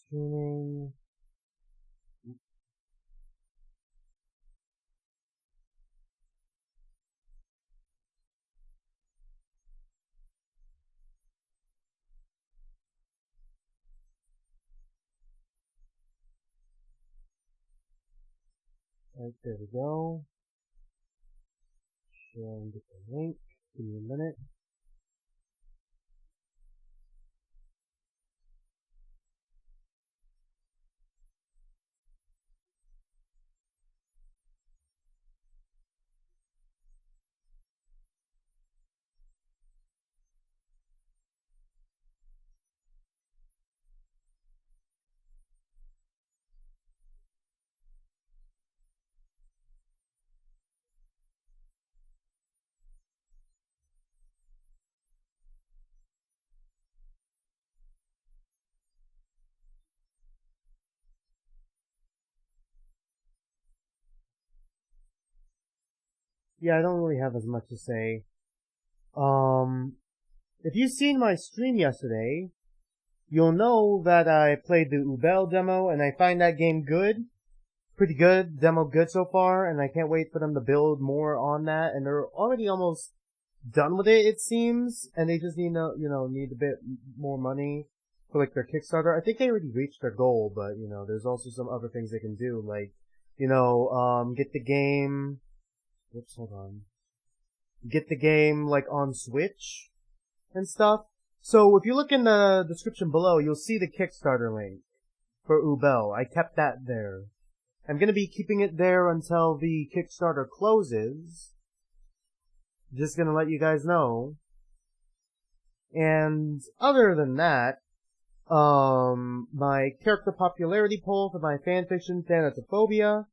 streaming. Right, there we go. Share and get the link. Give me a minute. Yeah, I don't really have as much to say. If you've seen my stream yesterday, you'll know that I played the Ubel demo, and I find that game good. Pretty good. Demo good so far, and I can't wait for them to build more on that, and they're already almost done with it seems, and they just need need a bit more money for like their Kickstarter. I think they already reached their goal, but there's also some other things they can do, like, get the game, whoops, hold on. Get the game, like, on Switch and stuff. So, if you look in the description below, you'll see the Kickstarter link for Ubel. I kept that there. I'm gonna be keeping it there until the Kickstarter closes. Just gonna let you guys know. And other than that, my character popularity poll for my fanfiction, Thanatophobia,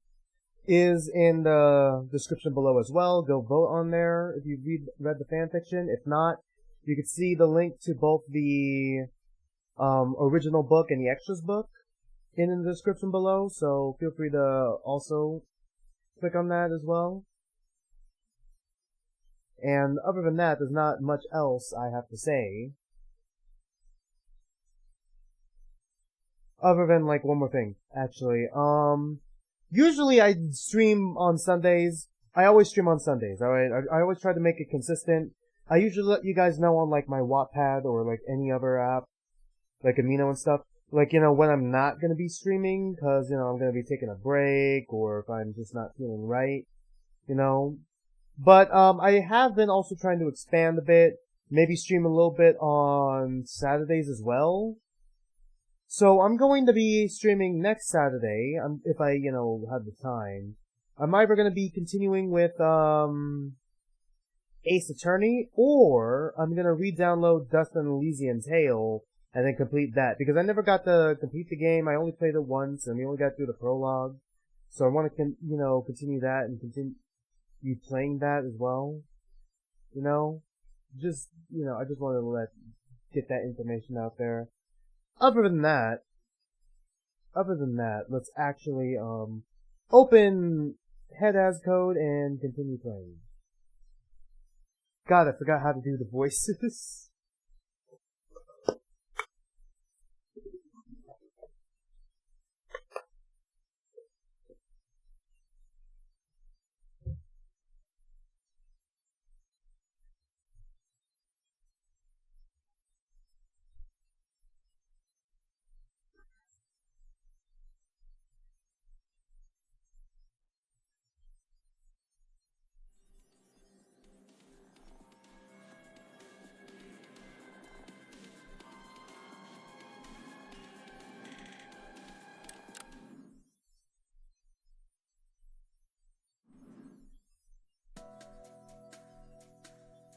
is in the description below as well. Go vote on there if you read the fanfiction. If not, you can see the link to both the original book and the extras book in the description below, so feel free to also click on that as well. And other than that, there's not much else I have to say. Other than, like, one more thing, actually. Usually I stream on Sundays. I always stream on Sundays, alright? I always try to make it consistent. I usually let you guys know on, like, my Wattpad or, like, any other app, like Amino and stuff. Like, when I'm not gonna be streaming, cause, I'm gonna be taking a break, or if I'm just not feeling right, But, I have been also trying to expand a bit, maybe stream a little bit on Saturdays as well. So, I'm going to be streaming next Saturday, if I, have the time. I'm either gonna be continuing with, Ace Attorney, or I'm gonna re-download Dust and Elysian Tale, and then complete that, because I never got to complete the game. I only played it once, and we only got through the prologue. So I want to, continue that and continue playing that as well. Just, I just wanted to get that information out there. Other than that, let's actually, open Head as Code and continue playing. God, I forgot how to do the voices.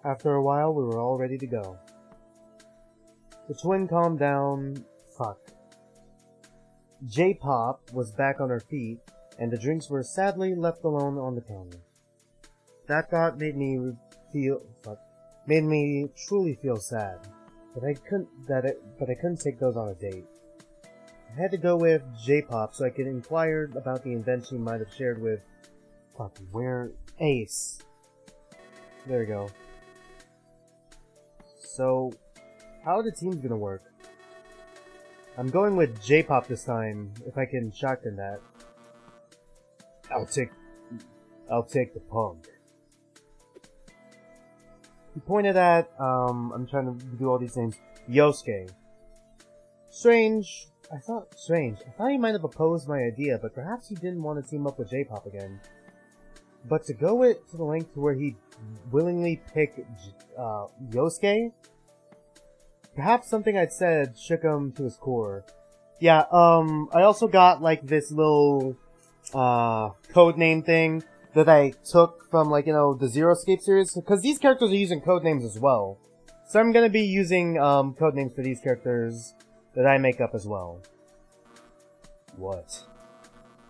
After a while, we were all ready to go. The twin calmed down. Fuck. J-Pop was back on her feet, and the drinks were sadly left alone on the counter. That thought made me truly feel sad. But I couldn't take those on a date. I had to go with J-Pop so I could inquire about the event she might have shared with Ace. There we go. So, how are the teams gonna work? I'm going with J-pop this time, if I can shotgun that. I'll take the punk. He pointed at, I'm trying to do all these names. Yosuke. Strange. I thought he might have opposed my idea, but perhaps he didn't want to team up with J-pop again. But to go to the length to where he willingly picked Yosuke, perhaps something I'd said shook him to his core. Yeah, I also got like this little codename thing that I took from, like, you know, the Zero Escape series, because these characters are using codenames as well. So I'm gonna be using codenames for these characters that I make up as well. What?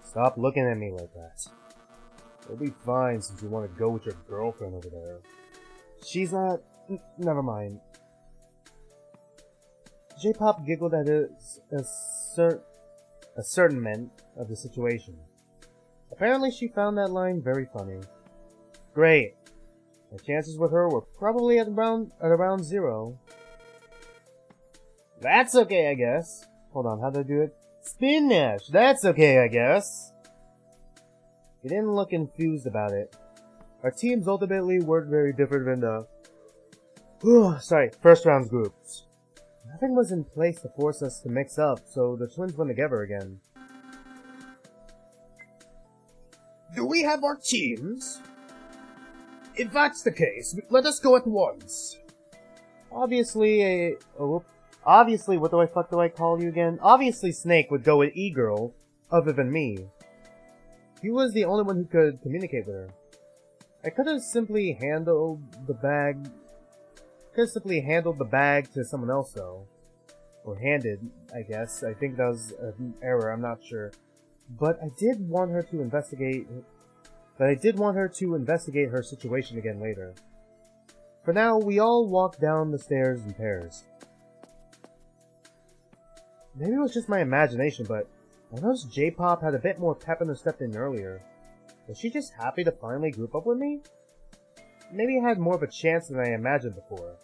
Stop looking at me like that. It'll be fine since you want to go with your girlfriend over there. She's not... Never mind. J-pop giggled at his ascertainment of the situation. Apparently she found that line very funny. Great. My chances with her were probably at around 0. That's okay, I guess. Hold on, how did I do it? Spinach! That's okay, I guess. He didn't look enthused about it. Our teams ultimately weren't very different than the... first round's groups. Nothing was in place to force us to mix up, so the twins went together again. Do we have our teams? If that's the case, let us go at once. Obviously, what the fuck do I call you again? Obviously Snake would go with E-Girl, other than me. He was the only one who could communicate with her. I could have simply handled the bag to someone else, though. Or handed, I guess. I think that was an error, I'm not sure. But I did want her to investigate her situation again later. For now, we all walked down the stairs in pairs. Maybe it was just my imagination, but I noticed J-pop had a bit more pep in her step than earlier. Was she just happy to finally group up with me? Maybe I had more of a chance than I imagined before.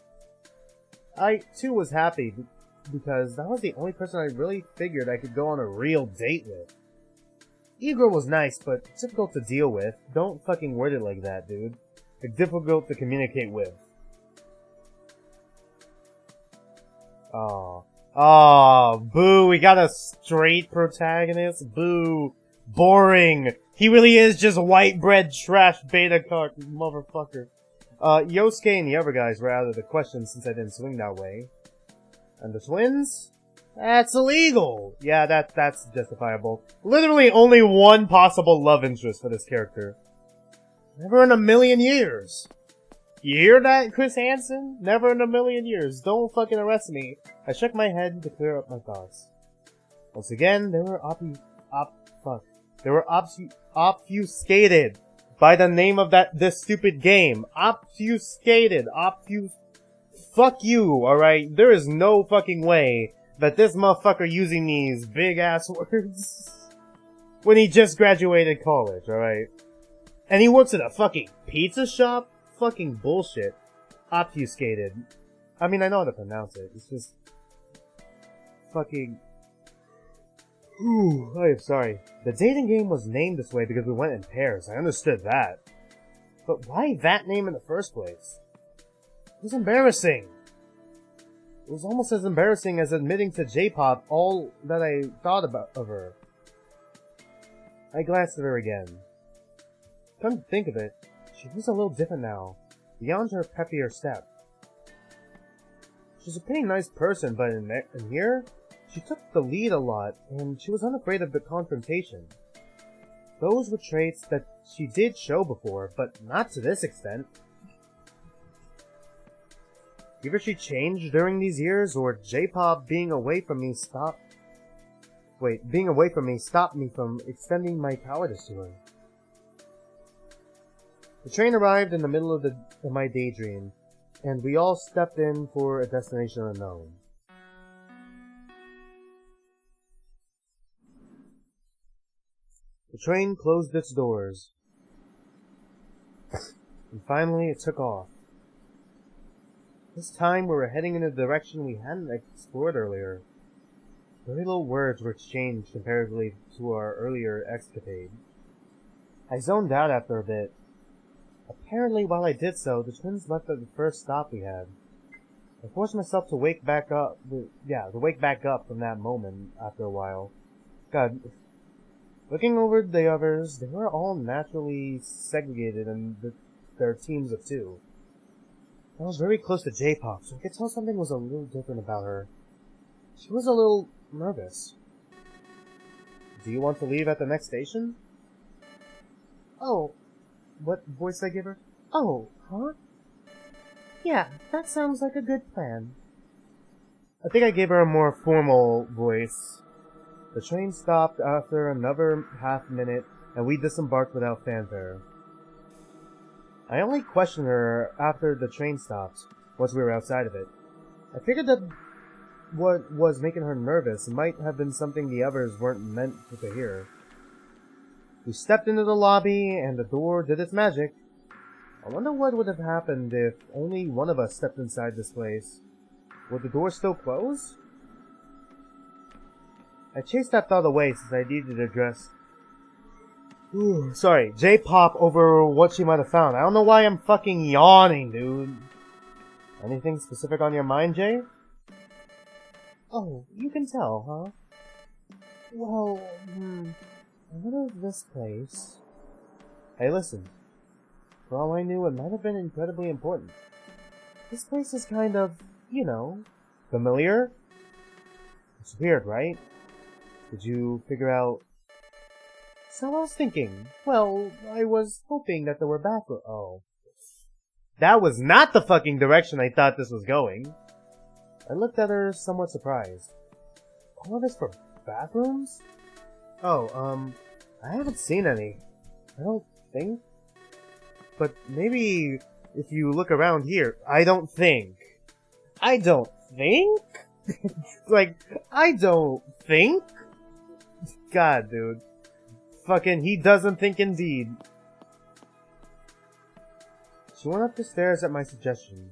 I, too, was happy, because that was the only person I really figured I could go on a real date with. E-Girl was nice, but difficult to deal with. Don't fucking word it like that, dude. It's difficult to communicate with. Aw, boo, we got a straight protagonist? Boo. Boring. He really is just white bread trash beta cock motherfucker. Yosuke and the other guys were out of the question since I didn't swing that way. And the twins? That's illegal! Yeah, that's justifiable. Literally only one possible love interest for this character. Never in a million years. You hear that, Chris Hansen? Never in a million years. Don't fucking arrest me. I shook my head to clear up my thoughts. Once again, they were obfuscated by the name of this stupid game. Obfuscated. Fuck you, alright? There is no fucking way that this motherfucker using these big ass words when he just graduated college, alright? And he works at a fucking pizza shop? Fucking bullshit. Obfuscated. I mean, I know how to pronounce it. It's just... fucking... Ooh, I'm sorry. The dating game was named this way because we went in pairs. I understood that. But why that name in the first place? It was embarrassing. It was almost as embarrassing as admitting to J-pop all that I thought of her. I glanced at her again. Come to think of it, she was a little different now, beyond her peppier step. She's a pretty nice person, but in here, she took the lead a lot, and she was unafraid of the confrontation. Those were traits that she did show before, but not to this extent. Either she changed during these years, or J-pop being away from me stopped me from extending my cowardice to her. The train arrived in the middle of my daydream, and we all stepped in for a destination unknown. The train closed its doors, and finally it took off. This time we were heading in a direction we hadn't explored earlier. Very little words were exchanged comparatively to our earlier escapade. I zoned out after a bit. Apparently, while I did so, the twins left at the first stop we had. I forced myself to wake back up from that moment after a while. God, looking over the others, they were all naturally segregated in their teams of two. I was very close to J-Pop, so I could tell something was a little different about her. She was a little nervous. Do you want to leave at the next station? Oh, what voice did I give her? Oh, huh? Yeah, that sounds like a good plan. I think I gave her a more formal voice. The train stopped after another half minute, and we disembarked without fanfare. I only questioned her after the train stopped, once we were outside of it. I figured that what was making her nervous might have been something the others weren't meant to hear. We stepped into the lobby, and the door did its magic. I wonder what would have happened if only one of us stepped inside this place. Would the door still close? I chased that thought away since I needed to address J-Pop over what she might have found. I don't know why I'm fucking yawning, dude. Anything specific on your mind, Jay? Oh, you can tell, huh? Well, I wonder if this place... I listened. For all I knew, it might have been incredibly important. This place is kind of, familiar? It's weird, right? Did you figure out... So I was thinking, well, I was hoping that there were bathrooms. Oh. That was not the fucking direction I thought this was going. I looked at her somewhat surprised. All of this for bathrooms? Oh, I haven't seen any. I don't think. But maybe if you look around here, I don't think. I don't think? I don't think? God, dude. Fucking, he doesn't think indeed. She went up the stairs at my suggestion.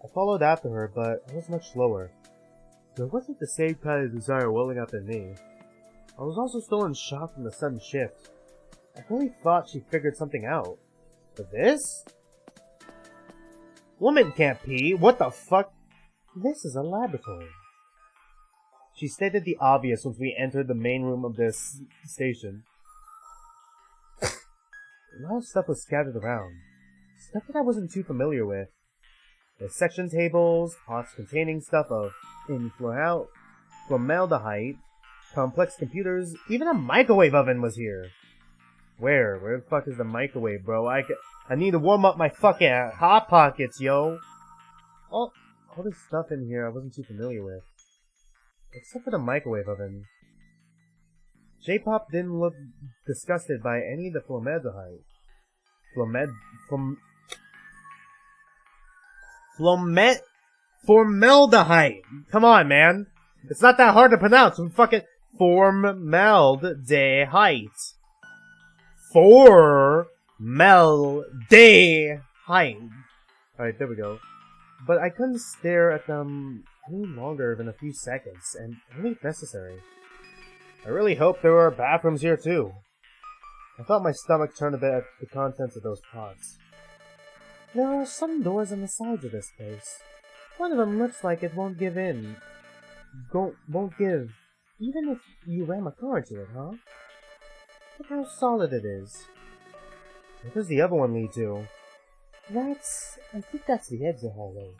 I followed after her, but I was much slower. There wasn't the same kind of desire welling up in me. I was also still in shock from the sudden shift. I really thought she figured something out. But this? Woman can't pee. What the fuck? This is a laboratory. She stated the obvious once we entered the main room of this station. A lot of stuff was scattered around. Stuff that I wasn't too familiar with. The section tables, pots containing stuff of formaldehyde, complex computers, even a microwave oven was here. Where? Where the fuck is the microwave, bro? I need to warm up my fucking hot pockets, yo. All this stuff in here I wasn't too familiar with. Except for the microwave oven. J-Pop didn't look disgusted by any of the formaldehyde. Formaldehyde! Come on, man! It's not that hard to pronounce. Fucking formaldehyde. Formaldehyde. Alright, there we go. But I couldn't stare at them any longer than a few seconds, and only if necessary. I really hope there were bathrooms here too. I felt my stomach turn a bit at the contents of those pots. There are some doors on the sides of this place. One of them looks like it won't give in. Won't give. Even if you ram a car into it, huh? Look how solid it is. Where does the other one lead to? I think that's the exit hallway.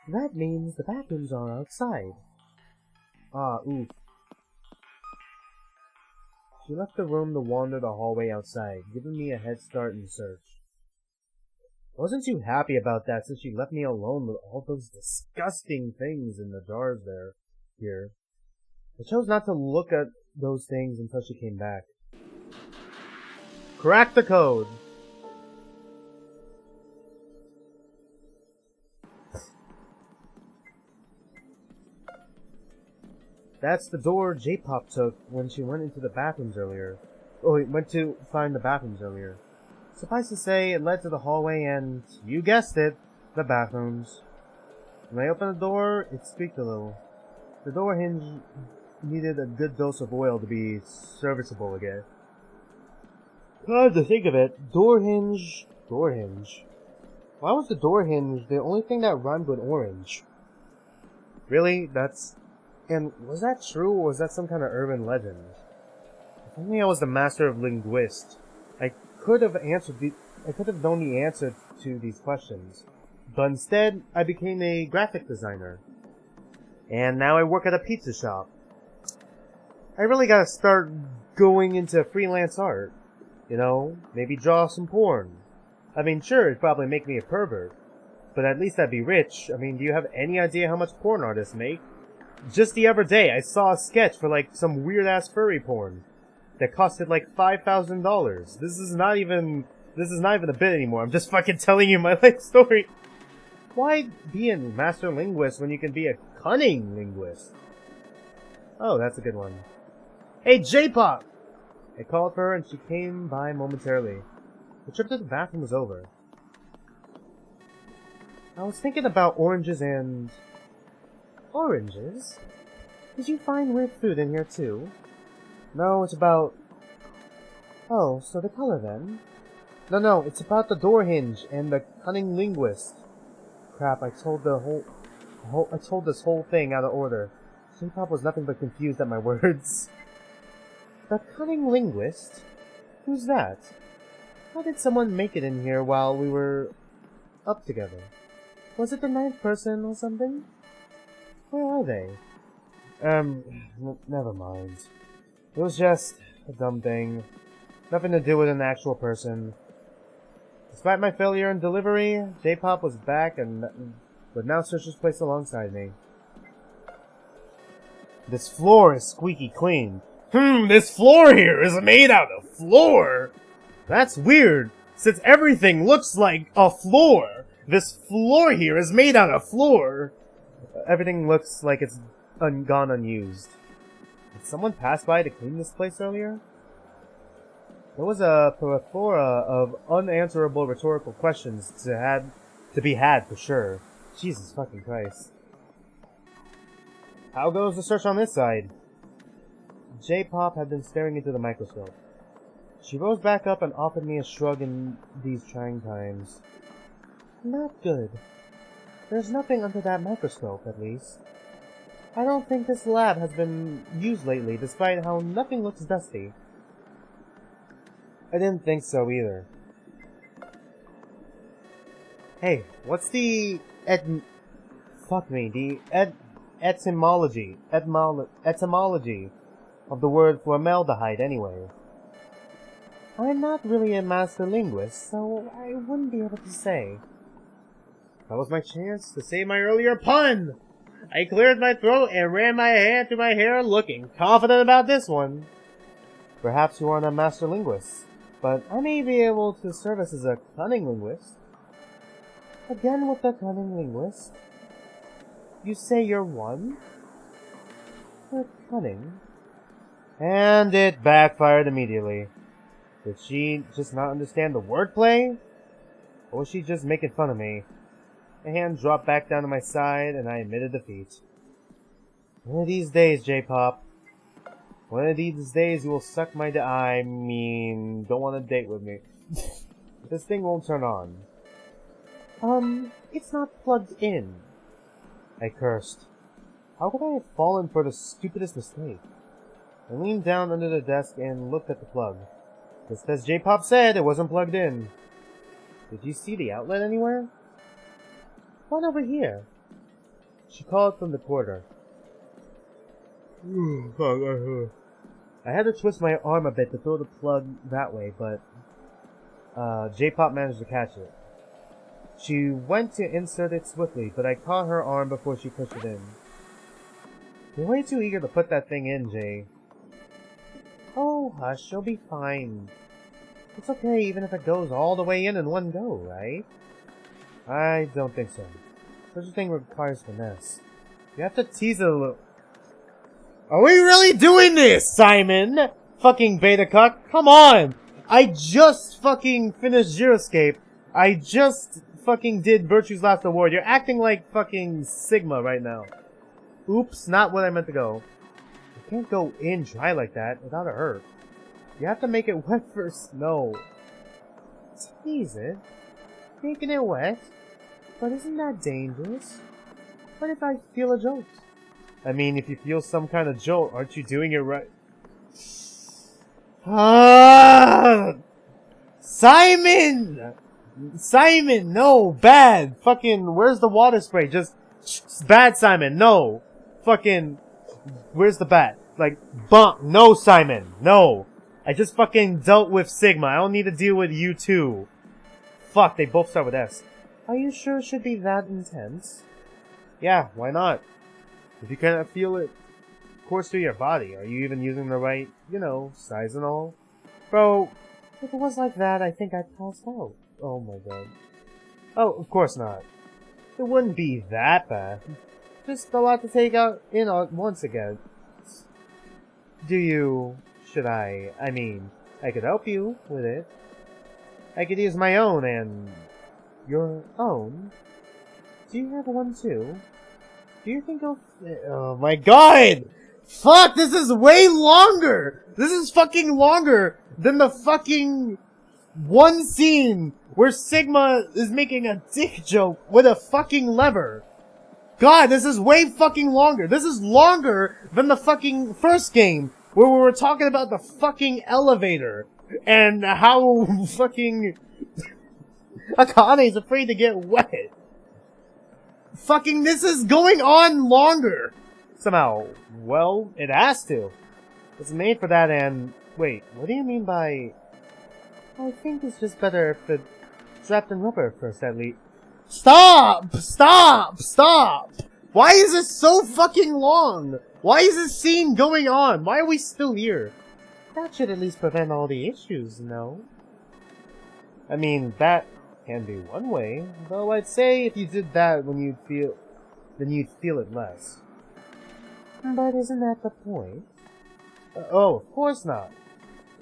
That means the bathrooms are outside. Ah, oof. She left the room to wander the hallway outside, giving me a head start in the search. I wasn't too happy about that since she left me alone with all those disgusting things in the jars here. I chose not to look at those things until she came back. Crack the code! That's the door J-Pop took when she went into the bathrooms earlier. Went to find the bathrooms earlier. Suffice to say, it led to the hallway and, you guessed it, the bathrooms. When I opened the door, it squeaked a little. The door hinge needed a good dose of oil to be serviceable again. God, to think of it, door hinge. Why was the door hinge the only thing that rhymed with orange? Really? And was that true, or was that some kind of urban legend? If only I was the master of linguist, I could have known the answer to these questions. But instead, I became a graphic designer. And now I work at a pizza shop. I really gotta start going into freelance art. You know, maybe draw some porn. I mean, sure, it'd probably make me a pervert. But at least I'd be rich. I mean, do you have any idea how much porn artists make? Just the other day, I saw a sketch for like some weird-ass furry porn that costed like $5,000. This is not even a bit anymore. I'm just fucking telling you my life story. Why be a master linguist when you can be a cunning linguist? Oh, that's a good one. Hey, J-Pop! I called for her and she came by momentarily. The trip to the bathroom was over. I was thinking about oranges and... Oranges? Did you find weird food in here too? No, it's about... Oh, so the color then? No, it's about the door hinge and the cunning linguist. Crap, I told this whole thing out of order. J-Pop was nothing but confused at my words. The cunning linguist? Who's that? How did someone make it in here while we were up together? Was it the ninth person or something? Where are they? Never mind. It was just a dumb thing. Nothing to do with an actual person. Despite my failure in delivery, J-Pop was back and would now search his place alongside me. This floor is squeaky clean. This floor here is made out of floor! That's weird, since everything looks like a floor. This floor here is made out of floor. Everything looks like it's gone unused. Did someone pass by to clean this place earlier? There was a plethora of unanswerable rhetorical questions to be had for sure. Jesus fucking Christ. How goes the search on this side? J-Pop had been staring into the microscope. She rose back up and offered me a shrug in these trying times. Not good. There's nothing under that microscope, at least. I don't think this lab has been used lately, despite how nothing looks dusty. I didn't think so either. Hey, what's the etymology of the word formaldehyde anyway? I'm not really a master linguist, so I wouldn't be able to say. That was my chance to say my earlier pun! I cleared my throat and ran my hand through my hair, looking confident about this one. Perhaps you aren't a master linguist, but I may be able to serve as a cunning linguist. Again with the cunning linguist. You say you're one? But cunning? And it backfired immediately. Did she just not understand the wordplay? Or was she just making fun of me? My hand dropped back down to my side, and I admitted defeat. One of these days, J-Pop. One of these days you will suck my don't want to date with me. This thing won't turn on. It's not plugged in. I cursed. How could I have fallen for the stupidest mistake? I leaned down under the desk and looked at the plug. Just as J-Pop said, it wasn't plugged in. Did you see the outlet anywhere? One over here. She called from the corridor. I had to twist my arm a bit to throw the plug that way, but J-Pop managed to catch it. She went to insert it swiftly, but I caught her arm before she pushed it in. You're way too eager to put that thing in, Jay. Oh, hush, you'll be fine. It's okay even if it goes all the way in one go, right? I don't think so. Such a thing requires finesse. You have to tease it a little. Are we really doing this, Simon? Fucking beta cuck, come on! I just fucking finished Zero Escape. I just fucking did Virtue's Last Award. You're acting like fucking Sigma right now. Oops, not what I meant to go. You can't go in dry like that without a hurt. You have to make it wet first. No. Tease it. Making it wet? But isn't that dangerous? What if I feel a jolt? I mean, if you feel some kind of jolt, aren't you doing it right? Ah! Simon! Simon, no, bad. Fucking, where's the water spray? Just, bad Simon, no. Fucking, where's the bat? Like, bump, no Simon, no. I just fucking dealt with Sigma, I don't need to deal with you too. Fuck, they both start with S. Are you sure it should be that intense? Yeah, why not? If you cannot feel it course through your body, are you even using the right, you know, size and all? Bro, if it was like that, I think I'd pass out. Oh my god. Oh, of course not. It wouldn't be that bad. Just a lot to take out in once again. Do you... should I mean, I could help you with it. I could use my own and... your own? Do you have one too? Do you think I'll... oh my god! Fuck, this is way longer! This is fucking longer than the fucking... one scene where Sigma is making a dick joke with a fucking lever. God, this is way fucking longer. This is longer than the fucking first game where we were talking about the fucking elevator and how fucking Akane's afraid to get wet. Fucking this is going on longer. Somehow. Well, it has to. It's made for that and... wait, what do you mean by... I think it's just better if it's wrapped in rubber first, at least. Stop! Stop! Stop! Why is this so fucking long? Why is this scene going on? Why are we still here? That should at least prevent all the issues, no? I mean, that can be one way, though I'd say if you did that when you'd feel... then you'd feel it less. But isn't that the point? Oh, of course not.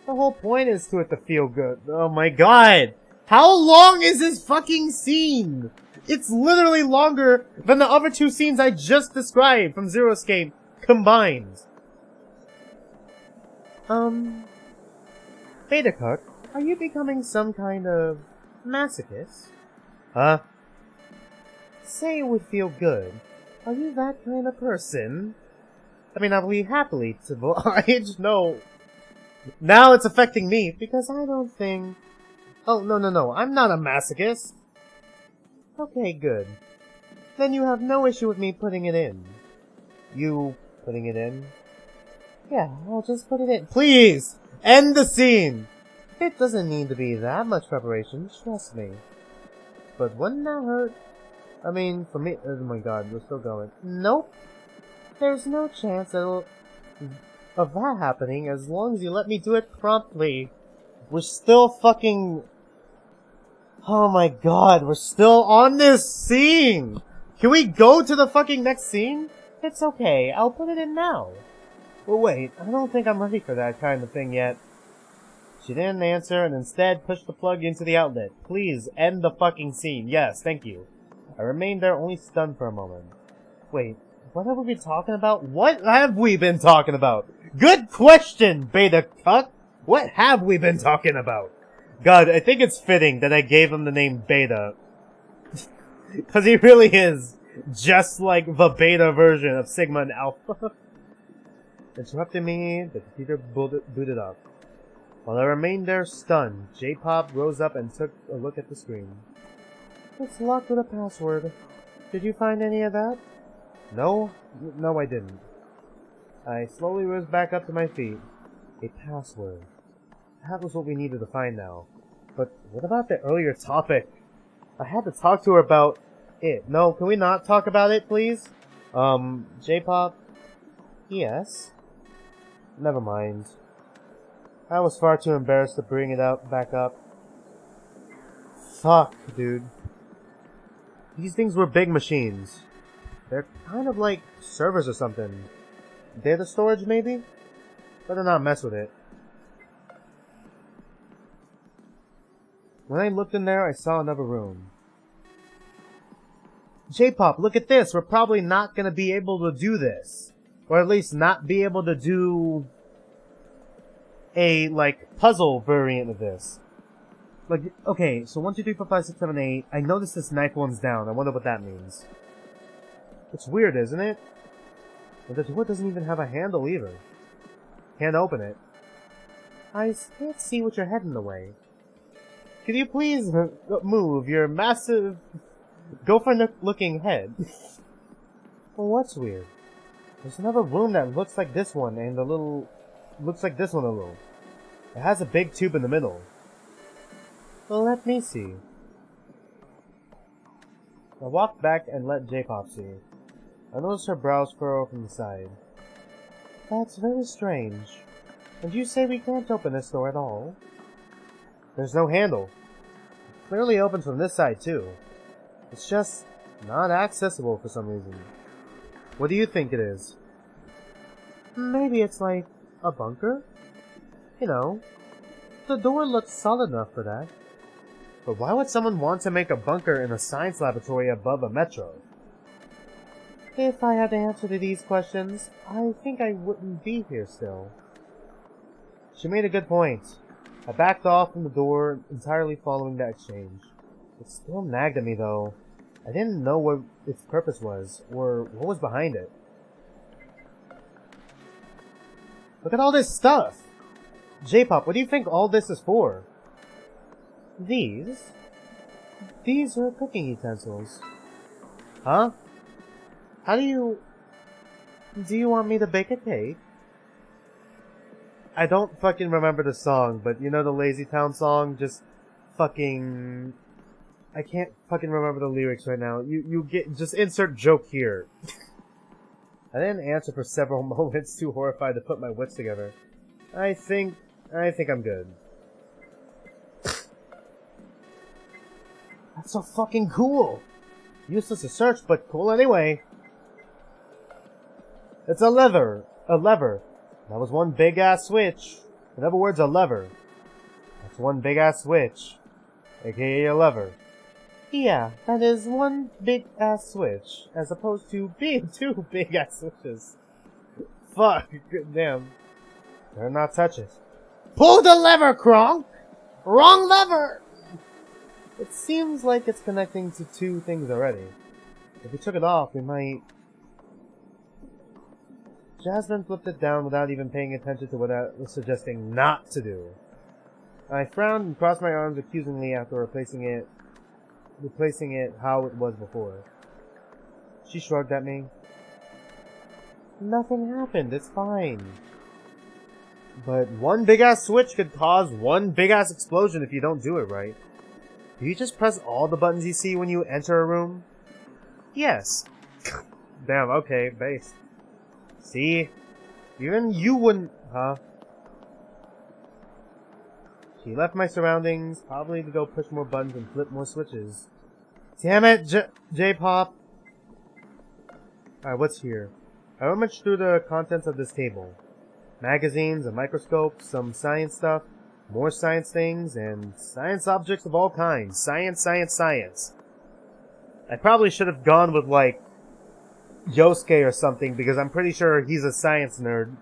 The whole point is to it to feel good. Oh my god! How long is this fucking scene? It's literally longer than the other two scenes I just described from Zero Escape combined. Beta Cook, are you becoming some kind of masochist? Huh? Say it would feel good. Are you that kind of person? I mean, I'll be happily to oblige. No. Now it's affecting me, because I don't think... oh, no, I'm not a masochist. Okay, good. Then you have no issue with me putting it in. You putting it in? Yeah, I'll just put it in. Please! End the scene! It doesn't need to be that much preparation, trust me. But wouldn't that hurt? I mean, for me... oh my god, we're still going. Nope. There's no chance of that happening as long as you let me do it promptly. We're still fucking... oh my god, we're still on this scene! Can we go to the fucking next scene? It's okay, I'll put it in now. Well wait, I don't think I'm ready for that kind of thing yet. She didn't answer and instead pushed the plug into the outlet. Please, end the fucking scene. Yes, thank you. I remained there only stunned for a moment. Wait, what have we been talking about? What have we been talking about? Good question, Beta Cuck! What have we been talking about? God, I think it's fitting that I gave him the name Beta. Because he really is just like the beta version of Sigma and Alpha. Interrupting me, the computer booted up. While I remained there stunned, J-Pop rose up and took a look at the screen. It's locked with a password. Did you find any of that? No, I didn't. I slowly rose back up to my feet. A password. That was what we needed to find now. But what about the earlier topic? I had to talk to her about it. No, can we not talk about it, please? J-Pop? Yes? Never mind. I was far too embarrassed to bring it back up. Fuck, dude. These things were big machines. They're kind of like servers or something. Data storage, maybe? Better not mess with it. When I looked in there, I saw another room. J-Pop, look at this! We're probably not gonna be able to do this. Or at least not be able to do a, like, puzzle variant of this. Like, okay, so 1, 2, 3, 4, 5, 6, 7, 8. I noticed this knife one's down. I wonder what that means. It's weird, isn't it? And the door doesn't even have a handle either. Can't open it. I can't see what you're heading the way. Could you please move your massive, gopher-looking head? Well, what's weird? There's another room that looks like this one, and looks like this one a little. It has a big tube in the middle. Well, let me see. I walked back and let J-Pop see. I noticed her brows furrow from the side. That's very strange. And you say we can't open this door at all? There's no handle. It clearly opens from this side, too. It's just not accessible for some reason. What do you think it is? Maybe it's like a bunker? You know, the door looks solid enough for that. But why would someone want to make a bunker in a science laboratory above a metro? If I had the answer to these questions, I think I wouldn't be here still. She made a good point. I backed off from the door, entirely following that exchange. It still nagged at me, though. I didn't know what its purpose was, or what was behind it. Look at all this stuff! J-Pop, what do you think all this is for? These are cooking utensils. Huh? Do you want me to bake a cake? I don't fucking remember the song, but you know the Lazy Town song? Just fucking... I can't fucking remember the lyrics right now. Just insert joke here. I didn't answer for several moments, too horrified to put my wits together. I think I'm good. That's so fucking cool! Useless to search, but cool anyway. It's a lever. A lever. That was one big-ass switch. In other words, a lever. That's one big-ass switch. AKA a lever. Yeah, that is one big-ass switch, as opposed to being two big-ass switches. Fuck. Damn. Better not touch it. Pull the lever, Kronk! Wrong lever! It seems like it's connecting to two things already. If we took it off, we might... Jasmine flipped it down without even paying attention to what I was suggesting not to do. I frowned and crossed my arms accusingly after replacing it how it was before. She shrugged at me. Nothing happened, it's fine. But one big-ass switch could cause one big-ass explosion if you don't do it right. Do you just press all the buttons you see when you enter a room? Yes. Damn, okay, base. See? Even you wouldn't... Huh? She left my surroundings, probably to go push more buttons and flip more switches. Damn it, J-Pop! Alright, what's here? I rummaged through the contents of this table. Magazines, a microscope, some science stuff, more science things, and science objects of all kinds. Science, science, science. I probably should have gone with, like, Yosuke or something, because I'm pretty sure he's a science nerd.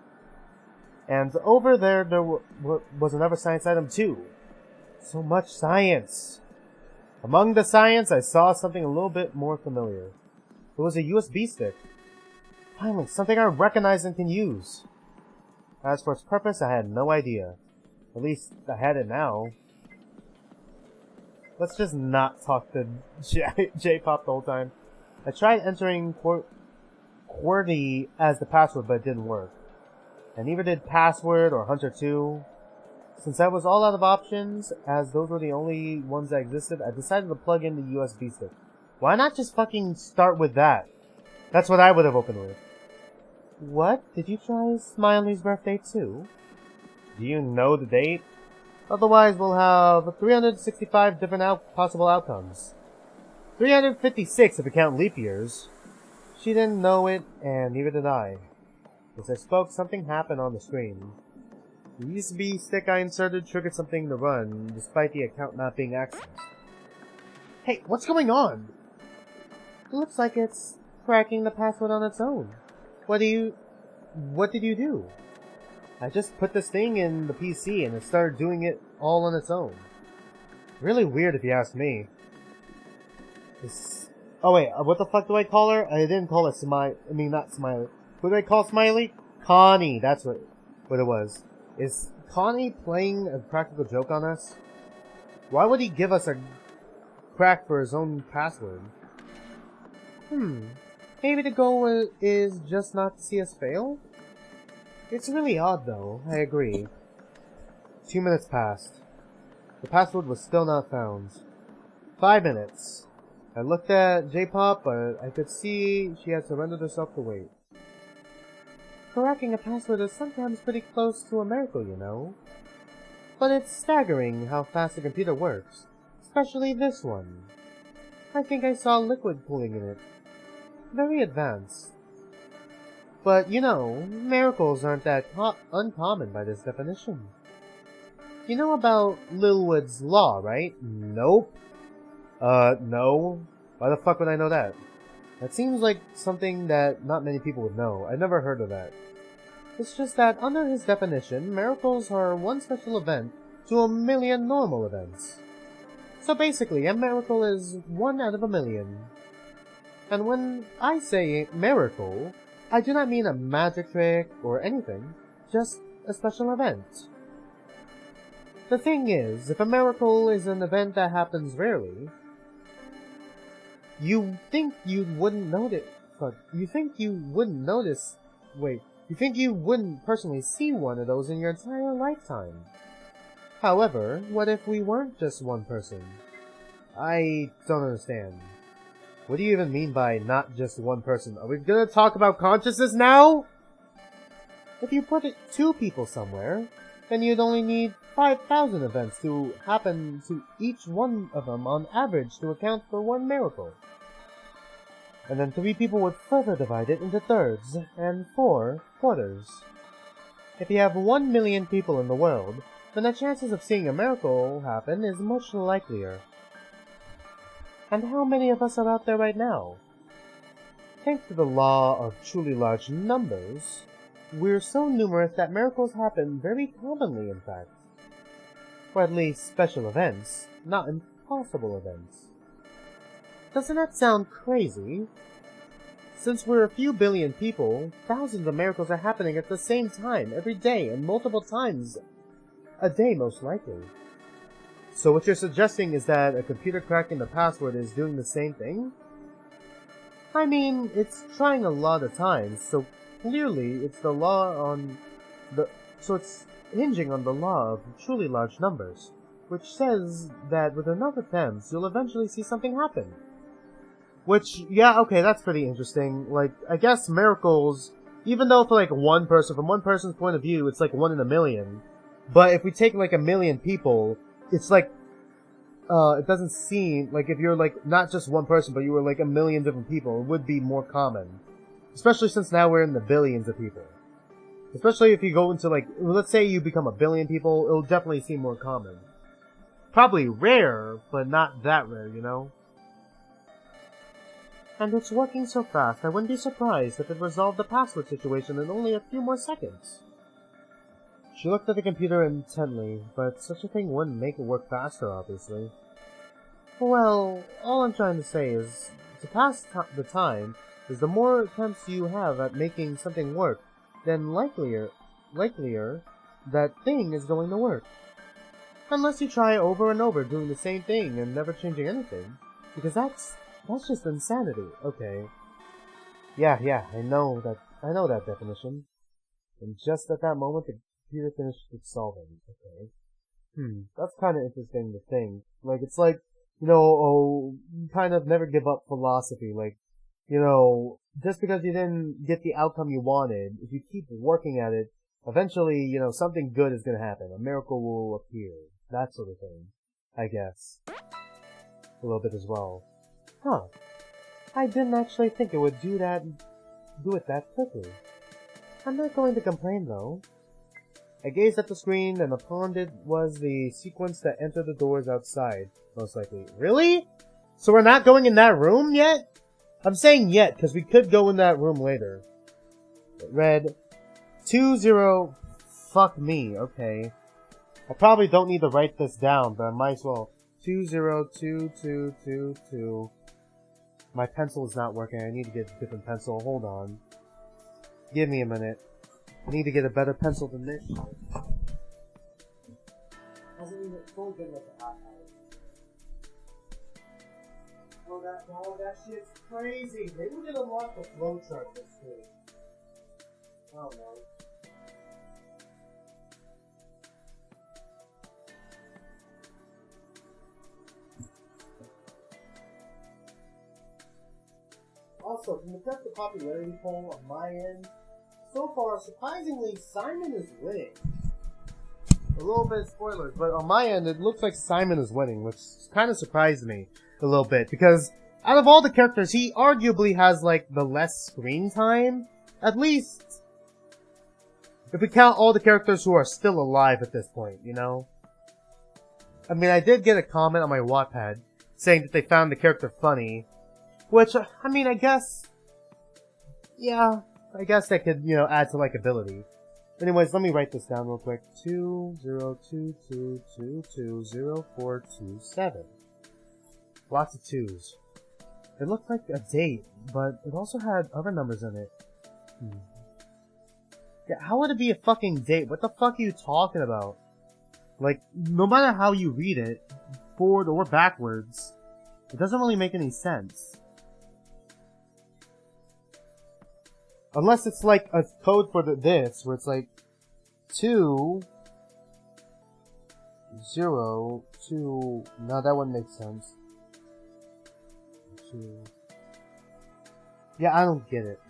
And over there was another science item, too. So much science. Among the science, I saw something a little bit more familiar. It was a USB stick. Finally, something I recognize and can use. As for its purpose, I had no idea. At least, I had it now. Let's just not talk to J-Pop the whole time. I tried entering QWERTY as the password, but it didn't work. And neither did password or Hunter 2. Since I was all out of options, as those were the only ones that existed, I decided to plug in the USB stick. Why not just fucking start with that? That's what I would have opened with. What? Did you try Smiley's birthday too? Do you know the date? Otherwise, we'll have 365 different possible outcomes. 356 if we count leap years. She didn't know it, and neither did I. As I spoke, something happened on the screen. The USB stick I inserted triggered something to run, despite the account not being accessed. Hey, what's going on? It looks like it's cracking the password on its own. What did you do? I just put this thing in the PC and it started doing it all on its own. Really weird if you ask me. Oh wait, what the fuck do I call her? I didn't call her not Smiley. What did I call Smiley? Connie, that's what it was. Is Connie playing a practical joke on us? Why would he give us a crack for his own password? Maybe the goal is just not to see us fail? It's really odd though, I agree. 2 minutes passed. The password was still not found. 5 minutes. I looked at J-Pop, but I could see she had surrendered herself to wait. Cracking a password is sometimes pretty close to a miracle, you know. But it's staggering how fast the computer works. Especially this one. I think I saw liquid cooling in it. Very advanced. But, you know, miracles aren't that uncommon by this definition. You know about Lilwood's Law, right? Nope. No. Why the fuck would I know that? That seems like something that not many people would know. I've never heard of that. It's just that under his definition, miracles are one special event to a million normal events. So basically, a miracle is 1 out of a million. And when I say miracle, I do not mean a magic trick or anything, just a special event. The thing is, if a miracle is an event that happens rarely, you think you wouldn't personally see one of those in your entire lifetime. However, what if we weren't just one person? I don't understand. What do you even mean by not just one person? Are we gonna talk about consciousness now? If you put 2 people somewhere, then you'd only need 5,000 events to happen to each one of them on average to account for one miracle. And then 3 people would further divide it into thirds, and 4 quarters. If you have 1 million people in the world, then the chances of seeing a miracle happen is much likelier. And how many of us are out there right now? Thanks to the law of truly large numbers, we're so numerous that miracles happen very commonly, in fact. Or at least special events, not impossible events. Doesn't that sound crazy? Since we're a few billion people, thousands of miracles are happening at the same time, every day, and multiple times a day most likely. So what you're suggesting is that a computer cracking the password is doing the same thing? I mean, it's trying a lot of times, so clearly it's it's hinging on the law of truly large numbers, which says that with enough attempts, you'll eventually see something happen. Which, yeah, okay, that's pretty interesting. Like, I guess miracles, even though for from one person's point of view, it's like 1 in a million. But if we take like 1 million people, it's like, it doesn't seem like if you're like not just one person, but you were like 1 million different people, it would be more common. Especially since now we're in the billions of people. Especially if you go into let's say you become 1 billion people, it'll definitely seem more common. Probably rare, but not that rare, you know? And it's working so fast, I wouldn't be surprised if it resolved the password situation in only a few more seconds. She looked at the computer intently, but such a thing wouldn't make it work faster, obviously. Well, all I'm trying to say is, to pass the time, is the more attempts you have at making something work, then likelier that thing is going to work. Unless you try over and over doing the same thing and never changing anything, because that's just insanity. Okay. Yeah, I know that definition. And just at that moment, the computer finished its solving. Okay. That's kind of interesting to think. Like, it's like, you kind of never give up philosophy. Like, just because you didn't get the outcome you wanted, if you keep working at it, eventually, something good is gonna happen. A miracle will appear. That sort of thing. I guess. A little bit as well. Huh. I didn't actually think it would do it that quickly. I'm not going to complain, though. I gazed at the screen, and upon it was the sequence that entered the doors outside, most likely. Really? So we're not going in that room yet? I'm saying yet, because we could go in that room later. It read, 20... Fuck me, okay. I probably don't need to write this down, but I might as well. 202222. My pencil is not working. I need to get a different pencil. Hold on. Give me a minute. I need to get a better pencil than this. Hasn't even fully been like a hot hour. Oh, that shit's crazy. Maybe we're gonna unlock the flowchart this week. I don't know. Also, can you check the popularity poll on my end? So far, surprisingly, Simon is winning. A little bit of spoilers, but on my end, it looks like Simon is winning, which kind of surprised me a little bit, because out of all the characters, he arguably has, like, the less screen time, at least if we count all the characters who are still alive at this point, you know? I mean, I did get a comment on my Wattpad saying that they found the character funny, which, I mean, I guess, yeah, I guess that could, you know, add to likability. Anyways, let me write this down real quick. 2022220427. Lots of twos. It looked like a date, but it also had other numbers in it. Yeah, how would it be a fucking date? What the fuck are you talking about? Like, no matter how you read it, forward or backwards, it doesn't really make any sense. Unless it's like a code for this, where it's like 2 0 2. No, that wouldn't make sense. 2. Yeah, I don't get it.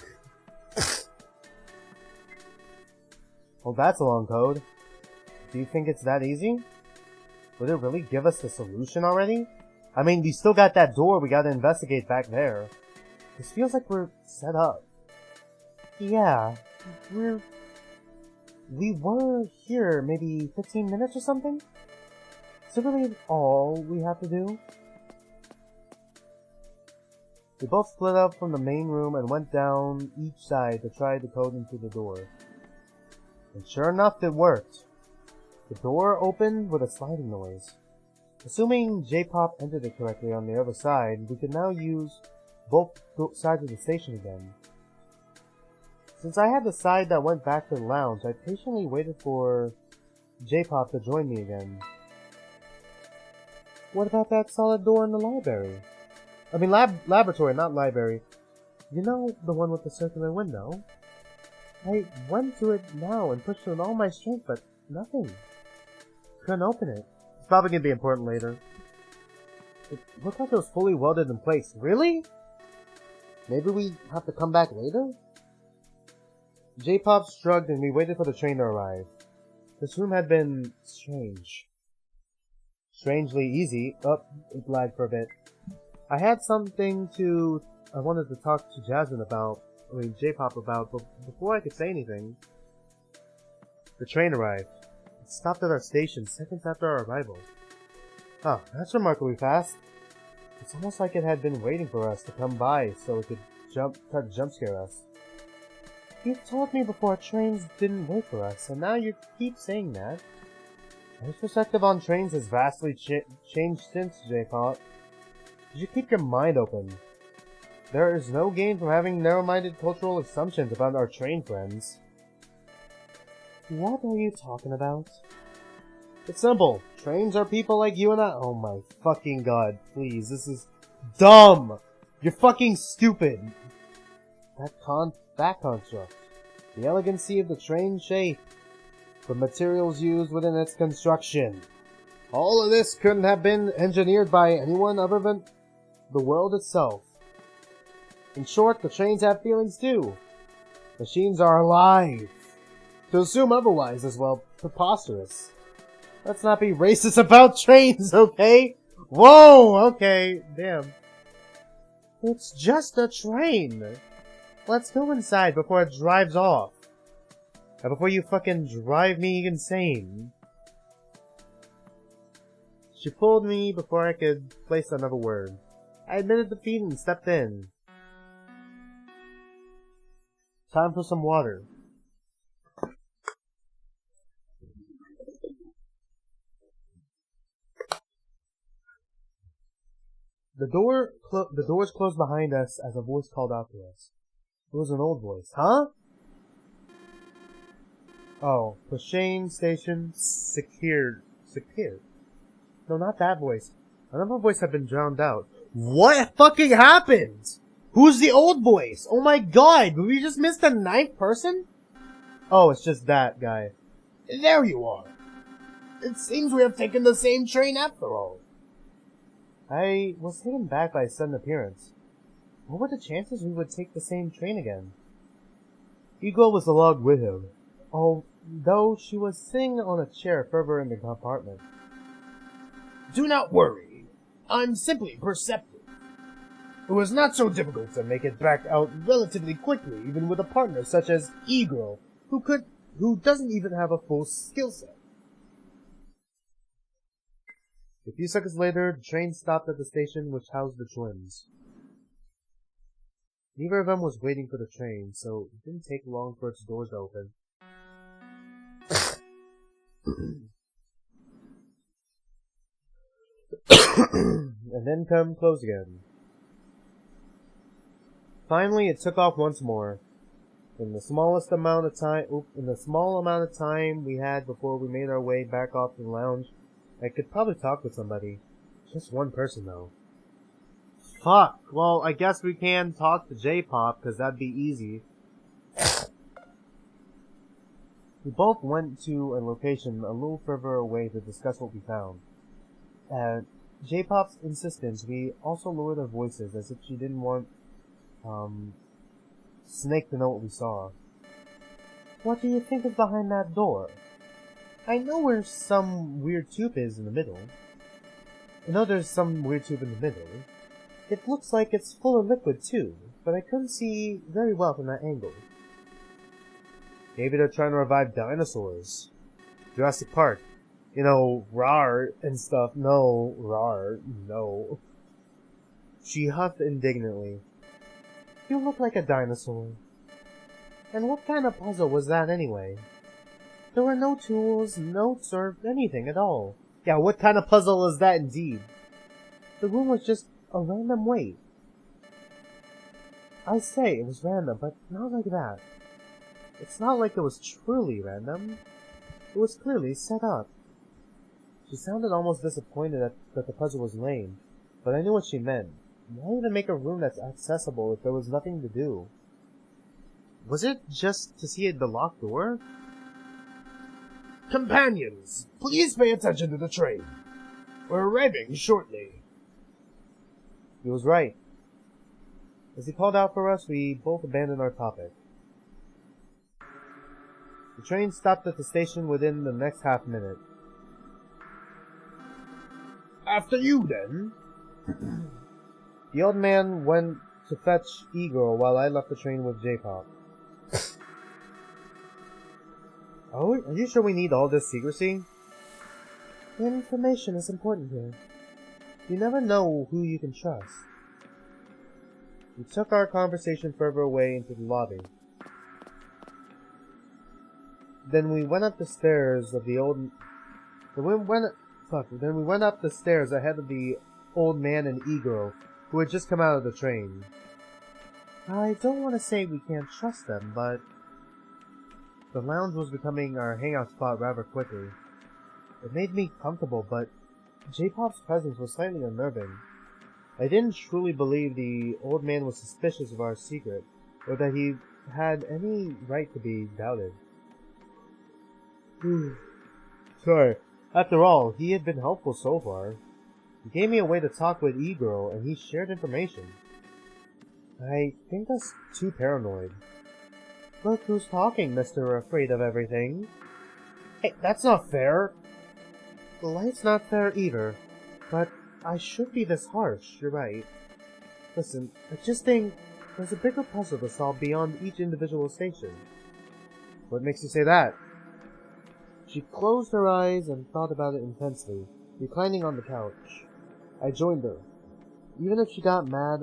Well, that's a long code. Do you think it's that easy? Would it really give us the solution already? I mean, we still got that door we gotta investigate back there. This feels like we're set up. Yeah, we were here maybe 15 minutes or something? Is it really all we have to do? We both split up from the main room and went down each side to try the code into the door. And sure enough, it worked. The door opened with a sliding noise. Assuming J-Pop entered it correctly on the other side, we could now use both sides of the station again. Since I had the side that went back to the lounge, I patiently waited for J-Pop to join me again. What about that solid door in the library? I mean, laboratory, not library. You know, the one with the circular window? I went to it now and pushed it with all my strength, but nothing. Couldn't open it. It's probably gonna be important later. It looked like it was fully welded in place. Really? Maybe we have to come back later? J-Pop shrugged and we waited for the train to arrive. This room had been strange. Strangely easy. Oh, it lagged for a bit. I had something I wanted to talk to Jasmine about, J-Pop about, but before I could say anything, the train arrived. It stopped at our station seconds after our arrival. Oh, that's remarkably fast. It's almost like it had been waiting for us to come by so it could try to jump scare us. You've told me before trains didn't wait for us, and now you keep saying that. My perspective on trains has vastly changed since, J-Pop. You should keep your mind open. There is no gain from having narrow-minded cultural assumptions about our train friends. What are you talking about? It's simple. Trains are people like you and I. Oh my fucking god, please. This is dumb! You're fucking stupid! That construct. The elegancy of the train shape. The materials used within its construction. All of this couldn't have been engineered by anyone other than the world itself. In short, the trains have feelings too. Machines are alive. To assume otherwise is, well, preposterous. Let's not be racist about trains, okay? Whoa, okay, damn. It's just a train. Let's go inside before it drives off. And before you fucking drive me insane. She pulled me before I could place another word. I admitted defeat and stepped in. Time for some water. The doors closed behind us as a voice called out to us. It was an old voice. Huh? Oh, Plashane Station secured. Secured? No, not that voice. Another voice had been drowned out. What fucking happened? Who's the old voice? Oh my god, did we just miss the 9th person? Oh, it's just that guy. There you are. It seems we have taken the same train after all. I was taken back by his sudden appearance. What were the chances we would take the same train again? Eagle was along with him, although she was sitting on a chair further in the compartment. Do not worry. I'm simply perceptive. It was not so difficult to make it back out relatively quickly, even with a partner such as Eagle, who doesn't even have a full skill set. A few seconds later, the train stopped at the station which housed the twins. Neither of them was waiting for the train, so it didn't take long for its doors to open. And then come close again. Finally, it took off once more. In the small amount of time we had before we made our way back off to the lounge, I could probably talk with somebody. Just one person, though. Fuck! Well, I guess we can talk to J-Pop, because that'd be easy. We both went to a location a little further away to discuss what we found. At J-Pop's insistence, we also lowered our voices as if she didn't want, Snake to know what we saw. What do you think is behind that door? I know where some weird tube is in the middle. I know there's some weird tube in the middle. It looks like it's full of liquid too, but I couldn't see very well from that angle. Maybe they're trying to revive dinosaurs. Jurassic Park. You know, rawr and stuff. No, rawr, no. She huffed indignantly. You look like a dinosaur. And what kind of puzzle was that anyway? There were no tools, notes, or anything at all. Yeah, what kind of puzzle is that indeed? The room was just a random weight. I say it was random, but not like that. It's not like it was truly random. It was clearly set up. She sounded almost disappointed that the puzzle was lame, but I knew what she meant. Why even make a room that's accessible if there was nothing to do? Was it just to see the locked door? Companions, please pay attention to the train. We're arriving shortly. He was right. As he called out for us, we both abandoned our topic. The train stopped at the station within the next half-minute. After you, then. The old man went to fetch E-Girl while I left the train with J-Pop. Oh, are you sure we need all this secrecy? The information is important here. You never know who you can trust. We took our conversation further away into the lobby. Then we went up the stairs of the old... Then we went up the stairs ahead of the old man and E-Girl, who had just come out of the train. I don't want to say we can't trust them, but... The lounge was becoming our hangout spot rather quickly. It made me comfortable, but J-Pop's presence was slightly unnerving. I didn't truly believe the old man was suspicious of our secret, or that he had any right to be doubted. Sorry. After all, he had been helpful so far. He gave me a way to talk with E-Girl, and he shared information. I think that's too paranoid. Look who's talking, Mr. Afraid of Everything. Hey, that's not fair. Life's not fair either, but I should be this harsh, you're right. Listen, I just think there's a bigger puzzle to solve beyond each individual station. What makes you say that? She closed her eyes and thought about it intensely, reclining on the couch. I joined her. Even if I got mad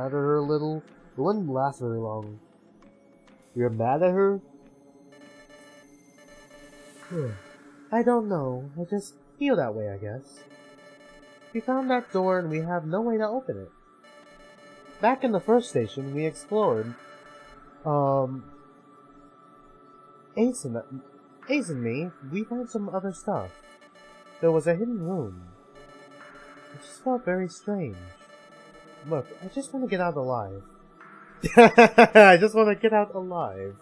at her a little, it wouldn't last very long. You're mad at her? I don't know. I just feel that way, I guess. We found that door and we have no way to open it. Back in the first station, we explored. Ace and me, we found some other stuff. There was a hidden room. It just felt very strange. Look, I just want to get out alive. I just want to get out alive.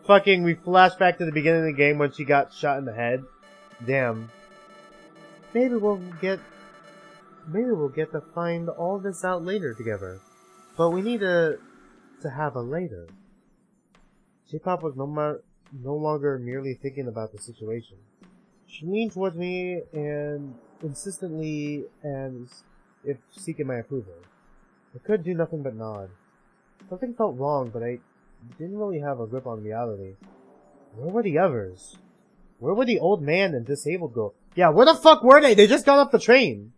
Fucking, we flash back to the beginning of the game when she got shot in the head. Damn. Maybe we'll get to find all this out later together. But we need to have a later. J-Pop was no longer merely thinking about the situation. She leaned towards me and insistently as if seeking my approval. I could do nothing but nod. Something felt wrong, but I didn't really have a grip on reality. Where were the others? Where were the old man and disabled girl? Yeah, where the fuck were they? They just got off the train!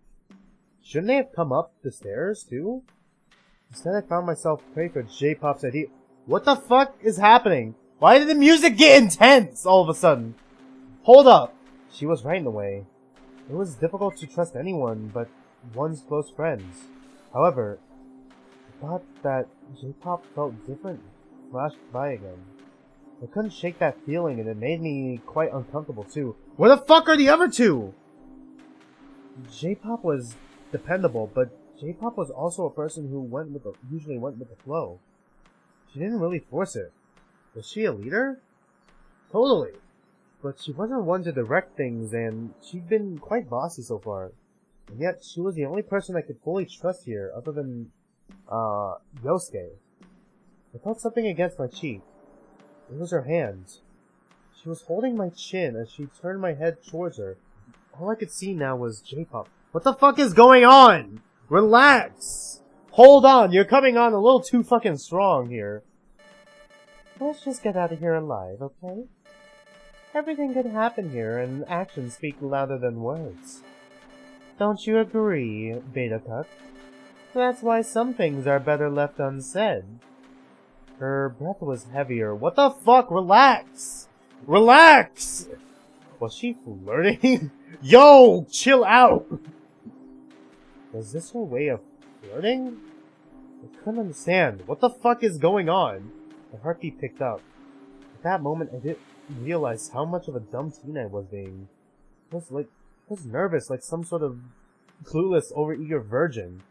Shouldn't they have come up the stairs, too? Instead, I found myself praying for J-Pop's idea. What the fuck is happening? Why did the music get intense all of a sudden? Hold up! She was right in a way. It was difficult to trust anyone but one's close friends. However, the thought that J-Pop felt different flashed by again. I couldn't shake that feeling and it made me quite uncomfortable too. Where the fuck are the other two? J-Pop was dependable, but J-Pop was also a person who usually went with the flow. She didn't really force it. Was she a leader? Totally. But she wasn't one to direct things, and she'd been quite bossy so far. And yet, she was the only person I could fully trust here, other than, Yosuke. I felt something against my cheek. It was her hands. She was holding my chin as she turned my head towards her. All I could see now was J-Pop. What the fuck is going on? Relax! Hold on, you're coming on a little too fucking strong here. Let's just get out of here alive, okay? Everything could happen here, and actions speak louder than words. Don't you agree, Beta-Cuck? That's why some things are better left unsaid. Her breath was heavier. What the fuck? Relax! Relax! Was she flirting? Yo! Chill out! Was this her way of flirting? I couldn't understand. What the fuck is going on? My heartbeat picked up. At that moment, I didn't realize how much of a dumb teen I was being. I was nervous, like some sort of clueless, overeager virgin.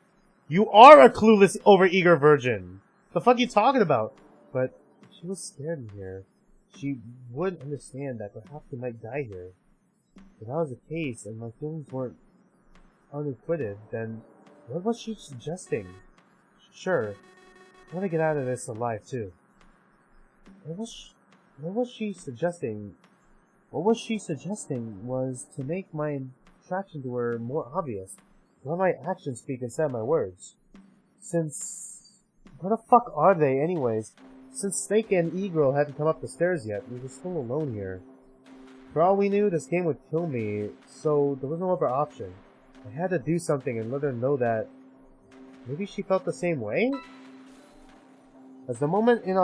You are a clueless, overeager virgin! The fuck are you talking about? But she was scared in here. She would understand that perhaps we might die here. If that was the case, and my feelings weren't unacquitted, then what was she suggesting? Sure, I want to get out of this alive too. What was she suggesting? What was she suggesting was to make my attraction to her more obvious. Let my actions speak instead of my words. Where the fuck are they anyways? Since Snake and E-Girl hadn't come up the stairs yet, we were still alone here. For all we knew, this game would kill me, so there was no other option. I had to do something and let her know that maybe she felt the same way? As the moment in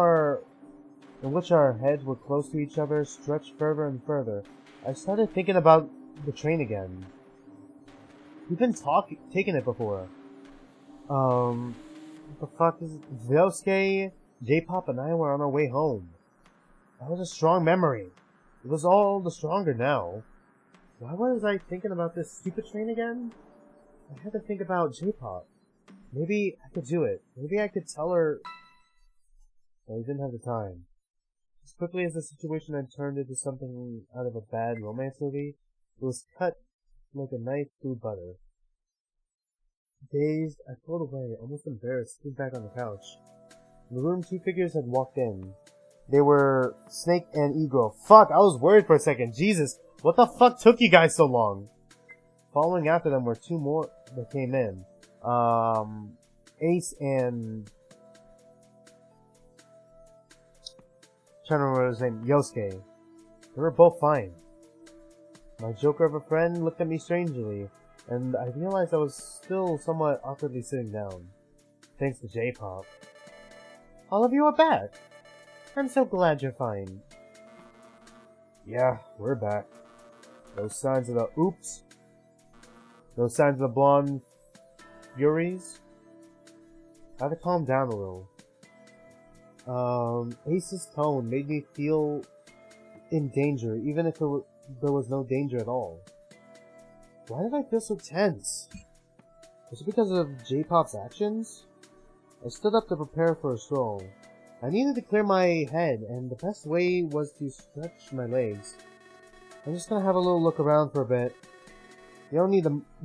which our heads were close to each other stretched further and further, I started thinking about the train again. We've been taking it before. What the fuck is it? Yosuke, J-Pop, and I were on our way home. That was a strong memory. It was all the stronger now. Why was I thinking about this stupid train again? I had to think about J-Pop. Maybe I could do it. Maybe I could tell her... But I didn't have the time. As quickly as the situation had turned into something out of a bad romance movie, it was cut like a knife through butter. Dazed, I pulled away, almost embarrassed, stood back on the couch. In the room, two figures had walked in. They were Snake and E-Girl. Fuck, I was worried for a second. Jesus, what the fuck took you guys so long? Following after them were two more that came in. Ace and... trying to remember his name, Yosuke. They were both fine. My joker of a friend looked at me strangely, and I realized I was still somewhat awkwardly sitting down. Thanks to J-pop. All of you are back. I'm so glad you're fine. Yeah, we're back. No signs of the oops. No signs of the blonde furies. I had to calm down a little. Ace's tone made me feel in danger, even if there was no danger at all. Why did I feel so tense? Was it because of J-pop's actions? I stood up to prepare for a stroll. I needed to clear my head, and the best way was to stretch my legs. I'm just gonna have a little look around for a bit. You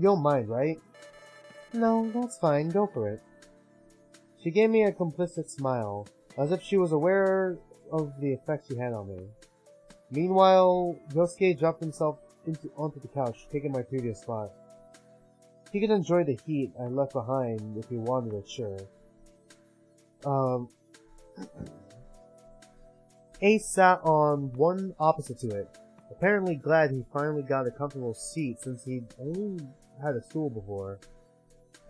don't mind, right? No, that's fine, go for it. She gave me a complicit smile, as if she was aware of the effect she had on me. Meanwhile, Yosuke dropped himself onto the couch, taking my previous spot. He could enjoy the heat I left behind if he wanted it, sure. Ace sat on one opposite to it, apparently glad he finally got a comfortable seat since he'd only had a stool before.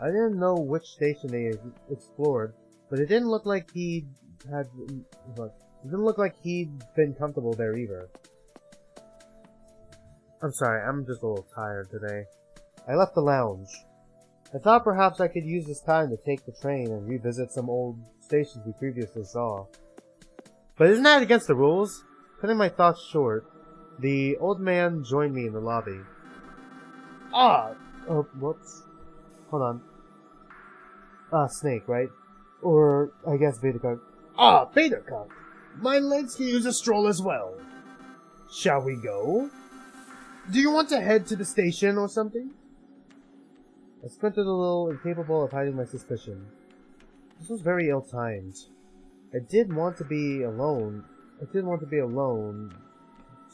I didn't know which station they explored, but it didn't look like he'd been comfortable there either. I'm sorry, I'm just a little tired today. I left the lounge. I thought perhaps I could use this time to take the train and revisit some old stations we previously saw. But isn't that against the rules? Cutting my thoughts short, the old man joined me in the lobby. Whoops. Hold on. Snake, right? Or, I guess Beta-Cup. Beta-Cup. My legs can use a stroll as well. Shall we go? Do you want to head to the station or something? I squinted a little, incapable of hiding my suspicion. This was very ill-timed. I did want to be alone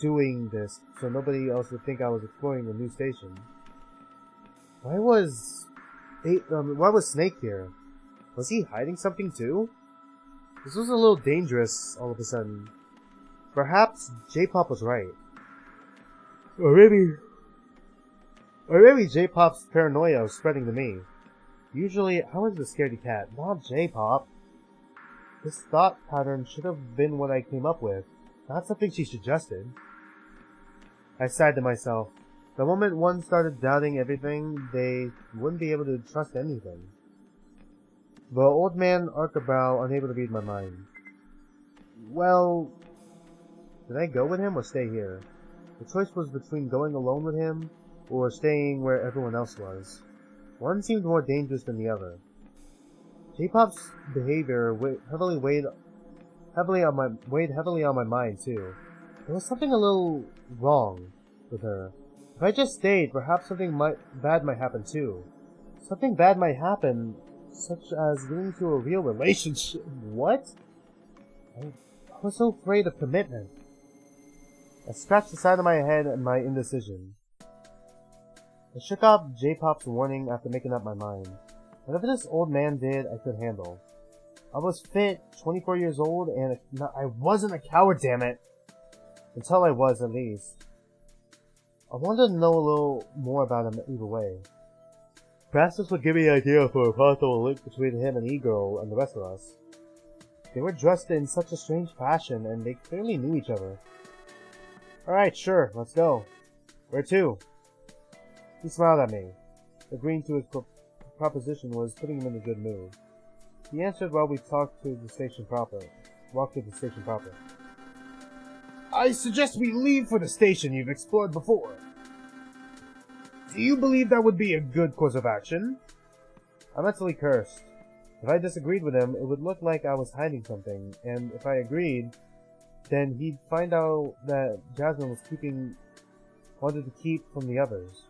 doing this, so nobody else would think I was exploring the new station. Why was Snake here? Was he hiding something too? This was a little dangerous all of a sudden. Perhaps J-pop was right. Or maybe J-pop's paranoia was spreading to me. Usually, I was the scaredy cat, not J-pop. This thought pattern should have been what I came up with, not something she suggested. I sighed to myself. The moment one started doubting everything, they wouldn't be able to trust anything. The old man arched a brow, unable to read my mind. Well, did I go with him or stay here? The choice was between going alone with him or staying where everyone else was. One seemed more dangerous than the other. J-pop's behavior weighed heavily on my mind too. There was something a little wrong with her. If I just stayed, perhaps something bad might happen too. Something bad might happen, such as getting into a real relationship. What? I was so afraid of commitment. I scratched the side of my head in my indecision. I shook off J-pop's warning after making up my mind. Whatever this old man did, I could handle. I was fit, 24 years old, and I wasn't a coward, damn it! Until I was, at least. I wanted to know a little more about him either way. Perhaps this would give me an idea for a possible link between him and E-Girl and the rest of us. They were dressed in such a strange fashion, and they clearly knew each other. Alright, sure, let's go. Where to? He smiled at me. Agreeing to his proposition was putting him in a good mood. He answered while we walked to the station proper. I suggest we leave for the station you've explored before. Do you believe that would be a good course of action? I mentally cursed. If I disagreed with him, it would look like I was hiding something, and if I agreed, then he'd find out that Jasmine wanted to keep from the others.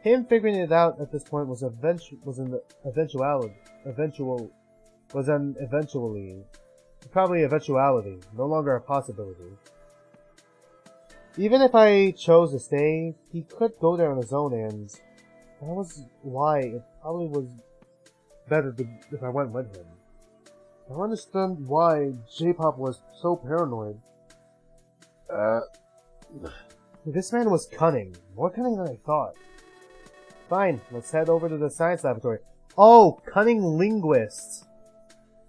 Him figuring it out at this point was probably eventuality, no longer a possibility. Even if I chose to stay, he could go there on his own, and that was why it probably was better if I went with him. I don't understand why J-Pop was so paranoid. This man was cunning. More cunning than I thought. Fine, let's head over to the science laboratory. Oh, cunning linguist.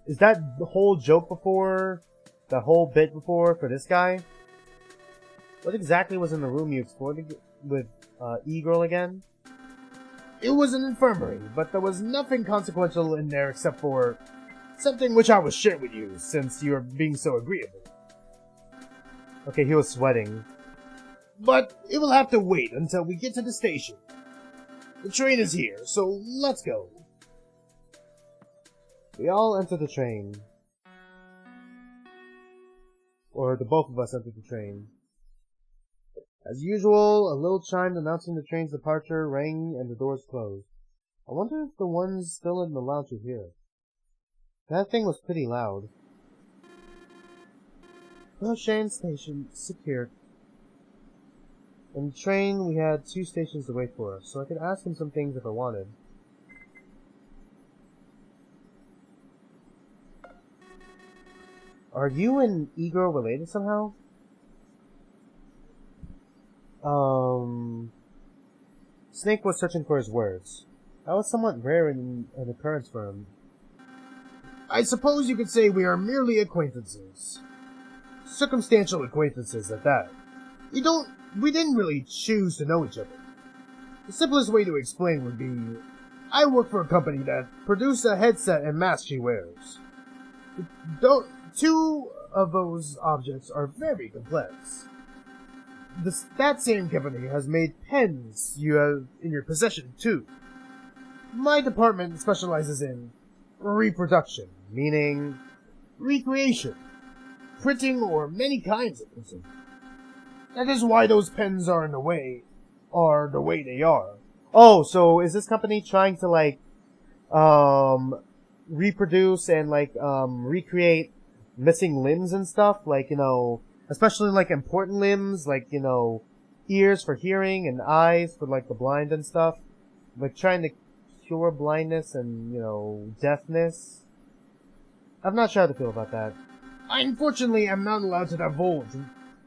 Is that the whole joke before? The whole bit before for this guy? What exactly was in the room you explored with E-Girl again? It was an infirmary, but there was nothing consequential in there except for something which I will share with you, since you're being so agreeable. Okay, he was sweating. But it will have to wait until we get to the station. The train is here, so let's go. We all entered the train. Or the both of us entered the train. As usual, a little chime announcing the train's departure rang and the doors closed. I wonder if the ones still in the lounge are here. That thing was pretty loud. Roshan Station secured. In the train, we had 2 stations to wait for us, so I could ask him some things if I wanted. Are you and E-Girl related somehow? Snake was searching for his words. That was somewhat rare in an occurrence for him. I suppose you could say we are merely acquaintances. Circumstantial acquaintances at that. We didn't really choose to know each other. The simplest way to explain would be, I work for a company that produces a headset and mask she wears. Two of those objects are very complex. That same company has made pens you have in your possession too. My department specializes in reproduction, meaning recreation, printing, or many kinds of printing. That is why those pens are the way they are. Oh, so is this company trying to reproduce and recreate missing limbs and stuff? Especially important limbs, ears for hearing and eyes for the blind and stuff. Trying to cure blindness and, deafness. I'm not sure how to feel about that. Unfortunately, I'm not allowed to divulge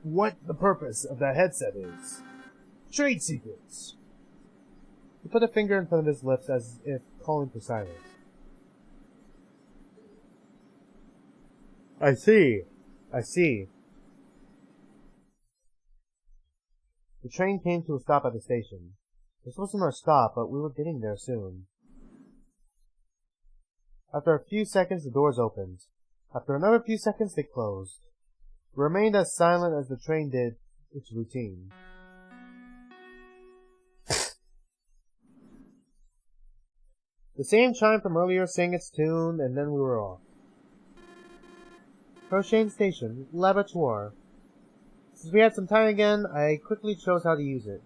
what the purpose of that headset is. Trade secrets. He put a finger in front of his lips as if calling for silence. I see. The train came to a stop at the station. This wasn't our stop, but we were getting there soon. After a few seconds, the doors opened. After another few seconds, they closed. We remained as silent as the train did its routine. The same chime from earlier sang its tune, and then we were off. Roshan Station, Laboratoire. Since we had some time again, I quickly chose how to use it.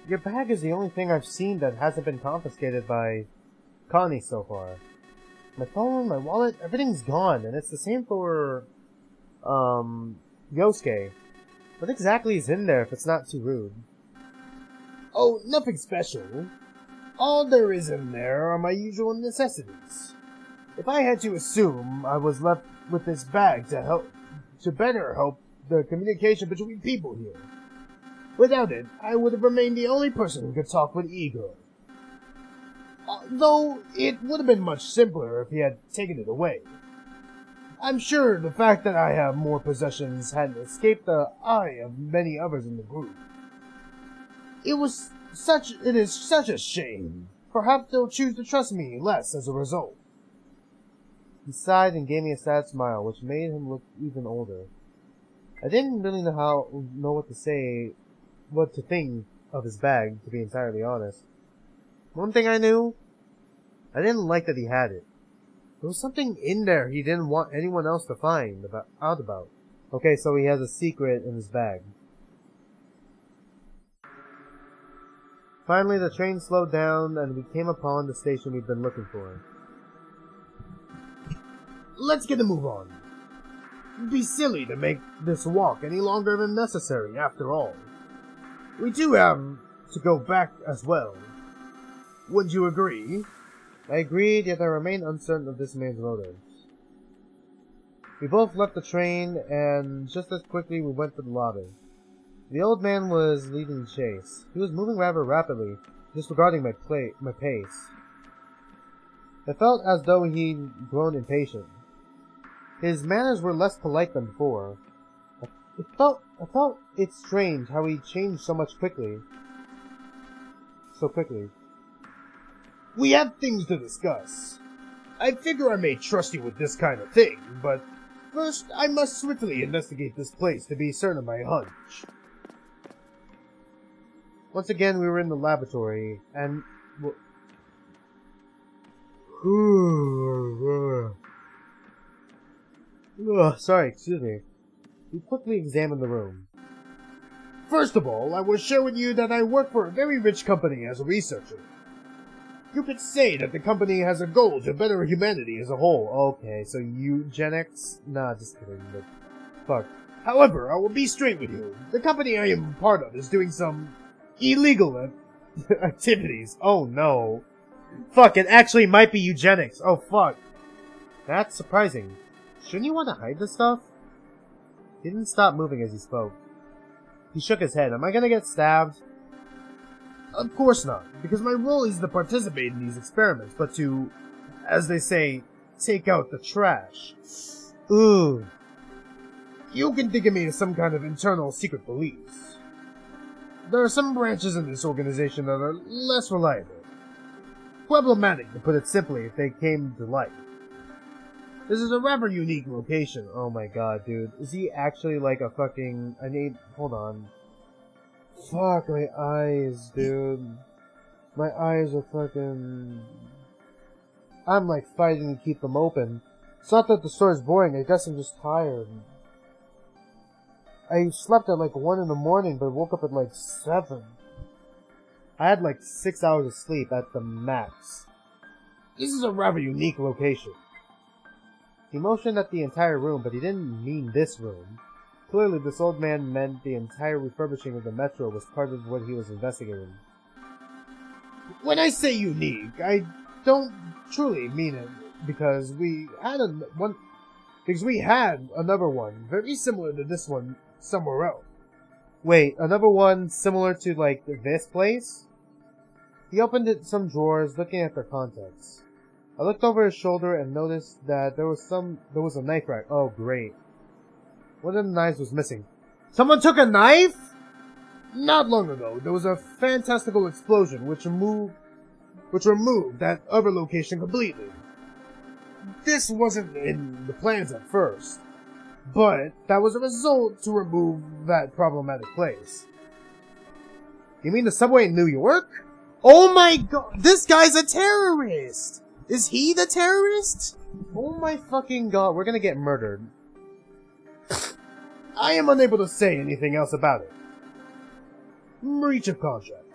Your bag is the only thing I've seen that hasn't been confiscated by Connie so far. My phone, my wallet, everything's gone, and it's the same for, Yosuke. What exactly is in there if it's not too rude? Oh, nothing special. All there is in there are my usual necessities. If I had to assume, I was left with this bag to better help the communication between people here. Without it, I would have remained the only person who could talk with E-Girl. Though it would have been much simpler if he had taken it away. I'm sure the fact that I have more possessions hadn't escaped the eye of many others in the group. It is such a shame. Perhaps they'll choose to trust me less as a result. He sighed and gave me a sad smile, which made him look even older. I didn't really know what to think of his bag, to be entirely honest. One thing I knew, I didn't like that he had it. There was something in there he didn't want anyone else to find out about. Okay, so he has a secret in his bag. Finally, the train slowed down, and we came upon the station we'd been looking for. Let's get a move on. It'd be silly to make this walk any longer than necessary, after all. We do have to go back as well. Wouldn't you agree? I agreed, yet I remained uncertain of this man's motives. We both left the train, and just as quickly we went to the lobby. The old man was leading the chase. He was moving rather rapidly, disregarding my pace. It felt as though he'd grown impatient. His manners were less polite than before. I felt it strange how he changed so quickly. We have things to discuss. I figure I may trust you with this kind of thing, but first I must swiftly investigate this place to be certain of my hunch. Once again, we were in the laboratory, and... sorry, excuse me. We quickly examined the room. First of all, I will share with you that I work for a very rich company as a researcher. You could say that the company has a goal to better humanity as a whole. Okay, so eugenics? Nah, just kidding, but... Fuck. However, I will be straight with you. The company I am part of is doing some illegal activities. Oh no. Fuck, it actually might be eugenics. Oh fuck. That's surprising. Shouldn't you want to hide this stuff? He didn't stop moving as he spoke. He shook his head. Am I gonna get stabbed? Of course not, because my role is to participate in these experiments, but to, as they say, take out the trash. Ooh. You can think of me as some kind of internal secret police. There are some branches in this organization that are less reliable. Problematic, to put it simply, if they came to light. This is a rather unique location. Oh my god, dude. Is he actually like a fucking... Hold on. Fuck, my eyes, dude. My eyes are fucking... I'm like fighting to keep them open. It's not that the story's boring, I guess I'm just tired. I slept at like 1 in the morning, but woke up at like 7. I had like 6 hours of sleep at the max. This is a rather unique location. He motioned at the entire room, but he didn't mean this room. Clearly, this old man meant the entire refurbishing of the metro was part of what he was investigating. When I say unique, I don't truly mean it, because we had another one very similar to this one somewhere else. Wait, another one similar to like this place? He opened some drawers, looking at their contents. I looked over his shoulder and noticed that there was a knife rack. Oh, great. One of the knives was missing. Someone took a knife? Not long ago, there was a fantastical explosion which removed that other location completely. This wasn't in the plans at first, but that was a result to remove that problematic place. You mean the subway in New York? Oh my god, this guy's a terrorist! Is he the terrorist? Oh my fucking god, we're gonna get murdered. I am unable to say anything else about it. Breach of contract.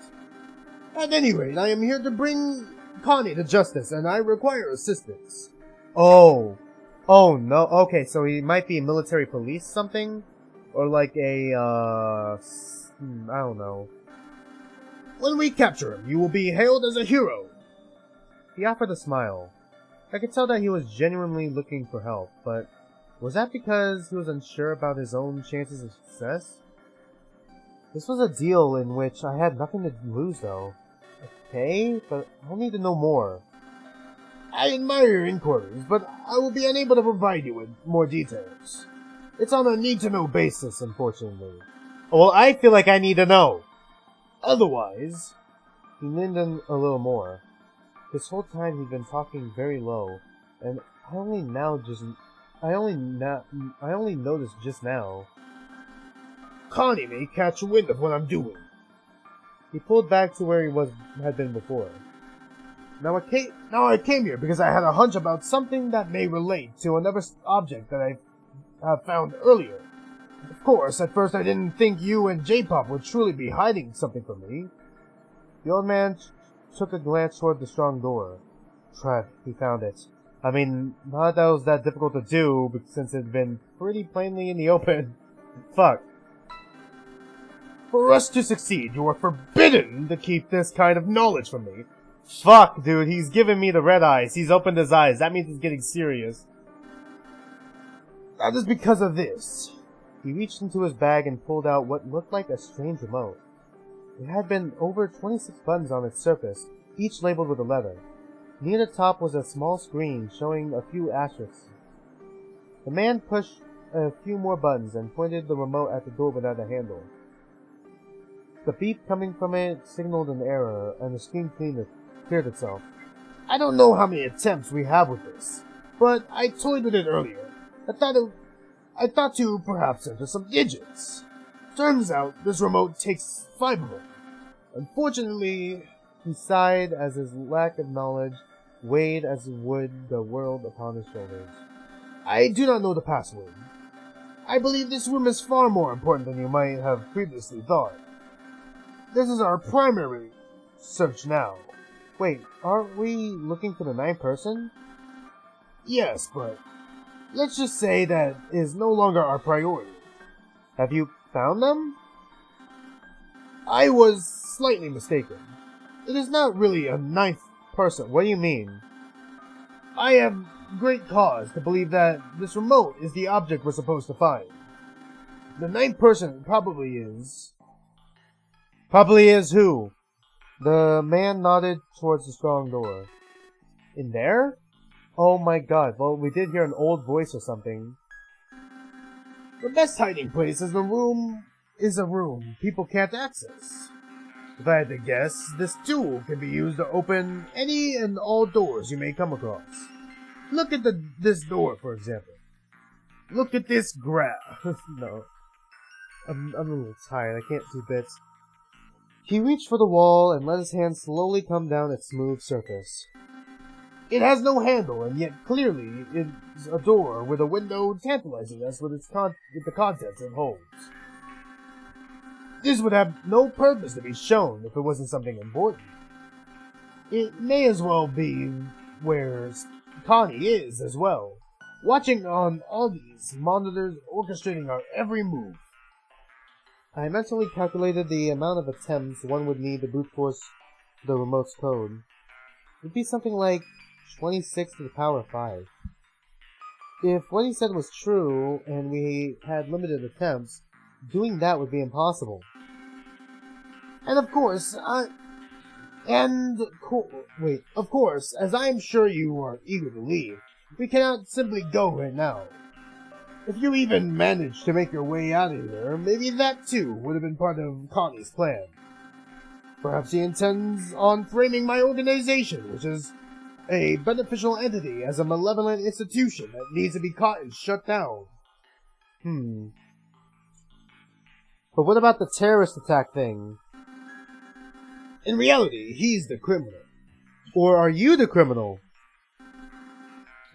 At any rate, I am here to bring Connie to justice, and I require assistance. Oh. Oh no, okay, so he might be military police something? Or like a, I don't know. When we capture him, you will be hailed as a hero. He offered a smile. I could tell that he was genuinely looking for help, but was that because he was unsure about his own chances of success? This was a deal in which I had nothing to lose, though. Okay, but I'll need to know more. I admire your inquiries, but I will be unable to provide you with more details. It's on a need-to-know basis, unfortunately. Well, I feel like I need to know. Otherwise... He leaned in a little more. This whole time he'd been talking very low, and I only noticed just now. Connie may catch wind of what I'm doing. He pulled back to where he had been before. Now I came here because I had a hunch about something that may relate to another object that I have found earlier. Of course, at first I didn't think you and J-Pop would truly be hiding something from me. The old man took a glance toward the strong door. Trev, he found it. I mean, not that it was that difficult to do, but since it had been pretty plainly in the open. Fuck. For us to succeed, you are forbidden to keep this kind of knowledge from me. Fuck, dude, he's giving me the red eyes. He's opened his eyes. That means he's getting serious. That is because of this. He reached into his bag and pulled out what looked like a strange remote. It had been over 26 buttons on its surface, each labeled with a letter. Near the top was a small screen showing a few asterisks. The man pushed a few more buttons and pointed the remote at the door without a handle. The beep coming from it signaled an error, and the screen cleared itself. I don't know how many attempts we have with this, but I toyed with it earlier. I thought to perhaps enter some digits. Turns out this remote takes 5 of them. Unfortunately, he sighed as his lack of knowledge weighed as would the world upon his shoulders. I do not know the password. I believe this room is far more important than you might have previously thought. This is our primary search now. Wait, aren't we looking for the 9th person? Yes, but let's just say that is no longer our priority. Have you found them? I was slightly mistaken. It is not really a 9th person. What do you mean? I have great cause to believe that this remote is the object we're supposed to find. The 9th person probably is... Probably is who? The man nodded towards the strong door. In there? Oh my god, well, we did hear an old voice or something. The best hiding place is a room people can't access. If I had to guess, this tool can be used to open any and all doors you may come across. Look at this door, for example. Look at this graph. No. I'm a little tired, I can't do bits. He reached for the wall and let his hand slowly come down its smooth surface. It has no handle, and yet clearly it's a door with a window tantalizing us with the contents it holds. This would have no purpose to be shown if it wasn't something important. It may as well be where Connie is as well, watching on all these monitors orchestrating our every move. I mentally calculated the amount of attempts one would need to brute force the remote's code. It would be something like 26 to the power of 5. If what he said was true, and we had limited attempts, doing that would be impossible. And of course, of course, as I am sure you are eager to leave, we cannot simply go right now. If you even managed to make your way out of here, maybe that too would have been part of Connie's plan. Perhaps he intends on framing my organization, which is a beneficial entity, as a malevolent institution that needs to be caught and shut down. But what about the terrorist attack thing? In reality, he's the criminal. Or are you the criminal?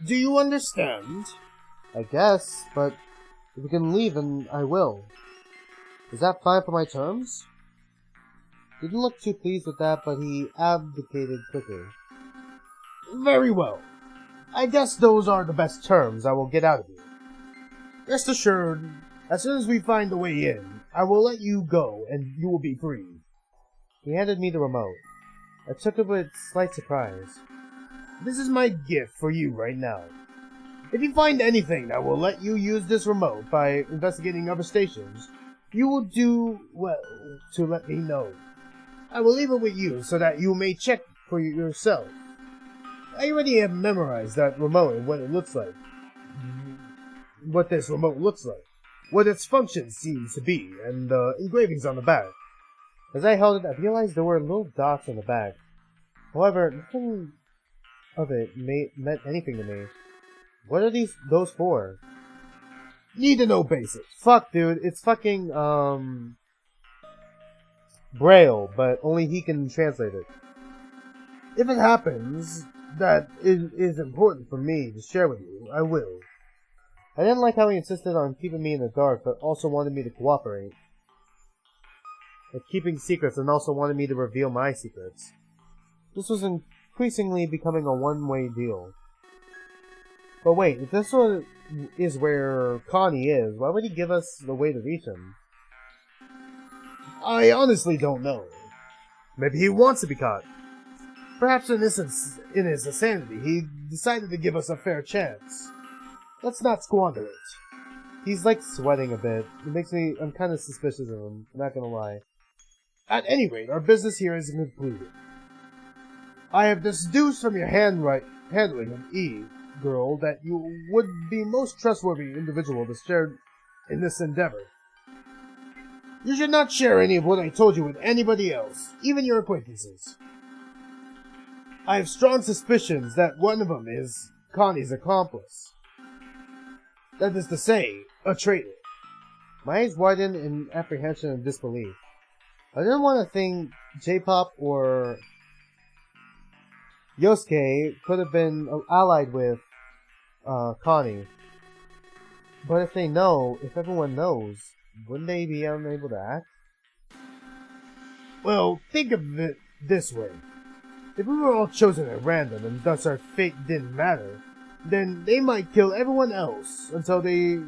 Do you understand? I guess, but if we can leave, then I will. Is that fine for my terms? Didn't look too pleased with that, but he abdicated quickly. Very well. I guess those are the best terms I will get out of you. Rest assured, as soon as we find a way in, I will let you go and you will be free. He handed me the remote. I took it with slight surprise. This is my gift for you right now. If you find anything that will let you use this remote by investigating other stations, you will do well to let me know. I will leave it with you so that you may check for yourself. I already have memorized that remote and what it looks like. What this remote looks like. What its function seems to be, and the engravings on the back. As I held it, I realized there were little dots on the back. However, nothing of it meant anything to me. What are those for? Need to know basics. Fuck, dude. It's fucking, Braille, but only he can translate it. If it happens that it is important for me to share with you, I will. I didn't like how he insisted on keeping me in the dark, but also wanted me to cooperate. Like keeping secrets and also wanted me to reveal my secrets. This was increasingly becoming a one-way deal. But wait, if this is where Connie is, why would he give us the way to reach him? I honestly don't know. Maybe he wants to be caught. Perhaps in his insanity, he decided to give us a fair chance. Let's not squander it. He's like sweating a bit. I'm kind of suspicious of him, I'm not gonna lie. At any rate, our business here is concluded. I have deduced from your handling of E, girl, that you would be most trustworthy individual to share in this endeavor. You should not share any of what I told you with anybody else, even your acquaintances. I have strong suspicions that one of them is Connie's accomplice. That is to say, a traitor. My eyes widened in apprehension and disbelief. I didn't want to think J-Pop or Yosuke could have been allied with Connie. But if everyone knows, wouldn't they be unable to act? Well, think of it this way. If we were all chosen at random and thus our fate didn't matter, then they might kill everyone else until they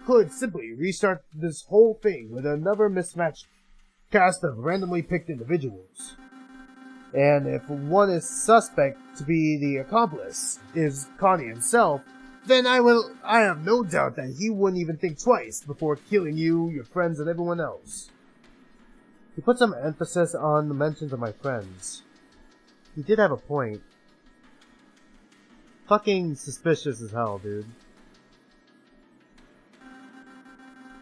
could simply restart this whole thing with another mismatched cast of randomly picked individuals. And if one is suspect to be the accomplice is Connie himself, then I have no doubt that he wouldn't even think twice before killing you, your friends, and everyone else. He put some emphasis on the mentions of my friends. He did have a point. Fucking suspicious as hell, dude.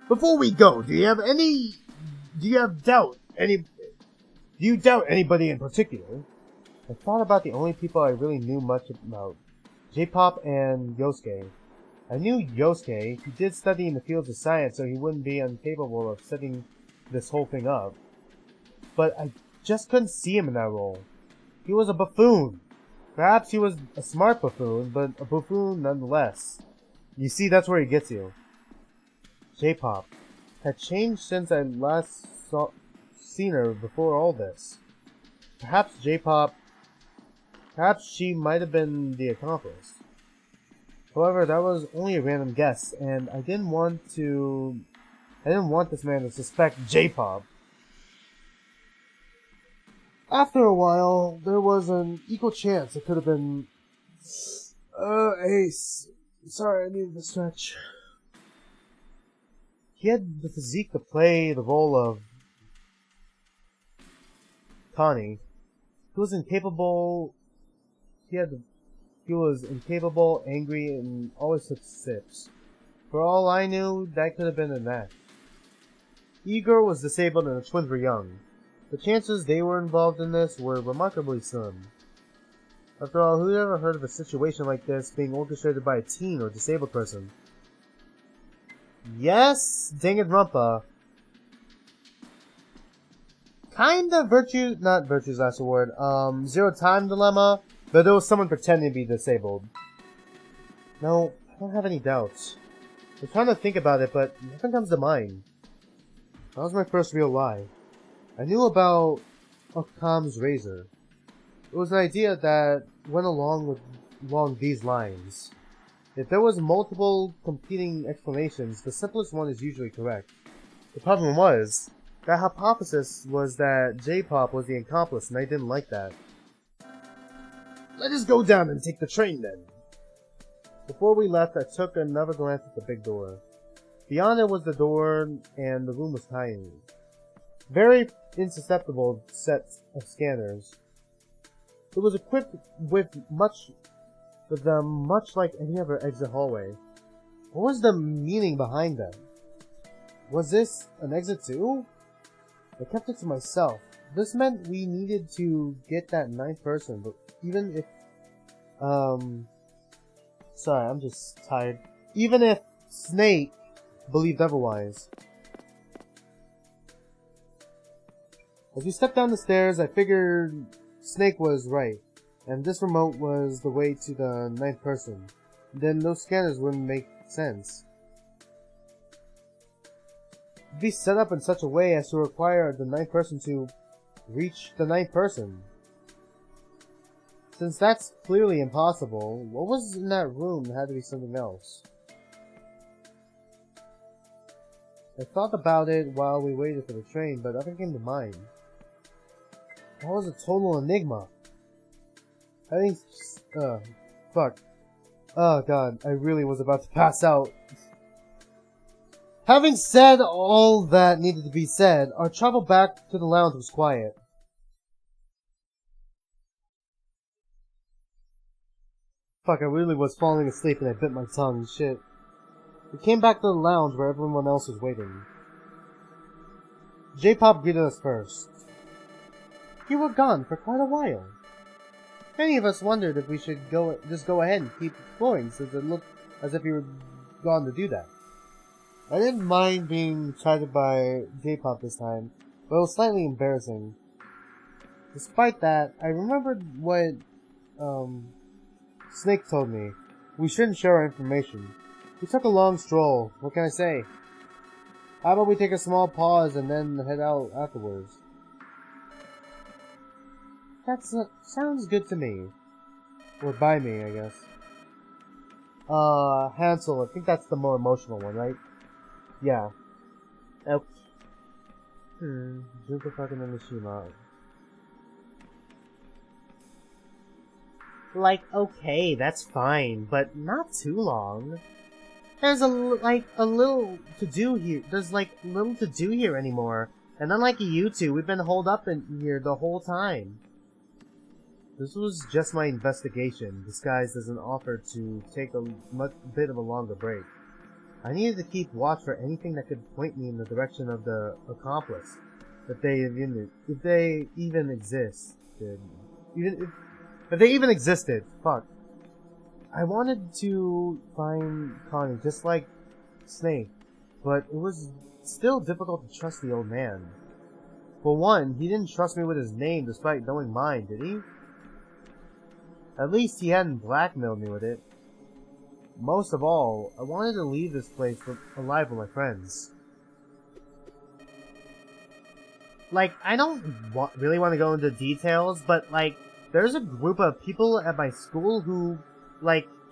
Before we go, do you doubt anybody in particular? I thought about the only people I really knew much about. J-Pop and Yosuke. I knew Yosuke. He did study in the fields of science, so he wouldn't be incapable of setting this whole thing up. But I just couldn't see him in that role. He was a buffoon. Perhaps he was a smart buffoon, but a buffoon nonetheless. You see, that's where he gets you. J-Pop had changed since I last seen her before all this. Perhaps she might have been the accomplice. However, that was only a random guess, and I didn't want this man to suspect J-Pop. After a while, there was an equal chance it could have been... Ace. Sorry, I needed to stretch. He had the physique to play the role of Connie. He was incapable, angry, and always took sips. For all I knew, that could have been an act. E-girl was disabled and the twins were young. The chances they were involved in this were remarkably slim. After all, who'd ever heard of a situation like this being orchestrated by a teen or disabled person? Yes, Danganronpa. Kinda not virtue's last word, Zero Time Dilemma, but there was someone pretending to be disabled. No, I don't have any doubts. I'm trying to think about it, but nothing comes to mind. That was my first real lie. I knew about Occam's razor. It was an idea that went along these lines. If there was multiple competing explanations, the simplest one is usually correct. The problem was, that hypothesis was that J-Pop was the accomplice, and I didn't like that. Let us go down and take the train then. Before we left, I took another glance at the big door. Beyond it was the door, and the room was tiny. Very insusceptible set of scanners. It was equipped with them much like any other exit hallway. What was the meaning behind them? Was this an exit too? I kept it to myself. This meant we needed to get that ninth person, but even if... Sorry, I'm just tired. Even if Snake believed otherwise. As we stepped down the stairs, I figured Snake was right, and this remote was the way to the ninth person. Then those scanners wouldn't make sense. It'd be set up in such a way as to require the ninth person to reach the ninth person. Since that's clearly impossible, what was in that room had to be something else. I thought about it while we waited for the train, but nothing came to mind. That was a total enigma. I think... fuck. Oh god, I really was about to pass out. Having said all that needed to be said, our travel back to the lounge was quiet. Fuck, I really was falling asleep and I bit my tongue. Shit. We came back to the lounge where everyone else was waiting. J-Pop greeted us first. You were gone for quite a while. Many of us wondered if we should just go ahead and keep exploring, since it looked as if you were gone to do that. I didn't mind being chided by J-Pop this time, but it was slightly embarrassing. Despite that, I remembered what, Snake told me. We shouldn't share our information. We took a long stroll. What can I say? How about we take a small pause and then head out afterwards? Sounds good to me. Or by me, I guess. Hansel, I think that's the more emotional one, right? Yeah. Ouch. Junko fucking Mishima. Like, okay, that's fine, but not too long. There's little to do here. There's little to do here anymore. And unlike you two, we've been holed up in here the whole time. This was just my investigation, disguised as an offer to take a bit of a longer break. I needed to keep watch for anything that could point me in the direction of the accomplice, if they even existed. If they even existed, fuck. I wanted to find Connie just like Snake, but it was still difficult to trust the old man. For one, he didn't trust me with his name despite knowing mine, did he? At least he hadn't blackmailed me with it. Most of all, I wanted to leave this place alive with my friends. Like, I don't really want to go into details, but there's a group of people at my school who,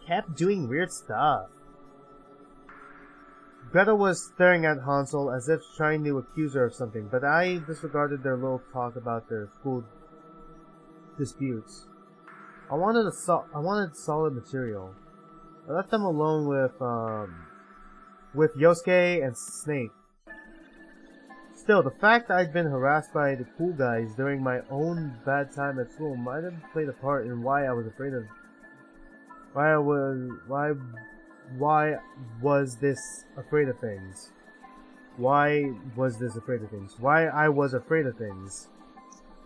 kept doing weird stuff. Greta was staring at Hansel as if trying to accuse her of something, but I disregarded their little talk about their school disputes. I wanted solid material. I left them alone with Yosuke and Snake. Still, the fact I'd been harassed by the cool guys during my own bad time at school might have played a part in why I was afraid of. Why was this afraid of things? Why was this afraid of things? Why I was afraid of things?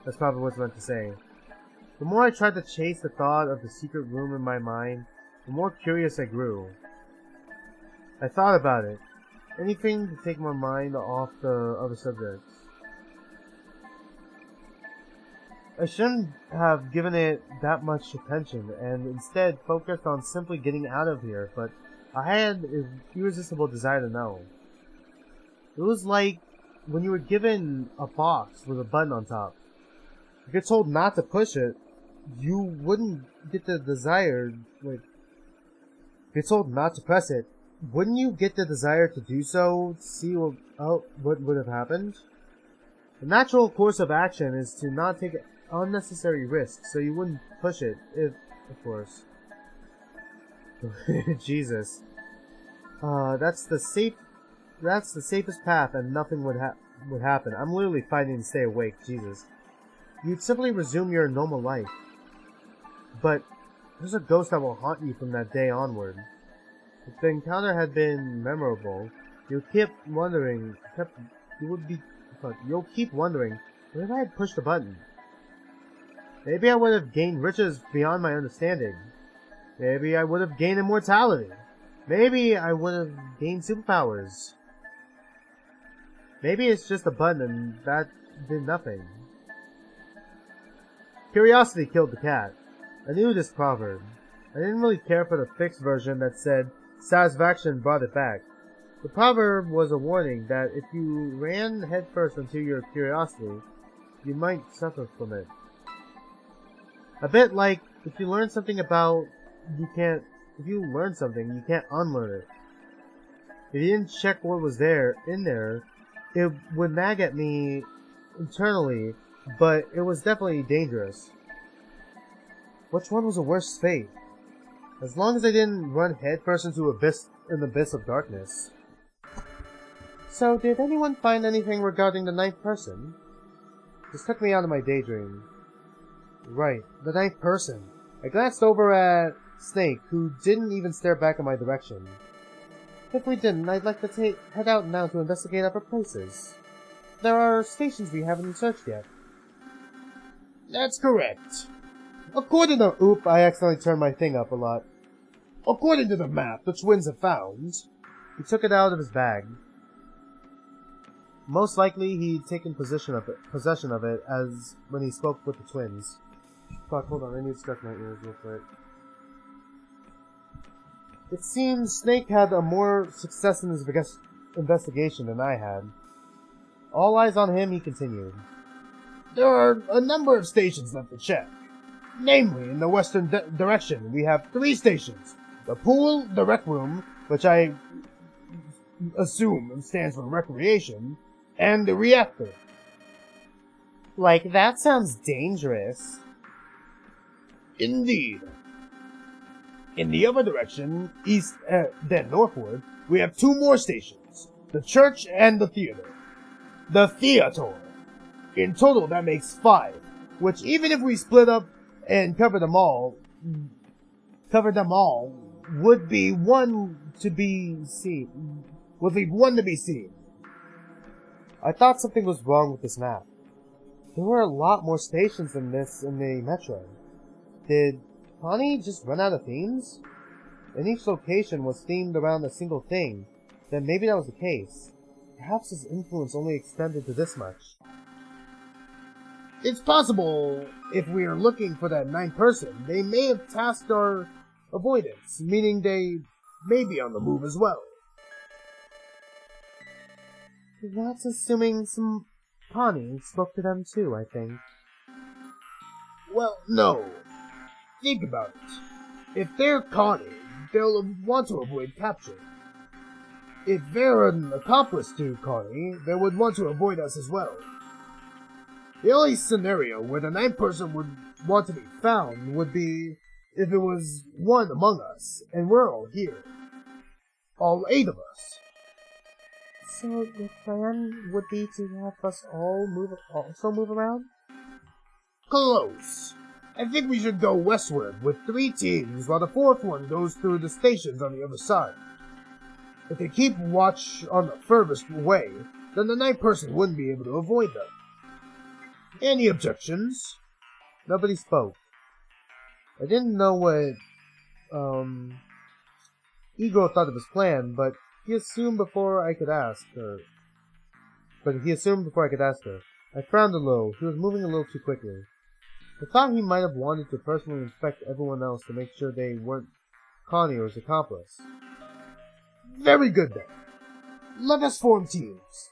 That's probably what's meant to say. The more I tried to chase the thought of the secret room in my mind, the more curious I grew. I thought about it. Anything to take my mind off the other subjects. I shouldn't have given it that much attention, and instead focused on simply getting out of here, but I had an irresistible desire to know. It was like when you were given a box with a button on top. If you're told not to push it, you wouldn't get the desire, if you're told not to press it, wouldn't you get the desire to do so, to see what would have happened? The natural course of action is to not take unnecessary risks, so you wouldn't push it, of course. Jesus. That's the safest path and nothing would happen. I'm literally fighting to stay awake, Jesus. You'd simply resume your normal life. But there's a ghost that will haunt you from that day onward. If the encounter had been memorable, you'll keep wondering, what if I had pushed the button? Maybe I would have gained riches beyond my understanding. Maybe I would have gained immortality. Maybe I would have gained superpowers. Maybe it's just a button and that did nothing. Curiosity killed the cat. I knew this proverb. I didn't really care for the fixed version that said, satisfaction brought it back. The proverb was a warning that if you ran headfirst into your curiosity, you might suffer from it. A bit like, if you learn something, you can't unlearn it. If you didn't check what was in there, it would nag at me internally but it was definitely dangerous. Which one was a worse fate? As long as I didn't run headfirst into an abyss of darkness. So, did anyone find anything regarding the ninth person? This took me out of my daydream. Right, the ninth person. I glanced over at Snake, who didn't even stare back in my direction. If we didn't, I'd like to head out now to investigate other places. There are stations we haven't searched yet. That's correct. According to I accidentally turned my thing up a lot. According to the map the twins have found, he took it out of his bag. Most likely he'd taken possession of it as when he spoke with the twins. Fuck, hold on, I need to stretch my ears real quick. It seems Snake had a more success in his investigation than I had. All eyes on him, he continued. There are a number of stations left to check. Namely, in the western direction, we have 3 stations. The pool, the rec room, which I assume stands for recreation, and the reactor. Like, that sounds dangerous. Indeed. In the other direction, east, then northward, we have 2 more stations. The church and the theater. The theater. In total, that makes 5, which even if we split up and cover them all, would be one to be seen. I thought something was wrong with this map. There were a lot more stations than this in the metro. Did Connie just run out of themes? And each location was themed around a single thing. Then maybe that was the case. Perhaps his influence only extended to this much. It's possible, if we are looking for that 9th person, they may have tasked our avoidance, meaning they may be on the move as well. That's assuming some Connie spoke to them too, I think. Well, no. Think about it. If they're Connie, they'll want to avoid capture. If they're an accomplice to Connie, they would want to avoid us as well. The only scenario where the 9th person would want to be found would be if it was one among us, and we're all here. All 8 of us. So the plan would be to have us all move around? Close. I think we should go westward with 3 teams while the 4th one goes through the stations on the other side. If they keep watch on the furthest way, then the 9th person wouldn't be able to avoid them. Any objections? Nobody spoke. I didn't know what, Ego thought of his plan, but he assumed before I could ask her. I frowned a little. He was moving a little too quickly. I thought he might have wanted to personally inspect everyone else to make sure they weren't Connie or his accomplice. Very good then. Let us form teams.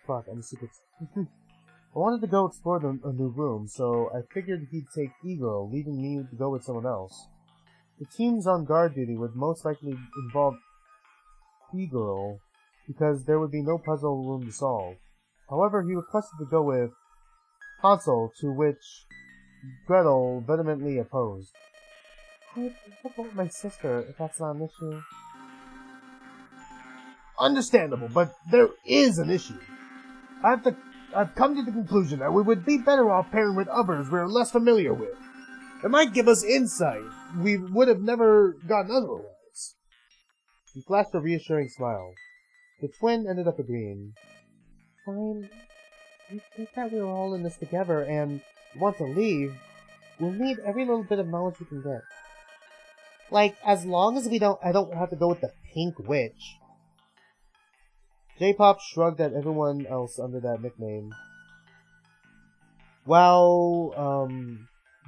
Fuck, I'm super... I wanted to go explore a new room, so I figured he'd take Ego, leaving me to go with someone else. The teams on guard duty would most likely involve Ego, because there would be no puzzle room to solve. However, he requested to go with Hansel, to which Gretel vehemently opposed. I'd vote my sister, if that's not an issue. Understandable, but there is an issue. I've come to the conclusion that we would be better off pairing with others we're less familiar with. It might give us insight we would have never gotten otherwise. He flashed a reassuring smile. The twin ended up agreeing. Fine. I think that we're all in this together, and want to leave, we'll need every little bit of knowledge we can get. Like, as long as I don't have to go with the pink witch. J-Pop shrugged at everyone else under that nickname. While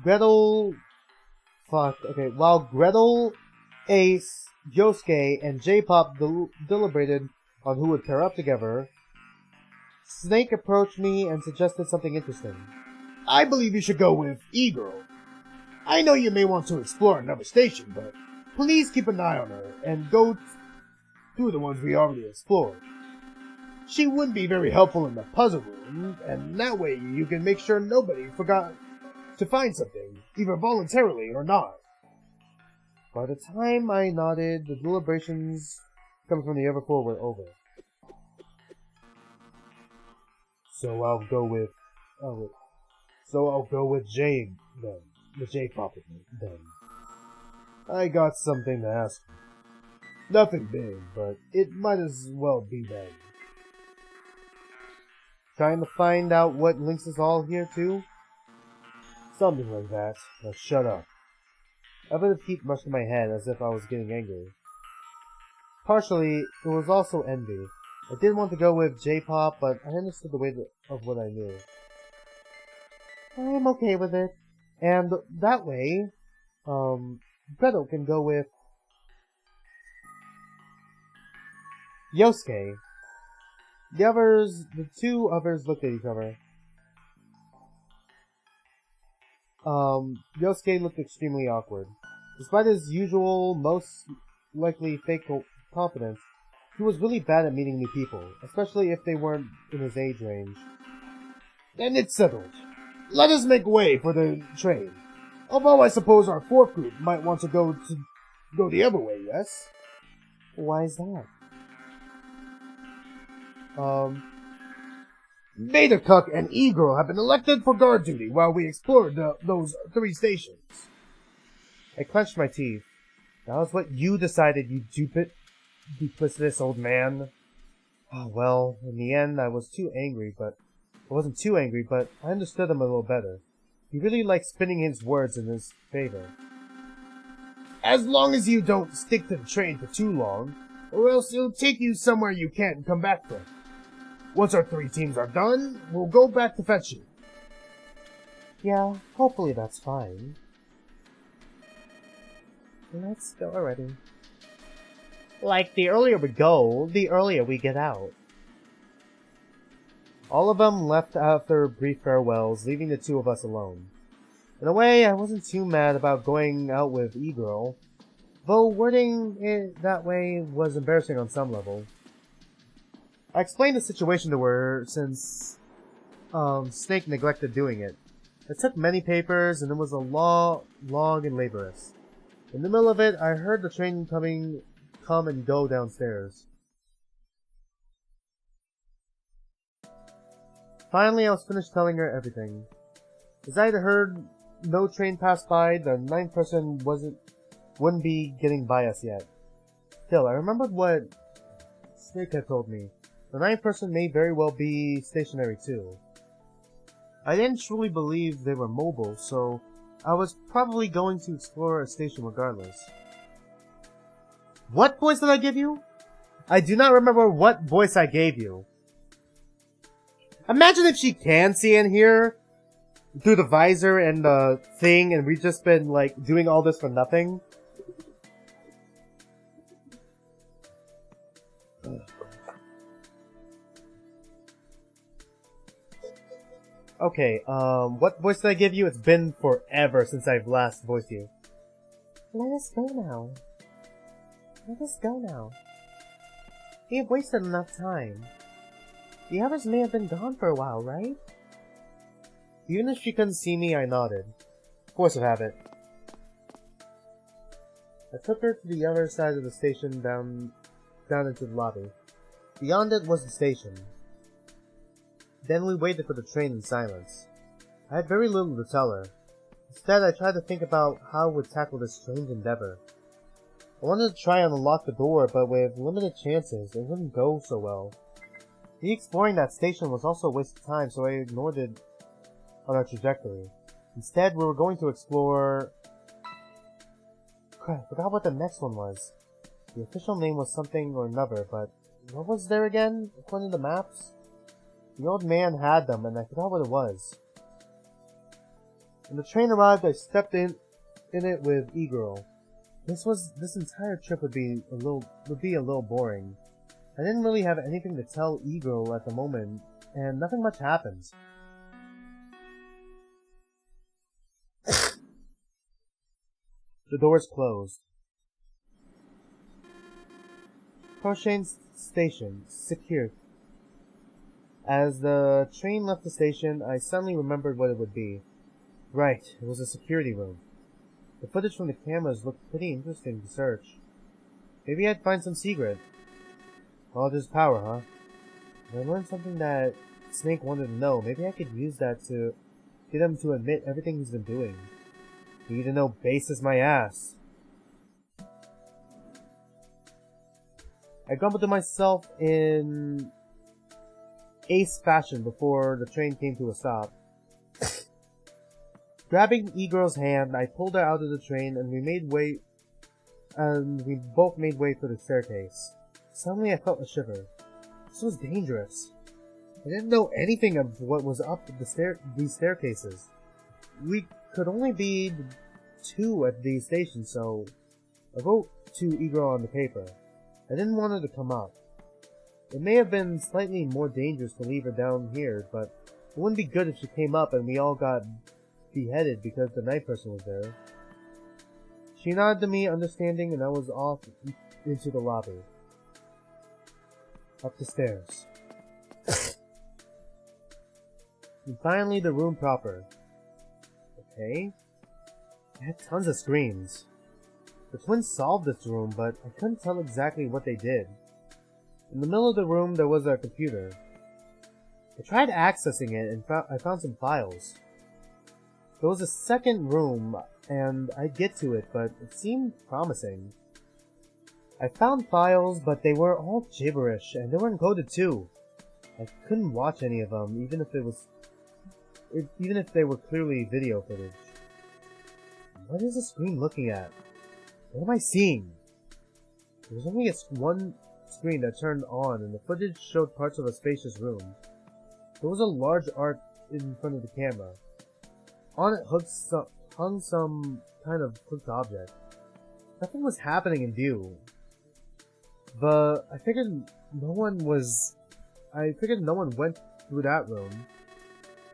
Gretel, Ace, Yosuke, and J-Pop deliberated on who would pair up together, Snake approached me and suggested something interesting. I believe you should go with E-Girl. I know you may want to explore another station, but please keep an eye on her and go through the ones we already explored. She would be very helpful in the puzzle room, and that way you can make sure nobody forgot to find something, either voluntarily or not. By the time I nodded, the deliberations coming from the other four were over. So I'll go with Jay then. The Jay property then. I got something to ask you. Nothing big, but it might as well be big. Trying to find out what links us all here to? Something like that. Now shut up. A bit of heat rushed to my head as if I was getting angry. Partially, it was also envy. I didn't want to go with J-pop, but I understood the weight of what I knew. I'm okay with it. And that way, Gretel can go with Yosuke. The two others looked at each other. Yosuke looked extremely awkward. Despite his usual, most likely fake confidence, he was really bad at meeting new people, especially if they weren't in his age range. Then it's settled. Let us make way for the train. Although I suppose our fourth group might want to go the other way, yes? Why is that? Beta-Cuck and E-Girl have been elected for guard duty while we explored those 3 stations. I clenched my teeth. That was what you decided, you duplicitous old man. Oh, well, in the end, I wasn't too angry, but I understood him a little better. He really liked spinning his words in his favor. As long as you don't stick to the train for too long, or else it'll take you somewhere you can't come back from. Once our 3 teams are done, we'll go back to fetch you. Yeah, hopefully that's fine. Let's go already. Like, the earlier we go, the earlier we get out. All of them left after brief farewells, leaving the 2 of us alone. In a way, I wasn't too mad about going out with E-Girl, though wording it that way was embarrassing on some level. I explained the situation to her since Snake neglected doing it. It took many papers, and it was a long and laborious. In the middle of it, I heard the train come and go downstairs. Finally, I was finished telling her everything. As I had heard no train pass by, the 9th person wouldn't be getting by us yet. Still, I remembered what Snake had told me. The 9th person may very well be stationary too. I didn't truly believe they were mobile, so I was probably going to explore a station regardless. What voice did I give you? I do not remember what voice I gave you. Imagine if she can see and hear through the visor and the thing, and we've just been, like, doing all this for nothing. Okay, what voice did I give you? It's been forever since I've last voiced you. Let us go now. Let us go now. We have wasted enough time. The others may have been gone for a while, right? Even if she couldn't see me, I nodded. Force of habit. I took her to the other side of the station down into the lobby. Beyond it was the station. Then we waited for the train in silence. I had very little to tell her. Instead, I tried to think about how I would tackle this strange endeavor. I wanted to try and unlock the door, but with limited chances, it wouldn't go so well. Me exploring that station was also a waste of time, so I ignored it on our trajectory. Instead, we were going to explore... Crap, I forgot what the next one was. The official name was something or another, but what was there again, according to the maps? The old man had them, and I forgot what it was. When the train arrived, I stepped in it with E-Girl. This entire trip would be a little boring. I didn't really have anything to tell E-Girl at the moment, and nothing much happened. The doors closed. Koshane Station, secure. As the train left the station, I suddenly remembered what it would be. Right, it was a security room. The footage from the cameras looked pretty interesting to search. Maybe I'd find some secret. All just power, huh? If I learned something that Snake wanted to know, maybe I could use that to get him to admit everything he's been doing. He even know bass is my ass. I grumbled to myself in ace fashion before the train came to a stop. Grabbing E-Girl's hand, I pulled her out of the train and we both made way for the staircase. Suddenly I felt a shiver. This was dangerous. I didn't know anything of what was up these staircases. We could only be 2 at these stations, so I wrote to E-Girl on the paper. I didn't want her to come up. It may have been slightly more dangerous to leave her down here, but it wouldn't be good if she came up and we all got beheaded because the night person was there. She nodded to me, understanding, and I was off into the lobby. Up the stairs. And finally, the room proper. Okay. It had tons of screens. The twins solved this room, but I couldn't tell exactly what they did. In the middle of the room, there was a computer. I tried accessing it and I found some files. There was a second room, and I'd get to it, but it seemed promising. I found files, but they were all gibberish, and they were encoded too. I couldn't watch any of them, even if they were clearly video footage. What is the screen looking at? What am I seeing? There was only one screen that turned on, and the footage showed parts of a spacious room. There was a large arc in front of the camera. On it hung some kind of hooked object. Nothing was happening in view. But I figured no one went through that room.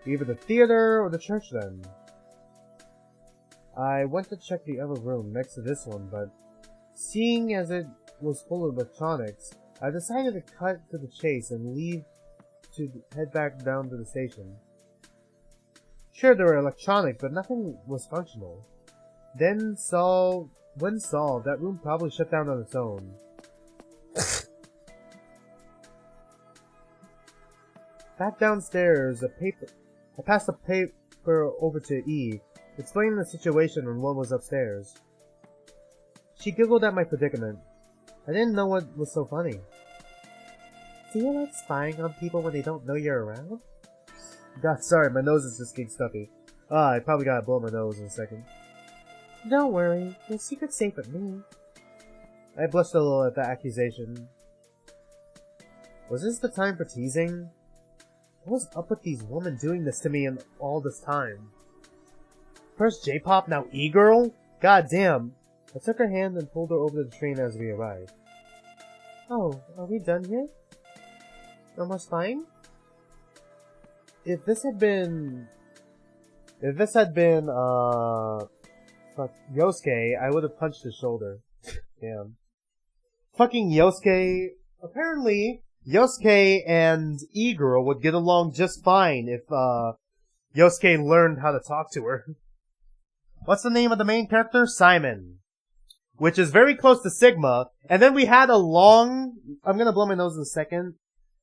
Either the theater or the church then. I went to check the other room next to this one, but seeing as it was full of electronics, I decided to cut to the chase and leave to head back down to the station. Sure, there were electronics, but nothing was functional. When solved, that room probably shut down on its own. Back downstairs, I passed the paper over to Eve, explaining the situation and what was upstairs. She giggled at my predicament. I didn't know what was so funny. Do you like spying on people when they don't know you're around? God, sorry, my nose is just getting stuffy. I probably gotta blow my nose in a second. Don't worry, your secret's safe with me. I blushed a little at the accusation. Was this the time for teasing? What was up with these women doing this to me in all this time? First J-pop, now E-girl? God damn. I took her hand and pulled her over to the train as we arrived. Oh, are we done here? No more spying? If this had been fuck, Yosuke, I would have punched his shoulder. Damn. Fucking Yosuke. Apparently, Yosuke and E-girl would get along just fine if, Yosuke learned how to talk to her. What's the name of the main character? Simon. Which is very close to Sigma. And then we had I'm gonna blow my nose in a second.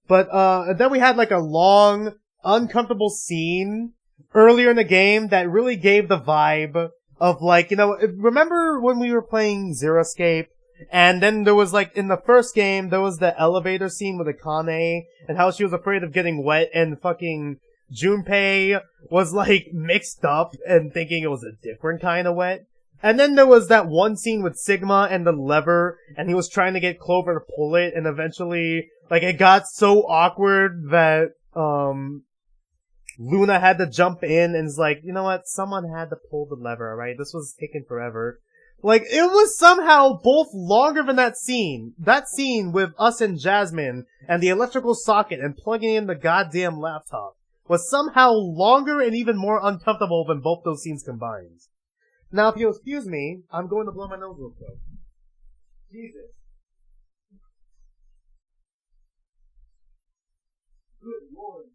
But, then we had like a long, uncomfortable scene earlier in the game that really gave the vibe of like, remember when we were playing Zero Escape? And then there was like, in the first game, there was the elevator scene with Akane, and how she was afraid of getting wet, and fucking Junpei was like mixed up and thinking it was a different kind of wet. And then there was that one scene with Sigma and the lever, and he was trying to get Clover to pull it, and eventually, like, it got so awkward that, Luna had to jump in and is like, you know what, someone had to pull the lever, alright? This was taking forever. Like, it was somehow both longer than that scene. That scene with us and Jasmine and the electrical socket and plugging in the goddamn laptop was somehow longer and even more uncomfortable than both those scenes combined. Now, if you'll excuse me, I'm going to blow my nose real quick. Jesus. Good Lord.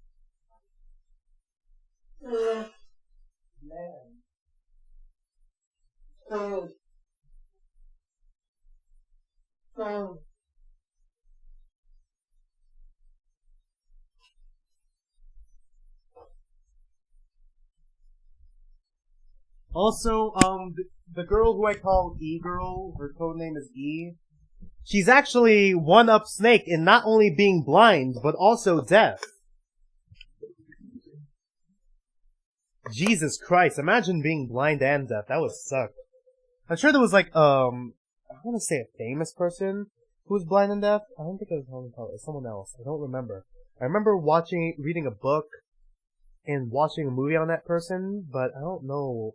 Also, the girl who I call E-Girl, her code name is E, she's actually one up Snake in not only being blind, but also deaf. Jesus Christ, imagine being blind and deaf. That would suck. I'm sure there was like, I want to say a famous person who was blind and deaf. I don't think it was Helen Keller. It was someone else. I don't remember. I remember reading a book and watching a movie on that person, but I don't know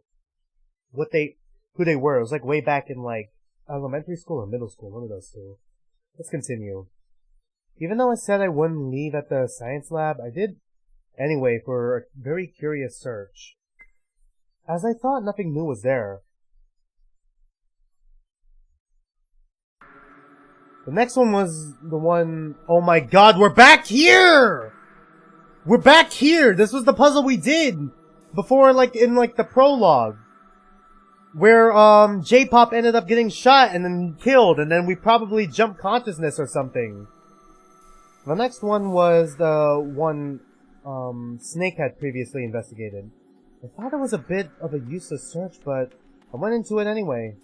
who they were. It was like way back in like elementary school or middle school, one of those two. Let's continue. Even though I said I wouldn't leave at the science lab, I did anyway for a very curious search, as I thought nothing new was there. The next one was the one, oh my god, we're back here! We're back here! This was the puzzle we did before, like, in, like, the prologue. Where, J-Pop ended up getting shot and then killed, and then we probably jumped consciousness or something. The next one was the one, Snake had previously investigated. I thought it was a bit of a useless search, but I went into it anyway.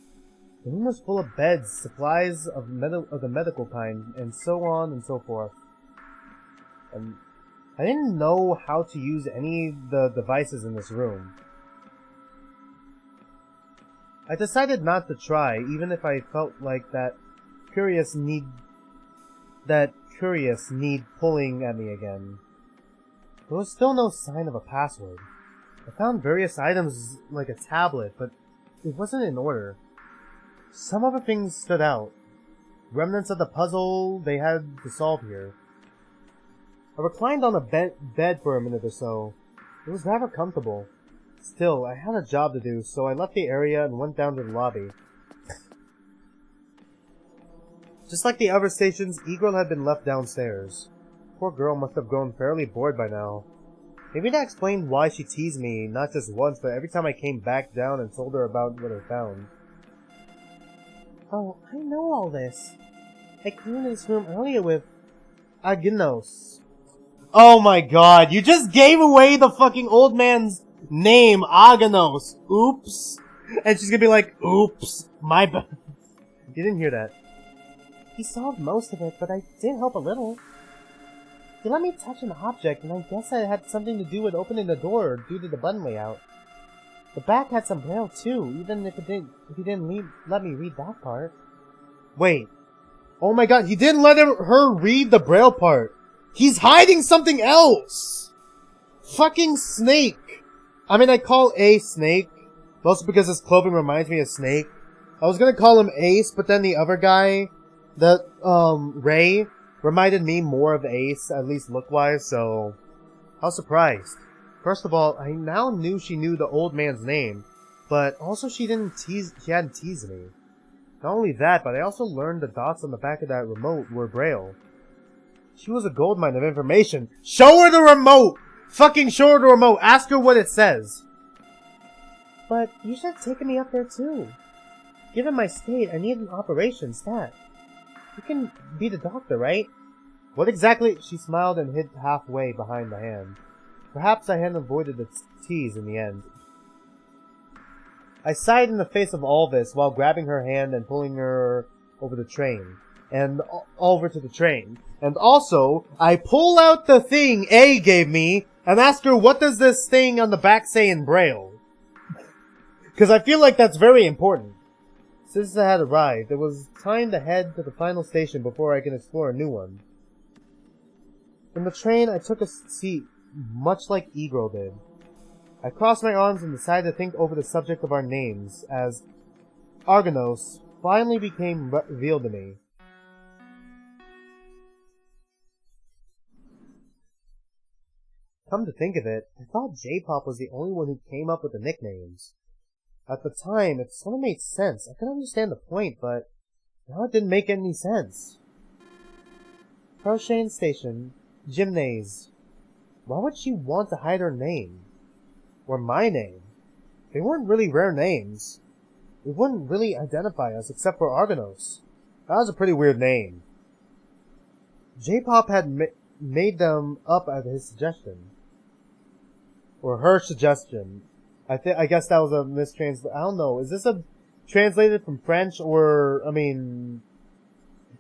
The room was full of beds, supplies of the medical kind, and so on and so forth. And I didn't know how to use any of the devices in this room. I decided not to try, even if I felt like that curious need pulling at me again. There was still no sign of a password. I found various items like a tablet, but it wasn't in order. Some other things stood out. Remnants of the puzzle they had to solve here. I reclined on a bed for a minute or so. It was rather comfortable. Still, I had a job to do, so I left the area and went down to the lobby. Just like the other stations, E-Girl had been left downstairs. Poor girl must have grown fairly bored by now. Maybe that explained why she teased me, not just once, but every time I came back down and told her about what I found. Oh, I know all this. I came into this room earlier with Aginos. Oh my god, you just gave away the fucking old man's name, Aganos. Oops. And she's gonna be like, oops, my bad. You didn't hear that. He solved most of it, but I did help a little. He let me touch an object, and I guess it had something to do with opening the door due to the button layout. The back had some braille too, even if he didn't let me read that part. Wait. Oh my god, he didn't let her read the braille part. He's hiding something else! Fucking Snake! I mean, I call A Snake, mostly because his clothing reminds me of Snake. I was gonna call him Ace, but then the other guy, Ray, reminded me more of Ace, at least look-wise, so I was surprised. First of all, I now knew she knew the old man's name, but also she hadn't teased me. Not only that, but I also learned the dots on the back of that remote were braille. She was a goldmine of information. Show her the remote! Fucking show her the remote! Ask her what it says! But you should have taken me up there too. Given my state, I need an operation stat. You can be the doctor, right? What exactly? She smiled and hid halfway behind the hand. Perhaps I hadn't avoided the tease in the end. I sighed in the face of all this while grabbing her hand and pulling her over the train. And over to the train. And also, I pull out the thing A gave me and ask her what does this thing on the back say in Braille. Because I feel like that's very important. Since I had arrived, it was time to head to the final station before I can explore a new one. In the train, I took a seat, much like E-Girl did. I crossed my arms and decided to think over the subject of our names, as Argonos finally became revealed to me. Come to think of it, I thought J-Pop was the only one who came up with the nicknames. At the time, it sort of made sense. I could understand the point, but now it didn't make any sense. Crochane Station, Gymnase. Why would she want to hide her name? Or my name. They weren't really rare names. It wouldn't really identify us except for Argonos. That was a pretty weird name. J-Pop had made them up at his suggestion. Or her suggestion. I guess that was a mistranslation. I don't know. Is this translated from French or,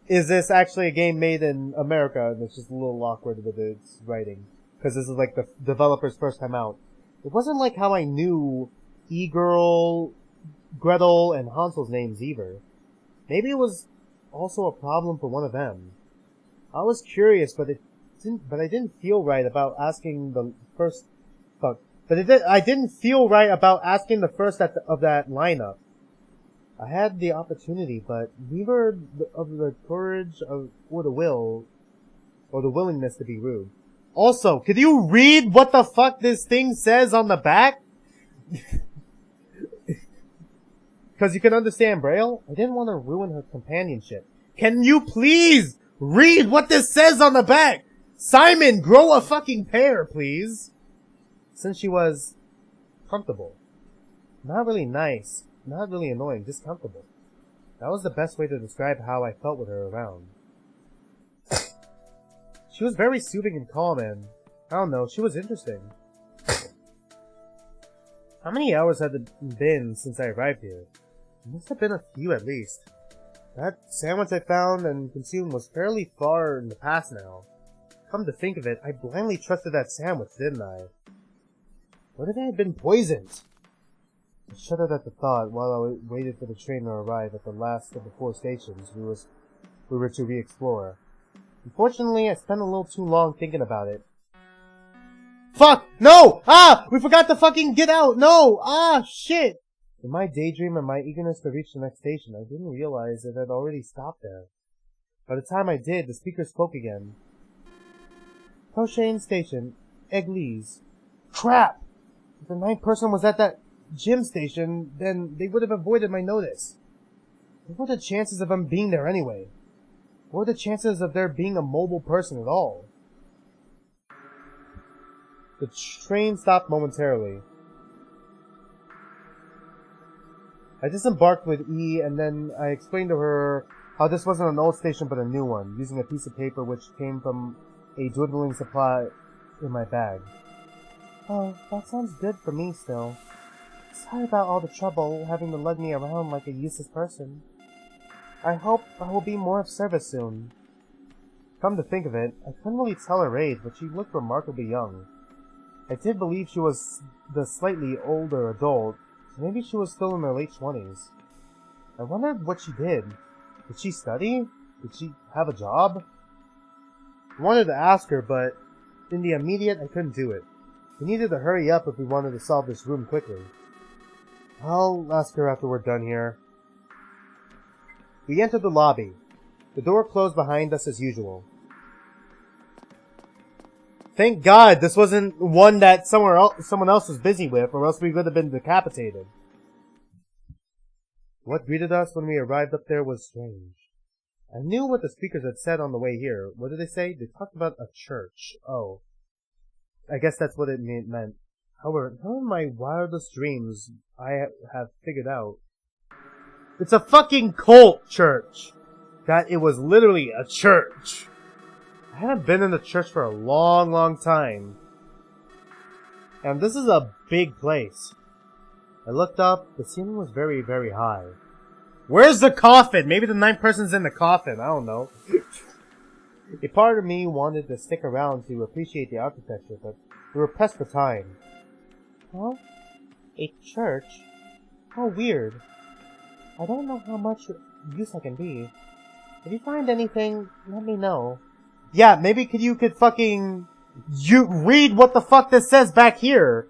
is this actually a game made in America and it's just a little awkward with its writing? Because this is like the developer's first time out. It wasn't like how I knew E-Girl, Gretel, and Hansel's names either. Maybe it was also a problem for one of them. I was curious, but I didn't feel right about asking the first. I didn't feel right about asking the first of that lineup. I had the opportunity, but neither of the courage or the willingness to be rude. Also, could you read what the fuck this thing says on the back? Because you can understand Braille. I didn't want to ruin her companionship. Can you please read what this says on the back? Simon, grow a fucking pair, please. Since she was comfortable. Not really nice. Not really annoying. Just comfortable. That was the best way to describe how I felt with her around. She was very soothing and calm and, I don't know, she was interesting. How many hours had it been since I arrived here? It must have been a few at least. That sandwich I found and consumed was fairly far in the past now. Come to think of it, I blindly trusted that sandwich, didn't I? What if it had been poisoned? I shuddered at the thought while I waited for the train to arrive at the last of the 4 stations we were to re-explore. Unfortunately, I spent a little too long thinking about it. Fuck! No! Ah! We forgot to fucking get out! No! Ah! Shit! In my daydream and my eagerness to reach the next station, I didn't realize it had already stopped there. By the time I did, the speaker spoke again. Prochaine station, Église. Crap! If the 9th person was at that gym station, then they would have avoided my notice. What were the chances of him being there anyway? What were the chances of there being a mobile person at all? The train stopped momentarily. I disembarked with E, and then I explained to her how this wasn't an old station but a new one, using a piece of paper which came from a dwindling supply in my bag. Oh, that sounds good for me still. Sorry about all the trouble having to lug me around like a useless person. I hope I will be more of service soon. Come to think of it, I couldn't really tell her age, but she looked remarkably young. I did believe she was the slightly older adult, so maybe she was still in her late 20s. I wondered what she did. Did she study? Did she have a job? I wanted to ask her, but in the immediate, I couldn't do it. We needed to hurry up if we wanted to solve this room quickly. I'll ask her after we're done here. We entered the lobby. The door closed behind us as usual. Thank God this wasn't one that someone else was busy with, or else we would have been decapitated. What greeted us when we arrived up there was strange. I knew what the speakers had said on the way here. What did they say? They talked about a church. Oh. I guess that's what it meant. However, none of my wildest dreams I have figured out. It's a fucking cult church! That it was literally a church! I haven't been in a church for a long, long time. And this is a big place. I looked up, the ceiling was very, very high. Where's the coffin? Maybe the 9th person's in the coffin, I don't know. A part of me wanted to stick around to appreciate the architecture, but we were pressed for time. Huh? A church? How weird. I don't know how much use I can be. If you find anything, let me know. Yeah, maybe you could fucking... You read what the fuck this says back here.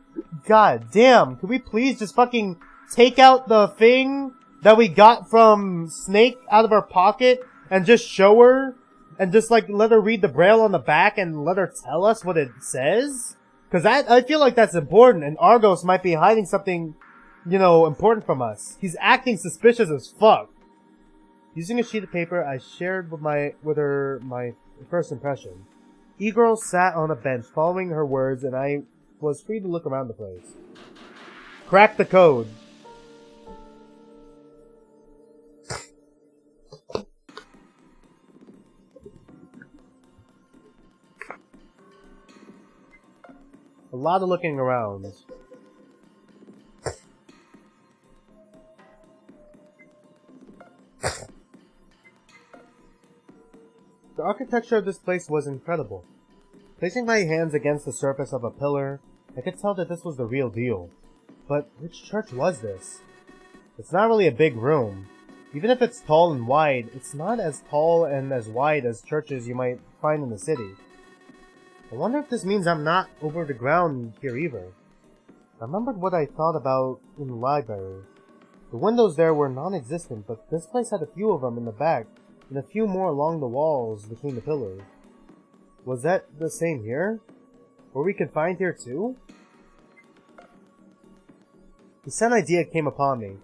God damn, could we please just fucking take out the thing that we got from Snake out of our pocket and just show her? And just like let her read the braille on the back and let her tell us what it says? Cause I feel like that's important and Argos might be hiding something, important from us. He's acting suspicious as fuck. Using a sheet of paper, I shared with her my first impression. E-Girl sat on a bench following her words and I was free to look around the place. Crack the code. A lot of looking around. The architecture of this place was incredible. Placing my hands against the surface of a pillar, I could tell that this was the real deal. But which church was this? It's not really a big room. Even if it's tall and wide, it's not as tall and as wide as churches you might find in the city. I wonder if this means I'm not over the ground here either. I remembered what I thought about in the library. The windows there were non-existent, but this place had a few of them in the back, and a few more along the walls between the pillars. Was that the same here? Were we confined here too? The same idea came upon me.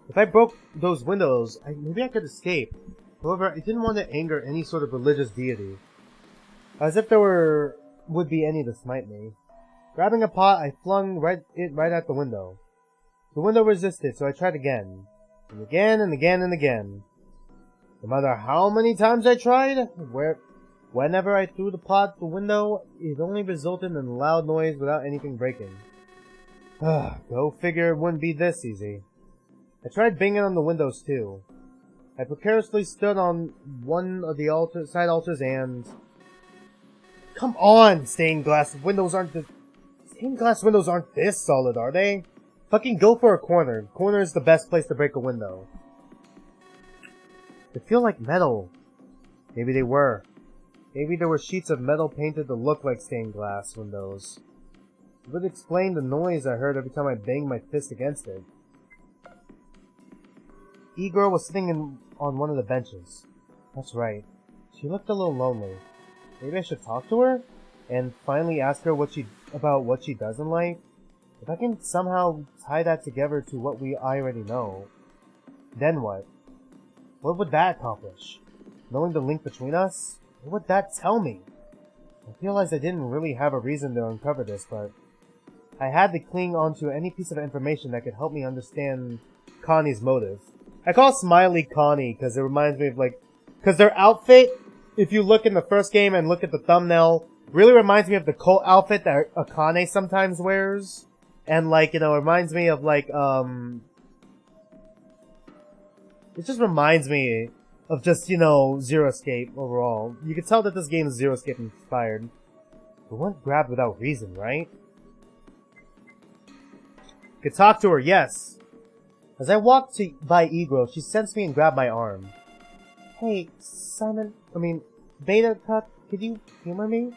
If I broke those windows, maybe I could escape. However, I didn't want to anger any sort of religious deity. As if there would be any to smite me. Grabbing a pot, I flung it right at the window. The window resisted, so I tried again. And again, and again, and again. No matter how many times I tried, whenever I threw the pot at the window, it only resulted in a loud noise without anything breaking. Go figure it wouldn't be this easy. I tried banging on the windows too. I precariously stood on one of the side altars and... Come on, stained glass windows aren't this solid, are they? Fucking go for a corner. Corner is the best place to break a window. They feel like metal. Maybe they were. Maybe there were sheets of metal painted to look like stained glass windows. It would explain the noise I heard every time I banged my fist against it. E-girl was sitting on one of the benches. That's right. She looked a little lonely. Maybe I should talk to her? And finally ask her about what she does in life? If I can somehow tie that together to what I already know, then what? What would that accomplish? Knowing the link between us? What would that tell me? I realized I didn't really have a reason to uncover this, but I had to cling onto any piece of information that could help me understand Connie's motive. I call Smiley Connie because it reminds me of because their outfit, if you look in the first game and look at the thumbnail, really reminds me of the cult outfit that Akane sometimes wears. And it reminds me of it just reminds me of just, Zero Escape overall. You can tell that this game is Zero Escape inspired. But weren't grabbed without reason, right? Could talk to her, yes. As I walked by Egro, she sensed me and grabbed my arm. Hey, Beta Cup, could you humor me?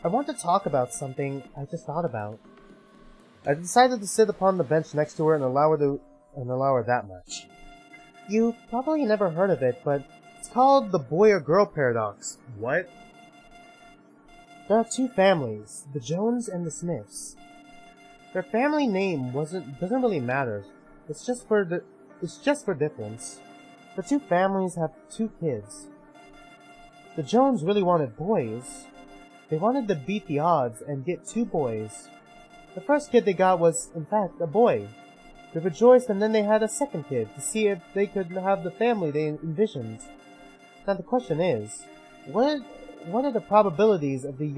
I want to talk about something I just thought about. I decided to sit upon the bench next to her and allow her that much. You probably never heard of it, but it's called the boy or girl paradox. What? There are two families, the Jones and the Smiths. Their family name doesn't really matter. It's just for difference. The two families have two kids. The Jones really wanted boys. They wanted to beat the odds and get two boys. The first kid they got was, in fact, a boy. They rejoiced, and then they had a second kid to see if they could have the family they envisioned. Now the question is, what are the probabilities of the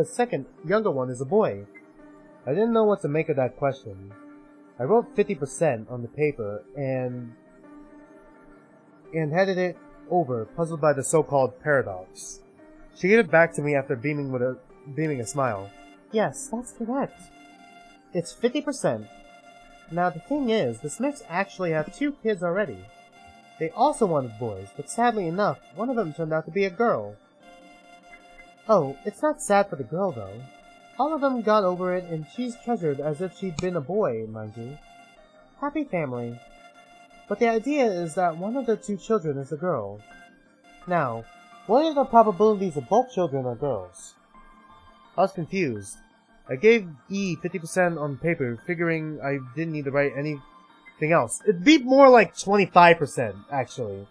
second younger one is a boy? I didn't know what to make of that question. I wrote 50% on the paper and headed it over, puzzled by the so-called paradox. She gave it back to me after beaming a smile. Yes, that's correct. It's 50%. Now the thing is, the Smiths actually have two kids already. They also wanted boys, but sadly enough, one of them turned out to be a girl. Oh, it's not sad for the girl though. All of them got over it, and she's treasured as if she'd been a boy, mind you. Happy family. But the idea is that one of the two children is a girl. Now, what are the probabilities of both children are girls? I was confused. I gave E 50% on paper, figuring I didn't need to write anything else. It'd be more like 25%, actually.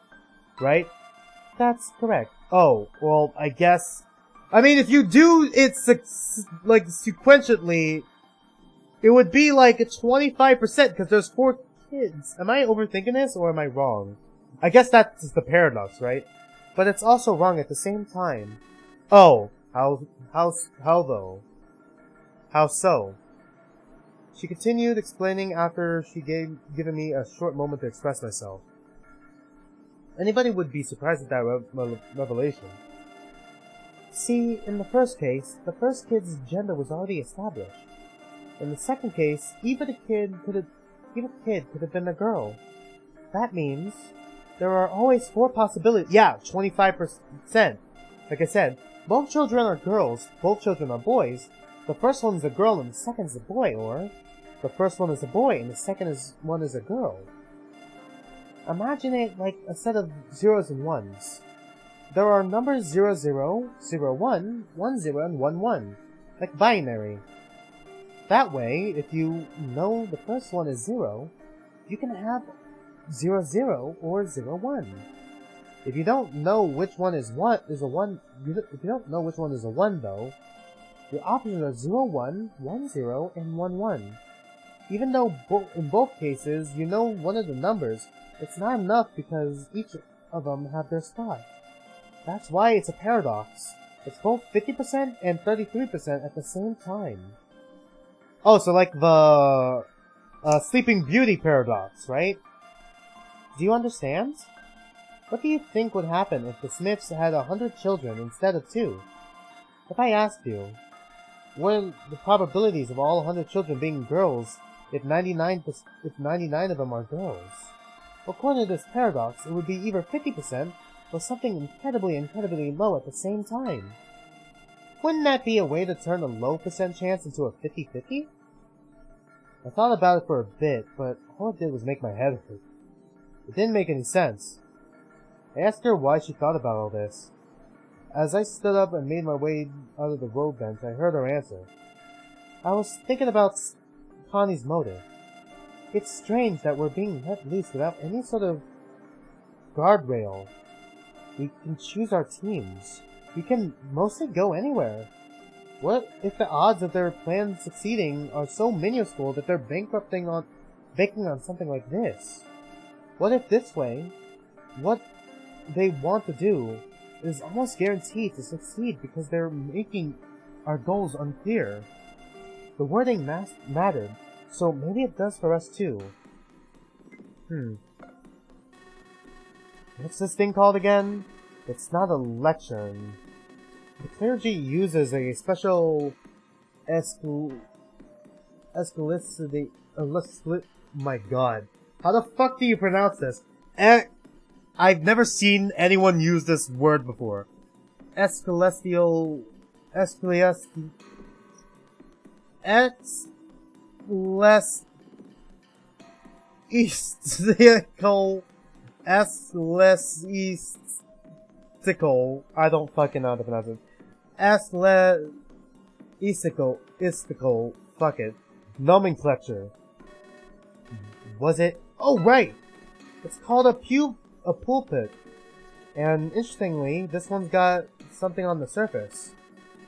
Right? That's correct. Oh, well, I guess I mean, if you do it like sequentially, it would be like 25% because there's 4 kids. Am I overthinking this or am I wrong? I guess that's the paradox, right? But it's also wrong at the same time. Oh, how though? How so? She continued explaining after she given me a short moment to express myself. Anybody would be surprised at that revelation. See, in the first case, the first kid's gender was already established. In the second case, even a kid could have been a girl. That means there are always 4 possibilities. Yeah, 25%. Like I said, both children are girls, both children are boys. The first one is a girl and the second is a boy, or the first one is a boy and the second one is a girl. Imagine it like a set of zeros and ones. There are numbers 00, 01, 10, and 11, like binary. That way, if you know the first one is 0, you can have 00 or 01. If you don't know which one is a 1, if you don't know which one is a 1 though, your options are 01, 10, and 11. Even though in both cases you know one of the numbers, it's not enough because each of them have their spot. That's why it's a paradox. It's both 50% and 33% at the same time. Oh, so like the Sleeping Beauty paradox, right? Do you understand? What do you think would happen if the Smiths had 100 children instead of 2? If I asked you, what are the probabilities of all 100 children being girls if 99 of them are girls? According to this paradox, it would be either 50% or something incredibly low at the same time. Wouldn't that be a way to turn a low percent chance into a 50-50? I thought about it for a bit, but all it did was make my head hurt. It didn't make any sense. I asked her why she thought about all this. As I stood up and made my way out of the road bench, I heard her answer. I was thinking about Connie's motive. It's strange that we're being let loose without any sort of guardrail. We can choose our teams. We can mostly go anywhere. What if the odds of their plan succeeding are so minuscule that they're banking on something like this? What if this way, what they want to do is almost guaranteed to succeed because they're making our goals unclear? The wording mattered, so maybe it does for us too. What's this thing called again? It's not a lectern. The clergy uses a special my god. How the fuck do you pronounce this? I've never seen anyone use this word before. Escalestical I don't fucking know how to pronounce it. Istical, fuck it. Nomenclature. Was it? Oh, right! It's called a pulpit. And interestingly, this one's got something on the surface.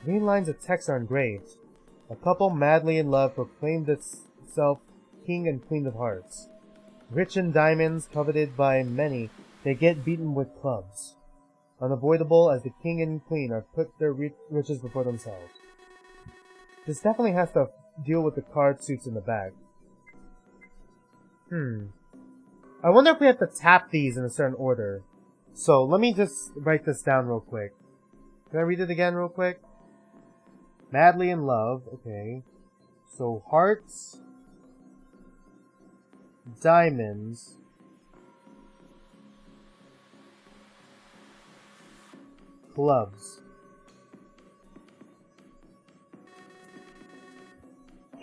Green lines of text are engraved. A couple madly in love proclaimed itself king and queen of hearts. Rich in diamonds, coveted by many, they get beaten with clubs. Unavoidable as the king and queen are put their riches before themselves. This definitely has to deal with the card suits in the back. I wonder if we have to tap these in a certain order. So, let me just write this down real quick. Can I read it again real quick? Madly in love, okay. So, hearts, diamonds, clubs.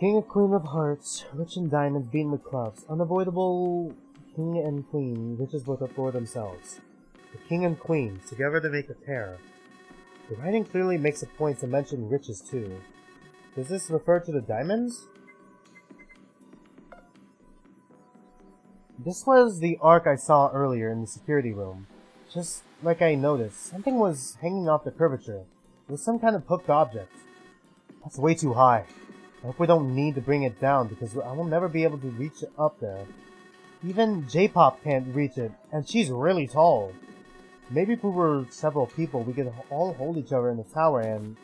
King and queen of hearts, rich in diamonds, beaten with clubs. Unavoidable king and queen, riches both for themselves. The king and queen, together to make a pair. The writing clearly makes a point to mention riches too. Does this refer to the diamonds? This was the arc I saw earlier in the security room. Just like I noticed, something was hanging off the curvature. It was some kind of hooked object. That's way too high. I hope we don't need to bring it down because I will never be able to reach up there. Even J-Pop can't reach it, and she's really tall. Maybe if we were several people, we could all hold each other in the tower and...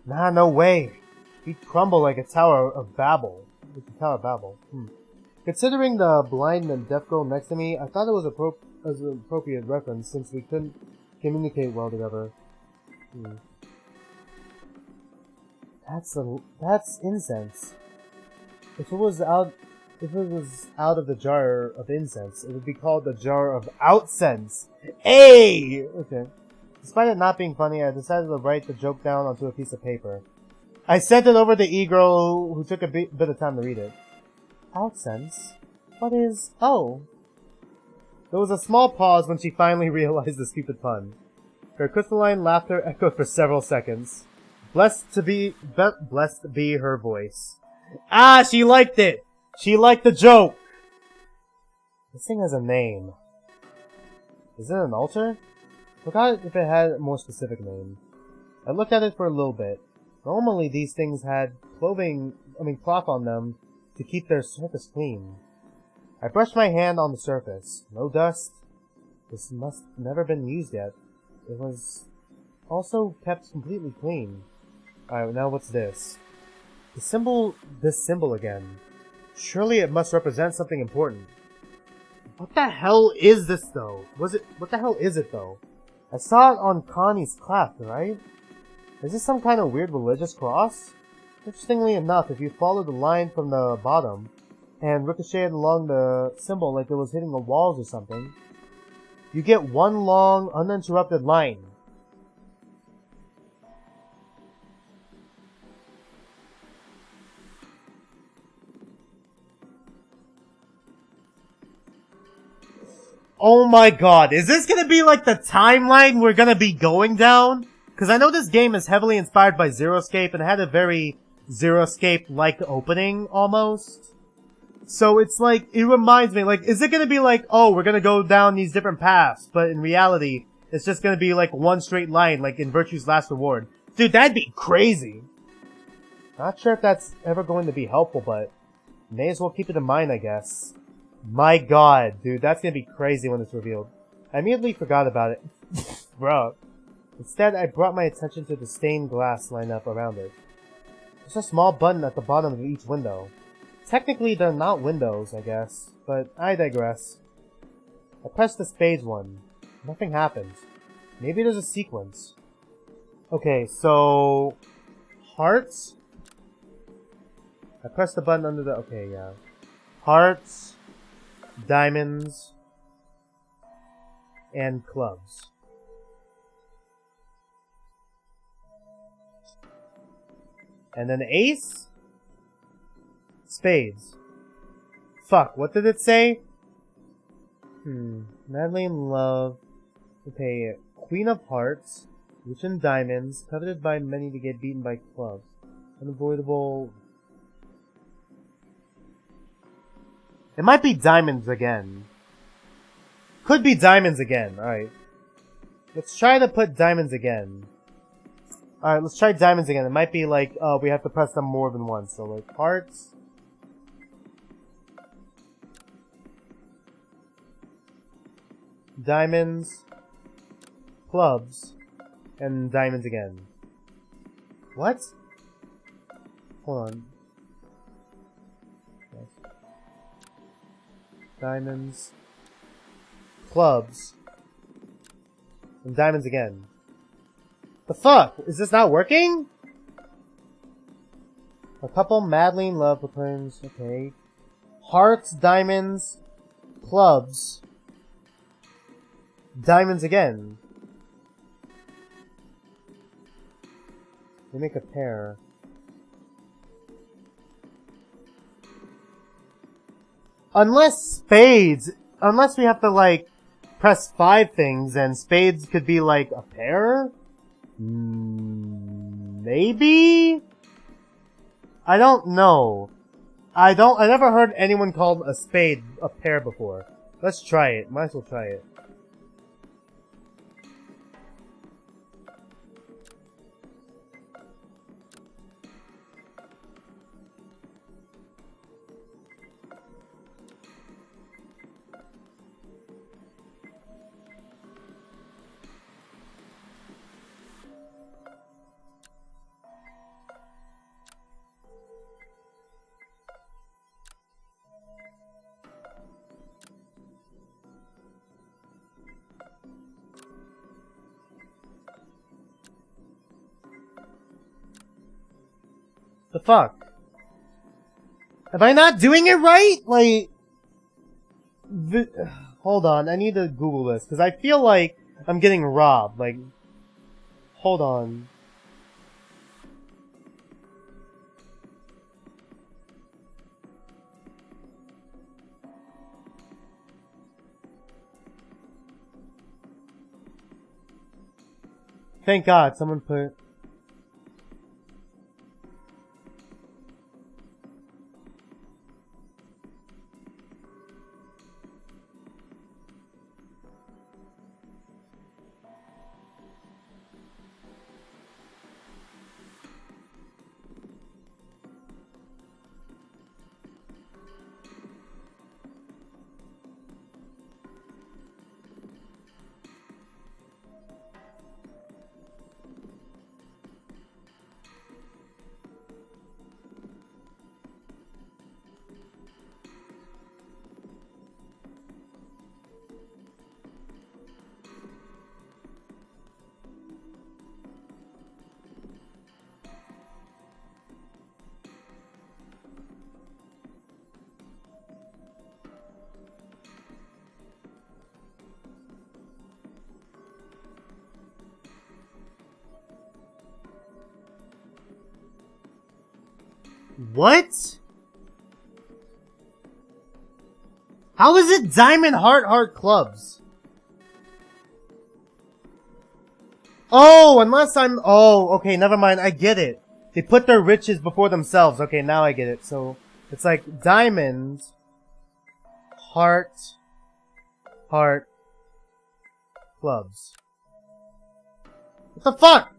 Nah, no way. We'd crumble like a Tower of Babel. It's a Tower of Babel. Considering the blind and deaf girl next to me, I thought it was an appropriate reference since we couldn't communicate well together. That's incense. If it was out of the jar of incense, it would be called the jar of outsense. Hey! Okay. Despite it not being funny, I decided to write the joke down onto a piece of paper. I sent it over to E-Girl, who took a bit of time to read it. Outsense? What is... Oh. There was a small pause when she finally realized the stupid pun. Her crystalline laughter echoed for several seconds. Blessed be her voice. Ah, she liked it! She liked the joke! This thing has a name. Is it an altar? Forgot if it had a more specific name. I looked at it for a little bit. Normally these things had cloth on them to keep their surface clean. I brushed my hand on the surface. No dust. This must never been used yet. It was also kept completely clean. Alright, now what's this? This symbol again. Surely it must represent something important. What the hell is this though? What the hell is it though? I saw it on Connie's clasp, right? Is this some kind of weird religious cross? Interestingly enough, if you follow the line from the bottom and ricocheted along the symbol like it was hitting the walls or something, you get one long, uninterrupted line. Oh my god, is this gonna be like the timeline we're gonna be going down? Because I know this game is heavily inspired by Zero Escape and had a very Zero Escape-like opening, almost. So it's like, it reminds me, like, is it gonna be like, oh, we're gonna go down these different paths, but in reality, it's just gonna be like one straight line, like in Virtue's Last Reward. Dude, that'd be crazy! Not sure if that's ever going to be helpful, but may as well keep it in mind, I guess. My god, dude, that's gonna be crazy when it's revealed. I immediately forgot about it. Bro. Instead, I brought my attention to the stained glass lineup around it. There's a small button at the bottom of each window. Technically, they're not windows, I guess, but I digress. I pressed the spades one. Nothing happens. Maybe there's a sequence. Okay, so... Hearts? I pressed the button under the... Okay, yeah. Hearts, diamonds, and clubs. And then ace? Spades. Fuck, what did it say? Madly in love. Okay, Queen of Hearts, rich in diamonds, coveted by many to get beaten by clubs. Unavoidable. It might be diamonds again. Could be diamonds again, alright. Let's try to put diamonds again. Alright, let's try diamonds again. It might be like, we have to press them more than once. So like, hearts. Diamonds. Clubs. And diamonds again. What? Hold on. Diamonds. Clubs. And diamonds again. The fuck? Is this not working? A couple madly in love returns. Okay. Hearts, diamonds, clubs. Diamonds again. They make a pair. Unless spades, unless we have to like press 5 things and spades could be like a pair? Maybe? I don't know. I never heard anyone call a spade a pair before. Let's try it. Might as well try it. The fuck? Am I not doing it right? Like... Hold on, I need to Google this, because I feel like I'm getting robbed. Like... Hold on. Thank God, someone put... What? How is it Diamond Heart Clubs? Oh, unless I'm... Oh, okay, never mind. I get it. They put their riches before themselves. Okay, now I get it. So, it's like Diamond Heart Clubs. What the fuck?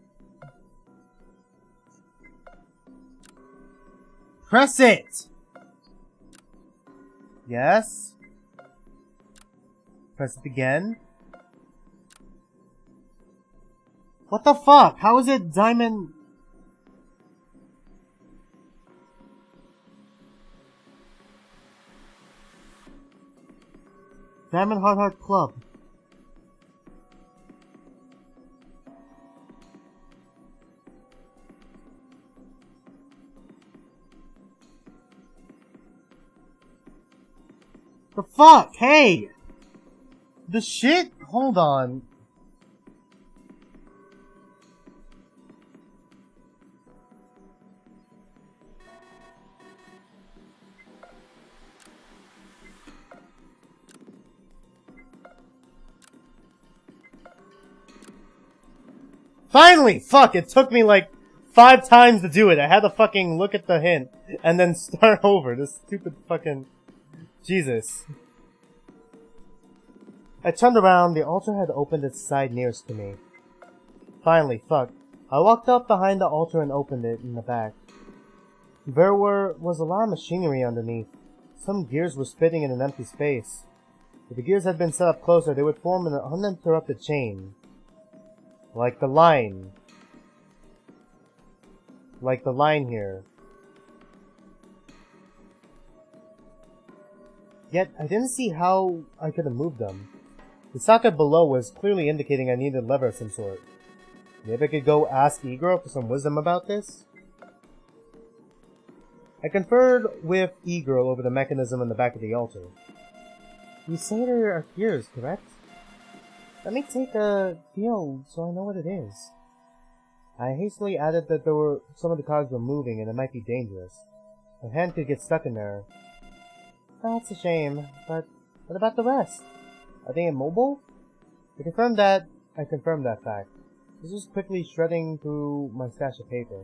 Press it! Yes. Press it again. What the fuck? How is it Diamond... Diamond Heart Club. The fuck? Hey! The shit? Hold on. Finally! Fuck, it took me like 5 times to do it. I had to fucking look at the hint and then start over. This stupid fucking... Jesus. I turned around. The altar had opened its side nearest to me. Finally, fuck. I walked up behind the altar and opened it in the back. There was a lot of machinery underneath. Some gears were spinning in an empty space. If the gears had been set up closer, they would form an uninterrupted chain. Like the line. Like the line here. Yet, I didn't see how I could have moved them. The socket below was clearly indicating I needed a lever of some sort. Maybe I could go ask E-Girl for some wisdom about this? I conferred with E-Girl over the mechanism on the back of the altar. You say there are gears, correct? Let me take a feel so I know what it is. I hastily added that some of the cogs were moving and it might be dangerous. My hand could get stuck in there. That's a shame, but what about the rest? Are they immobile? I confirmed that fact. This was quickly shredding through my stash of paper.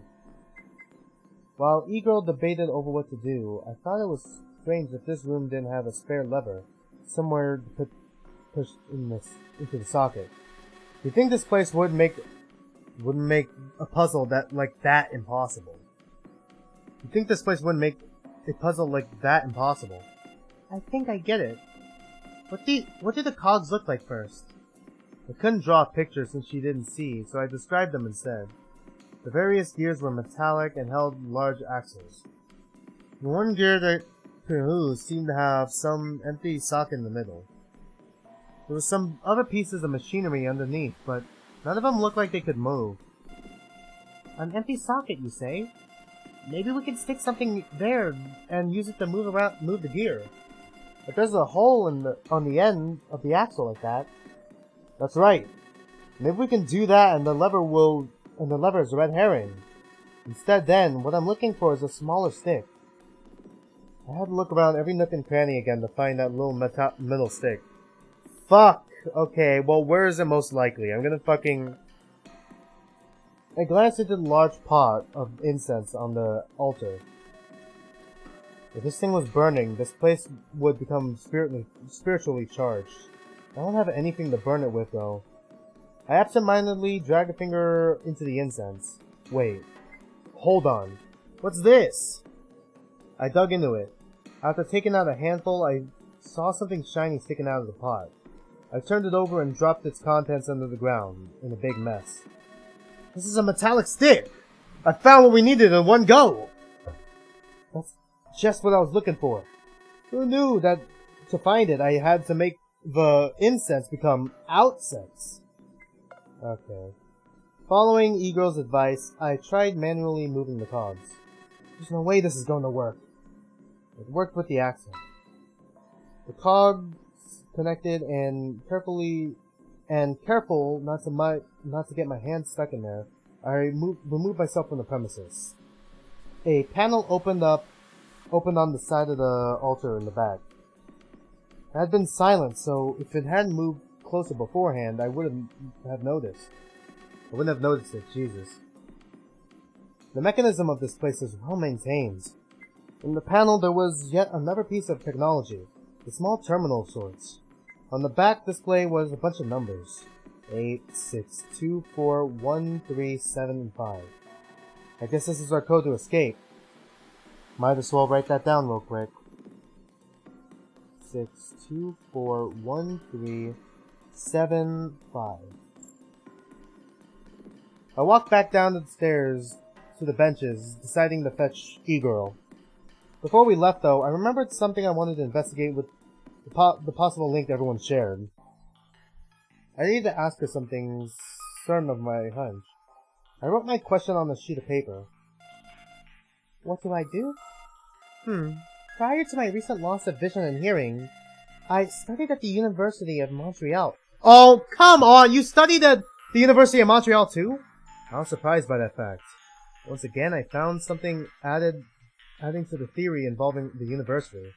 While E-Girl debated over what to do, I thought it was strange that this room didn't have a spare lever somewhere to put pushed into the socket. Do you think this place wouldn't make a puzzle that impossible? You think this place wouldn't make a puzzle like that impossible? I think I get it. What did the cogs look like first? I couldn't draw a picture since she didn't see, so I described them instead. The various gears were metallic and held large axles. The one gear that seemed to have some empty socket in the middle. There were some other pieces of machinery underneath, but none of them looked like they could move. An empty socket, you say? maybe we can stick something there and use it to move the gear. If there's a hole on the end of the axle like that. That's right. Maybe we can do that and the lever is a red herring. Instead then, what I'm looking for is a smaller stick. I had to look around every nook and cranny again to find that little metal stick. Fuck! Okay, well where is it most likely? I'm gonna fucking... I glanced into the large pot of incense on the altar. If this thing was burning, this place would become spiritually charged. I don't have anything to burn it with though. I absentmindedly dragged a finger into the incense. Wait. Hold on. What's this? I dug into it. After taking out a handful, I saw something shiny sticking out of the pot. I turned it over and dropped its contents under the ground, in a big mess. This is a metallic stick! I found what we needed in one go! That's just what I was looking for. Who knew that to find it I had to make the incense become outcense? Okay. Following E-Girl's advice, I tried manually moving the cogs. There's no way this is going to work. It worked with the axle. The cogs connected and careful not to get my hands stuck in there, I removed myself from the premises. A panel opened on the side of the altar in the back. It had been silent, so if it hadn't moved closer beforehand, I wouldn't have noticed. I wouldn't have noticed it, Jesus. The mechanism of this place is well maintained. In the panel there was yet another piece of technology, a small terminal of sorts. On the back display was a bunch of numbers. 8, 6, 2, 4, 1, 3, 7, and 5. I guess this is our code to escape. Might as well write that down real quick. 6, 2, 4, 1, 3, 7, 5. I walked back down the stairs to the benches, deciding to fetch E-Girl. Before we left, though, I remembered something I wanted to investigate with the possible link everyone shared. I needed to ask her something certain of my hunch. I wrote my question on a sheet of paper. What do I do? Prior to my recent loss of vision and hearing, I studied at the University of Montreal. Oh, come on! You studied at the University of Montreal too? I was surprised by that fact. Once again, I found something adding to the theory involving the university.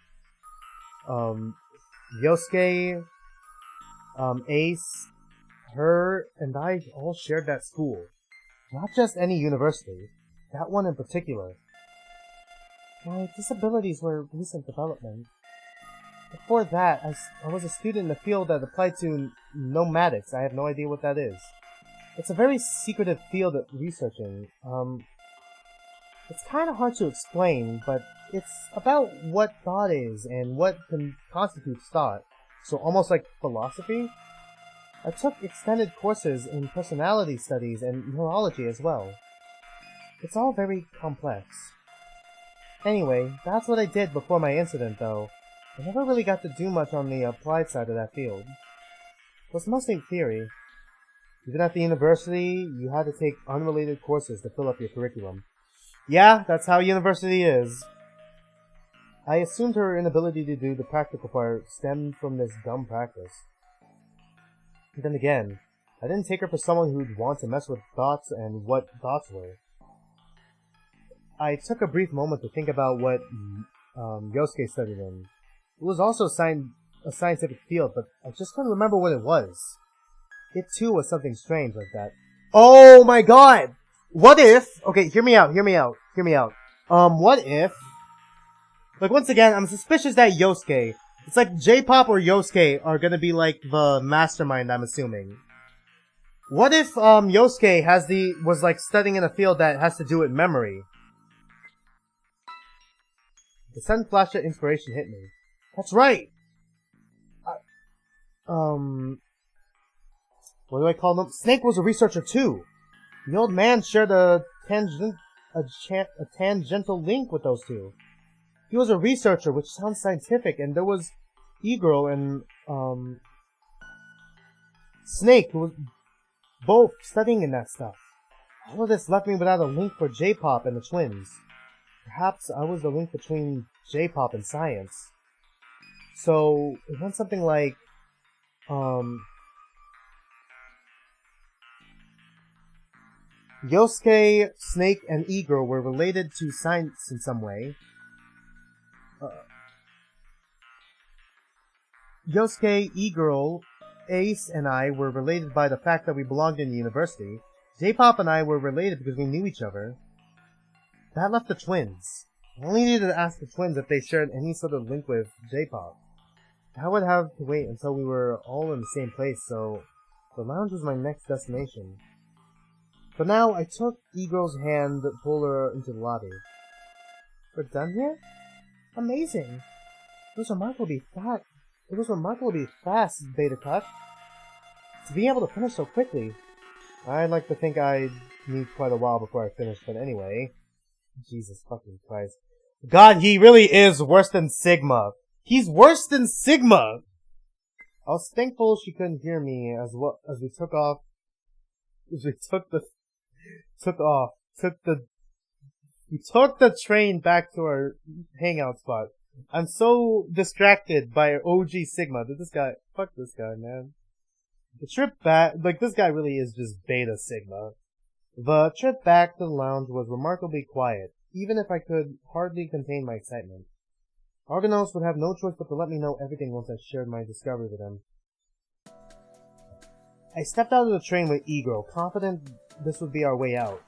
Yosuke, Ace, her, and I all shared that school. Not just any university. That one in particular. My disabilities were recent development. Before that, I was a student in a field that applied to nomadics. I have no idea what that is. It's a very secretive field of researching. It's kind of hard to explain, but it's about what thought is and what constitutes thought. So almost like philosophy. I took extended courses in personality studies and neurology as well. It's all very complex. Anyway, that's what I did before my incident, though. I never really got to do much on the applied side of that field. It was mostly theory. Even at the university, you had to take unrelated courses to fill up your curriculum. Yeah, that's how university is. I assumed her inability to do the practical part stemmed from this dumb practice. But then again, I didn't take her for someone who'd want to mess with thoughts and what thoughts were. I took a brief moment to think about what Yosuke studied in. It was also a scientific field, but I just couldn't remember what it was. It too was something strange like that. Oh my god! What if... Okay, hear me out. What if... Like, once again, I'm suspicious that Yosuke... It's like J-pop or Yosuke are gonna be like the mastermind, I'm assuming. What if, Yosuke was like studying in a field that has to do with memory? The sudden flash of inspiration hit me. That's right! What do I call them? Snake was a researcher too! The old man shared a tangential link with those two. He was a researcher, which sounds scientific, and there was E-Girl and, Snake, who was both studying in that stuff. All of this left me without a link for J-pop and the twins. Perhaps I was the link between J-pop and science. So, it went something like, Yosuke, Snake, and E-Girl were related to science in some way. Yosuke, E-Girl, Ace, and I were related by the fact that we belonged in the university. J-Pop and I were related because we knew each other. That left the twins. I only needed to ask the twins if they shared any sort of link with J-Pop. I would have to wait until we were all in the same place, so the lounge was my next destination. For now, I took E-Girl's hand to pull her into the lobby. We're done here? Amazing! It was remarkably fast, Beta Cut. To be able to finish so quickly. I'd like to think I'd need quite a while before I finished, but anyway. Jesus fucking Christ. God, he really is worse than Sigma. He's worse than Sigma! I was thankful she couldn't hear me as we took the train back to our hangout spot. I'm so distracted by OG Sigma that fuck this guy, man. The trip back, this guy really is just beta Sigma. The trip back to the lounge was remarkably quiet, even if I could hardly contain my excitement. Argonos would have no choice but to let me know everything once I shared my discovery with him. I stepped out of the train with E-Girl, confident this would be our way out.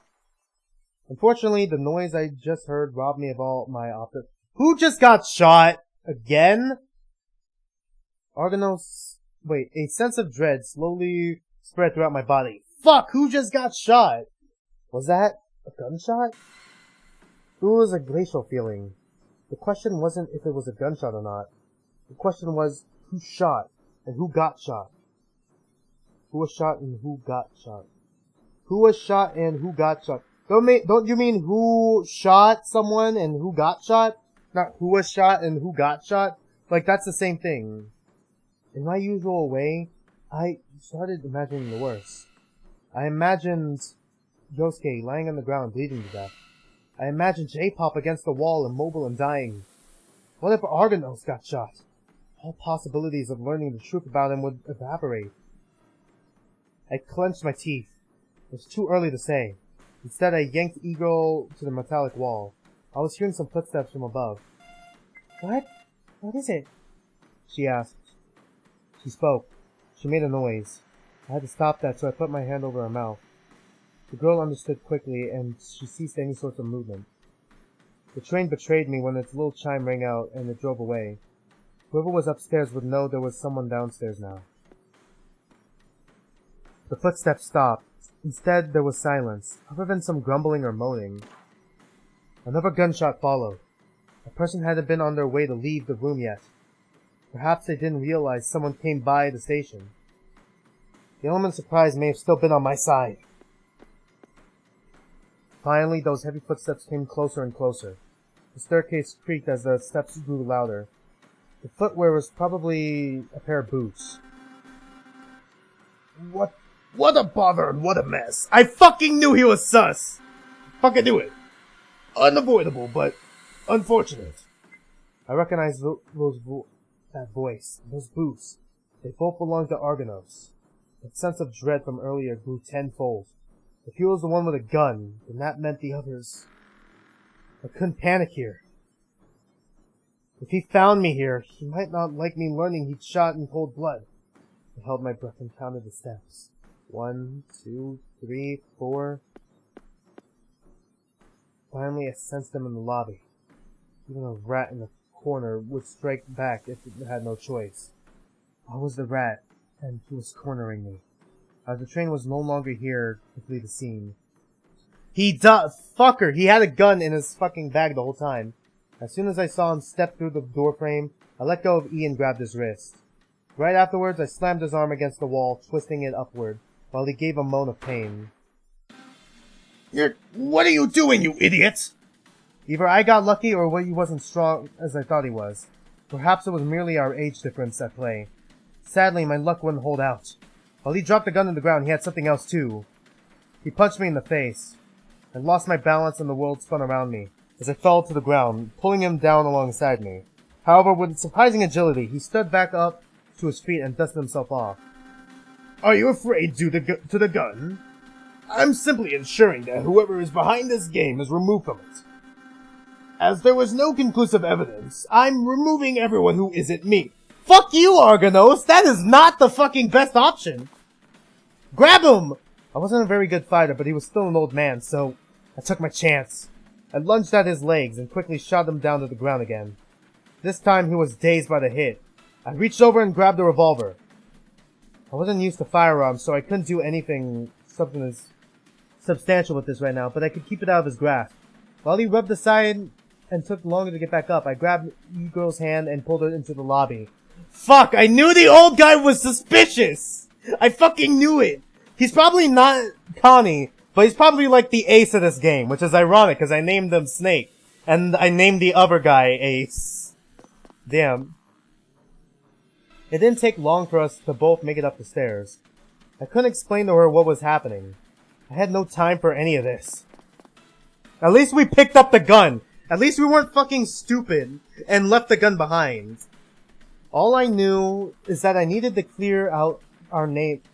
Unfortunately, the noise I just heard robbed me of all my options. Who just got shot? Again? A sense of dread slowly spread throughout my body. Fuck, who just got shot? Was that a gunshot? It was a glacial feeling. The question wasn't if it was a gunshot or not. The question was who shot and who got shot. Who was shot and who got shot. Who was shot and who got shot. Don't you mean who shot someone and who got shot? Not who was shot and who got shot? That's the same thing. In my usual way, I started imagining the worst. I imagined Yosuke lying on the ground bleeding to death. I imagined J-Pop against the wall, immobile and dying. What if Argonos got shot? All possibilities of learning the truth about him would evaporate. I clenched my teeth. It was too early to say. Instead, I yanked E-Girl to the metallic wall. I was hearing some footsteps from above. What? What is it? She asked. She spoke. She made a noise. I had to stop that, so I put my hand over her mouth. The girl understood quickly, and she ceased any sort of movement. The train betrayed me when its little chime rang out, and it drove away. Whoever was upstairs would know there was someone downstairs now. The footsteps stopped. Instead, there was silence, other than some grumbling or moaning. Another gunshot followed. A person hadn't been on their way to leave the room yet. Perhaps they didn't realize someone came by the station. The element of surprise may have still been on my side. Finally, those heavy footsteps came closer and closer. The staircase creaked as the steps grew louder. The footwear was probably a pair of boots. What a bother and what a mess. I fucking knew he was sus! Fucking knew it. Unavoidable, but unfortunate. I recognized that voice, those boots. They both belonged to Argonos. That sense of dread from earlier grew tenfold. If he was the one with a gun, then that meant the others. I couldn't panic here. If he found me here, he might not like me learning he'd shot in cold blood. I held my breath and counted the steps. 1, 2, 3, 4. Finally, I sensed them in the lobby. Even a rat in the corner would strike back if it had no choice. I was the rat, and he was cornering me. As the train was no longer here to flee the scene. Fucker! He had a gun in his fucking bag the whole time. As soon as I saw him step through the doorframe, I let go of E and grabbed his wrist. Right afterwards, I slammed his arm against the wall, twisting it upward, while he gave a moan of pain. What are you doing, you idiot? Either I got lucky or he wasn't strong as I thought he was. Perhaps it was merely our age difference at play. Sadly, my luck wouldn't hold out. While he dropped the gun on the ground, he had something else too. He punched me in the face. I lost my balance and the world spun around me. as I fell to the ground, pulling him down alongside me. However, with surprising agility, he stood back up to his feet and dusted himself off. Are you afraid to the gun? I'm simply ensuring that whoever is behind this game is removed from it. As there was no conclusive evidence, I'm removing everyone who isn't me. Fuck you, Argonos! That is not the fucking best option! Grab him! I wasn't a very good fighter, but he was still an old man, so I took my chance. I lunged at his legs and quickly shot him down to the ground again. This time he was dazed by the hit. I reached over and grabbed the revolver. I wasn't used to firearms, so I couldn't do something as substantial with this right now, but I could keep it out of his grasp. While he rubbed aside and took longer to get back up, I grabbed E-Girl's hand and pulled her into the lobby. Fuck! I knew the old guy was suspicious! I fucking knew it! He's probably not Connie, but he's probably like the ace of this game, which is ironic because I named him Snake, and I named the other guy Ace. Damn. It didn't take long for us to both make it up the stairs. I couldn't explain to her what was happening. I had no time for any of this. At least we picked up the gun! At least we weren't fucking stupid and left the gun behind. All I knew is that I needed to clear out our names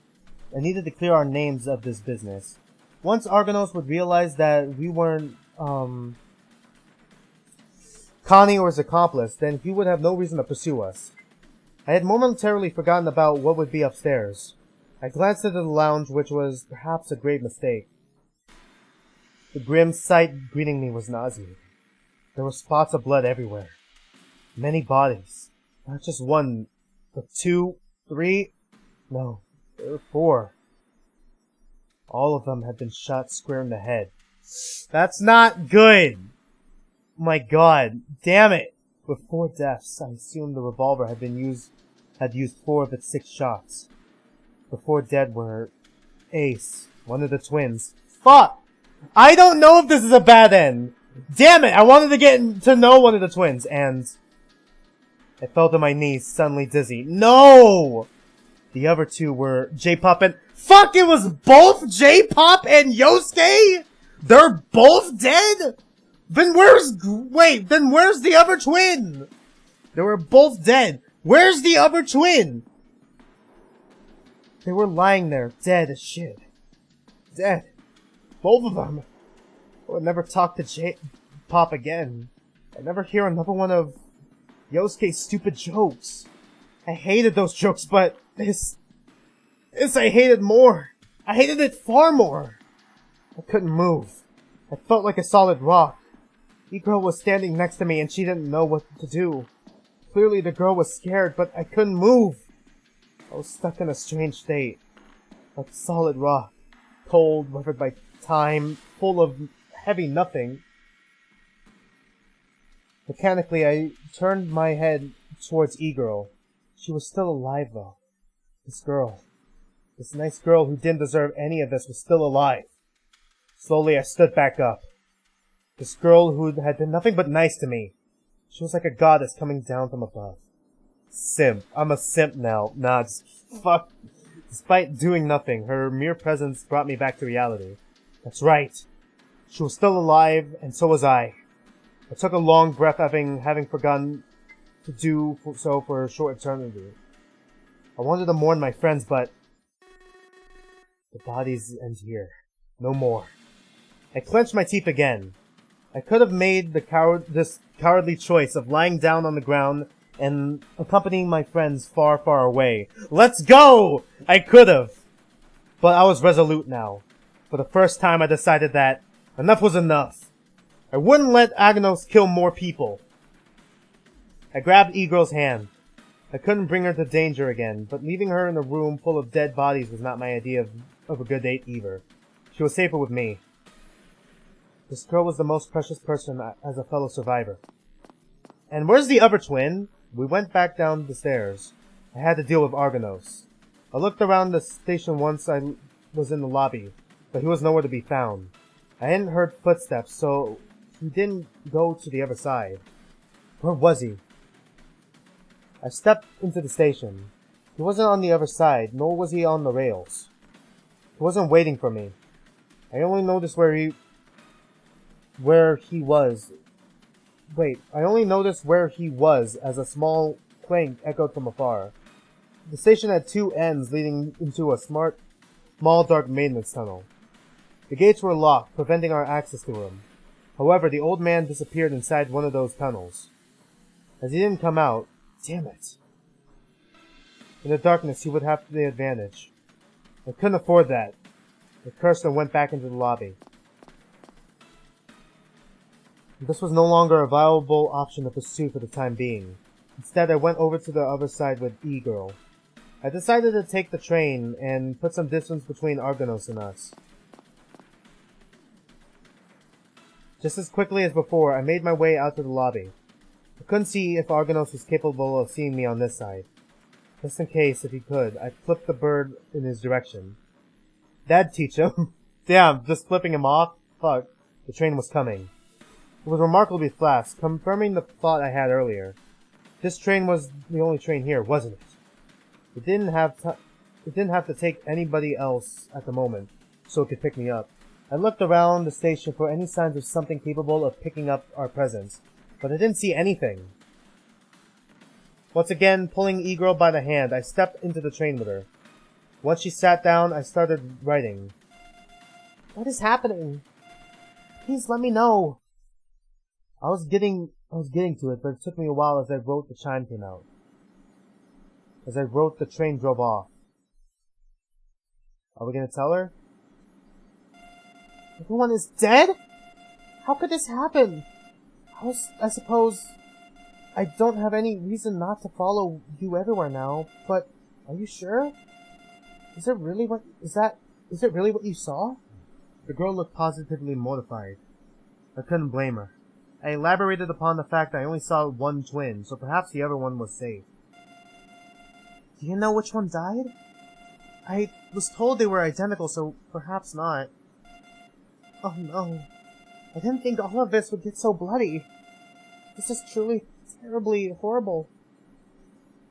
of this business. Once Argonos would realize that we weren't, Connie or his accomplice, then he would have no reason to pursue us. I had momentarily forgotten about what would be upstairs. I glanced into the lounge, which was perhaps a grave mistake. The grim sight greeting me was nauseating. There were spots of blood everywhere. Many bodies. Not just one, but 2, 3, no, there were 4. All of them had been shot square in the head. That's not good! My god, damn it! With 4 deaths, I assumed the revolver had used 4 of its 6 shots. The 4 dead were Ace, one of the twins. Fuck! I don't know if this is a bad end! Damn it! I wanted to get to know one of the twins, and I fell to my knees, suddenly dizzy. No! The other 2 were J-Pop and... Fuck! It was both J-Pop and Yosuke?! They're both dead?! Then where's the other twin? They were both dead. Where's the other twin? They were lying there, dead as shit. Dead. Both of them. I would never talk to J-Pop again. I'd never hear another one of Yosuke's stupid jokes. I hated those jokes, but this I hated more. I hated it far more. I couldn't move. I felt like a solid rock. The girl was standing next to me and she didn't know what to do. Clearly the girl was scared, but I couldn't move. I was stuck in a strange state. Like solid rock. Cold, weathered by time, full of heavy nothing. Mechanically, I turned my head towards E-Girl. She was still alive though. This nice girl who didn't deserve any of this was still alive. Slowly I stood back up. This girl who had been nothing but nice to me. She was like a goddess coming down from above. Simp. I'm a simp now. Nah, just fuck. Despite doing nothing, her mere presence brought me back to reality. That's right. She was still alive, and so was I. I took a long breath, having forgotten to do so for a short eternity. I wanted to mourn my friends, but the bodies end here. No more. I clenched my teeth again. I could have made this cowardly choice of lying down on the ground and accompanying my friends far, far away. Let's go! I could have. But I was resolute now. For the first time I decided that enough was enough. I wouldn't let Agnos kill more people. I grabbed E-Girl's hand. I couldn't bring her to danger again, but leaving her in a room full of dead bodies was not my idea of a good date either. She was safer with me. This girl was the most precious person as a fellow survivor. And where's the other twin? We went back down the stairs. I had to deal with Argonos. I looked around the station once I was in the lobby, but he was nowhere to be found. I hadn't heard footsteps, so he didn't go to the other side. Where was he? I stepped into the station. He wasn't on the other side, nor was he on the rails. He wasn't waiting for me. I only noticed where he was Wait, I only noticed where he was as a small clank echoed from afar. The station had two ends leading into a small dark maintenance tunnel. The gates were locked, preventing our access to him. However, the old man disappeared inside one of those tunnels. As he didn't come out, damn it. In the darkness, he would have the advantage. I couldn't afford that. I cursed and went back into the lobby. This was no longer a viable option to pursue for the time being. Instead, I went over to the other side with E-Girl. I decided to take the train and put some distance between Argonos and us. Just as quickly as before, I made my way out to the lobby. I couldn't see if Argonos was capable of seeing me on this side. Just in case, if he could, I flipped the bird in his direction. That'd teach him. Damn, just flipping him off? Fuck. The train was coming. It was remarkably fast, confirming the thought I had earlier. This train was the only train here, wasn't it? It didn't have to take anybody else at the moment, so it could pick me up. I looked around the station for any signs of something capable of picking up our presence, but I didn't see anything. Once again, pulling E-Girl by the hand, I stepped into the train with her. Once she sat down, I started writing. What is happening? Please let me know. I was getting to it, but it took me a while as I wrote the chime came out. As I wrote, the train drove off. Are we gonna tell her? Everyone is dead? How could this happen? I suppose I don't have any reason not to follow you everywhere now, but are you sure? Is it really what you saw? The girl looked positively mortified. I couldn't blame her. I elaborated upon the fact I only saw one twin, so perhaps the other one was safe. Do you know which one died? I was told they were identical, so perhaps not. Oh no. I didn't think all of this would get so bloody. This is truly terribly horrible.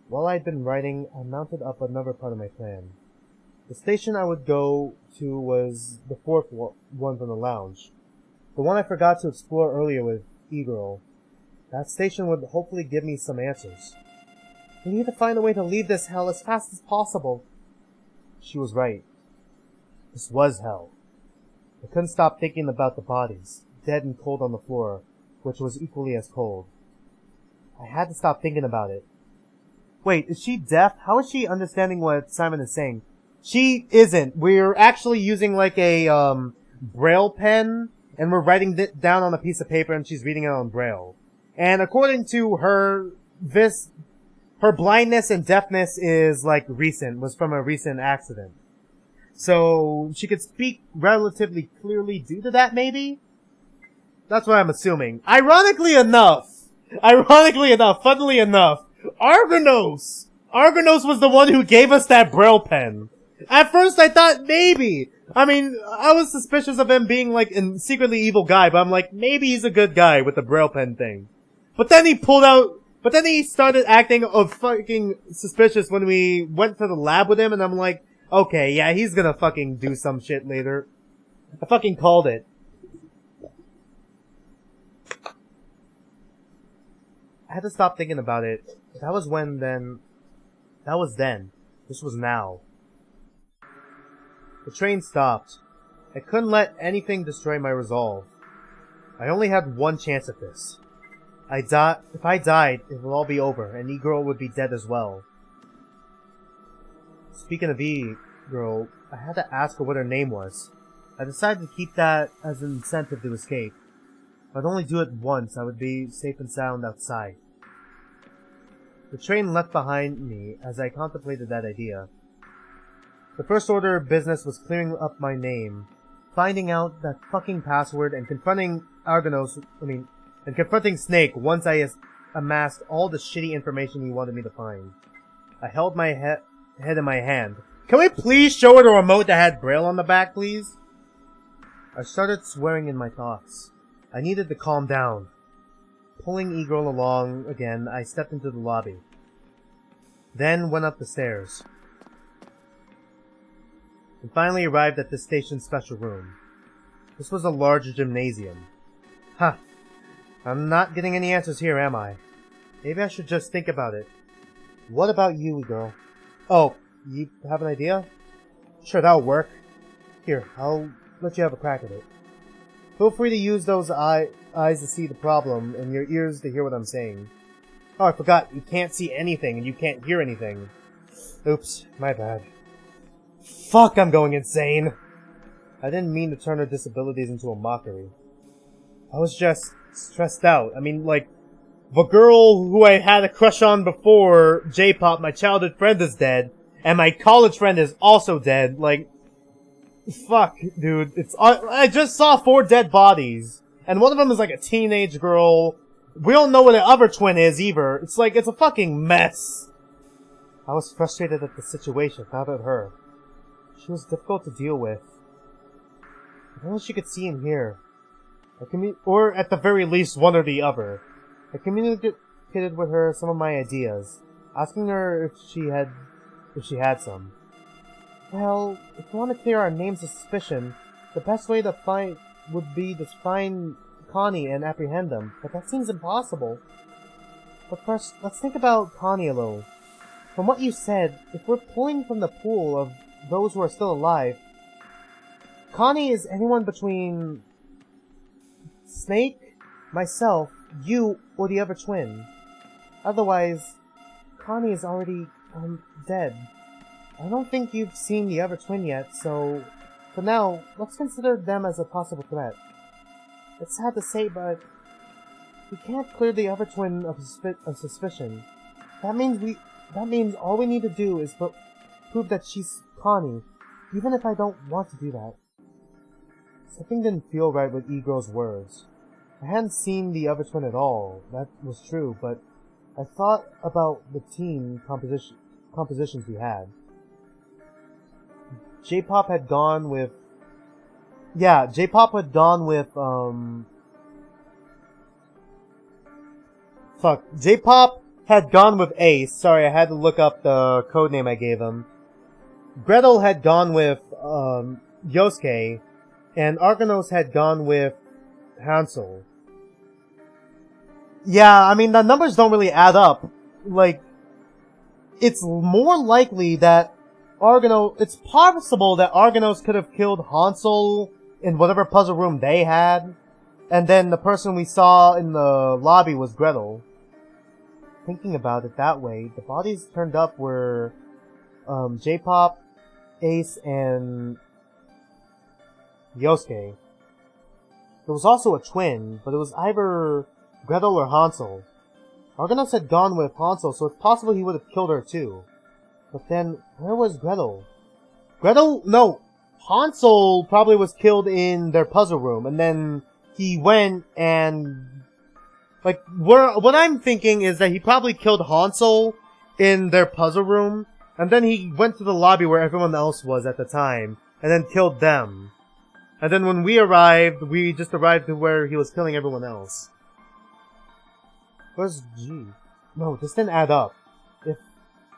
While I'd been writing, I mounted up another part of my plan. The station I would go to was the fourth one from the lounge. The one I forgot to explore earlier with E-Girl. That station would hopefully give me some answers. We need to find a way to leave this hell as fast as possible. She was right. This was hell. I couldn't stop thinking about the bodies, dead and cold on the floor, which was equally as cold. I had to stop thinking about it. Wait, is she deaf? How is she understanding what Simon is saying? She isn't. We're actually using like a, Braille pen, and we're writing it down on a piece of paper and she's reading it on Braille. And according to her, her blindness and deafness is like was from a recent accident. So, she could speak relatively clearly due to that, maybe? That's what I'm assuming. Ironically enough, funnily enough, Argonos was the one who gave us that Braille pen. At first I thought maybe. I mean, I was suspicious of him being like a secretly evil guy, but I'm like, maybe he's a good guy with the Braille pen thing. But then he started acting fucking suspicious when we went to the lab with him, and I'm like, okay, yeah, he's gonna fucking do some shit later. I fucking called it. I had to stop thinking about it. That was then. This was now. The train stopped. I couldn't let anything destroy my resolve. I only had one chance at this. If I died, it would all be over, and E-Girl would be dead as well. Speaking of E-Girl, I had to ask her what her name was. I decided to keep that as an incentive to escape. If I'd only do it once, I would be safe and sound outside. The train left behind me as I contemplated that idea. The first order of business was clearing up my name, finding out that fucking password, and confronting Snake once I amassed all the shitty information he wanted me to find. I held my head in my hand. Can we please show her the remote that had Braille on the back, please? I started swearing in my thoughts. I needed to calm down. Pulling E-Girl along again, I stepped into the lobby. Then went up the stairs. And finally arrived at the station's special room. This was a large gymnasium. Ha! I'm not getting any answers here, am I? Maybe I should just think about it. What about you, girl? Oh, you have an idea? Sure, that'll work. Here, I'll let you have a crack at it. Feel free to use those eyes to see the problem and your ears to hear what I'm saying. Oh, I forgot. You can't see anything and you can't hear anything. Oops, my bad. Fuck, I'm going insane! I didn't mean to turn her disabilities into a mockery. I was just stressed out. I mean, like, the girl who I had a crush on before J-pop, my childhood friend, is dead, and my college friend is also dead. Like, fuck, dude. I just saw 4 dead bodies, and one of them is like a teenage girl. We don't know where the other twin is either. It's like, it's a fucking mess. I was frustrated at the situation, not at her. She was difficult to deal with. If only she could see and hear. Or at the very least, one or the other. I communicated with her some of my ideas, asking her if she had some. Well, if you want to clear our names of suspicion, the best way to find would be to find Connie and apprehend them, but that seems impossible. But first, let's think about Connie a little. From what you said, if we're pulling from the pool of those who are still alive, Connie is anyone between Snake, myself, you, or the other twin. Otherwise, Connie is already dead. I don't think you've seen the other twin yet, so for now, let's consider them as a possible threat. It's sad to say, but we can't clear the other twin of suspicion. That means all we need to do is prove that she's Connie, even if I don't want to do that. Something didn't feel right with E-Girl's words. I hadn't seen the other twin at all, that was true, but I thought about the team compositions we had. J-pop had gone with... Yeah, J-pop had gone with, Fuck. J-pop had gone with Ace. Sorry, I had to look up the codename I gave him. Gretel had gone with, Yosuke. And Argonos had gone with Hansel. Yeah, I mean, the numbers don't really add up. Like, it's more likely that it's possible that Argonos could have killed Hansel in whatever puzzle room they had, and then the person we saw in the lobby was Gretel. Thinking about it that way, the bodies turned up were, J-pop, Ace, and Yosuke. There was also a twin, but it was either Gretel or Hansel. Argonos had gone with Hansel, so it's possible he would have killed her too. But then, where was Gretel? No! Hansel probably was killed in their puzzle room, and then he went and... Like, what I'm thinking is that he probably killed Hansel in their puzzle room, and then he went to the lobby where everyone else was at the time, and then killed them. And then when we arrived, we just arrived to where he was killing everyone else. Where's G? No, this didn't add up. If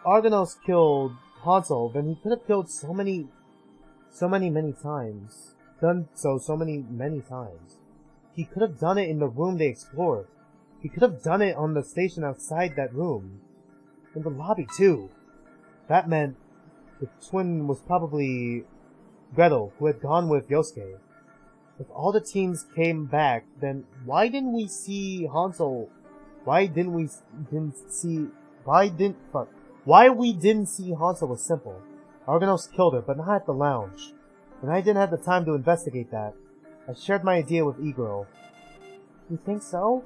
Argonos killed Hansel, then he could have killed so many times. So many times. He could have done it in the room they explored. He could have done it on the station outside that room. In the lobby, too. That meant the twin was probably Gretel, who had gone with Yosuke. If all the teams came back, then why didn't we see Hansel? Why we didn't see Hansel was simple. Argonos killed her, but not at the lounge. And I didn't have the time to investigate that. I shared my idea with E-Girl. You think so?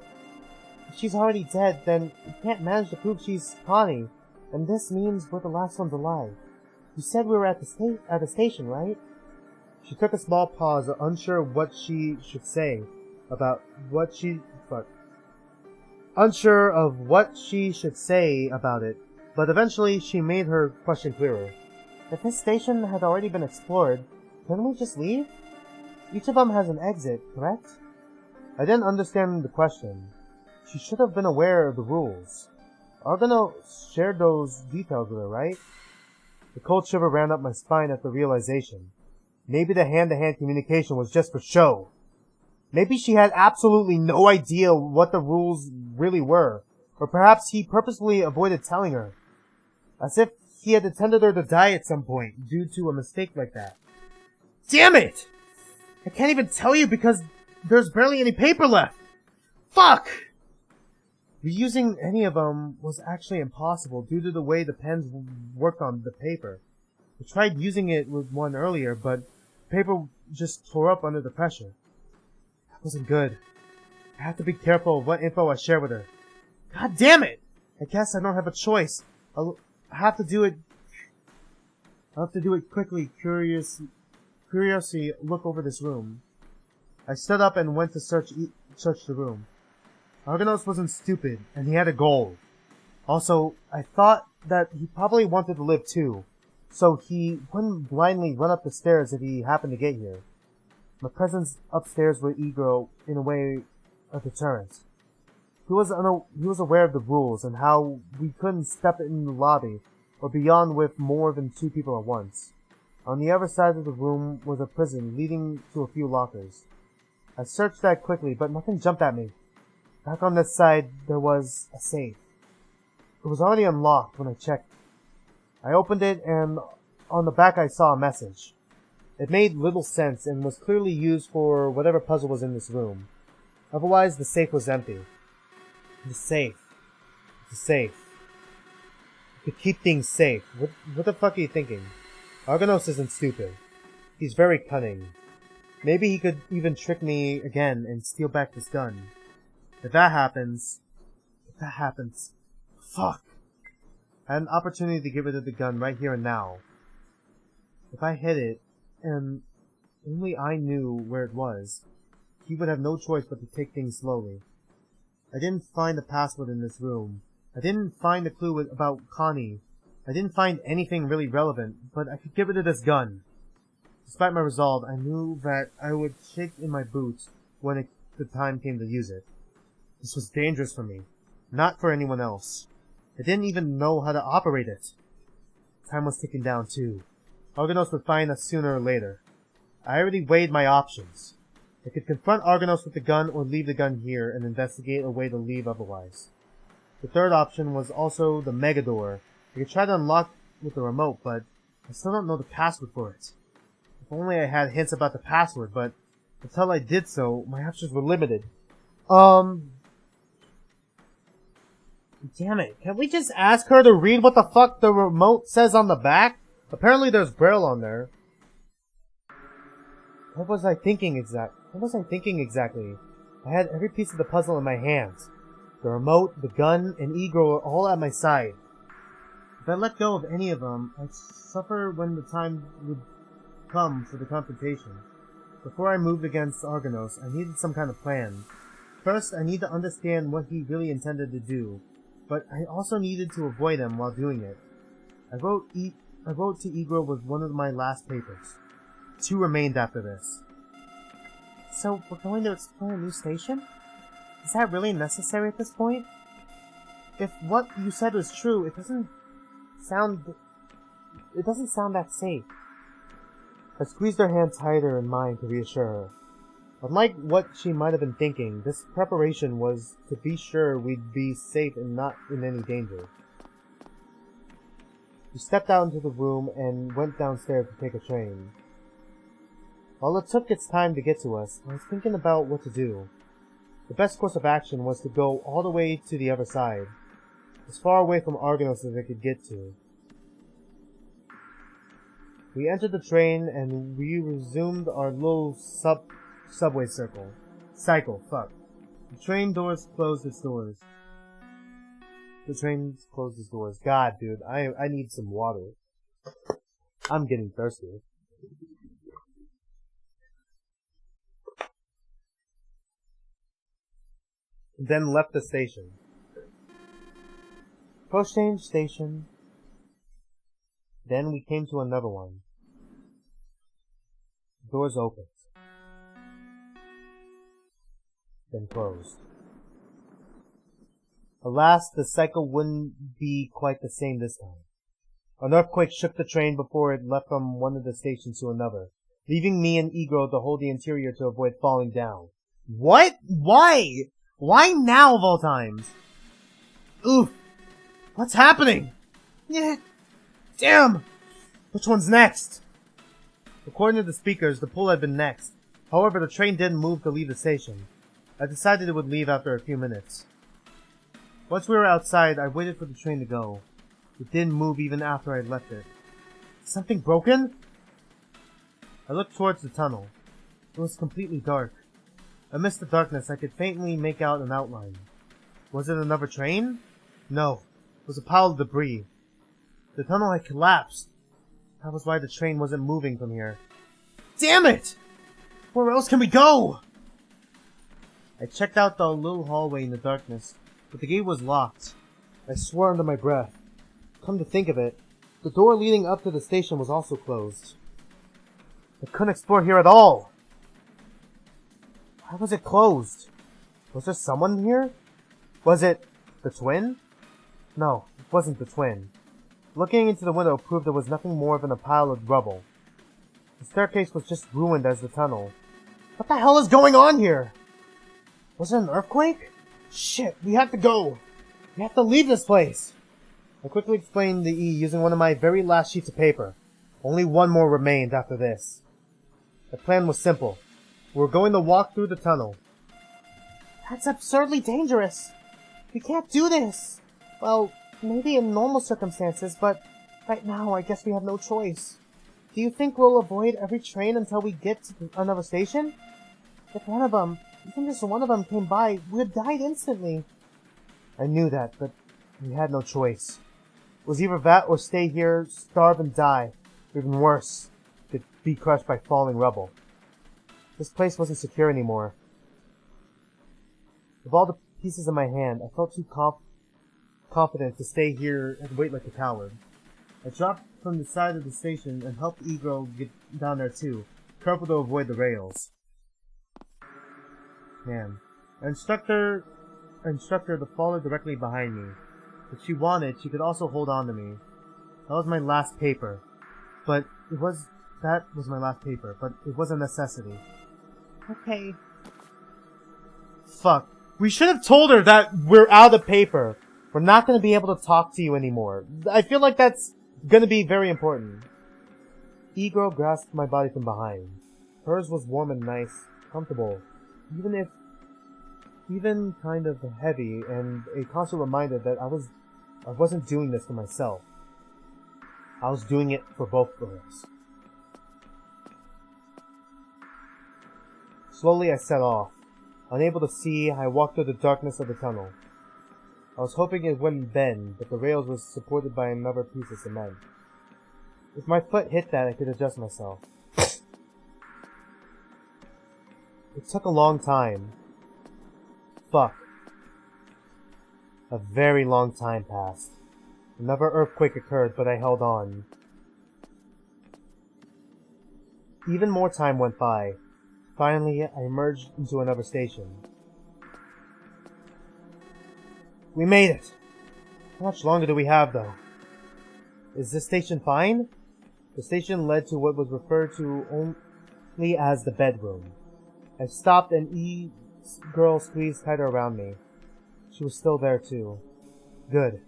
If she's already dead, then we can't manage to prove she's Connie. And this means we're the last ones alive. You said we were at the station, right? She took a small pause, unsure what she should say about what she... Unsure of what she should say about it, but eventually she made her question clearer. If this station had already been explored, couldn't we just leave? Each of them has an exit, correct? I didn't understand the question. She should have been aware of the rules. Argonos shared those details with her, right? The cold shiver ran up my spine at the realization. Maybe the hand-to-hand communication was just for show. Maybe she had absolutely no idea what the rules really were, or perhaps he purposefully avoided telling her. As if he had intended her to die at some point due to a mistake like that. Damn it! I can't even tell you because there's barely any paper left! Fuck! Reusing any of them was actually impossible due to the way the pens worked on the paper. I tried using it with one earlier, but the paper just tore up under the pressure. That wasn't good. I have to be careful of what info I share with her. God damn it! I guess I don't have a choice. I'll have to do it quickly. Curiously look over this room. I stood up and went to search the room. Argonos wasn't stupid, and he had a goal. Also, I thought that he probably wanted to live too, so he wouldn't blindly run up the stairs if he happened to get here. My presence upstairs with Igro, in a way, a deterrent. He was aware of the rules and how we couldn't step in the lobby or beyond with more than 2 people at once. On the other side of the room was a prison leading to a few lockers. I searched that quickly, but nothing jumped at me. Back on this side, there was a safe. It was already unlocked when I checked. I opened it, and on the back I saw a message. It made little sense and was clearly used for whatever puzzle was in this room. Otherwise, the safe was empty. The safe. You could keep things safe. What the fuck are you thinking? Argonos isn't stupid. He's very cunning. Maybe he could even trick me again and steal back this gun. If that happens, fuck. I had an opportunity to get rid of the gun right here and now. If I hid it, and only I knew where it was, he would have no choice but to take things slowly. I didn't find the password in this room. I didn't find a clue about Connie. I didn't find anything really relevant, but I could get rid of this gun. Despite my resolve, I knew that I would shake in my boots when the time came to use it. This was dangerous for me, not for anyone else. I didn't even know how to operate it. Time was ticking down too. Argonos would find us sooner or later. I already weighed my options. I could confront Argonos with the gun or leave the gun here and investigate a way to leave otherwise. The third option was also the mega door. I could try to unlock with the remote, but I still don't know the password for it. If only I had hints about the password, but until I did so, my options were limited. Damn it, can we just ask her to read what the fuck the remote says on the back? Apparently there's Braille on there. What was I thinking exactly? I had every piece of the puzzle in my hands. The remote, the gun, and Igor were all at my side. If I let go of any of them, I'd suffer when the time would come for the confrontation. Before I moved against Argonos, I needed some kind of plan. First, I need to understand what he really intended to do, but I also needed to avoid him while doing it. I wrote to Igor with one of my last papers. 2 remained after this. So, we're going to explore a new station? Is that really necessary at this point? If what you said was true, it doesn't sound that safe. I squeezed her hand tighter in mine to reassure her. Unlike what she might have been thinking, this preparation was to be sure we'd be safe and not in any danger. We stepped out into the room and went downstairs to take a train. While it took its time to get to us, I was thinking about what to do. The best course of action was to go all the way to the other side, as far away from Argonos as I could get to. We entered the train and we resumed our little subway cycle. The train closed its doors. God, dude, I need some water. I'm getting thirsty. Then left the station. Post-change station. Then we came to another one. Doors opened. Then closed. Alas, the cycle wouldn't be quite the same this time. An earthquake shook the train before it left from one of the stations to another, leaving me and Igor to hold the interior to avoid falling down. What? Why? Why now of all times? Oof. What's happening? Yeah. Damn. Which one's next? According to the speakers, the pool had been next. However, the train didn't move to leave the station. I decided it would leave after a few minutes. Once we were outside, I waited for the train to go. It didn't move even after I left it. Something broken? I looked towards the tunnel. It was completely dark. Amidst the darkness, I could faintly make out an outline. Was it another train? No. It was a pile of debris. The tunnel had collapsed. That was why the train wasn't moving from here. Damn it! Where else can we go? I checked out the little hallway in the darkness, but the gate was locked. I swore under my breath. Come to think of it, the door leading up to the station was also closed. I couldn't explore here at all. Why was it closed? Was there someone here? Was it the twin? No, it wasn't the twin. Looking into the window proved there was nothing more than a pile of rubble. The staircase was just ruined as the tunnel. What the hell is going on here? Was it an earthquake? Shit, we have to go. We have to leave this place. I quickly explained the E using one of my very last sheets of paper. Only one more remained after this. The plan was simple. We were going to walk through the tunnel. That's absurdly dangerous. We can't do this. Well, maybe in normal circumstances, but right now I guess we have no choice. Do you think we'll avoid every train until we get to another station? If one of them, even just one of them came by, we'd died instantly. I knew that, but we had no choice. It was either that or stay here, starve and die, or even worse, get be crushed by falling rubble. This place wasn't secure anymore. With all the pieces in my hand, I felt too confident to stay here and wait like a coward. I dropped from the side of the station and helped E-Girl get down there too, careful to avoid the rails. Man, I instructed her to follow directly behind me. If she wanted, she could also hold on to me. That was my last paper. That was my last paper, but it was a necessity. Okay. Fuck. We should have told her that we're out of paper. We're not going to be able to talk to you anymore. I feel like that's going to be very important. E-Girl grasped my body from behind. Hers was warm and nice, comfortable, even kind of heavy, and a constant reminder that I wasn't doing this for myself. I was doing it for both of us. Slowly I set off. Unable to see, I walked through the darkness of the tunnel. I was hoping it wouldn't bend, but the rails was supported by another piece of cement. If my foot hit that, I could adjust myself. It took a long time. Fuck. A very long time passed. Another earthquake occurred, but I held on. Even more time went by. Finally, I emerged into another station. We made it! How much longer do we have, though? Is this station fine? The station led to what was referred to only as the bedroom. I stopped and E-Girl squeezed tighter around me. She was still there, too. Good.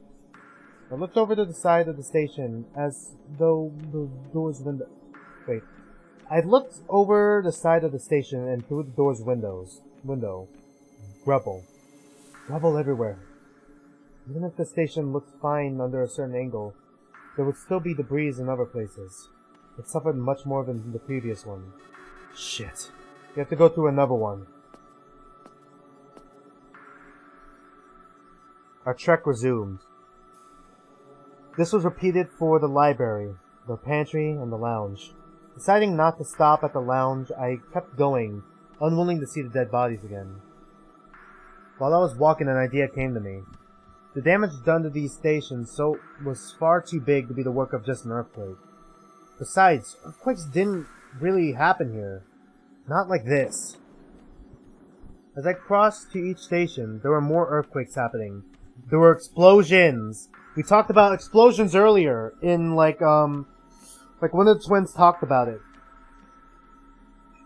I looked over to the side of the station as though the door's window... Wait. I looked over the side of the station and through the door's window. Rubble. Rubble everywhere. Even if the station looked fine under a certain angle, there would still be debris in other places. It suffered much more than the previous one. Shit. We have to go through another one. Our trek resumed. This was repeated for the library, the pantry, and the lounge. Deciding not to stop at the lounge, I kept going, unwilling to see the dead bodies again. While I was walking, an idea came to me. The damage done to these stations was far too big to be the work of just an earthquake. Besides, earthquakes didn't really happen here. Not like this. As I crossed to each station, there were more earthquakes happening. There were explosions. We talked about explosions earlier in like one of the twins talked about it.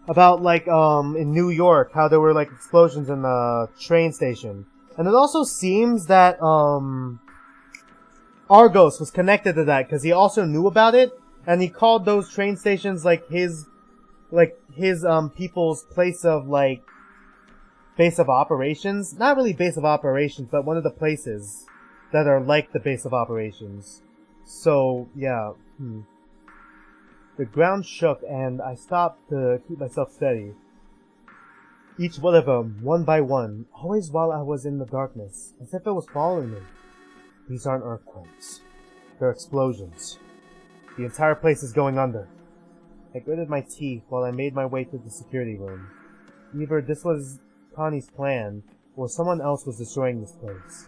about like in New York how there were like explosions in the train station, and it also seems that Argos was connected to that because he also knew about it, and he called those train stations like his people's place of like base of operations. Not really base of operations, but one of the places that are like the base of operations. So yeah. The ground shook, and I stopped to keep myself steady. Each one of them, one by one, always while I was in the darkness, as if it was following me. These aren't earthquakes. They're explosions. The entire place is going under. I gritted my teeth while I made my way to the security room. Either this was Connie's plan, or someone else was destroying this place.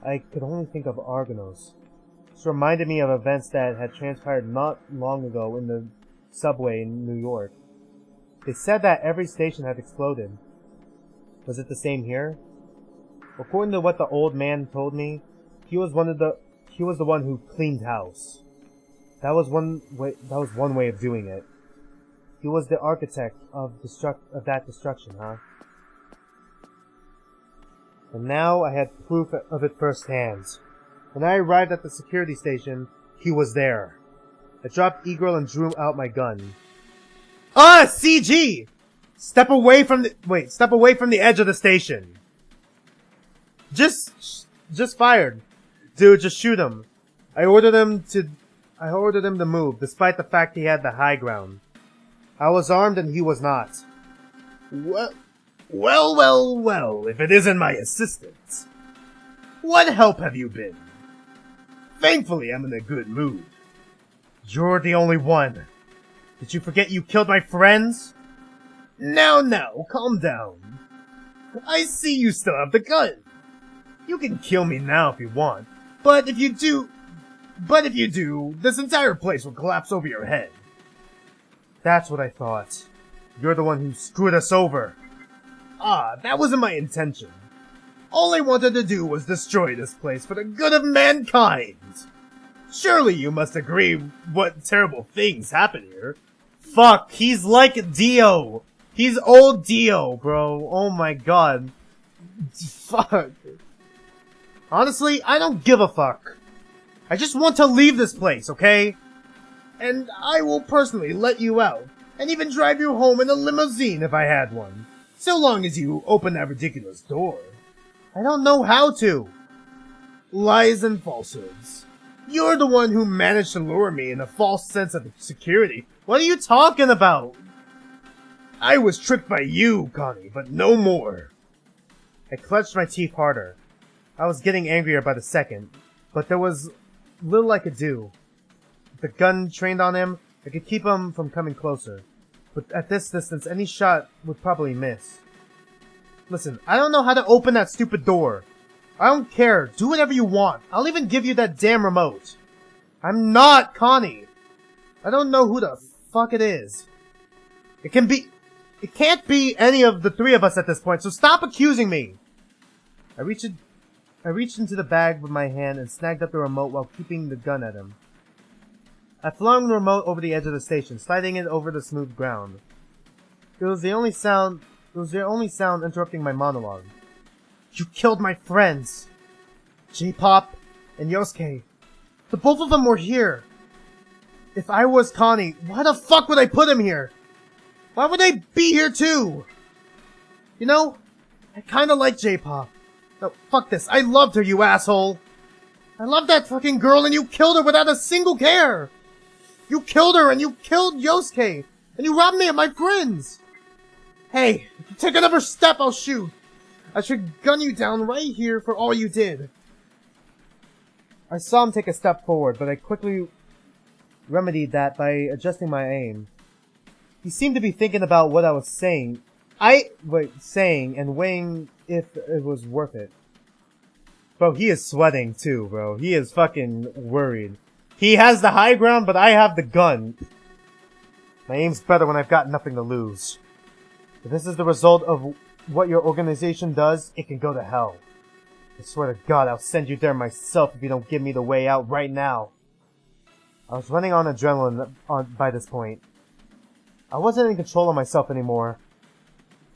I could only think of Argonos. This reminded me of events that had transpired not long ago in the subway in New York. They said that every station had exploded. Was it the same here? According to what the old man told me, he was the one who cleaned house. That was one way of doing it. He was the architect of that destruction, huh? And now I had proof of it firsthand. When I arrived at the security station, he was there. I dropped E-Girl and drew out my gun. CG! Step away from the edge of the station. Just fired. Dude, just shoot him. I ordered him to move, despite the fact he had the high ground. I was armed and he was not. Well, if it isn't my assistant. What help have you been? Thankfully, I'm in a good mood. You're the only one. Did you forget you killed my friends? Now, calm down. I see you still have the gun. You can kill me now if you want, but if you do, this entire place will collapse over your head. That's what I thought. You're the one who screwed us over. That wasn't my intention. All I wanted to do was destroy this place for the good of mankind. Surely you must agree what terrible things happen here. Fuck, he's like Dio. He's old Dio, bro. Oh my god. Fuck. Honestly, I don't give a fuck. I just want to leave this place, okay? And I will personally let you out, and even drive you home in a limousine if I had one. So long as you open that ridiculous door. I don't know how to. Lies and falsehoods. You're the one who managed to lure me in a false sense of security. What are you talking about? I was tricked by you, Connie, but no more. I clenched my teeth harder. I was getting angrier by the second, but there was little I could do. With the gun trained on him, I could keep him from coming closer. But at this distance, any shot would probably miss. Listen, I don't know how to open that stupid door. I don't care. Do whatever you want. I'll even give you that damn remote. I'm not Connie. I don't know who the fuck it is. It can't be any of the three of us at this point, so stop accusing me. I reached into the bag with my hand and snagged up the remote while keeping the gun at him. I flung the remote over the edge of the station, sliding it over the smooth ground. It was the only sound interrupting my monologue. You killed my friends! J-Pop and Yosuke. The both of them were here. If I was Connie, why the fuck would I put him here? Why would they be here too? You know, I kinda like J-Pop. No, fuck this. I loved her, you asshole! I loved that fucking girl and you killed her without a single care! You killed her and you killed Yosuke! And you robbed me of my friends! Hey, if you take another step, I'll shoot! I should gun you down right here for all you did. I saw him take a step forward, but I quickly remedied that by adjusting my aim. He seemed to be thinking about what I was saying. And weighing if it was worth it. Bro, he is sweating too, bro. He is fucking worried. He has the high ground, but I have the gun. My aim's better when I've got nothing to lose. If this is the result of what your organization does, it can go to hell. I swear to God, I'll send you there myself if you don't give me the way out right now. I was running on adrenaline by this point. I wasn't in control of myself anymore.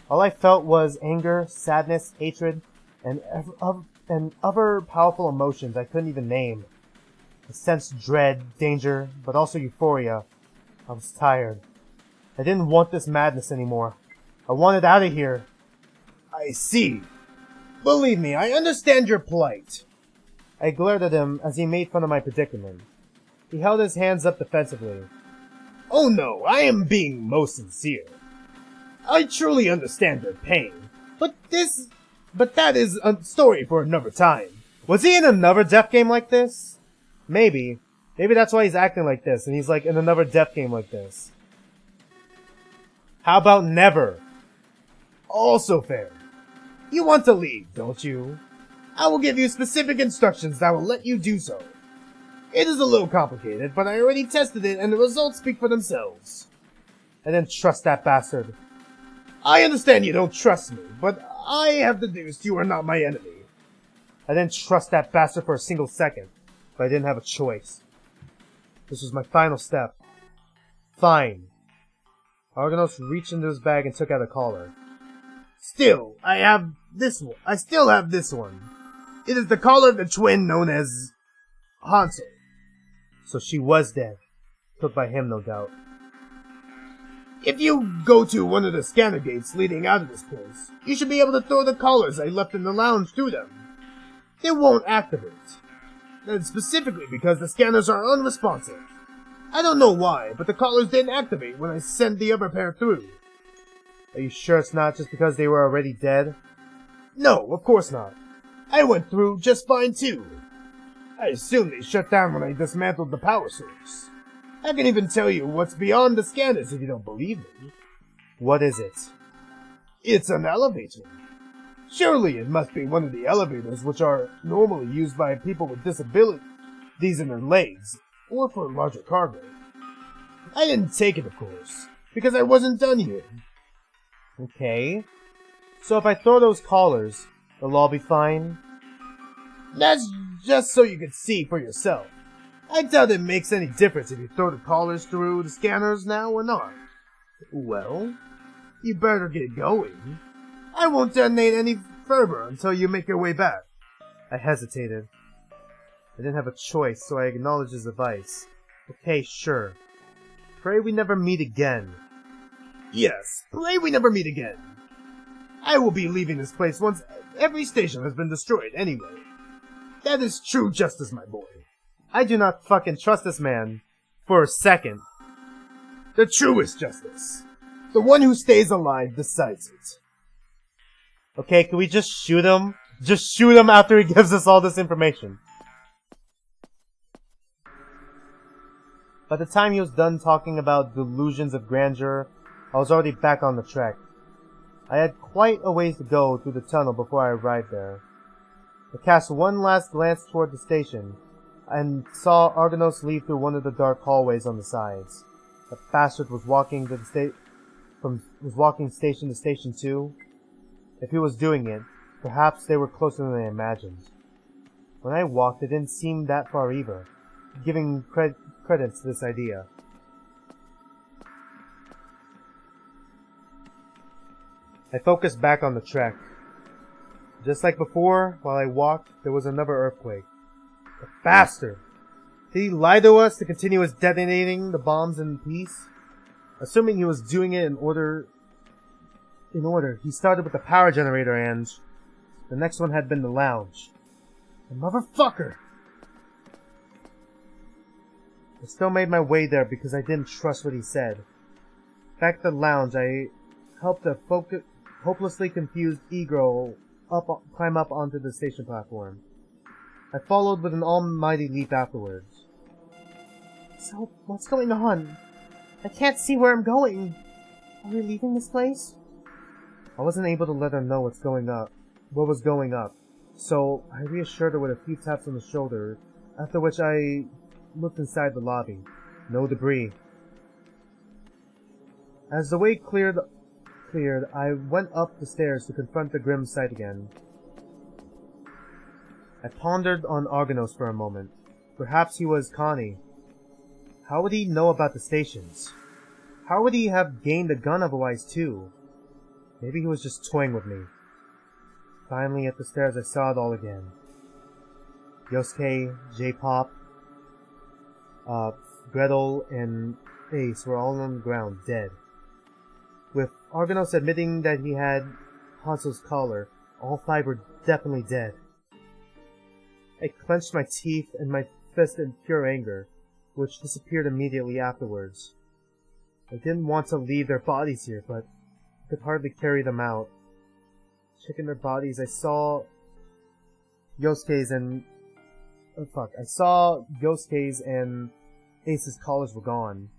All I felt was anger, sadness, hatred, and other powerful emotions I couldn't even name. I sensed dread, danger, but also euphoria. I was tired. I didn't want this madness anymore. I wanted out of here. I see. Believe me, I understand your plight. I glared at him as he made fun of my predicament. He held his hands up defensively. Oh no, I am being most sincere. I truly understand your pain, but that is a story for another time. Was he in another death game like this? Maybe. Maybe that's why he's acting like this, and he's like in another death game like this. How about never? Also fair. You want to leave, don't you? I will give you specific instructions that will let you do so. It is a little complicated, but I already tested it and the results speak for themselves. I didn't trust that bastard. I understand you don't trust me, but I have deduced you are not my enemy. I didn't trust that bastard for a single second, but I didn't have a choice. This was my final step. Fine. Argonos reached into his bag and took out a collar. Still, I have this one. I still have this one. It is the collar of the twin known as Hansel. So she was dead. Took by him, no doubt. If you go to one of the scanner gates leading out of this place, you should be able to throw the collars I left in the lounge through them. They won't activate. That's specifically because the scanners are unresponsive. I don't know why, but the collars didn't activate when I sent the other pair through. Are you sure it's not just because they were already dead? No, of course not. I went through just fine too. I assume they shut down when I dismantled the power source. I can even tell you what's beyond the scanners if you don't believe me. What is it? It's an elevator. Surely it must be one of the elevators which are normally used by people with disabilities in their legs, or for larger cargo. I didn't take it, of course, because I wasn't done yet. Okay. So if I throw those collars, it'll all be fine? That's just so you can see for yourself. I doubt it makes any difference if you throw the collars through the scanners now or not. Well, you better get going. I won't detonate any further until you make your way back. I hesitated. I didn't have a choice, so I acknowledged his advice. Okay, sure. Pray we never meet again. Yes, pray we never meet again. I will be leaving this place once every station has been destroyed anyway. That is true justice, my boy. I do not fucking trust this man. For a second. The truest justice. The one who stays alive decides it. Okay, can we just shoot him? Just shoot him after he gives us all this information. By the time he was done talking about delusions of grandeur, I was already back on the trek. I had quite a ways to go through the tunnel before I arrived there. I cast one last glance toward the station, and saw Argonos leave through one of the dark hallways on the sides. The bastard was walking station to station too. If he was doing it, perhaps they were closer than I imagined. When I walked, it didn't seem that far either, giving credence to this idea. I focused back on the trek. Just like before, while I walked, there was another earthquake. The bastard! Did he lie to us to continue his detonating the bombs in peace? Assuming he was doing it in order, he started with the power generator and the next one had been the lounge. The motherfucker! I still made my way there because I didn't trust what he said. Back at the lounge, I helped a hopelessly confused e-girl climb up onto the station platform. I followed with an almighty leap afterwards. So, what's going on? I can't see where I'm going. Are we leaving this place? I wasn't able to let her know what was going up, so I reassured her with a few taps on the shoulder, after which I looked inside the lobby. No debris. As the way cleared, I went up the stairs to confront the grim sight again. I pondered on Argonos for a moment. Perhaps he was Connie. How would he know about the stations? How would he have gained a gun otherwise, too? Maybe he was just toying with me. Finally, at the stairs, I saw it all again. Yosuke, J-Pop, Gretel, and Ace were all on the ground, dead. With Argonos admitting that he had Hanzo's collar, all 5 were definitely dead. I clenched my teeth and my fist in pure anger, which disappeared immediately afterwards. I didn't want to leave their bodies here, but I could hardly carry them out. Checking their bodies, I saw Yosuke's and... I saw Yosuke's and Ace's collars were gone.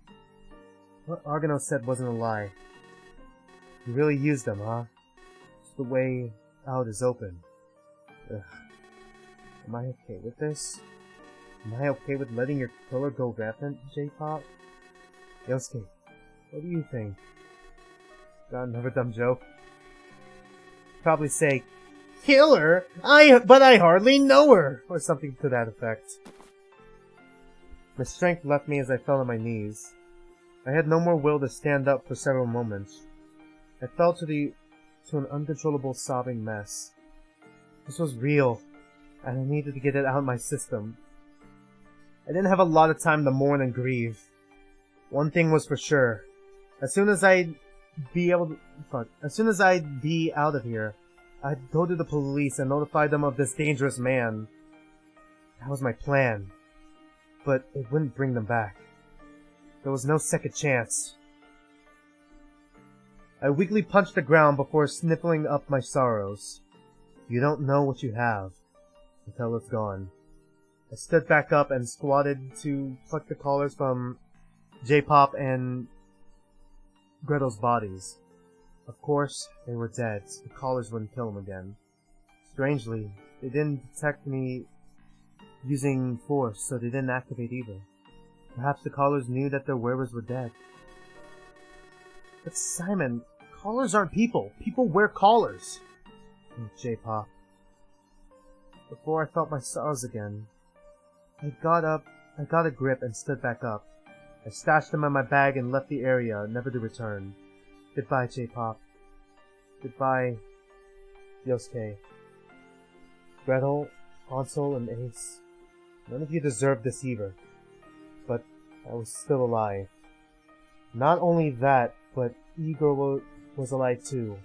What Argonos said wasn't a lie. You really used them, huh? Just the way out is open. Ugh. Am I okay with this? Am I okay with letting your killer go rampant, J-Pop? Yosuke, what do you think? Got another dumb joke? Probably say, killer? But I hardly know her! Or something to that effect. My strength left me as I fell on my knees. I had no more will to stand up for several moments. I fell to an uncontrollable sobbing mess. This was real, and I needed to get it out of my system. I didn't have a lot of time to mourn and grieve. One thing was for sure. As soon as I'd be out of here, I'd go to the police and notify them of this dangerous man. That was my plan. But it wouldn't bring them back. There was no second chance. I weakly punched the ground before sniffling up my sorrows. You don't know what you have until it's gone. I stood back up and squatted to pluck the collars from J-Pop and Gretel's bodies. Of course, they were dead, so the collars wouldn't kill them again. Strangely, they didn't detect me using force, so they didn't activate either. Perhaps the collars knew that their wearers were dead. But Simon, collars aren't people. People wear collars. J-Pop. Before I felt my sorrows again, I got a grip and stood back up. I stashed them in my bag and left the area, never to return. Goodbye, J-Pop. Goodbye, Yosuke. Gretel, Hansel, and Ace. None of you deserved this either. But I was still alive. Not only that, but Igor was alive too.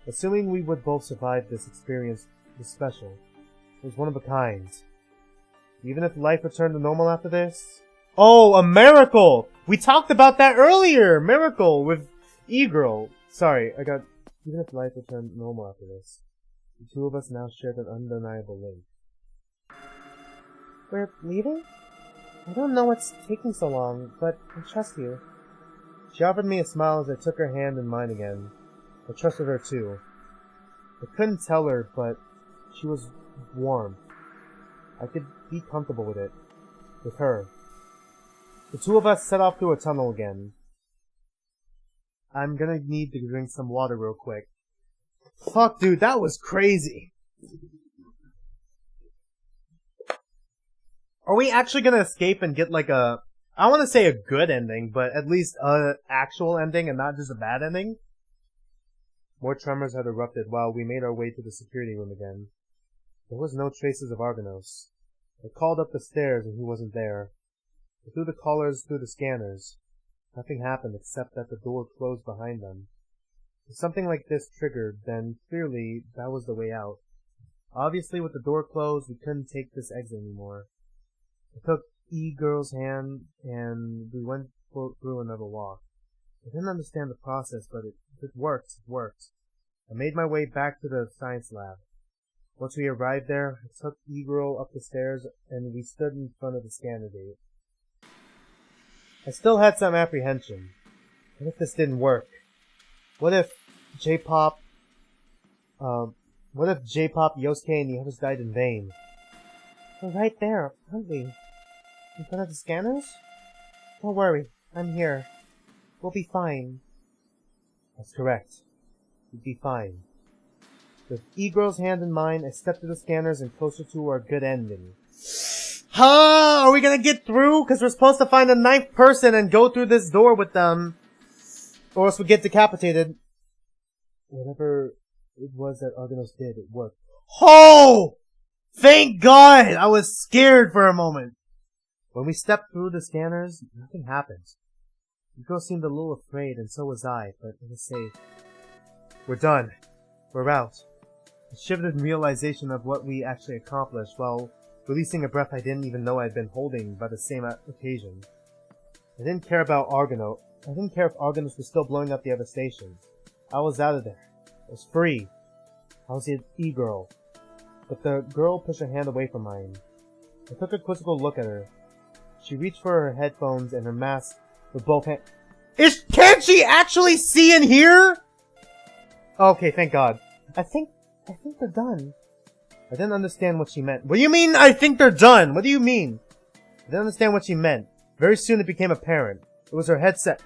Assuming we would both survive this experience was special. It was one of a kind. Even if life returned to normal after this... Oh, a miracle! We talked about that earlier! Miracle with E-Girl. Sorry, even if life returned to normal after this, the two of us now shared an undeniable link. We're leaving? I don't know what's taking so long, but I trust you. She offered me a smile as I took her hand in mine again. I trusted her too. I couldn't tell her, but she was warm. I could be comfortable with it. With her. The two of us set off through a tunnel again. I'm gonna need to drink some water real quick. Fuck, dude, that was crazy. Are we actually gonna escape and get like a... I want to say a good ending, but at least a actual ending and not just a bad ending? More tremors had erupted while we made our way to the security room again. There was no traces of Argonos. I called up the stairs and he wasn't there. I threw the collars through the scanners. Nothing happened except that the door closed behind them. If something like this triggered, then clearly that was the way out. Obviously with the door closed, we couldn't take this exit anymore. I took E-Girl's hand and we went through another walk. I didn't understand the process, but if it worked, it worked. I made my way back to the science lab. Once we arrived there, I took E-Girl up the stairs and we stood in front of the scanner gate. I still had some apprehension. What if this didn't work? What if J-Pop, Yosuke, and the others died in vain? We're right there, aren't we? In front of the scanners? Don't worry, I'm here. We'll be fine. That's correct. We'll be fine. With E-Girl's hand in mine, I stepped to the scanners and closer to our good ending. Huh? Are we gonna get through? Because we're supposed to find a ninth person and go through this door with them. Or else we get decapitated. Whatever it was that Argonos did, it worked. Oh! Thank God! I was scared for a moment. When we stepped through the scanners, nothing happened. The girl seemed a little afraid, and so was I, but it was safe. We're done. We're out. I shivered in realization of what we actually accomplished, while releasing a breath I didn't even know I'd been holding by the same occasion. I didn't care about Argonos. I didn't care if Argonos was still blowing up the other stations. I was out of there. I was free. I was the e-girl. But the girl pushed her hand away from mine. I took a quizzical look at her. She reached for her headphones and her mask with both hands. Can't she actually see and hear? Okay, thank God. I think they're done. I didn't understand what she meant. What do you mean, I think they're done? What do you mean? I didn't understand what she meant. Very soon it became apparent. It was her headset.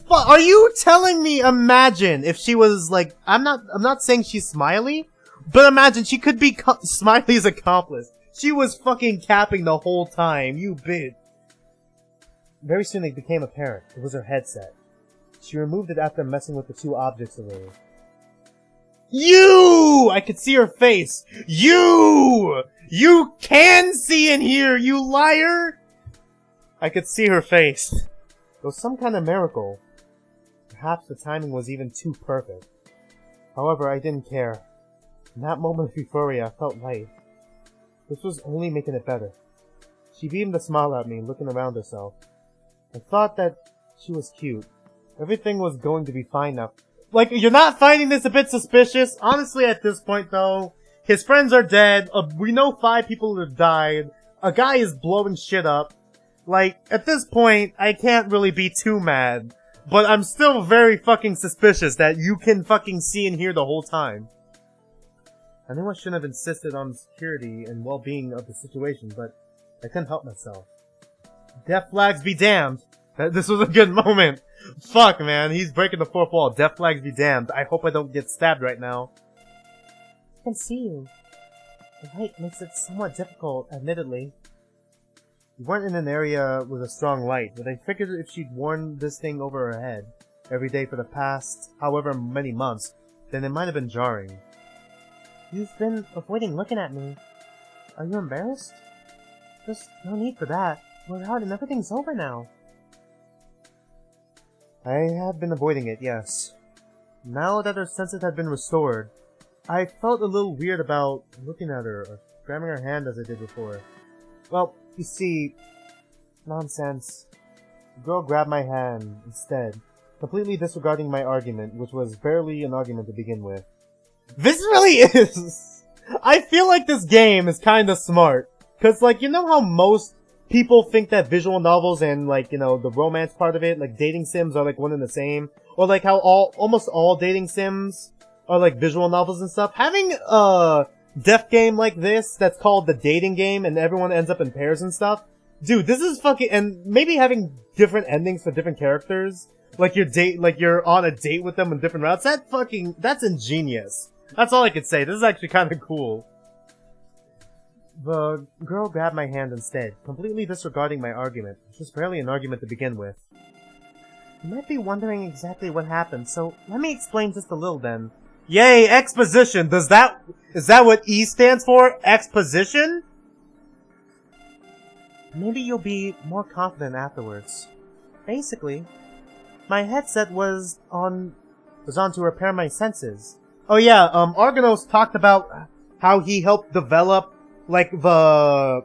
Are you telling me, imagine if she was like, I'm not saying she's Smiley, but imagine she could be Smiley's accomplice. She was fucking capping the whole time, you bitch. Very soon it became apparent. It was her headset. She removed it after messing with the two objects array. You! I could see her face. You! You can see and hear, you liar! I could see her face. It was some kind of miracle. Perhaps the timing was even too perfect. However, I didn't care. In that moment of euphoria, I felt light. This was only making it better. She beamed a smile at me, looking around herself. I thought that she was cute. Everything was going to be fine now. Like, you're not finding this a bit suspicious? Honestly, at this point, though, his friends are dead. We know 5 people have died. A guy is blowing shit up. Like, at this point, I can't really be too mad. But I'm still very fucking suspicious that you can fucking see and hear the whole time. I knew I shouldn't have insisted on the security and well-being of the situation, but I couldn't help myself. Death flags be damned. This was a good moment. Fuck, man. He's breaking the fourth wall. Death flags be damned. I hope I don't get stabbed right now. I can see you. The light makes it somewhat difficult, admittedly. We weren't in an area with a strong light, but I figured if she'd worn this thing over her head every day for the past however many months, then it might have been jarring. You've been avoiding looking at me. Are you embarrassed? There's no need for that. We're out and everything's over now. I have been avoiding it, yes. Now that her senses had been restored, I felt a little weird about looking at her or grabbing her hand as I did before. Well, you see, nonsense. The girl grabbed my hand instead, completely disregarding my argument, which was barely an argument to begin with. This really is! I feel like this game is kinda smart. Cause like, you know how most people think that visual novels and like, you know, the romance part of it, like dating sims are like one and the same? Or like how almost all dating sims are like visual novels and stuff? Having a death game like this that's called the dating game and everyone ends up in pairs and stuff? Dude, this is fucking, and maybe having different endings for different characters, like you're on a date with them in different routes, that's ingenious. That's all I could say. This is actually kind of cool. The girl grabbed my hand instead, completely disregarding my argument, which was barely an argument to begin with. You might be wondering exactly what happened, so let me explain just a little then. Yay, exposition! Is that what E stands for? Exposition? Maybe you'll be more confident afterwards. Basically, my headset was on to repair my senses. Oh yeah, Argonos talked about how he helped develop, like, the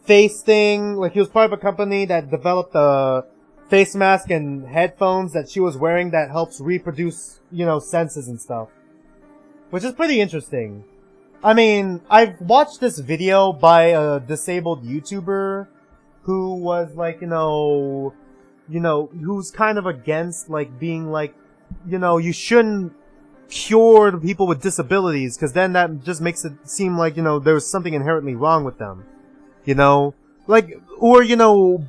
face thing. Like, he was part of a company that developed the face mask and headphones that she was wearing that helps reproduce, you know, senses and stuff. Which is pretty interesting. I mean, I've watched this video by a disabled YouTuber who was like, you know, who's kind of against, like, being like, you know, you shouldn't cure the people with disabilities, because then that just makes it seem like, you know, there's something inherently wrong with them. You know? Like, or, you know,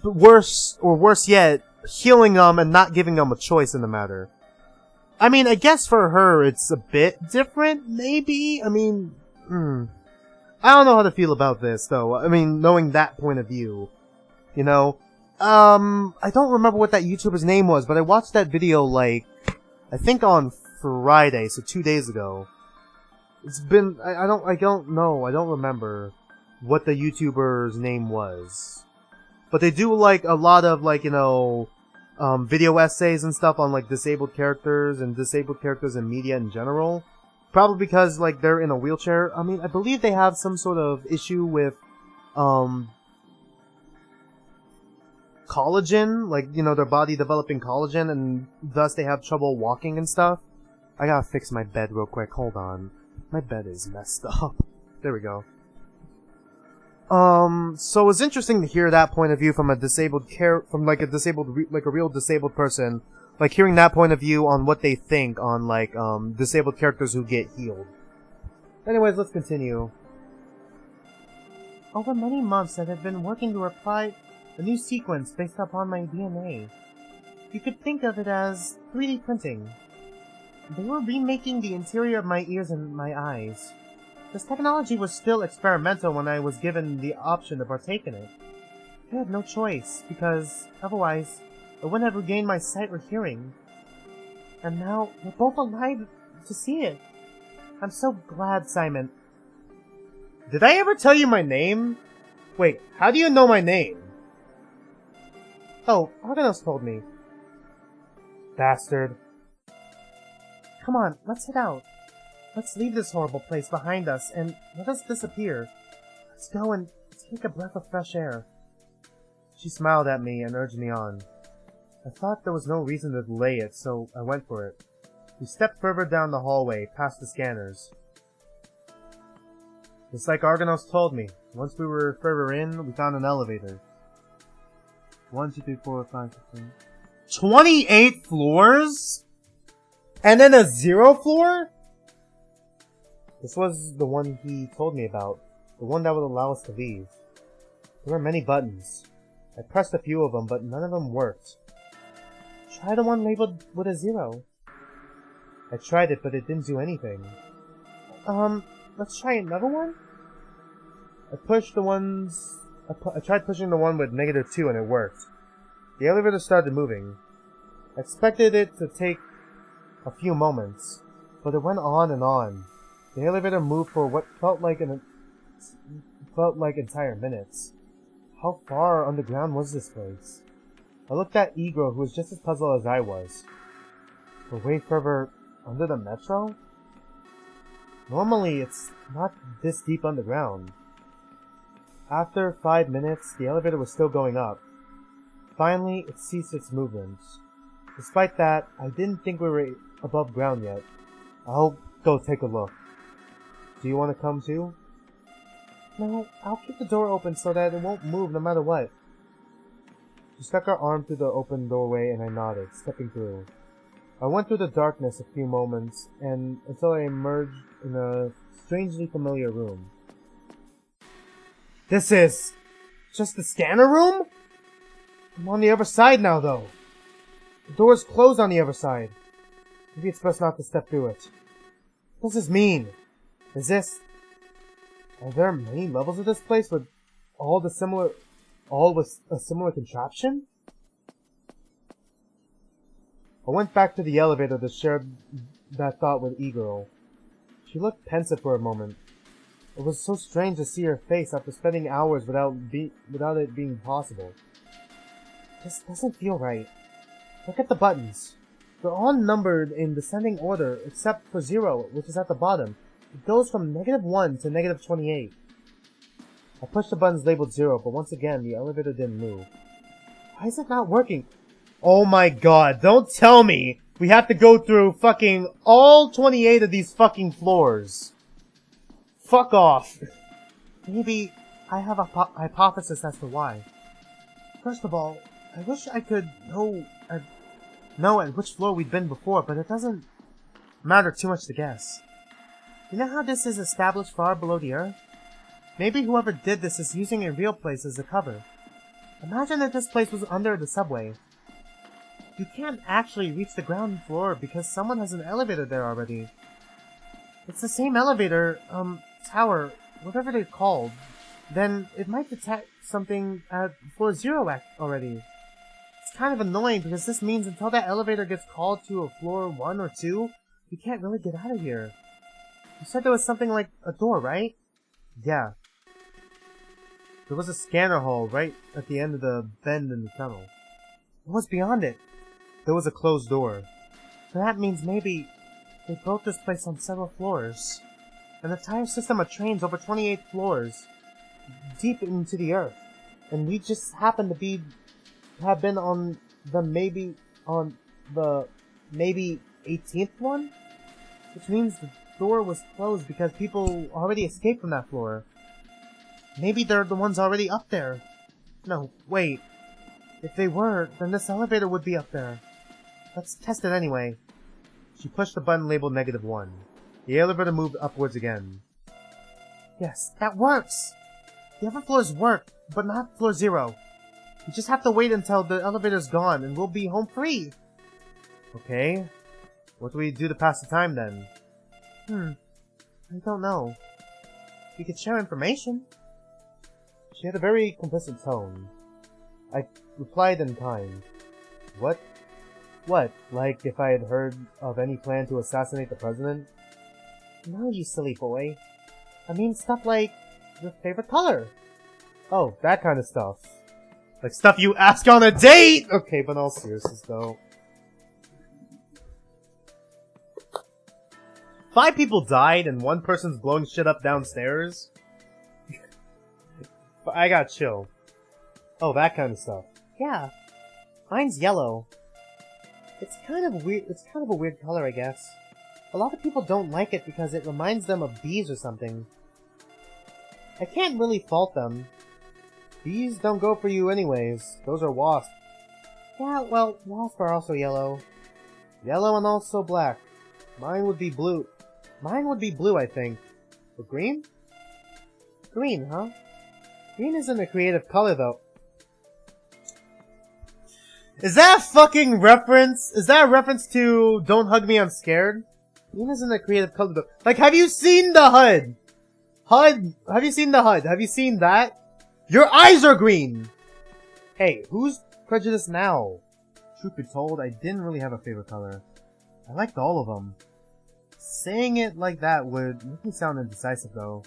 worse yet, healing them and not giving them a choice in the matter. I mean, I guess for her it's a bit different, maybe? I mean, I don't know how to feel about this, though. I mean, knowing that point of view. You know? I don't remember what that YouTuber's name was, but I watched that video, like, I think on Friday, so 2 days ago. It's been, I don't know, I don't remember what the YouTuber's name was. But they do, like, a lot of, like, you know, video essays and stuff on, like, disabled characters and media in general. Probably because, like, they're in a wheelchair. I mean, I believe they have some sort of issue with, collagen, like, you know, their body developing collagen, and thus they have trouble walking and stuff. I gotta fix my bed real quick, hold on. My bed is messed up. There we go. So it's interesting to hear that point of view from a real disabled person, like, hearing that point of view on what they think on, like, disabled characters who get healed. Anyways, let's continue. Over many months, I have been working to apply a new sequence based upon my DNA. You could think of it as 3D printing. They were remaking the interior of my ears and my eyes. This technology was still experimental when I was given the option to partake in it. I had no choice, because otherwise I wouldn't have regained my sight or hearing. And now we're both alive to see it. I'm so glad, Simon. Did I ever tell you my name? Wait, how do you know my name? Oh, Argonos told me. Bastard. Come on, let's head out. Let's leave this horrible place behind us and let us disappear. Let's go and take a breath of fresh air. She smiled at me and urged me on. I thought there was no reason to delay it, so I went for it. We stepped further down the hallway, past the scanners. Just like Argonos told me, once we were further in, we found an elevator. 1, 2, 3, 4, 5, 6, 7. 28 floors? And then a 0 floor? This was the one he told me about. The one that would allow us to leave. There were many buttons. I pressed a few of them, but none of them worked. Try the one labeled with a 0. I tried it, but it didn't do anything. Let's try another one? I tried pushing the one with -2 and it worked. The elevator started moving. I expected it to take a few moments, but it went on and on. The elevator moved for what felt like entire minutes. How far underground was this place? I looked at Igor, who was just as puzzled as I was. We're way further under the metro? Normally, it's not this deep underground. After 5 minutes, the elevator was still going up. Finally, it ceased its movements. Despite that, I didn't think we were above ground yet. I'll go take a look. Do you want to come too? No, I'll keep the door open so that it won't move no matter what. She stuck her arm through the open doorway and I nodded, stepping through. I went through the darkness a few moments until I emerged in a strangely familiar room. This is just the scanner room? I'm on the other side now, though. The door is closed on the other side. Maybe it's best not to step through it. What does this mean? Are there many levels of this place with all with a similar contraption? I went back to the elevator to share that thought with E-Girl. She looked pensive for a moment. It was so strange to see her face after spending hours without it being possible. This doesn't feel right. Look at the buttons. They're all numbered in descending order, except for 0, which is at the bottom. It goes from -1 to -28. I pushed the buttons labeled 0, but once again, the elevator didn't move. Why is it not working? Oh my god, don't tell me we have to go through fucking all 28 of these fucking floors. Fuck off. Maybe I have a hypothesis as to why. First of all, I wish I could know at which floor we'd been before, but it doesn't matter too much to guess. You know how this is established far below the earth? Maybe whoever did this is using a real place as a cover. Imagine that this place was under the subway. You can't actually reach the ground floor because someone has an elevator there already. It's the same elevator, tower, whatever they're called. Then it might detect something at floor 0 already. It's kind of annoying because this means until that elevator gets called to a floor 1 or 2, we can't really get out of here. You said there was something like a door, right? Yeah. There was a scanner hall right at the end of the bend in the tunnel. What was beyond it? There was a closed door. So that means maybe they built this place on several floors. An entire system of trains over 28 floors, deep into the earth. And we just happen to have been on the maybe 18th one? Which means the door was closed because people already escaped from that floor. Maybe they're the ones already up there. No, wait. If they were, then this elevator would be up there. Let's test it anyway. She pushed the button labeled -1. The elevator moved upwards again. Yes, that works! The other floors work, but not floor 0. We just have to wait until the elevator's gone and we'll be home free! Okay. What do we do to pass the time then? I don't know. We could share information. She had a very complicit tone. I replied in kind. What? What? Like if I had heard of any plan to assassinate the president? No, you silly boy. I mean stuff like your favorite color. Oh, that kind of stuff. Like stuff you ask on a date! Okay, but in all seriousness though. 5 people died and 1 person's blowing shit up downstairs? But I got chill. Oh, that kind of stuff. Yeah. Mine's yellow. It's kind of weird. It's kind of a weird color, I guess. A lot of people don't like it because it reminds them of bees or something. I can't really fault them. Bees don't go for you anyways. Those are wasps. Yeah, well, wasps are also yellow. Yellow and also black. Mine would be blue. Mine would be blue, I think. Or green? Green, huh? Green isn't a creative color, though. Is that a fucking reference? Is that a reference to Don't Hug Me, I'm Scared? Green isn't a creative color, though. Like, have you seen the HUD? Have you seen the HUD? Have you seen that? Your eyes are green! Hey, who's prejudiced now? Truth be told, I didn't really have a favorite color. I liked all of them. Saying it like that would make me sound indecisive, though.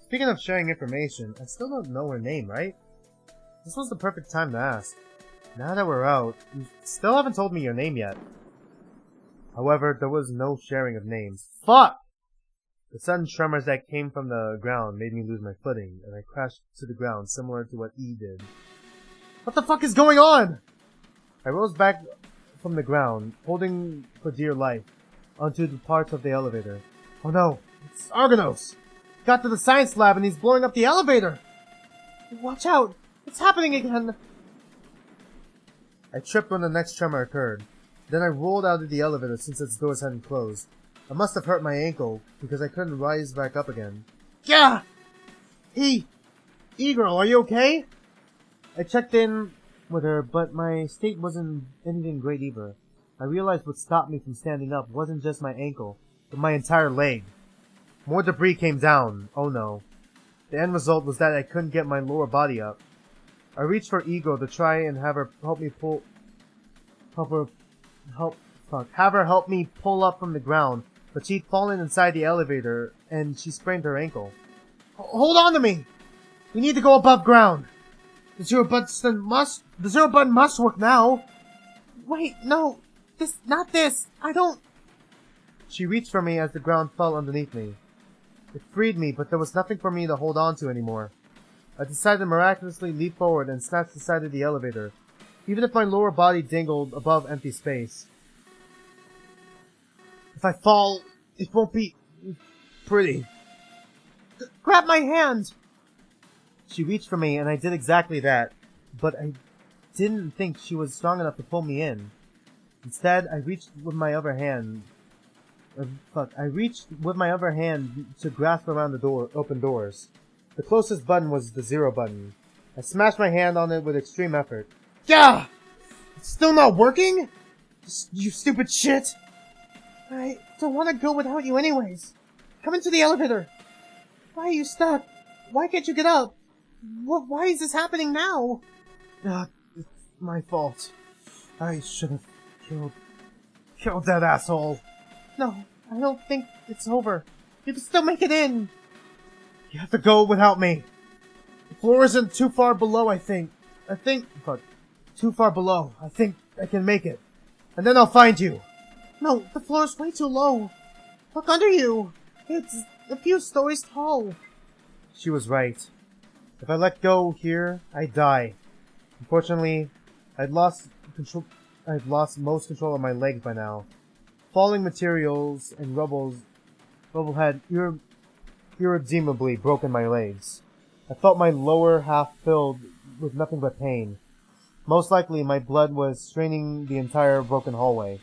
Speaking of sharing information, I still don't know her name, right? This was the perfect time to ask. Now that we're out, you still haven't told me your name yet. However, there was no sharing of names. Fuck! The sudden tremors that came from the ground made me lose my footing, and I crashed to the ground similar to what E did. What the fuck is going on? I rose back from the ground, holding for dear life, onto the parts of the elevator. Oh no, it's Argonos! Got to the science lab and he's blowing up the elevator! Watch out! It's happening again! I tripped when the next tremor occurred. Then I rolled out of the elevator since its doors hadn't closed. I must have hurt my ankle, because I couldn't rise back up again. Yeah! E-girl, are you okay? I checked in with her, but my state wasn't anything great either. I realized what stopped me from standing up wasn't just my ankle, but my entire leg. More debris came down. Oh no. The end result was that I couldn't get my lower body up. I reached for E-girl to try and have her help me pull up from the ground, but she'd fallen inside the elevator and she sprained her ankle. Hold on to me! We need to go above ground! The zero button must work now! Wait, no! Not this! I don't... She reached for me as the ground fell underneath me. It freed me, but there was nothing for me to hold on to anymore. I decided to miraculously leap forward and snatch the side of the elevator, even if my lower body dangled above empty space. If I fall, it won't be pretty. Grab my hand! She reached for me and I did exactly that, but I didn't think she was strong enough to pull me in. Instead, I reached with my other hand to grasp around the open doors. The closest button was the 0 button. I smashed my hand on it with extreme effort. Yeah! It's still not working? You stupid shit! I don't want to go without you anyways. Come into the elevator. Why are you stuck? Why can't you get up? Why is this happening now? It's my fault. I should have killed that asshole. No, I don't think it's over. You can still make it in. You have to go without me. The floor isn't too far below, I think. But too far below. I think I can make it. And then I'll find you. No, the floor's way too low. Look under you. It's a few stories tall. She was right. If I let go here, I die. Unfortunately, I'd lost most control of my legs by now. Falling materials and rubble had irredeemably broken my legs. I felt my lower half filled with nothing but pain. Most likely, my blood was straining the entire broken hallway.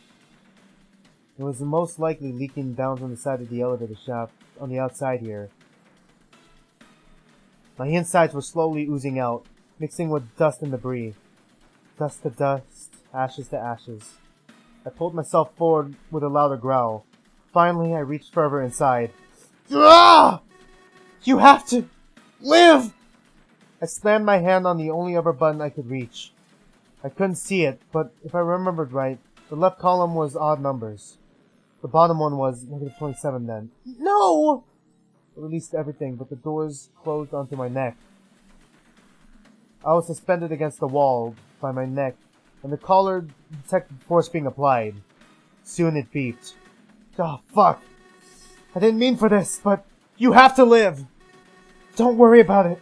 It was most likely leaking down from the side of the elevator shaft on the outside here. My insides were slowly oozing out, mixing with dust and debris. Dust to dust, ashes to ashes. I pulled myself forward with a louder growl. Finally, I reached further inside. Ah! You have to live! I slammed my hand on the only other button I could reach. I couldn't see it, but if I remembered right, the left column was odd numbers. The bottom one was -27 then. No! I released everything, but the doors closed onto my neck. I was suspended against the wall by my neck, and the collar detected force being applied. Soon it beeped. Oh, fuck. I didn't mean for this, but you have to live. Don't worry about it.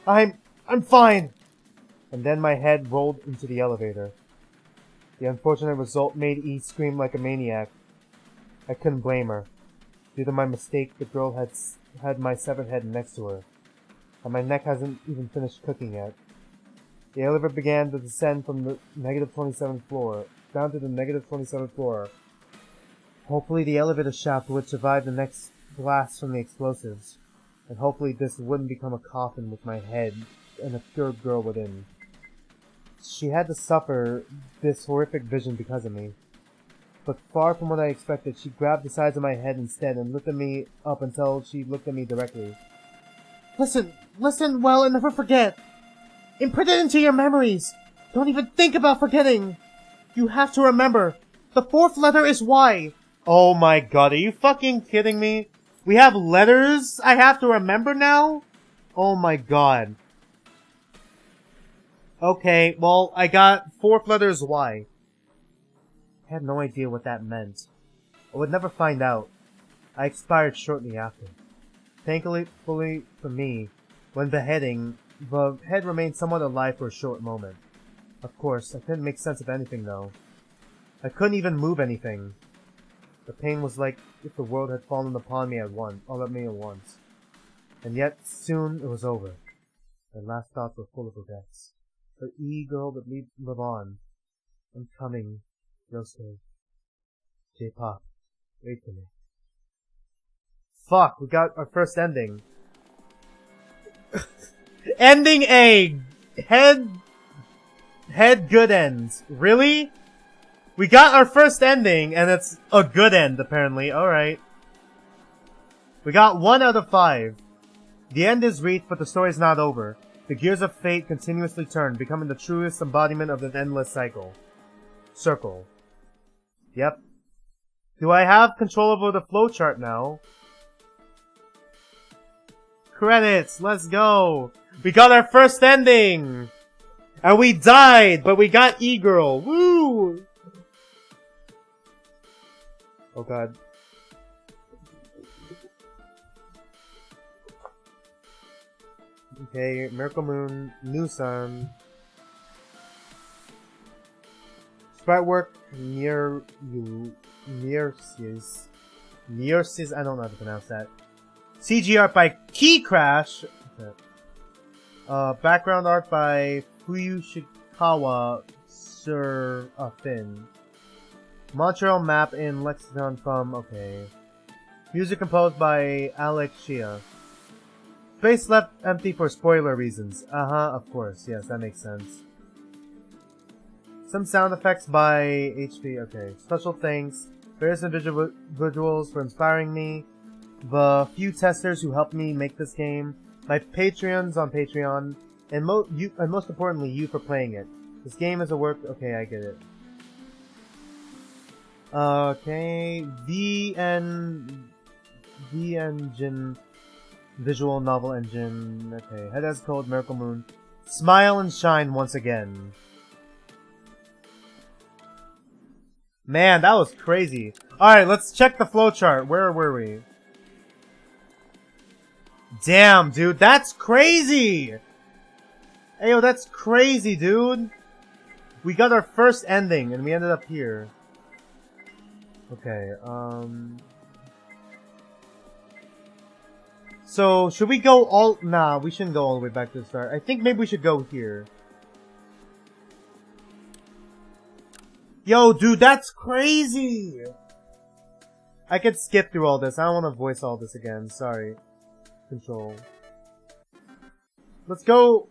I'm fine. And then my head rolled into the elevator. The unfortunate result made E scream like a maniac. I couldn't blame her. Due to my mistake, the girl had my severed head next to her, and my neck hasn't even finished cooking yet. The elevator began to descend from the -27th floor, down to the -27th floor. Hopefully the elevator shaft would survive the next blast from the explosives, and hopefully this wouldn't become a coffin with my head and a pure girl within. She had to suffer this horrific vision because of me. But far from what I expected, she grabbed the sides of my head instead and lifted me up until she looked at me directly. Listen well and never forget. Imprint it into your memories. Don't even think about forgetting. You have to remember. The fourth letter is Y. Oh my god, are you fucking kidding me? We have letters I have to remember now? Oh my god. Okay, well, I got fourth letters Y. I had no idea what that meant. I would never find out. I expired shortly after. Thankfully for me, when beheading, the head remained somewhat alive for a short moment. Of course, I couldn't make sense of anything though. I couldn't even move anything. The pain was like if the world had fallen upon me all at once. And yet, soon it was over. My last thoughts were full of regrets. The E-girl would live on. I'm coming. Yosuke. J-pop. Wait for me. Fuck, we got our first ending. Ending A! Head good ends. Really? We got our first ending, and it's a good end, apparently. Alright. We got 1 out of 5. The end is reached, but the story's not over. The gears of fate continuously turn, becoming the truest embodiment of an endless cycle. Circle. Yep. Do I have control over the flowchart now? Credits! Let's go! We got our first ending! And we died, but we got E-girl! Woo! Oh god. Okay, Miracle Moon, New Sun. Sprite work, Nearsis, I don't know how to pronounce that. CG art by Key Crash. Background art by Fuyushikawa Fin. Montreal map in lexicon from, okay. Music composed by Alex Shia. Space left empty for spoiler reasons. Of course. Yes, that makes sense. Some sound effects by HP. Okay. Special thanks. Various individuals for inspiring me. The few testers who helped me make this game. my Patreons on Patreon, and most importantly, you for playing it. This game is a work. Okay, I get it. Okay, the engine, visual novel engine. Okay, Head as Cold, Miracle Moon, smile and shine once again. Man, that was crazy. Alright, let's check the flowchart. Where were we? Damn, dude, that's crazy! Ayo, that's crazy, dude. We got our first ending, and we ended up here. Okay, so, should we go all... Nah, we shouldn't go all the way back to the start. I think maybe we should go here. Yo, dude, that's crazy! I could skip through all this. I don't want to voice all this again. Sorry. Control. Let's go.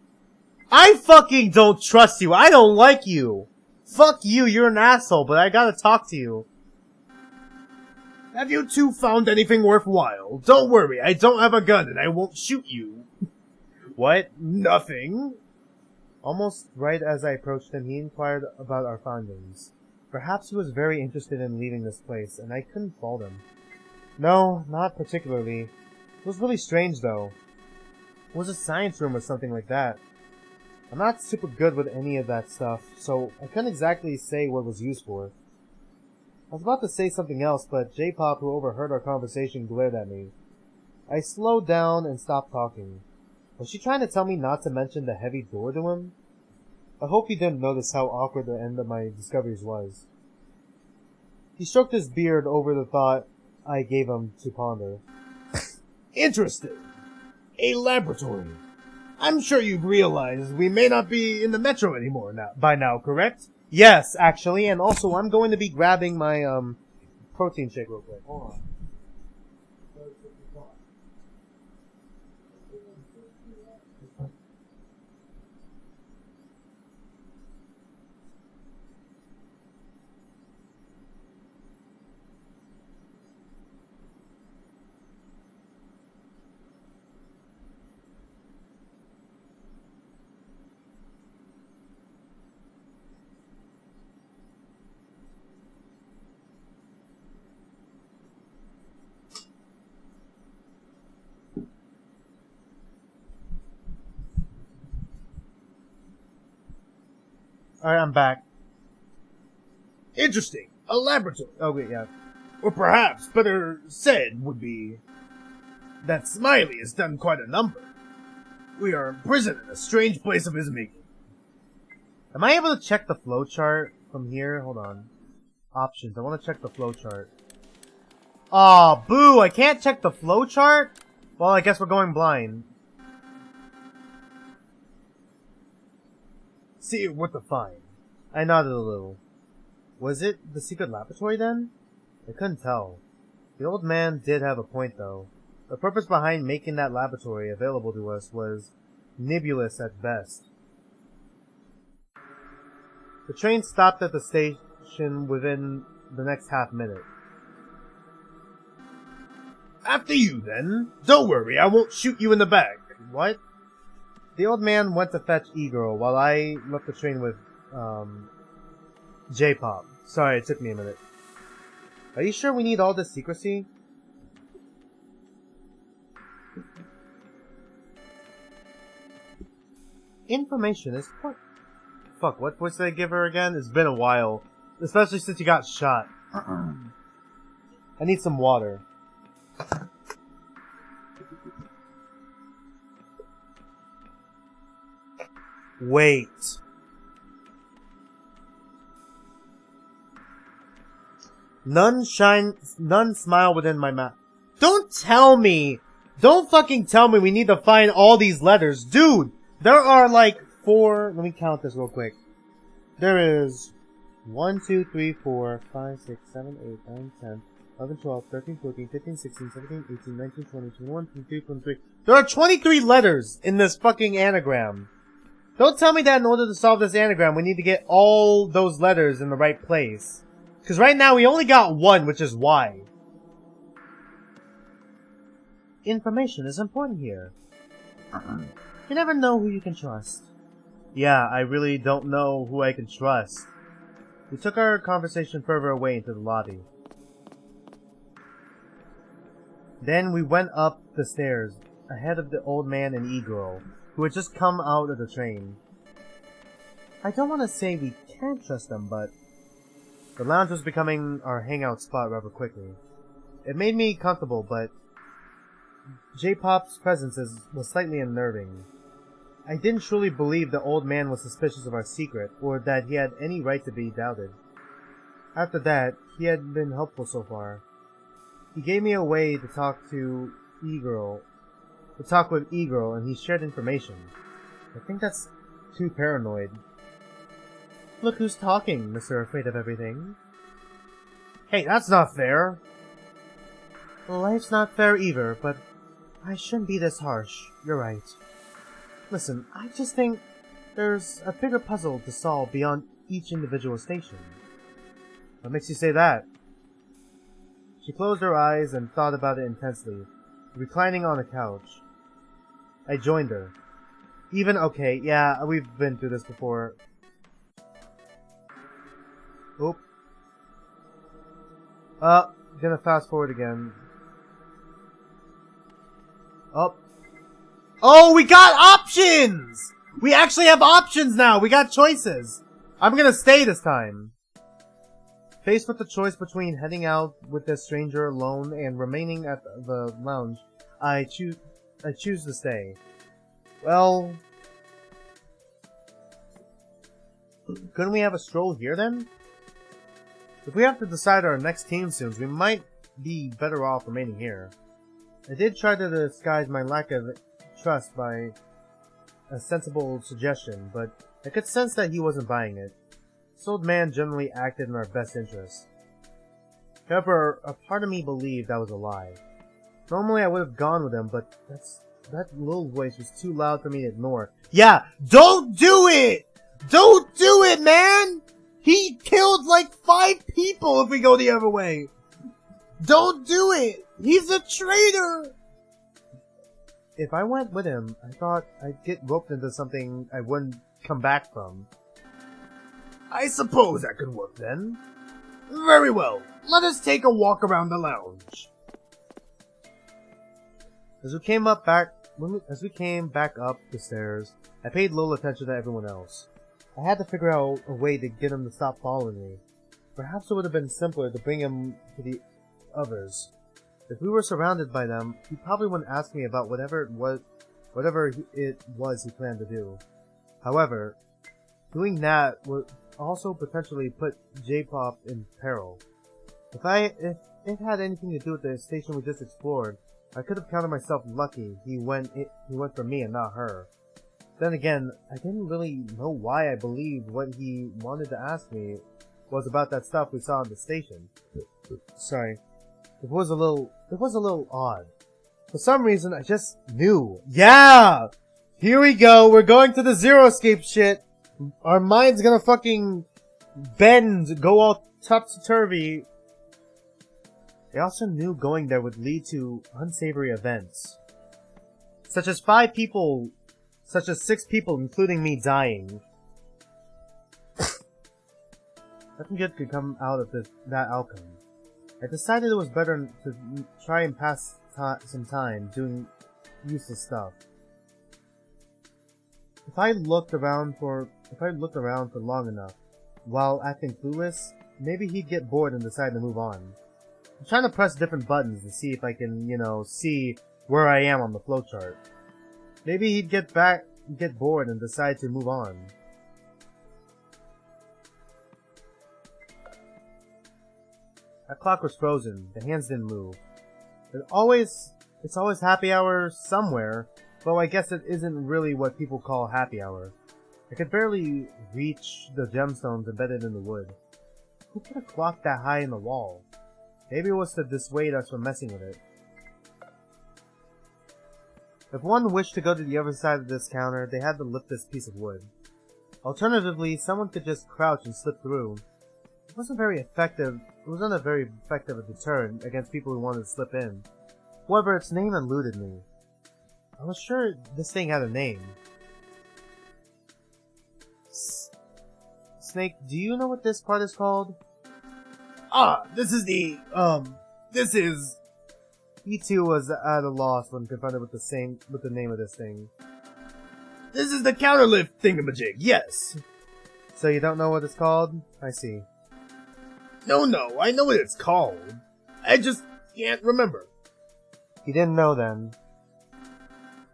I fucking don't trust you. I don't like you. Fuck you, you're an asshole, but I gotta talk to you. Have you two found anything worthwhile? Don't worry, I don't have a gun and I won't shoot you. What? Nothing. Almost right as I approached him, he inquired about our findings. Perhaps he was very interested in leaving this place, and I couldn't fault him. No, not particularly. It was really strange, though. It was a science room or something like that. I'm not super good with any of that stuff, so I couldn't exactly say what it was used for. I was about to say something else, but J-Pop, who overheard our conversation, glared at me. I slowed down and stopped talking. Was she trying to tell me not to mention the heavy door to him? I hope he didn't notice how awkward the end of my discoveries was. He stroked his beard over the thought I gave him to ponder. Interesting. A laboratory. I'm sure you've realized we may not be in the metro anymore by now, correct? Yes, actually, and also I'm going to be grabbing my protein shake real quick. Hold on. Alright, I'm back. Interesting. A laboratory. Oh, wait, yeah. Or perhaps, better said, would be that Smiley has done quite a number. We are imprisoned in a strange place of his making. Am I able to check the flowchart from here? Hold on. Options. I want to check the flowchart. Aw, boo! I can't check the flowchart? Well, I guess we're going blind. See what to find. I nodded a little. Was it the secret laboratory then? I couldn't tell. The old man did have a point though. The purpose behind making that laboratory available to us was nebulous at best. The train stopped at the station within the next half minute. After you then. Don't worry, I won't shoot you in the back. What? The old man went to fetch E-Girl while I left the train with, J-Pop. Sorry, it took me a minute. Are you sure we need all this secrecy? Information is Fuck, what voice did I give her again? It's been a while. Especially since you got shot. I need some water. Wait. None smile within my mouth. Don't tell me! Don't fucking tell me we need to find all these letters. Dude! There are like 4... Let me count this real quick. There is 1, 2, 3, 4, 5, 6, 7, 8, 9, 10, 11, 12, 13, 14, 15, 16, 17, 18, 19, 20, 21, 22, 23. There are 23 letters in this fucking anagram. Don't tell me that in order to solve this anagram, we need to get all those letters in the right place. Because right now we only got one, which is Y. Information is important here. You never know who you can trust. Yeah, I really don't know who I can trust. We took our conversation further away into the lobby. Then we went up the stairs, ahead of the old man and e-girl, who had just come out of the train. I don't want to say we can't trust them, but the lounge was becoming our hangout spot rather quickly. It made me comfortable, but J-Pop's presence was slightly unnerving. I didn't truly believe the old man was suspicious of our secret, or that he had any right to be doubted. After that, he had been helpful so far. He gave me a way to talk with E-girl, and he shared information. I think that's too paranoid. Look who's talking, Mr. Afraid of Everything. Hey, that's not fair. Life's not fair either, but I shouldn't be this harsh. You're right. Listen, I just think there's a bigger puzzle to solve beyond each individual station. What makes you say that? She closed her eyes and thought about it intensely, reclining on a couch. I joined her. Okay, yeah, we've been through this before. Oop. Gonna fast forward again. Oh, we got options! We actually have options now! We got choices! I'm gonna stay this time. Faced with the choice between heading out with this stranger alone and remaining at the lounge, I choose to stay. Well, couldn't we have a stroll here then? If we have to decide our next team soon, we might be better off remaining here. I did try to disguise my lack of trust by a sensible suggestion, but I could sense that he wasn't buying it. This old man generally acted in our best interest. However, a part of me believed that was a lie. Normally I would have gone with him, but that little voice was too loud for me to ignore. Yeah, don't do it! Don't do it, man! He killed like 5 people if we go the other way! Don't do it! He's a traitor! If I went with him, I thought I'd get roped into something I wouldn't come back from. I suppose that could work then. Very well, let us take a walk around the lounge. As we came back up the stairs, I paid little attention to everyone else. I had to figure out a way to get him to stop following me. Perhaps it would have been simpler to bring him to the others. If we were surrounded by them, he probably wouldn't ask me about whatever it was he planned to do. However, doing that would also potentially put J-Pop in peril. If it had anything to do with the station we just explored, I could have counted myself lucky he went for me and not her. Then again, I didn't really know why I believed what he wanted to ask me was about that stuff we saw in the station. Sorry. It was a little odd. For some reason, I just knew. Yeah! Here we go, we're going to the Zero Escape shit. Our mind's gonna fucking bend, go all topsy-turvy. I also knew going there would lead to unsavory events. Such as 6 people, including me, dying. Nothing good could come out of that outcome. I decided it was better to try and pass some time doing useless stuff. If I looked around for long enough, while acting clueless, maybe he'd get bored and decide to move on. I'm trying to press different buttons to see if I can, see where I am on the flowchart. Maybe he'd get bored and decide to move on. That clock was frozen. The hands didn't move. It's always happy hour somewhere, though I guess it isn't really what people call happy hour. I could barely reach the gemstones embedded in the wood. Who put a clock that high in the wall? Maybe it was to dissuade us from messing with it. If one wished to go to the other side of this counter, they had to lift this piece of wood. Alternatively, someone could just crouch and slip through. It wasn't a very effective deterrent against people who wanted to slip in. However, its name eluded me. I was sure this thing had a name. Snake, do you know what this part is called? This is this is... He too was at a loss when confronted with the name of this thing. This is the counterlift thingamajig, yes. So you don't know what it's called? I see. No, I know what it's called. I just can't remember. You didn't know then.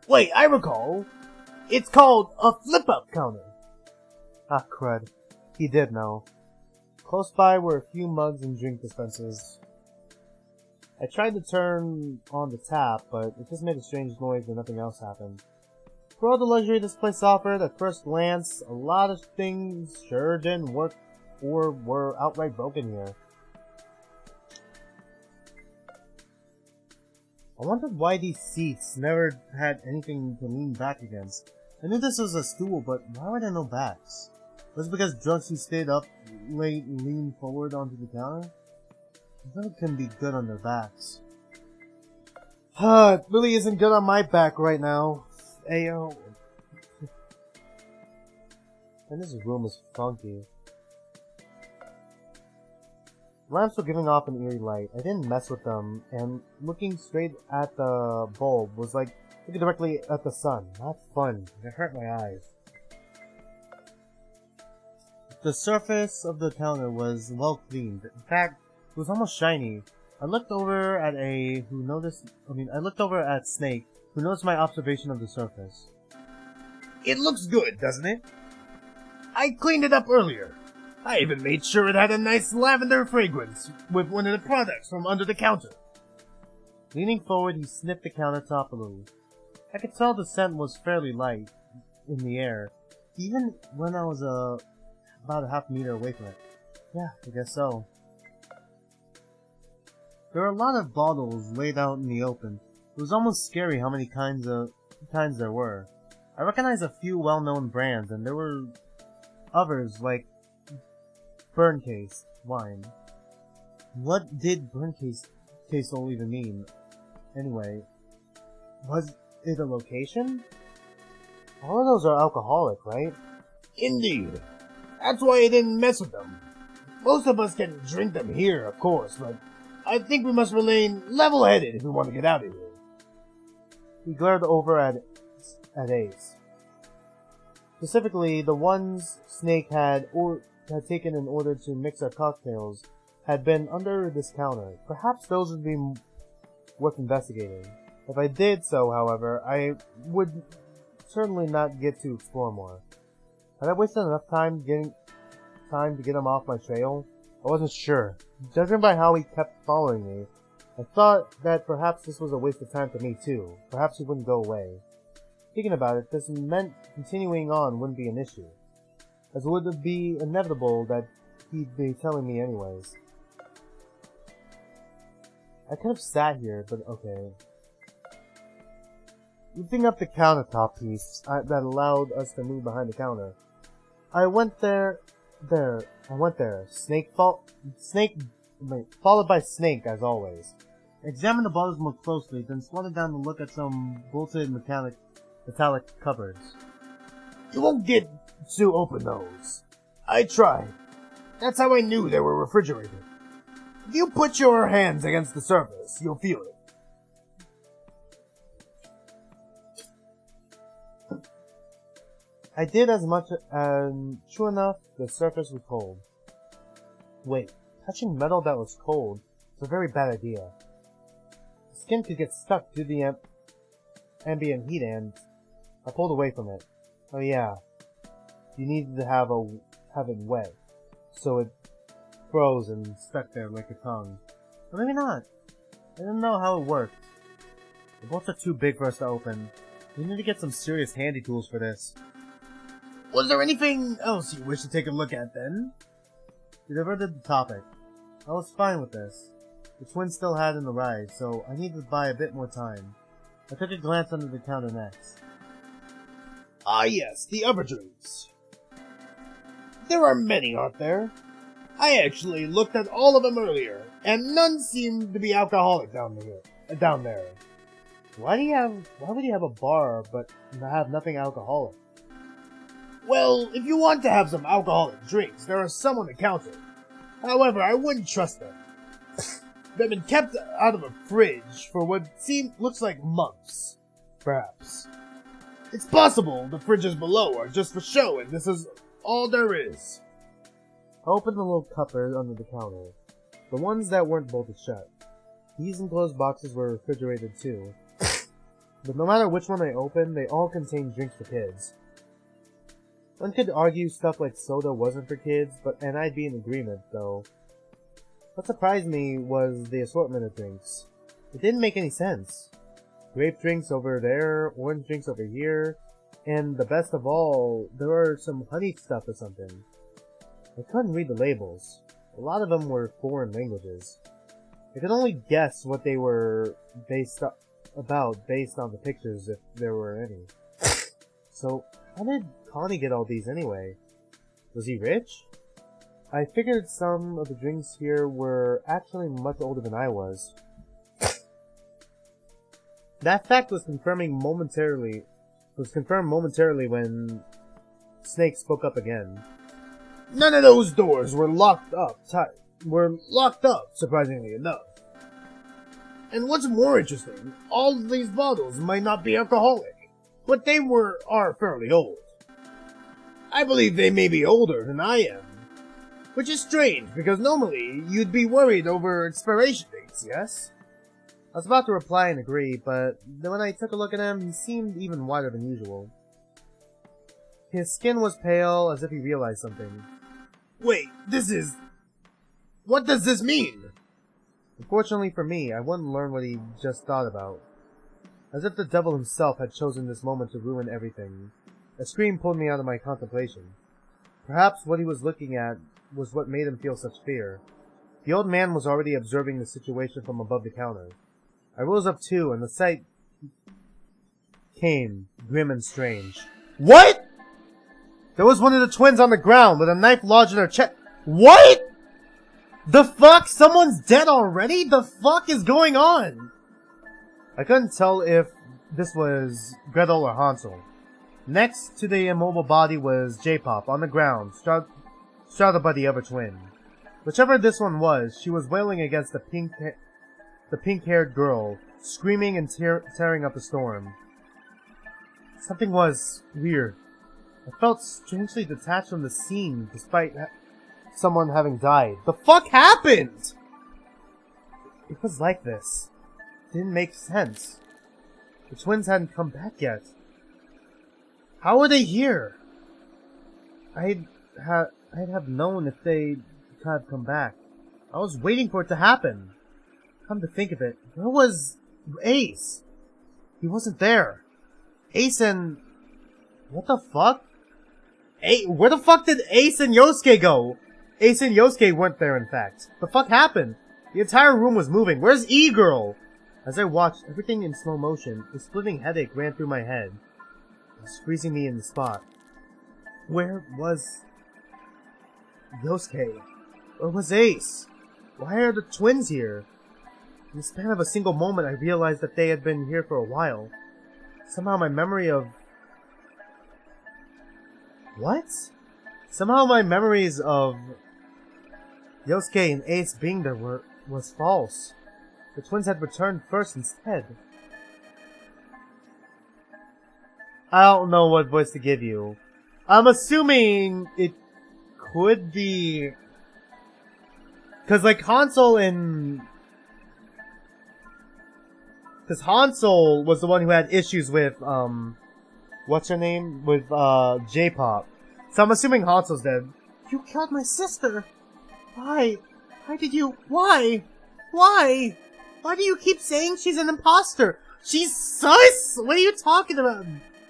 Wait, I recall. It's called a flip-up counter. Ah, crud. He did know. Close by were a few mugs and drink dispensers. I tried to turn on the tap, but it just made a strange noise and nothing else happened. For all the luxury this place offered, at first glance, a lot of things sure didn't work or were outright broken here. I wondered why these seats never had anything to lean back against. I knew this was a stool, but why were there no backs? Was it because drunks who stayed up late leaned forward onto the counter? I thought it couldn't be good on their backs. It really isn't good on my back right now. Ayo. And this room is funky. Lamps were giving off an eerie light. I didn't mess with them, and looking straight at the bulb was like looking directly at the sun. Not fun. It hurt my eyes. The surface of the counter was well cleaned. In fact, it was almost shiny. I looked over at Snake, who noticed my observation of the surface. It looks good, doesn't it? I cleaned it up earlier. I even made sure it had a nice lavender fragrance with one of the products from under the counter. Leaning forward, he sniffed the countertop a little. I could tell the scent was fairly light in the air, even when I was about a half meter away from it. Yeah, I guess so. There were a lot of bottles laid out in the open. It was almost scary how many kinds there were. I recognized a few well-known brands, and there were others like burn case wine. What did burn case all even mean? Anyway, was it a location? All of those are alcoholic, right? Indeed. That's why I didn't mess with them. Most of us can drink them here, of course, but I think we must remain level-headed if we want to get out of here. He glared over at Ace. Specifically, the ones Snake had taken in order to mix our cocktails had been under this counter. Perhaps those would be worth investigating. If I did so, however, I would certainly not get to explore more. Had I wasted enough time to get him off my trail? I wasn't sure. Judging by how he kept following me, I thought that perhaps this was a waste of time for me too. Perhaps he wouldn't go away. Thinking about it, this meant continuing on wouldn't be an issue, as it would be inevitable that he'd be telling me anyways. I could have sat here, but okay. Lifting up the countertop piece that allowed us to move behind the counter, I went there. Followed by Snake as always. Examined the bottles more closely, then squatted down to look at some bolted metallic cupboards. You won't get to open those. I tried. That's how I knew they were refrigerated. If you put your hands against the surface, you'll feel it. I did as much, and sure enough, the surface was cold. Wait, touching metal that was cold was a very bad idea. The skin could get stuck to the ambient heat, and I pulled away from it. Oh yeah, you needed to have it wet, so it froze and stuck there like a tongue. Or maybe not. I didn't know how it worked. The bolts are too big for us to open. We need to get some serious handy tools for this. Was there anything else you wish to take a look at then? We diverted the topic. I was fine with this. The twins still had in the ride, so I needed to buy a bit more time. I took a glance under the counter next. Ah yes, the other drinks. There are many, aren't there? I actually looked at all of them earlier, and none seemed to be alcoholic down there. Why would he have a bar but have nothing alcoholic? Well, if you want to have some alcoholic drinks, there are some on the counter. However, I wouldn't trust them. They've been kept out of a fridge for what looks like months, perhaps. It's possible the fridges below are just for show and this is all there is. I opened the little cupboard under the counter. The ones that weren't bolted shut. These enclosed boxes were refrigerated too. But no matter which one I opened, they all contained drinks for kids. One could argue stuff like soda wasn't for kids, and I'd be in agreement, though. What surprised me was the assortment of drinks. It didn't make any sense. Grape drinks over there, orange drinks over here, and the best of all, there were some honey stuff or something. I couldn't read the labels. A lot of them were foreign languages. I could only guess what they were based on the pictures, if there were any. So, how did Connie get all these anyway? Was he rich? I figured some of the drinks here were actually much older than I was. That fact was confirmed momentarily when Snake spoke up again. None of those doors were locked up, surprisingly enough. And what's more interesting, all of these bottles might not be alcoholic, but they are fairly old. I believe they may be older than I am, which is strange because normally you'd be worried over expiration dates, yes? I was about to reply and agree, but then when I took a look at him, he seemed even whiter than usual. His skin was pale, as if he realized something. Wait, what does this mean? Unfortunately for me, I wouldn't learn what he just thought about. As if the devil himself had chosen this moment to ruin everything. A scream pulled me out of my contemplation. Perhaps what he was looking at was what made him feel such fear. The old man was already observing the situation from above the counter. I rose up too, and the sight came, grim and strange. What?! There was one of the twins on the ground with a knife lodged in her chest. What?! The fuck? Someone's dead already? The fuck is going on? I couldn't tell if this was Gretel or Hansel. Next to the immobile body was J-Pop on the ground, shrouded by the other twin. Whichever this one was, she was wailing against the pink-haired girl, screaming and tearing up a storm. Something was weird. I felt strangely detached from the scene, despite someone having died. The fuck happened?! It was like this. It didn't make sense. The twins hadn't come back yet. How were they here? I'd have known if they had come back. I was waiting for it to happen. Come to think of it, where was Ace? He wasn't there. Ace and... what the fuck? Where the fuck did Ace and Yosuke go? Ace and Yosuke weren't there, in fact. The fuck happened? The entire room was moving. Where's E-Girl? As I watched everything in slow motion, a splitting headache ran through my head. It was freezing me in the spot. Where was Yosuke? Where was Ace? Why are the twins here? In the span of a single moment, I realized that they had been here for a while. Somehow my memory of... what? Somehow my memories of Yosuke and Ace being there was false. The twins had returned first instead. I don't know what voice to give you. I'm assuming it could be... cause like Hansel cause Hansel was the one who had issues with, what's her name? With, J-Pop. So I'm assuming Hansel's dead. You killed my sister! Why? Why did you... why? Why? Why do you keep saying she's an imposter? She's sus! What are you talking about?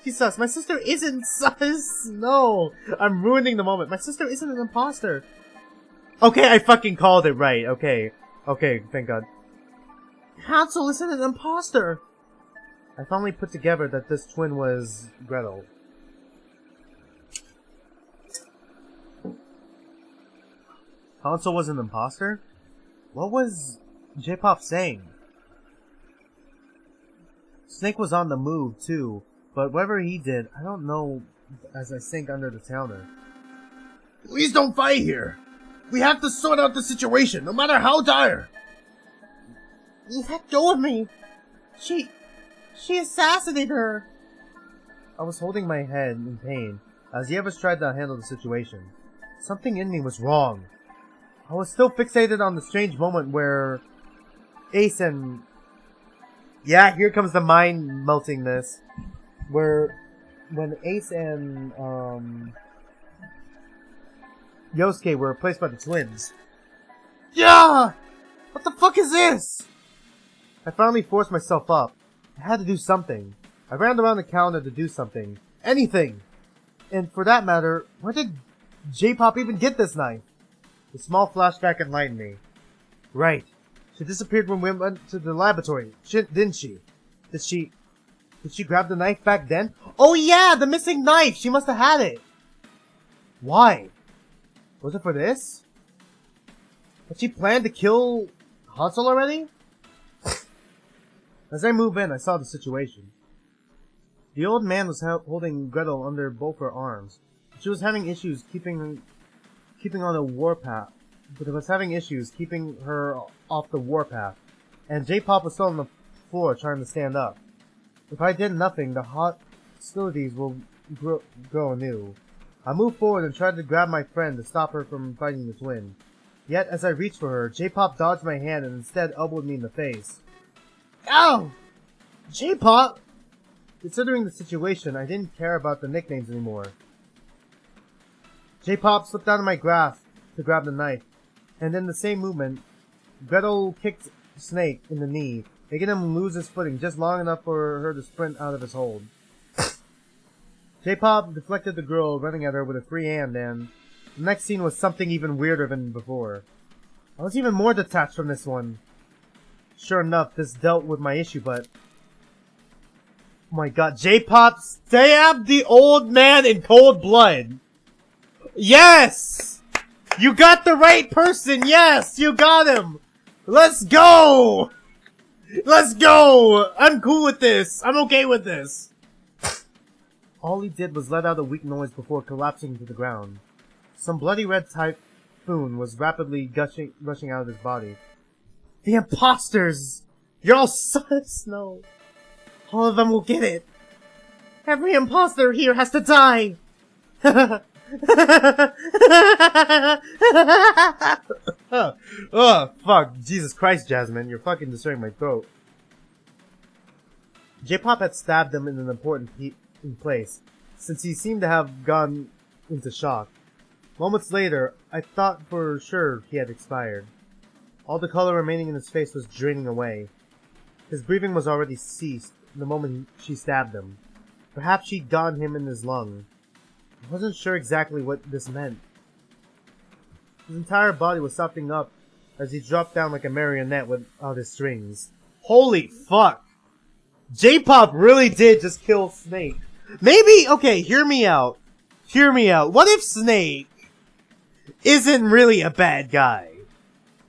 She's sus. My sister isn't sus! No! I'm ruining the moment. My sister isn't an imposter. Okay, I fucking called it right. Okay. Okay, thank God. Hansel isn't an imposter! I finally put together that this twin was Gretel. Hansel was an imposter? What was J-Pop saying? Snake was on the move, too, but whatever he did, I don't know as I sink under the counter. Please don't fight here. We have to sort out the situation, no matter how dire. Let go of me. She assassinated her. I was holding my head in pain as the others tried to handle the situation. Something in me was wrong. I was still fixated on the strange moment where Ace and... Yeah, here comes the mind-meltingness. When Ace and Yosuke were replaced by the twins. Yeah! What the fuck is this? I finally forced myself up. I had to do something. I ran around the counter to do something. Anything! And for that matter, where did J-Pop even get this knife? The small flashback enlightened me. Right. She disappeared when we went to the laboratory, didn't she? Did she grab the knife back then? Oh yeah, the missing knife! She must have had it! Why? Was it for this? Had she planned to kill Hansel already? As I moved in, I saw the situation. The old man was holding Gretel under both her arms. She was having issues keeping on the warpath, but was having issues keeping her off the warpath. And J-Pop was still on the floor trying to stand up. If I did nothing, the hostilities will grow anew. I moved forward and tried to grab my friend to stop her from fighting the twin. Yet, as I reached for her, J-Pop dodged my hand and instead elbowed me in the face. Ow! J-Pop! Considering the situation, I didn't care about the nicknames anymore. J-Pop slipped out of my grasp to grab the knife, and in the same movement, Gretel kicked Snake in the knee, making him lose his footing just long enough for her to sprint out of his hold. J-Pop deflected the girl running at her with a free hand, and the next scene was something even weirder than before. I was even more detached from this one. Sure enough, this dealt with my issue, but... Oh my god, J-Pop stabbed the old man in cold blood! Yes! You got the right person, yes! You got him! Let's go! Let's go! I'm cool with this! I'm okay with this! All he did was let out a weak noise before collapsing to the ground. Some bloody red typhoon was rapidly rushing out of his body. The imposters! You're all sus! No. All of them will get it. Every imposter here has to die! Oh, fuck. Jesus Christ, Jasmine. You're fucking destroying my throat. J-Pop had stabbed him in an important place, since he seemed to have gone into shock. Moments later, I thought for sure he had expired. All the color remaining in his face was draining away. His breathing was already ceased the moment she stabbed him. Perhaps she'd gotten him in his lung. I wasn't sure exactly what this meant. His entire body was softening up as he dropped down like a marionette without his strings. Holy fuck! J-Pop really did just kill Snake. Maybe, okay, hear me out. Hear me out. What if Snake isn't really a bad guy?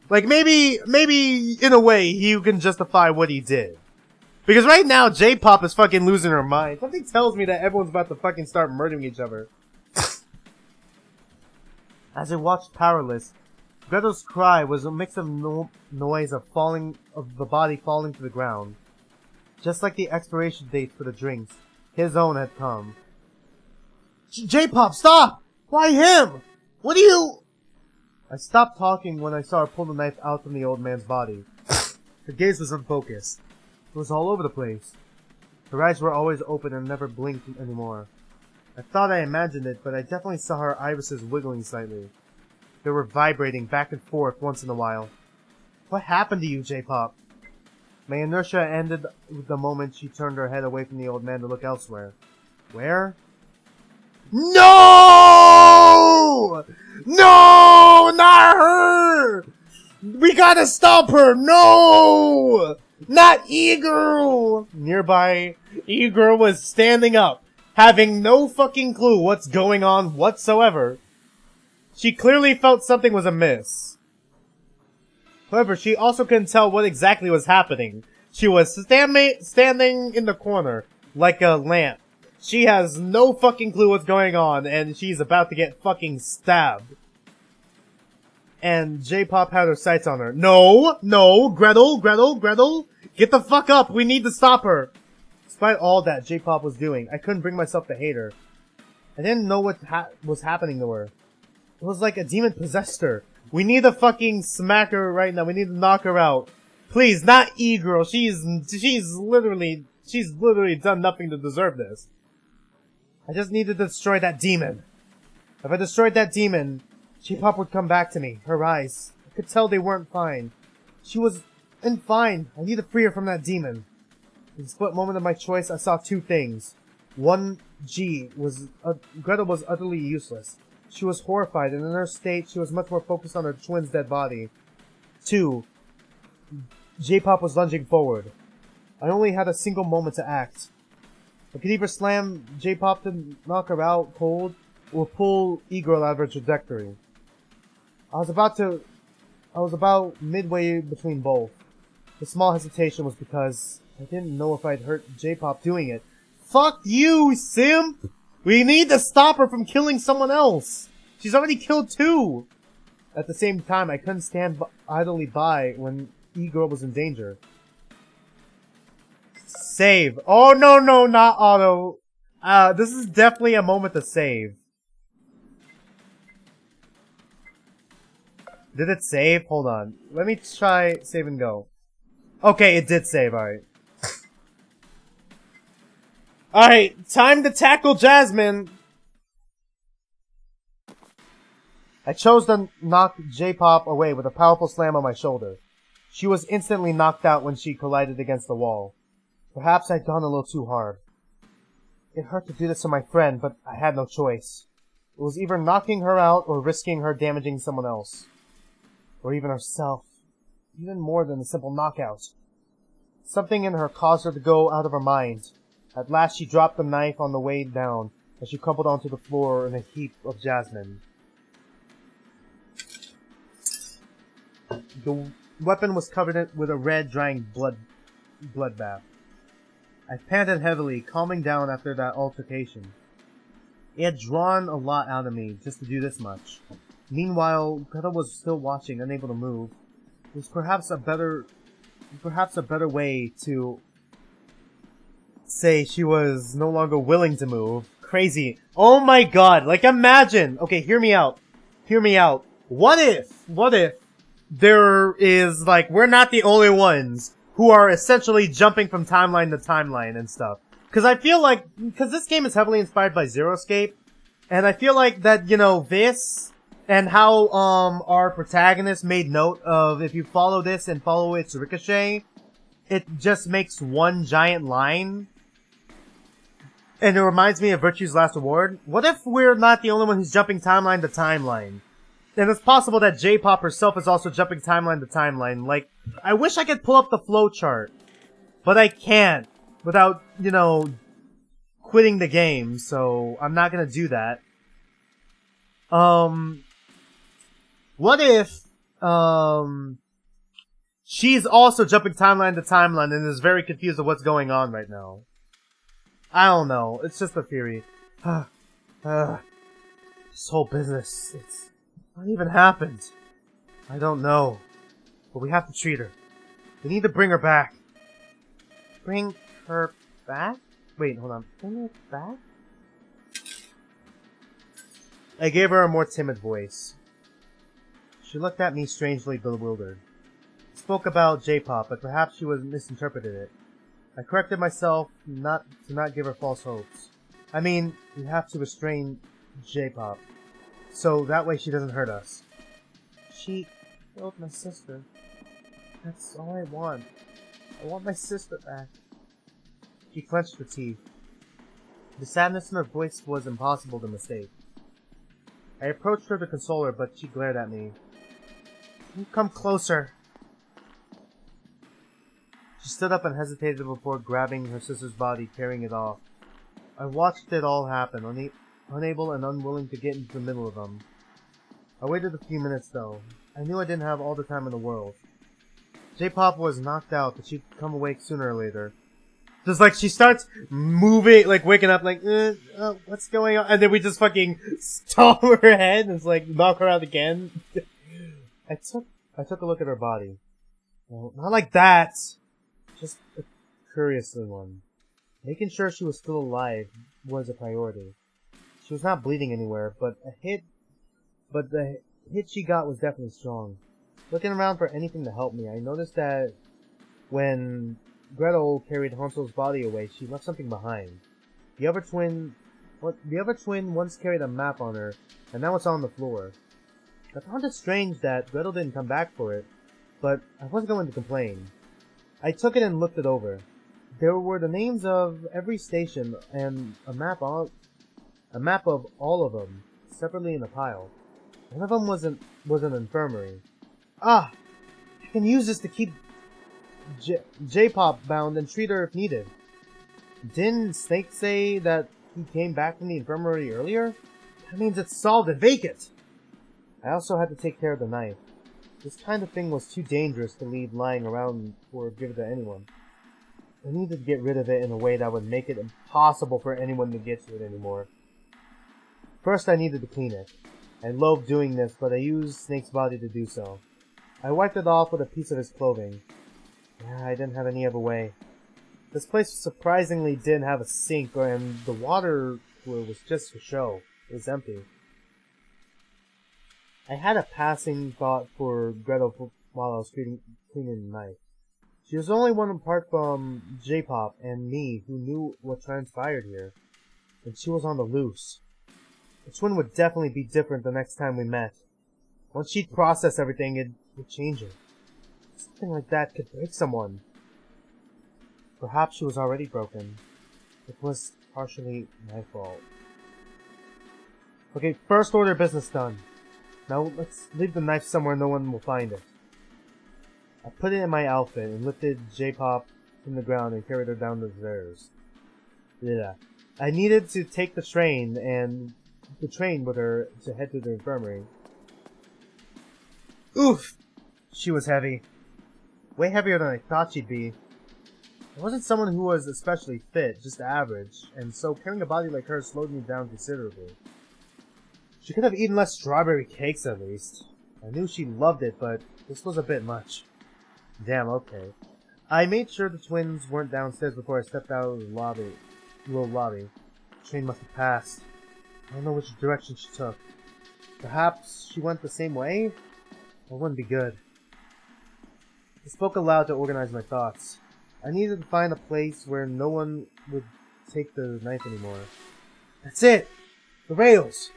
Like, maybe in a way, you can justify what he did. Because right now, J-Pop is fucking losing her mind. Something tells me that everyone's about to fucking start murdering each other. As I watched powerless, Gretel's cry was a mix of noise of the body falling to the ground. Just like the expiration date for the drinks, his own had come. J-Pop, stop! Why him? What do you... I stopped talking when I saw her pull the knife out from the old man's body. Her gaze was unfocused. It was all over the place. Her eyes were always open and never blinked anymore. I thought I imagined it, but I definitely saw her irises wiggling slightly. They were vibrating back and forth once in a while. What happened to you, J-Pop? My inertia ended the moment she turned her head away from the old man to look elsewhere. Where? No! No! Not her! We gotta stop her! No! Not E-Girl! Nearby, E-Girl was standing up, having no fucking clue what's going on whatsoever. She clearly felt something was amiss. However, she also couldn't tell what exactly was happening, She was standing in the corner like a lamp. She has no fucking clue what's going on, and she's about to get fucking stabbed. And J-Pop had her sights on her. No! Gretel! Get the fuck up! We need to stop her! Despite all that J-Pop was doing, I couldn't bring myself to hate her. I didn't know what was happening to her. It was like a demon possessed her. We need to fucking smack her right now. We need to knock her out. Please, not E-Girl. She's literally done nothing to deserve this. I just need to destroy that demon. If I destroyed that demon, J-Pop would come back to me. Her eyes. I could tell they weren't fine. She was fine. I need to free her from that demon. In the split moment of my choice, I saw two things. One, Gretel was utterly useless. She was horrified, and in her state, she was much more focused on her twin's dead body. 2. J-Pop was lunging forward. I only had a single moment to act. I could either slam J-Pop to knock her out cold, or pull E-Girl out of her trajectory. I was about midway between both. The small hesitation was because I didn't know if I'd hurt J-Pop doing it. Fuck you, simp! We need to stop her from killing someone else! She's already killed 2! At the same time, I couldn't stand idly by when E-Girl was in danger. Save. Oh, no, not auto. This is definitely a moment to save. Did it save? Hold on. Let me try save and go. Okay, it did save, alright. Alright, time to tackle Jasmine! I chose to knock J-Pop away with a powerful slam on my shoulder. She was instantly knocked out when she collided against the wall. Perhaps I'd gone a little too hard. It hurt to do this to my friend, but I had no choice. It was either knocking her out or risking her damaging someone else. Or even herself. Even more than a simple knockout. Something in her caused her to go out of her mind. At last she dropped the knife on the way down, as she crumpled onto the floor in a heap of jasmine. The weapon was covered with a red, drying bloodbath. I panted heavily, calming down after that altercation. It had drawn a lot out of me just to do this much. Meanwhile, Gretel was still watching, unable to move. It was perhaps a better way to say she was no longer willing to move. Crazy. Oh my god, like imagine! Okay, hear me out. What if there is, like, we're not the only ones who are essentially jumping from timeline to timeline and stuff. Cause this game is heavily inspired by Zero Escape, and I feel like that, this, and how, our protagonist made note of, if you follow this and follow its ricochet, it just makes one giant line. And it reminds me of Virtue's Last Reward. What if we're not the only one who's jumping timeline to timeline? And it's possible that J-Pop herself is also jumping timeline to timeline. Like, I wish I could pull up the flowchart, but I can't without, quitting the game, so I'm not gonna do that. What if, she's also jumping timeline to timeline and is very confused of what's going on right now? I don't know. It's just a theory. This whole business, what even happened? I don't know. But we have to treat her. We need to bring her back. Bring her back? Wait, hold on. Bring her back? I gave her a more timid voice. She looked at me strangely bewildered. I spoke about J-Pop, but perhaps she misinterpreted it. I corrected myself to not give her false hopes. I mean, we have to restrain J-Pop, so that way she doesn't hurt us. She killed my sister. That's all I want. I want my sister back. She clenched her teeth. The sadness in her voice was impossible to mistake. I approached her to console her, but she glared at me. Can you come closer? She stood up and hesitated before grabbing her sister's body, carrying it off. I watched it all happen, unable and unwilling to get into the middle of them. I waited a few minutes, though. I knew I didn't have all the time in the world. J-Pop was knocked out, but she'd come awake sooner or later. Just like she starts moving, like waking up, like, what's going on? And then we just fucking stomp her head and it's like knock her out again. I took a look at her body. Well, not like that. Just a curious one. Making sure she was still alive was a priority. She was not bleeding anywhere, but the hit she got was definitely strong. Looking around for anything to help me, I noticed that when Gretel carried Hansel's body away, she left something behind. The other twin once carried a map on her, and now it's on the floor. I found it strange that Gretel didn't come back for it, but I wasn't going to complain. I took it and looked it over. There were the names of every station and a map of all of them, separately in a pile. One of them was an infirmary. Ah! I can use this to keep J-Pop bound and treat her if needed. Didn't Snake say that he came back from the infirmary earlier? That means it's solved and vacant! I also had to take care of the knife. This kind of thing was too dangerous to leave lying around or give it to anyone. I needed to get rid of it in a way that would make it impossible for anyone to get to it anymore. First, I needed to clean it. I loathed doing this, but I used Snake's body to do so. I wiped it off with a piece of his clothing. Yeah, I didn't have any other way. This place surprisingly didn't have a sink, and the water cooler was just for show. It was empty. I had a passing thought for Gretel while I was cleaning the knife. She was the only one apart from J-Pop and me who knew what transpired here. And she was on the loose. The twin would definitely be different the next time we met. Once she'd processed everything, it would change her. Something like that could break someone. Perhaps she was already broken. It was partially my fault. Okay, first order of business done. Now let's leave the knife somewhere no one will find it. I put it in my outfit and lifted J-Pop from the ground and carried her down the stairs. Yeah. I needed to take the train with her to head to the infirmary. Oof! She was heavy. Way heavier than I thought she'd be. I wasn't someone who was especially fit, just average, and so carrying a body like her slowed me down considerably. She could have eaten less strawberry cakes at least. I knew she loved it, but this was a bit much. Damn, okay. I made sure the twins weren't downstairs before I stepped out of the little lobby. The train must have passed. I don't know which direction she took. Perhaps she went the same way? That wouldn't be good. I spoke aloud to organize my thoughts. I needed to find a place where no one would take the knife anymore. That's it! The rails!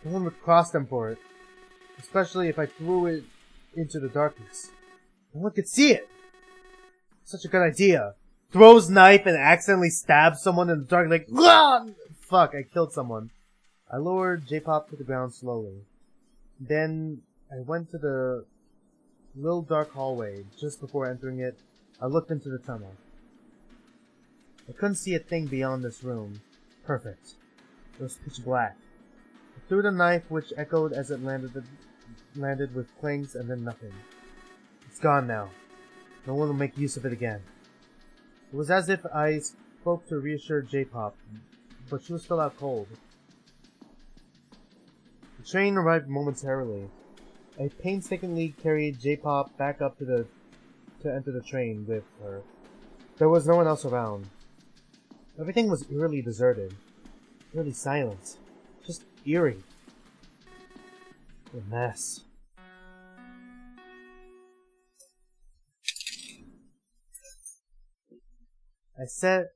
No one would cross them for it. Especially if I threw it into the darkness. No one could see it! Such a good idea. Throws knife and accidentally stabs someone in the dark like, "Gah!" Fuck, I killed someone. I lowered J-Pop to the ground slowly. Then I went to the little dark hallway. Just before entering it, I looked into the tunnel. I couldn't see a thing beyond this room. Perfect. It was pitch black. I threw the knife, which echoed as it landed with clings and then nothing. It's gone now. No one will make use of it again. It was as if I spoke to reassure J-Pop, but she was still out cold. The train arrived momentarily. I painstakingly carried J-Pop back up to enter the train with her. There was no one else around. Everything was eerily deserted. Eerily silent. Just eerie. A mess. I set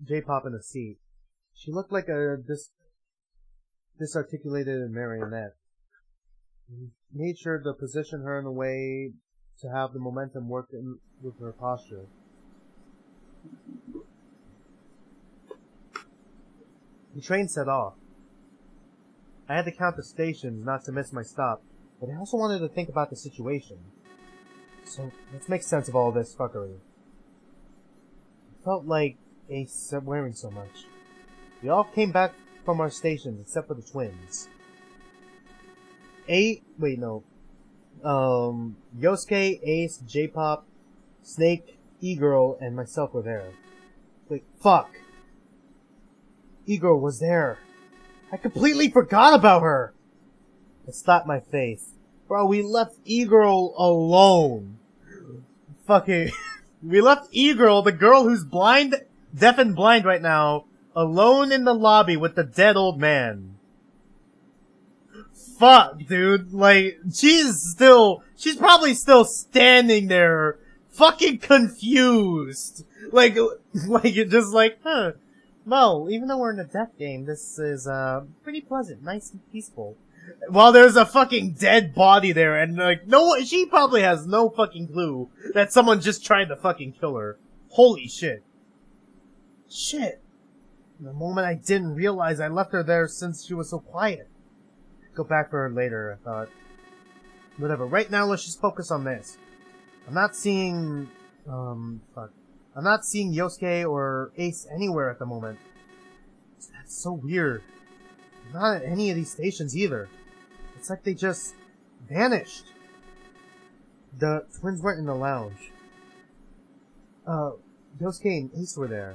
J-Pop in a seat. She looked like a disarticulated marionette. I made sure to position her in a way to have the momentum work in with her posture. The train set off. I had to count the stations not to miss my stop, but I also wanted to think about the situation. So, let's make sense of all this fuckery. It felt like Ace stopped wearing so much. We all came back from our stations except for the twins. Yosuke, Ace, J-Pop, Snake, E-Girl, and myself were there. Wait, fuck. E-Girl was there. I completely forgot about her! I slapped my face. Bro, we left E-Girl alone. Fucking... we left E-Girl, the girl who's blind, deaf and blind right now, alone in the lobby with the dead old man. Fuck, dude. Like, she's probably still standing there, fucking confused. Like, just like, huh. Well, even though we're in a death game, this is, pretty pleasant, nice and peaceful. While there's a fucking dead body there, and like, she probably has no fucking clue that someone just tried to fucking kill her. Holy shit. Shit. The moment I didn't realize I left her there since she was so quiet. Go back for her later, I thought. Whatever, right now let's just focus on this. I'm not seeing, fuck. I'm not seeing Yosuke or Ace anywhere at the moment. That's so weird. Not at any of these stations either. It's like they just vanished. The twins weren't in the lounge. Yosuke and Ace were there.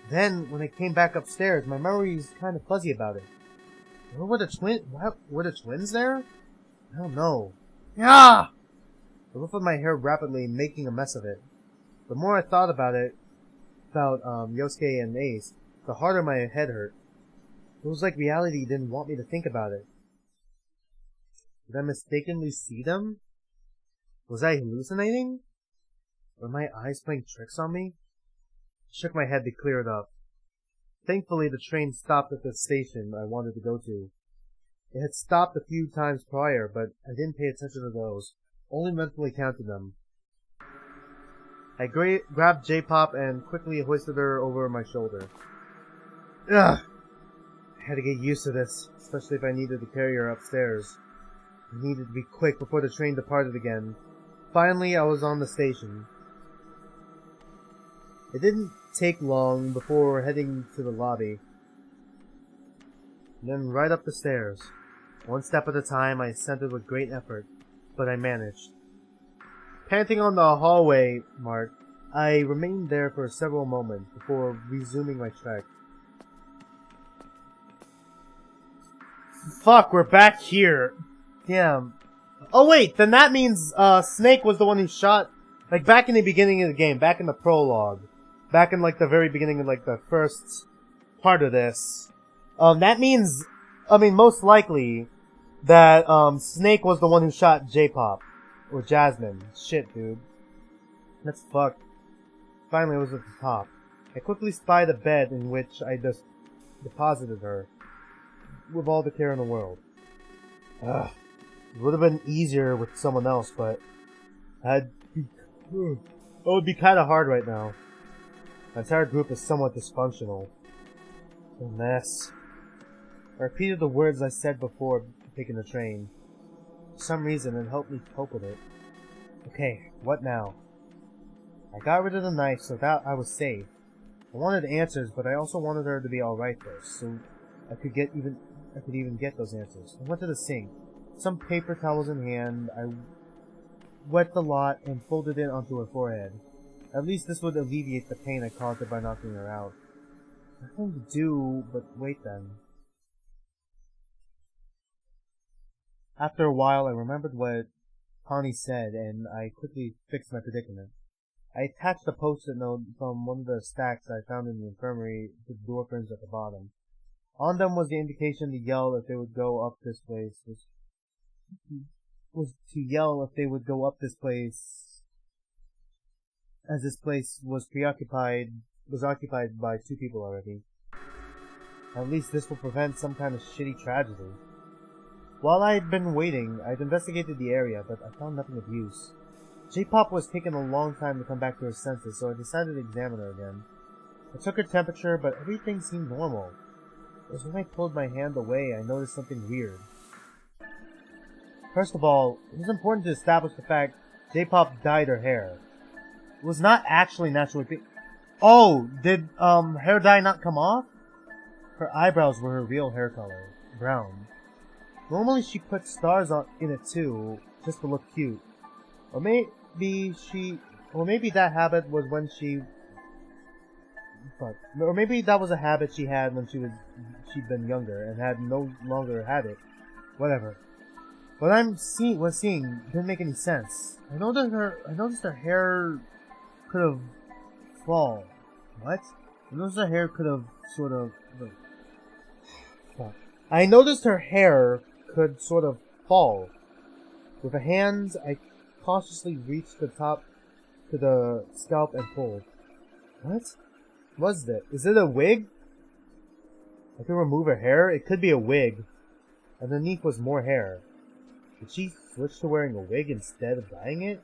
Then, when I came back upstairs, my memory's kind of fuzzy about it. Were the twins there? I don't know. Ah! I ruffled my hair rapidly, making a mess of it. The more I thought about it, Yosuke and Ace, the harder my head hurt. It was like reality didn't want me to think about it. Did I mistakenly see them? Was I hallucinating? Were my eyes playing tricks on me? I shook my head to clear it up. Thankfully, the train stopped at the station I wanted to go to. It had stopped a few times prior, but I didn't pay attention to those, only mentally counted them. I grabbed J-Pop and quickly hoisted her over my shoulder. Ugh! I had to get used to this, especially if I needed to carry her upstairs. I needed to be quick before the train departed again. Finally, I was on the station. It didn't take long before heading to the lobby. And then right up the stairs. One step at a time, I ascended with great effort, but I managed. Panting on the hallway mark, I remained there for several moments before resuming my trek. Fuck, we're back here. Damn. Oh wait, then that means, Snake was the one who shot, like, back in the beginning of the game, back in the prologue. Back in, like, the very beginning of, like, the first part of this. That means, I mean, most likely, that, Snake was the one who shot J-Pop. Or Jasmine. Shit, dude. That's fucked. Finally, I was at the top. I quickly spied a bed in which I just deposited her. With all the care in the world. Ugh. It would have been easier with someone else, but it would be kinda hard right now. My entire group is somewhat dysfunctional. A mess. I repeated the words I said before taking the train. For some reason, it helped me cope with it. Okay, what now? I got rid of the knife so that I was safe. I wanted answers, but I also wanted her to be alright first, so I could even get those answers. I went to the sink. Some paper towels in hand, I wet the lot and folded it onto her forehead. At least this would alleviate the pain I caused her by knocking her out. Nothing to do but wait then. After a while, I remembered what Connie said, and I quickly fixed my predicament. I attached a post-it note from one of the stacks I found in the infirmary to the door frames at the bottom. On them was the indication to yell if they would go up this place. As this place was occupied by 2 people already. At least this will prevent some kind of shitty tragedy. While I had been waiting, I'd investigated the area, but I found nothing of use. J-Pop was taking a long time to come back to her senses, so I decided to examine her again. I took her temperature, but everything seemed normal. It was when I pulled my hand away, I noticed something weird. First of all, it was important to establish the fact J-Pop dyed her hair. It was not actually naturally pink. Oh, did, hair dye not come off? Her eyebrows were her real hair color, brown. Normally she puts stars in it too, just to look cute. Or maybe she Or maybe that habit was when she... Fuck. Or maybe that was a habit she had when she'd been younger and had no longer had it. Whatever. What I'm seeing didn't make any sense. I noticed her hair could have fall. What? I noticed her hair could have sort of... Fuck. I noticed her hair could sort of fall. With her hands, I cautiously reached the top to the scalp and pulled. What? Was that? Is it a wig? I can remove her hair? It could be a wig. Underneath was more hair. Did she switch to wearing a wig instead of dyeing it?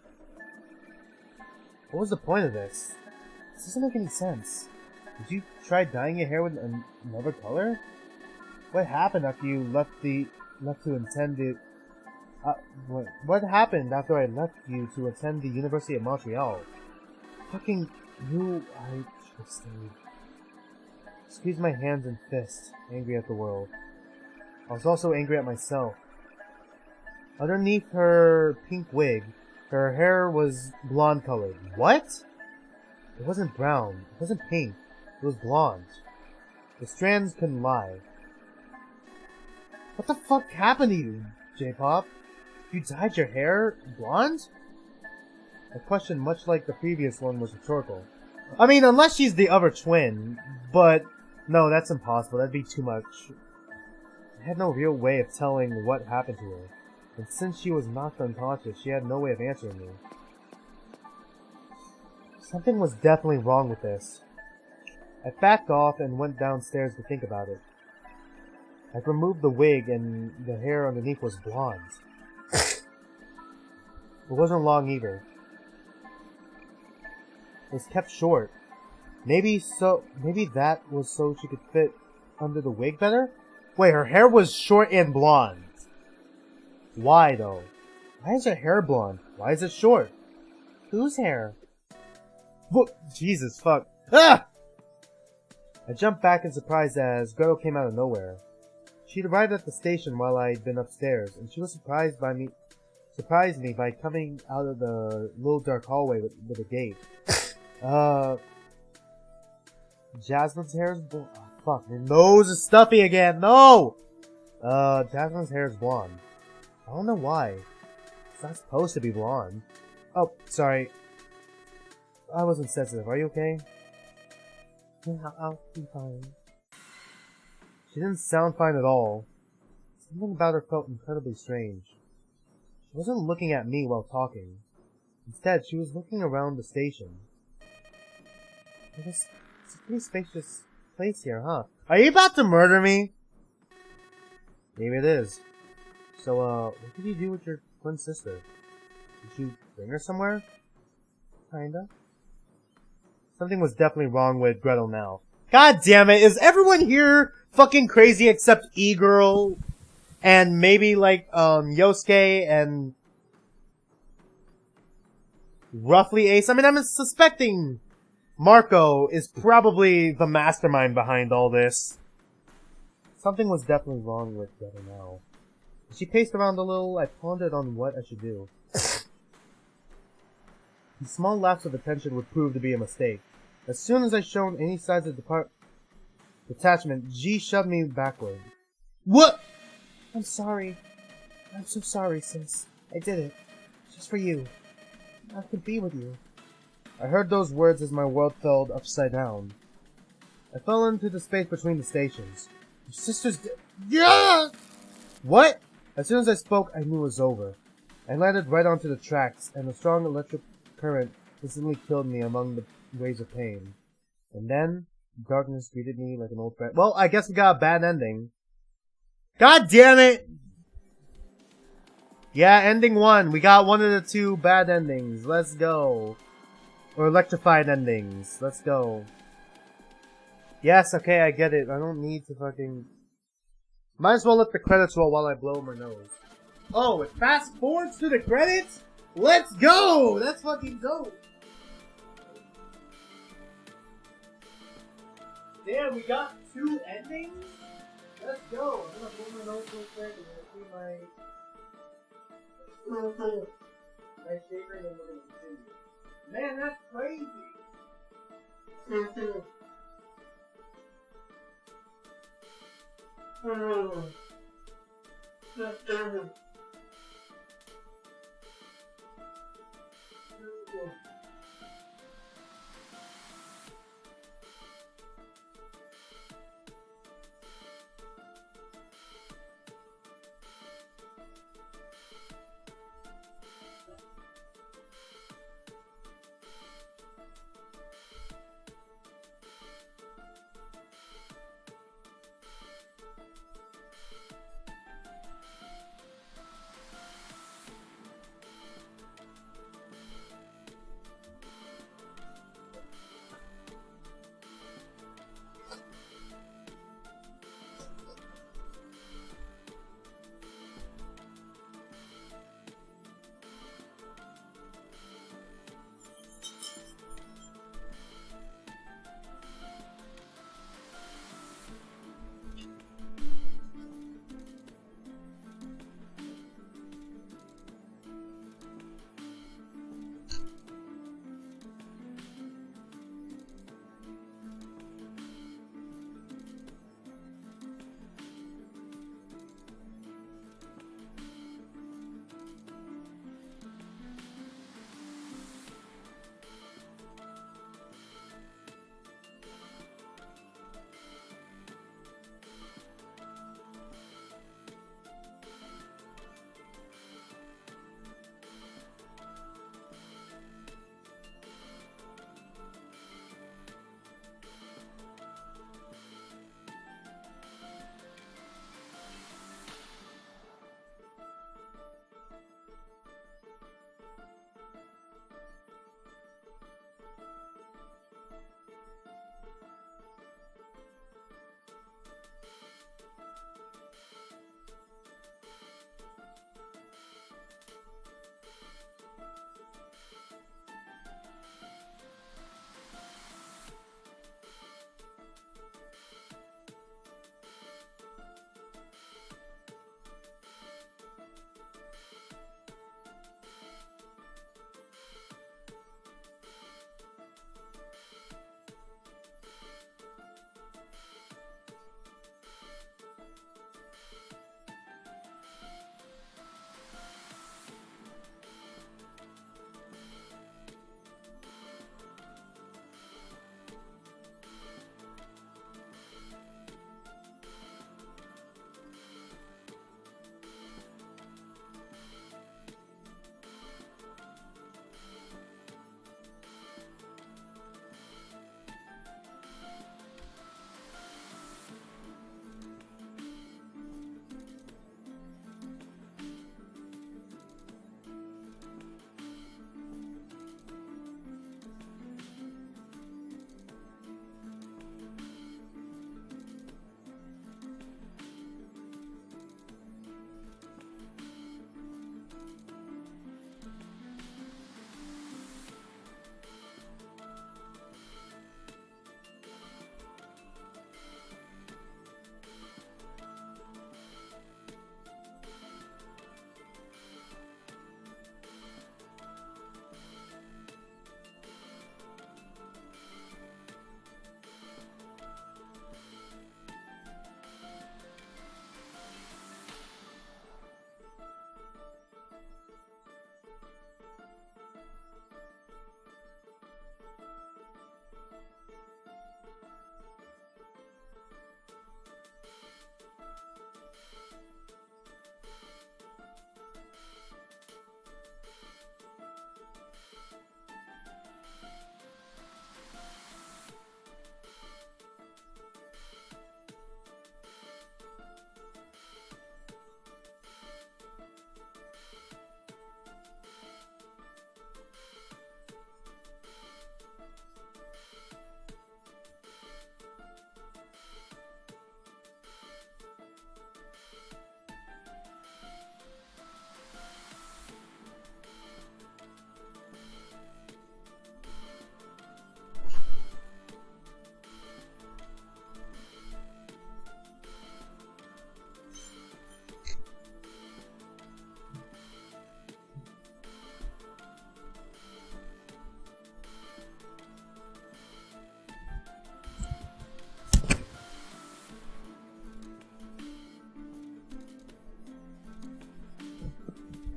What was the point of this? This doesn't make any sense. Did you try dyeing your hair with another color? What happened after you left to attend the... what happened after I left you to attend the University of Montreal? Fucking knew I should have stayed. Squeezed my hands and fists, angry at the world. I was also angry at myself. Underneath her pink wig, her hair was blonde colored. What? It wasn't brown. It wasn't pink. It was blonde. The strands couldn't lie. What the fuck happened to you, J-Pop? You dyed your hair blonde? A question much like the previous one was rhetorical. I mean, unless she's the other twin, but no, that's impossible. That'd be too much. I had no real way of telling what happened to her, and since she was knocked unconscious, she had no way of answering me. Something was definitely wrong with this. I backed off and went downstairs to think about it. I removed the wig and the hair underneath was blonde. It wasn't long either. It was kept short. Maybe that was so she could fit under the wig better? Wait, her hair was short and blonde. Why though? Why is her hair blonde? Why is it short? Whose hair? Whoa, Jesus fuck. Ah! I jumped back in surprise as Gretel came out of nowhere. She'd arrived at the station while I'd been upstairs, and she was surprised me by coming out of the little dark hallway with a gate. Jasmine's hair is blonde. Oh, fuck, my nose is stuffy again. No! Jasmine's hair is blonde. I don't know why. It's not supposed to be blonde. Oh, sorry. I wasn't sensitive. Are you okay? Yeah, I'll be fine. She didn't sound fine at all. Something about her felt incredibly strange. She wasn't looking at me while talking. Instead, she was looking around the station. It's a pretty spacious place here, huh? Are you about to murder me? Maybe it is. So, what did you do with your twin sister? Did you bring her somewhere? Kinda. Something was definitely wrong with Gretel now. God damn it, is everyone here fucking crazy except E-Girl? And maybe, like, Yosuke and... roughly Ace? I mean, I'm suspecting Marco is probably the mastermind behind all this. Something was definitely wrong with Gretel now. As she paced around a little, I pondered on what I should do. The small lapse of attention would prove to be a mistake. As soon as I showed any signs of detachment, G shoved me backward. What? I'm sorry. I'm so sorry, sis. I did it. Just for you. I could be with you. I heard those words as my world fell upside down. I fell into the space between the stations. Your sister's yeah! What? As soon as I spoke, I knew it was over. I landed right onto the tracks, and a strong electric current instantly killed me among the waves of pain. And then, darkness greeted me like an old friend. Well, I guess we got a bad ending. God damn it! Yeah, ending 1. We got one of the 2 bad endings. Let's go. Or electrified endings. Let's go. Yes, okay, I get it. I don't need to fucking... Might as well let the credits roll while I blow my nose. Oh, it fast forwards to the credits? Let's go! That's fucking dope. Damn, we got 2 endings? Let's go. I'm gonna blow my nose real quick and see my shaker and then we're gonna continue. Man, that's crazy.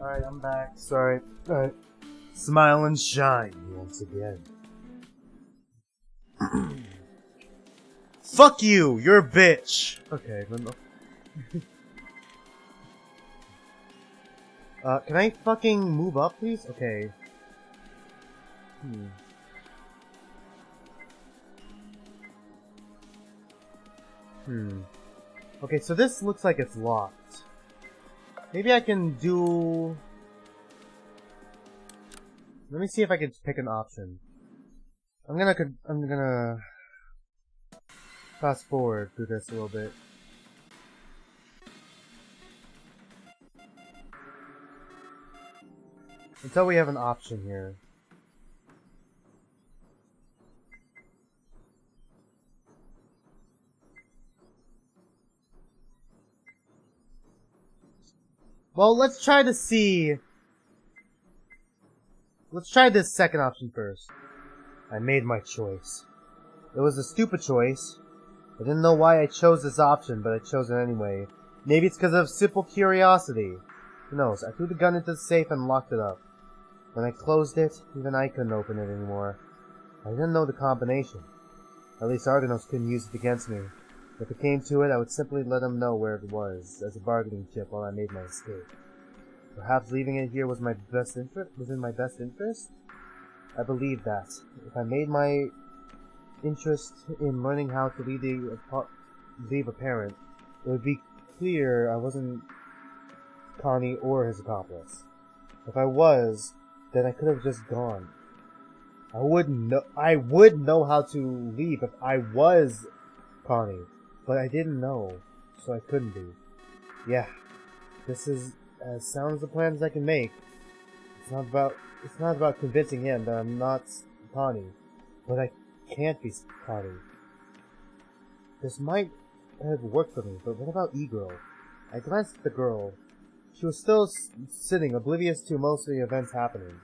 Alright, I'm back. Sorry. Alright. Smile and shine once again. Fuck you! You're a bitch! Okay, can I fucking move up, please? Okay. Okay, so this looks like it's locked. Maybe I can do... Let me see if I can pick an option. I'm gonna fast forward through this a little bit. Until we have an option here. Well, let's try to see... Let's try this second option first. I made my choice. It was a stupid choice. I didn't know why I chose this option, but I chose it anyway. Maybe it's because of simple curiosity. Who knows? I threw the gun into the safe and locked it up. When I closed it, even I couldn't open it anymore. I didn't know the combination. At least Argonos couldn't use it against me. If it came to it, I would simply let him know where it was, as a bargaining chip while I made my escape. Perhaps leaving it here was in my best interest? I believe that. If I made my interest in learning how to leave a parent, it would be clear I wasn't Connie or his accomplice. If I was, then I could have just gone. I would know how to leave if I was Connie, but I didn't know, so I couldn't be. Yeah, this is as sound as a plan as I can make. It's not about convincing him that I'm not Connie, but I can't be Connie. This might have worked for me, but what about E-Girl? I glanced at the girl. She was still sitting, oblivious to most of the events happening.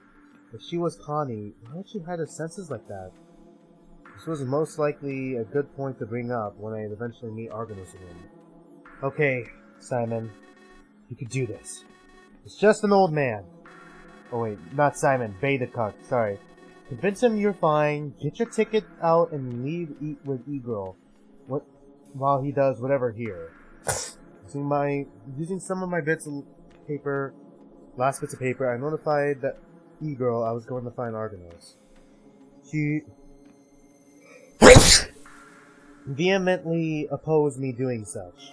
If she was Connie, why would she hide her senses like that? This was most likely a good point to bring up when I eventually meet Argonos again. Okay, Simon. You can do this. It's just an old man. Oh wait, not Simon, Beta Cuck, sorry. Convince him you're fine, get your ticket out, and leave with E-Girl. While he does whatever here. Using some of my last bits of paper, I notified that E-Girl I was going to find Argonos. She vehemently opposed me doing such.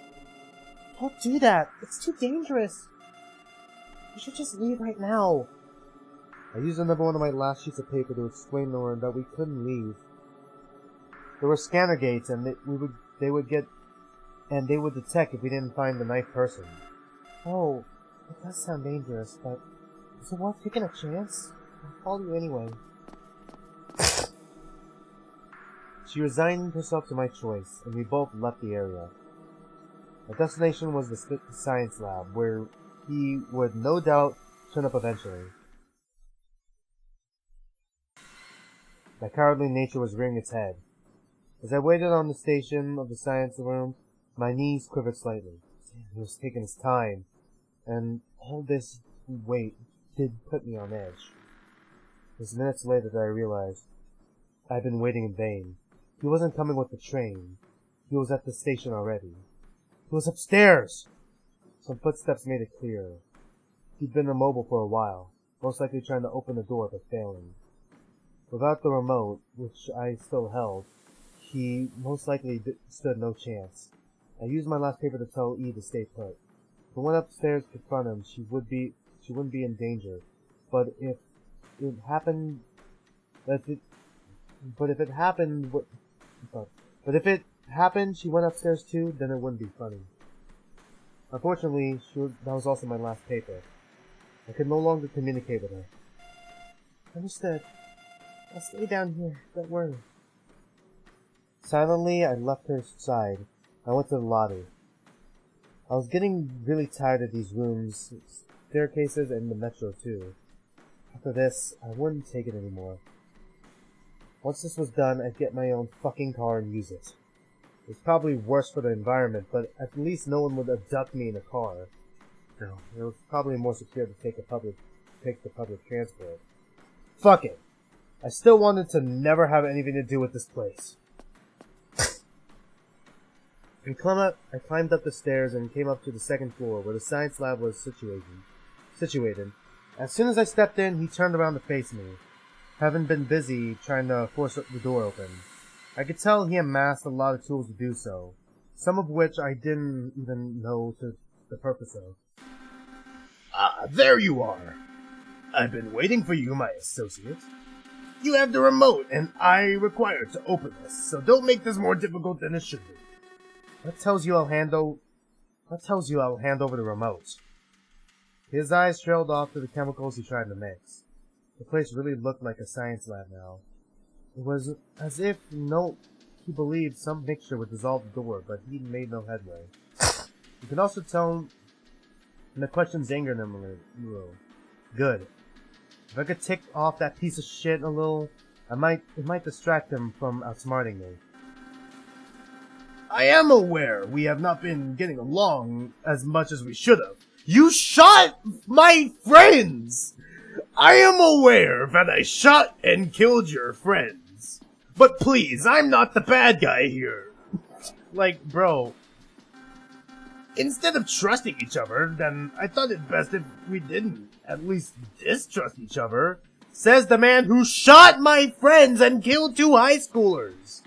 Don't do that! It's too dangerous! You should just leave right now! I used another one of my last sheets of paper to explain to her that we couldn't leave. There were scanner gates, and they would detect if we didn't find the ninth person. Oh, it does sound dangerous, but is it worth taking a chance? I'll follow you anyway. She resigned herself to my choice, and we both left the area. Our destination was the science lab, where he would no doubt turn up eventually. My cowardly nature was rearing its head. As I waited on the station of the science room, my knees quivered slightly. He was taking his time, and all this wait did put me on edge. It was minutes later that I realized I had been waiting in vain. He wasn't coming with the train. He was at the station already. He was upstairs! Some footsteps made it clear. He'd been immobile for a while, most likely trying to open the door but failing. Without the remote, which I still held, he most likely stood no chance. I used my last paper to tell E to stay put. If I went upstairs to confront him, she wouldn't be in danger. But if it happened, she went upstairs too, then it wouldn't be funny. Unfortunately, that was also my last paper. I could no longer communicate with her. Understood. I'll stay down here, don't worry. Silently, I left her side. I went to the lobby. I was getting really tired of these rooms, staircases, and the metro too. After this, I wouldn't take it anymore. Once this was done, I'd get my own fucking car and use it. It's probably worse for the environment, but at least no one would abduct me in a car. No, it was probably more secure to take the public transport. Fuck it. I still wanted to never have anything to do with this place. I climbed up the stairs and came up to the second floor where the science lab was situated. As soon as I stepped in, he turned around to face me, having been busy trying to force the door open. I could tell he amassed a lot of tools to do so, some of which I didn't even know to the purpose of. Ah, there you are. I've been waiting for you, my associate. You have the remote, and I require to open this, so don't make this more difficult than it should be. What tells you I'll hand over the remote? His eyes trailed off to the chemicals he tried to mix. The place really looked like a science lab now. It was as if he believed some mixture would dissolve the door, but he made no headway. You could also tell the questions angered him a little. Good. If I could tick off that piece of shit a little, it might distract him from outsmarting me. I am aware we have not been getting along as much as we should have. You shot my friends! I am aware that I shot and killed your friends. But please, I'm not the bad guy here. Like, bro. Instead of trusting each other, then I thought it best if we didn't at least distrust each other. Says the man who shot my friends and killed 2 high schoolers.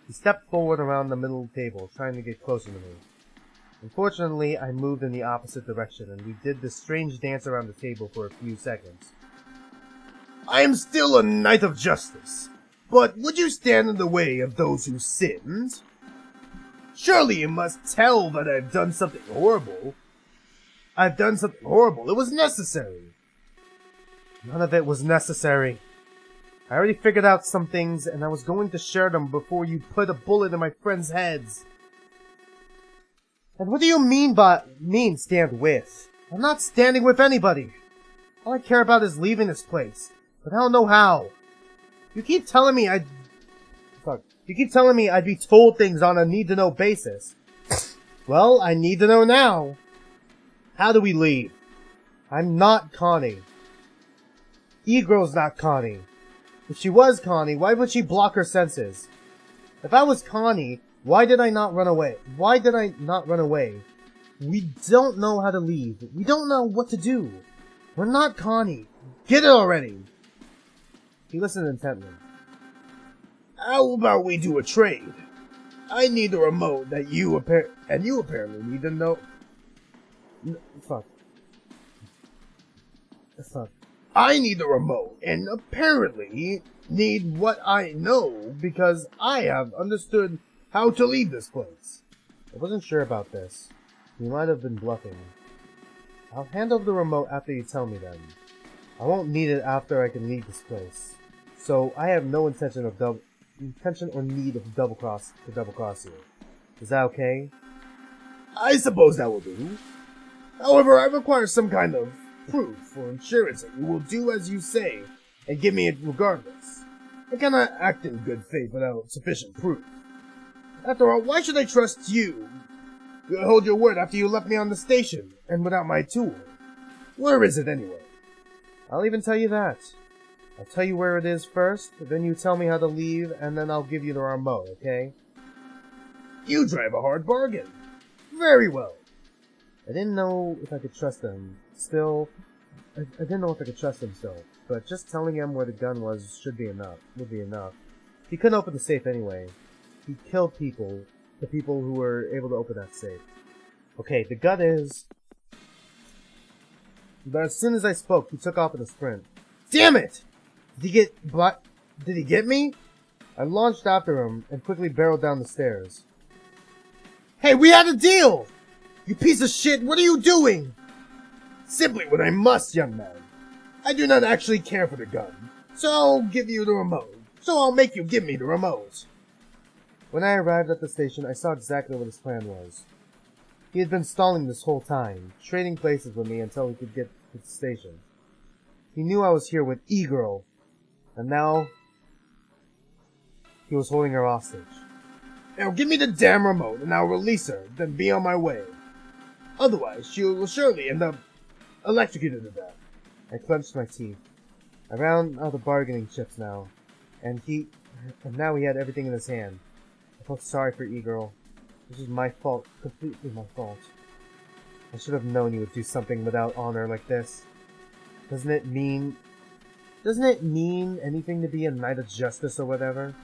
He stepped forward around the middle table, trying to get closer to me. Unfortunately, I moved in the opposite direction, and we did this strange dance around the table for a few seconds. I am still a knight of justice, but would you stand in the way of those who sinned? Surely you must tell that I've done something horrible. I've done something horrible. It was necessary. None of it was necessary. I already figured out some things, and I was going to share them before you put a bullet in my friends' heads. And what do you mean stand with? I'm not standing with anybody. All I care about is leaving this place, but I don't know how. You keep telling me I'd be told things on a need-to-know basis. Well, I need to know now. How do we leave? I'm not Connie. E-Girl's not Connie. If she was Connie, why would she block her senses? If I was Connie, why did I not run away? We don't know how to leave. We don't know what to do. We're not Connie. Get it already. He listened intently. How about we do a trade? I need the remote that you apparently need to know. Fuck. I need the remote, and apparently need what I know because I have understood how to leave this place. I wasn't sure about this. You might have been bluffing. I'll hand over the remote after you tell me then. I won't need it after I can leave this place. So I have no intention or need of double cross you. Is that okay? I suppose that will do. However, I require some kind of proof or insurance that you will do as you say and give me it regardless. I cannot act in good faith without sufficient proof. After all, why should I trust you? You hold your word after you left me on the station and without my tool. Where is it anyway? I'll even tell you that. I'll tell you where it is first, then you tell me how to leave, and then I'll give you the remote, okay? You drive a hard bargain. Very well. I didn't know if I could trust him. Still, but just telling him where the gun was would be enough. He couldn't open the safe anyway. He killed the people who were able to open that safe. Okay, the gun is... But as soon as I spoke, he took off in a sprint. Damn it! Did he get me? I launched after him and quickly barreled down the stairs. Hey, we had a deal! You piece of shit, what are you doing? Simply what I must, young man. I do not actually care for the gun, so I'll give you the remote. So I'll make you give me the remote. When I arrived at the station, I saw exactly what his plan was. He had been stalling this whole time, trading places with me until he could get to the station. He knew I was here with E-Girl, and now he was holding her hostage. Now give me the damn remote and I'll release her, then be on my way. Otherwise, she will surely end up electrocuted to death. I clenched my teeth. I ran out of bargaining chips now, and now he had everything in his hand. I felt sorry for E-Girl. This was my fault, completely my fault. I should have known he would do something without honor like this. Doesn't it mean anything to be a knight of justice or whatever?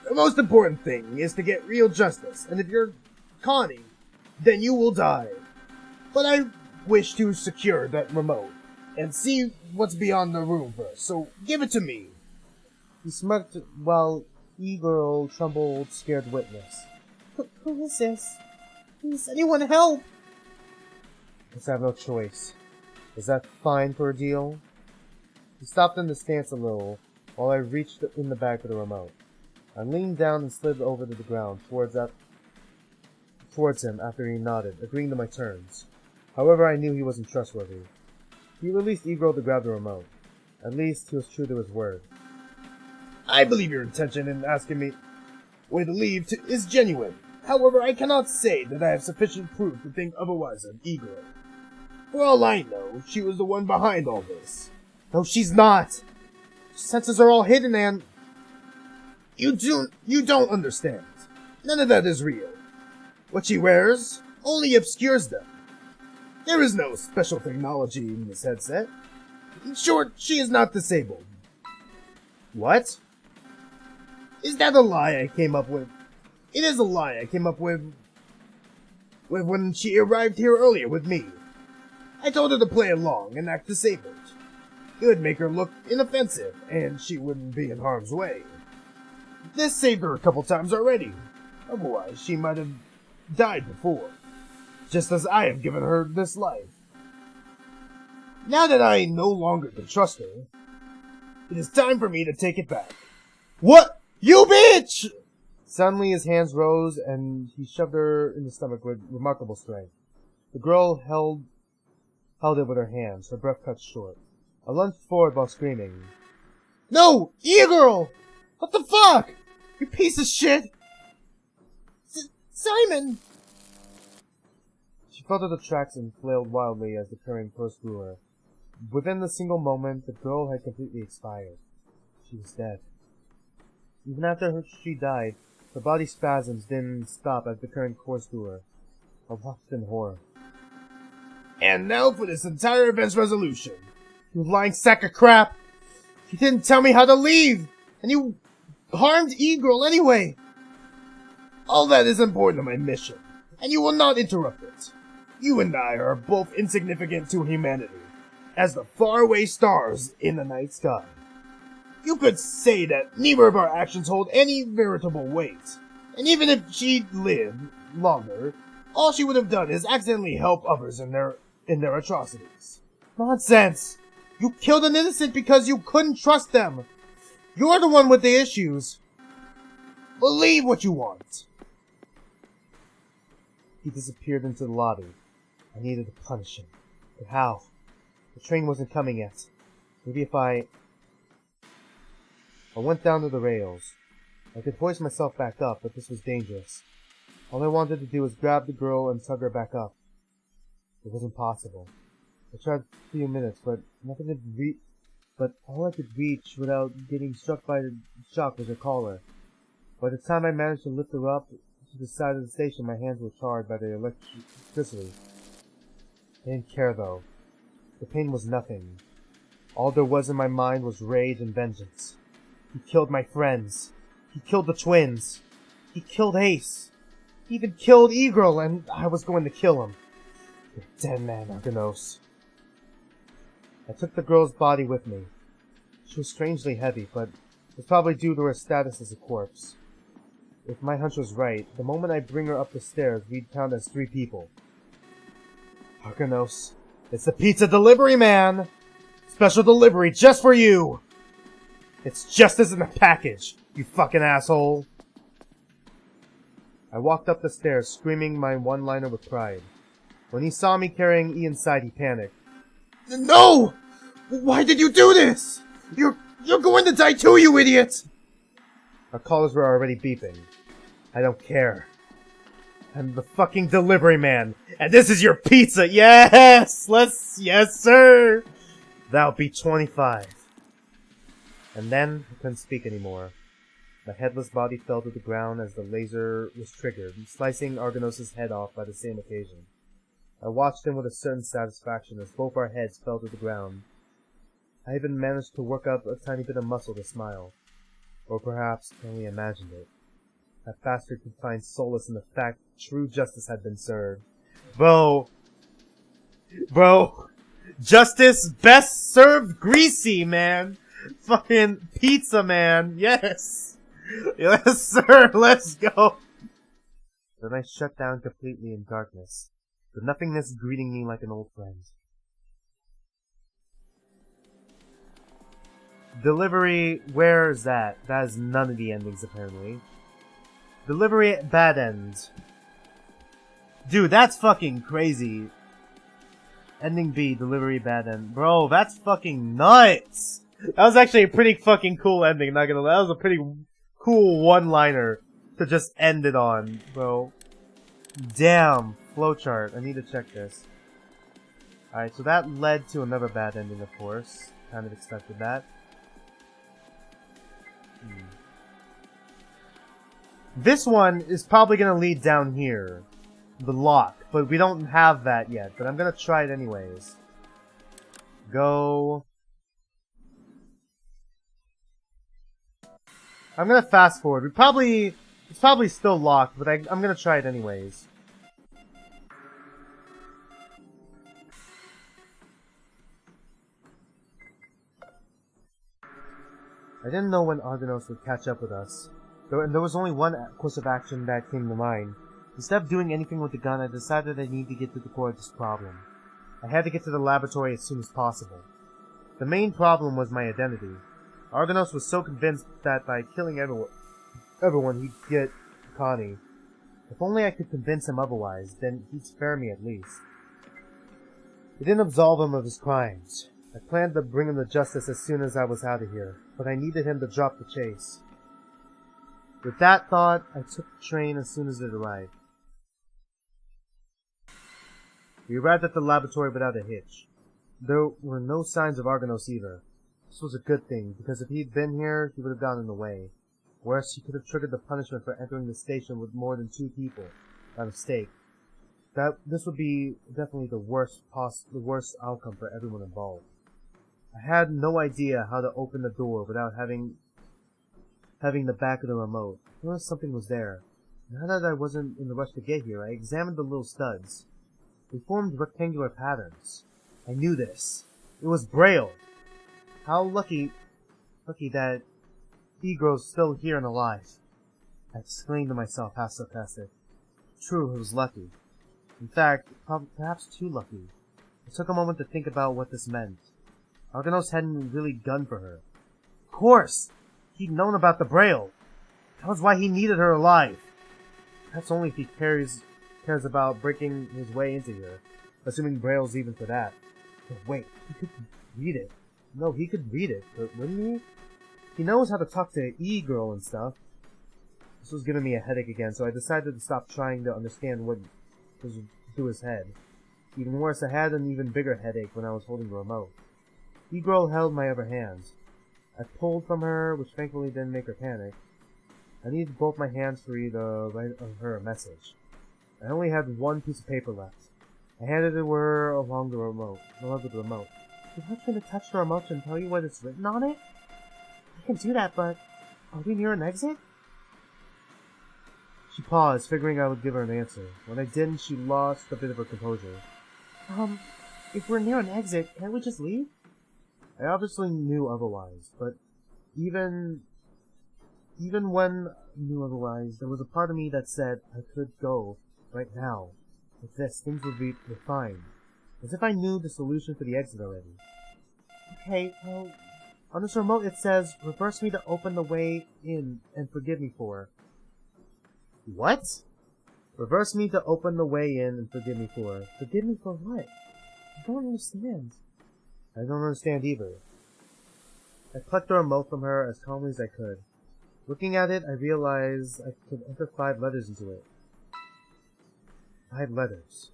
The most important thing is to get real justice, and if you're Connie, then you will die. But I wish to secure that remote, and see what's beyond the room first, so give it to me. He smirked while E-Girl trembled, scared witness. Who is this? Please, anyone help! I guess I have no choice. Is that fine for a deal? He stopped in the stance a little, while I reached in the back of the remote. I leaned down and slid over to the ground towards him after he nodded, agreeing to my terms. However, I knew he wasn't trustworthy. He released E-Girl to grab the remote. At least he was true to his word. I believe your intention in asking me where to leave is genuine. However, I cannot say that I have sufficient proof to think otherwise of E-Girl. For all I know, she was the one behind all this. No, she's not! Her senses are all hidden and... You don't understand. None of that is real. What she wears only obscures them. There is no special technology in this headset. In short, she is not disabled. What? Is that a lie I came up with? It is a lie I came up with when she arrived here earlier with me. I told her to play along and act disabled. It would make her look inoffensive, and she wouldn't be in harm's way. This saved her a couple times already. Otherwise, she might have died before. Just as I have given her this life. Now that I no longer can trust her, it is time for me to take it back. What? You bitch! Suddenly his hands rose and he shoved her in the stomach with remarkable strength. The girl held it with her hands, her breath cut short. I lunged forward while screaming. No! E-Girl! What the fuck? You piece of shit! Simon! She fell to the tracks and flailed wildly as the current close through her. Within the single moment, the girl had completely expired. She was dead. Even after she died, her body spasms didn't stop as the current coursed through her. I watched in horror. And now for this entire event's resolution. You lying sack of crap! You didn't tell me how to leave! And you harmed E-Girl anyway! All that is important to my mission, and you will not interrupt it. You and I are both insignificant to humanity, as the faraway stars in the night sky. You could say that neither of our actions hold any veritable weight, and even if she lived longer, all she would have done is accidentally help others in their atrocities. Nonsense! You killed an innocent because you couldn't trust them! You're the one with the issues! Believe what you want! He disappeared into the lobby. I needed to punish him. But how? The train wasn't coming yet. Maybe if I went down to the rails. I could hoist myself back up, but this was dangerous. All I wanted to do was grab the girl and tug her back up. It wasn't possible. I tried a few minutes, but all I could reach without getting struck by the shock was her collar. By the time I managed to lift her up to the side of the station, my hands were charred by the electricity. I didn't care, though. The pain was nothing. All there was in my mind was rage and vengeance. He killed my friends. He killed the twins. He killed Ace. He even killed E-Girl, and I was going to kill him. You're a dead man, Argonos. I took the girl's body with me. She was strangely heavy, but it was probably due to her status as a corpse. If my hunch was right, the moment I bring her up the stairs, we'd count as 3 people. Argonos, it's the pizza delivery man! Special delivery just for you! It's just as in the package, you fucking asshole! I walked up the stairs, screaming my one-liner with pride. When he saw me carrying E inside, he panicked. No! Why did you do this? You're going to die too, you idiot! Our collars were already beeping. I don't care. I'm the fucking delivery man, and this is your pizza. Yes, yes, sir. That'll be 25. And then I couldn't speak anymore. My headless body fell to the ground as the laser was triggered, slicing Argonos' head off by the same occasion. I watched him with a certain satisfaction as both our heads fell to the ground. I even managed to work up a tiny bit of muscle to smile. Or perhaps only imagined it. That bastard could find solace in the fact that true justice had been served. Bro! Justice best served greasy, man! Fucking pizza, man! Yes! Yes, sir! Let's go! Then I shut down completely in darkness, the nothingness greeting me like an old friend. Delivery, where's that? That has none of the endings, apparently. Delivery bad end. Dude, that's fucking crazy. Ending B, delivery bad end. Bro, that's fucking nuts! That was actually a pretty fucking cool ending, not gonna lie. That was a pretty cool one-liner to just end it on, bro. Damn. Flowchart. I need to check this. Alright, so that led to another bad ending, of course. Kind of expected that. This one is probably gonna lead down here. The lock. But we don't have that yet. But I'm gonna try it anyways. Go. I'm gonna fast forward. It's probably still locked, but I'm gonna try it anyways. I didn't know when Argonos would catch up with us. There was only one course of action that came to mind. Instead of doing anything with the gun, I decided I need to get to the core of this problem. I had to get to the laboratory as soon as possible. The main problem was my identity. Argonos was so convinced that by killing everyone he'd get Connie. If only I could convince him otherwise, then he'd spare me at least. It didn't absolve him of his crimes. I planned to bring him to justice as soon as I was out of here, but I needed him to drop the chase. With that thought, I took the train as soon as it arrived. We arrived at the laboratory without a hitch. There were no signs of Argonos either. This was a good thing, because if he'd been here, he would have gotten in the way. Worse, he could have triggered the punishment for entering the station with more than 2 people, by mistake. This would be definitely the worst outcome for everyone involved. I had no idea how to open the door without having the back of the remote. I noticed something was there. Now that I wasn't in the rush to get here, I examined the little studs. They formed rectangular patterns. I knew this. It was Braille. How lucky that Egro's still here and alive. I exclaimed to myself, half sarcastic. True, it was lucky. In fact, perhaps too lucky. I took a moment to think about what this meant. Argonos hadn't really gone for her. Of course! He'd known about the Braille. That was why he needed her alive. That's only if he cares about breaking his way into here. Assuming Braille's even for that. But wait, he could read it. No, he could read it, but wouldn't he? He knows how to talk to E-Girl and stuff. This was giving me a headache again, so I decided to stop trying to understand what was through his head. Even worse, I had an even bigger headache when I was holding the remote. E-Girl held my other hand. I pulled from her, which thankfully didn't make her panic. I needed both my hands free to write her a message. I only had one piece of paper left. I handed it to her along with the remote. Do you want me to touch the remote and tell you what it's written on it? I can do that, but are we near an exit? She paused, figuring I would give her an answer. When I didn't, she lost a bit of her composure. If we're near an exit, can't we just leave? I obviously knew otherwise, but even when I knew otherwise, there was a part of me that said I could go right now. With this, things would be fine. As if I knew the solution for the exit already. Okay, well, on this remote it says, reverse me to open the way in and forgive me for. What? Reverse me to open the way in and forgive me for. Forgive me for what? I don't understand. I don't understand either. I plucked the remote from her as calmly as I could. Looking at it, I realized I could enter 5 letters into it. 5 letters.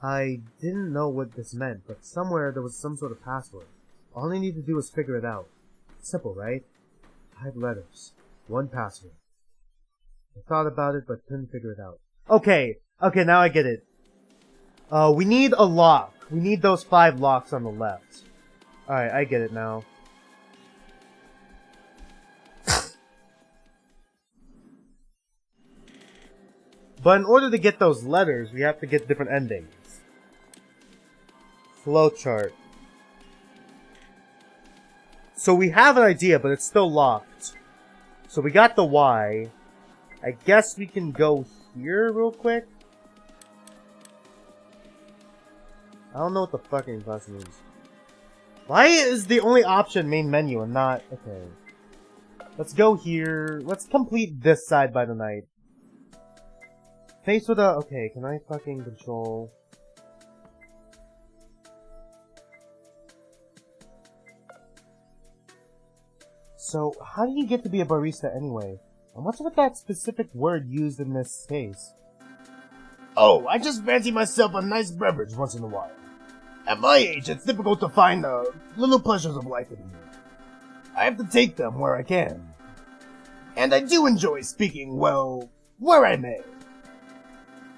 I didn't know what this meant, but somewhere there was some sort of password. All I need to do is figure it out. Simple, right? 5 letters. 1 password. I thought about it, but couldn't figure it out. Okay, now I get it. We need a lock. We need those 5 locks on the left. Alright, I get it now. But in order to get those letters, we have to get different endings. Flowchart. So we have an idea, but it's still locked. So we got the Y. I guess we can go here real quick. I don't know what the fucking button is. Why is the only option main menu and not... Okay. Let's go here. Let's complete this side by the night. Face with a... Okay, can I fucking control... So, how do you get to be a barista anyway? And what's with that specific word used in this case? Oh, I just fancy myself a nice beverage once in a while. At my age, it's difficult to find the little pleasures of life anymore. I have to take them where I can. And I do enjoy speaking, well, where I may.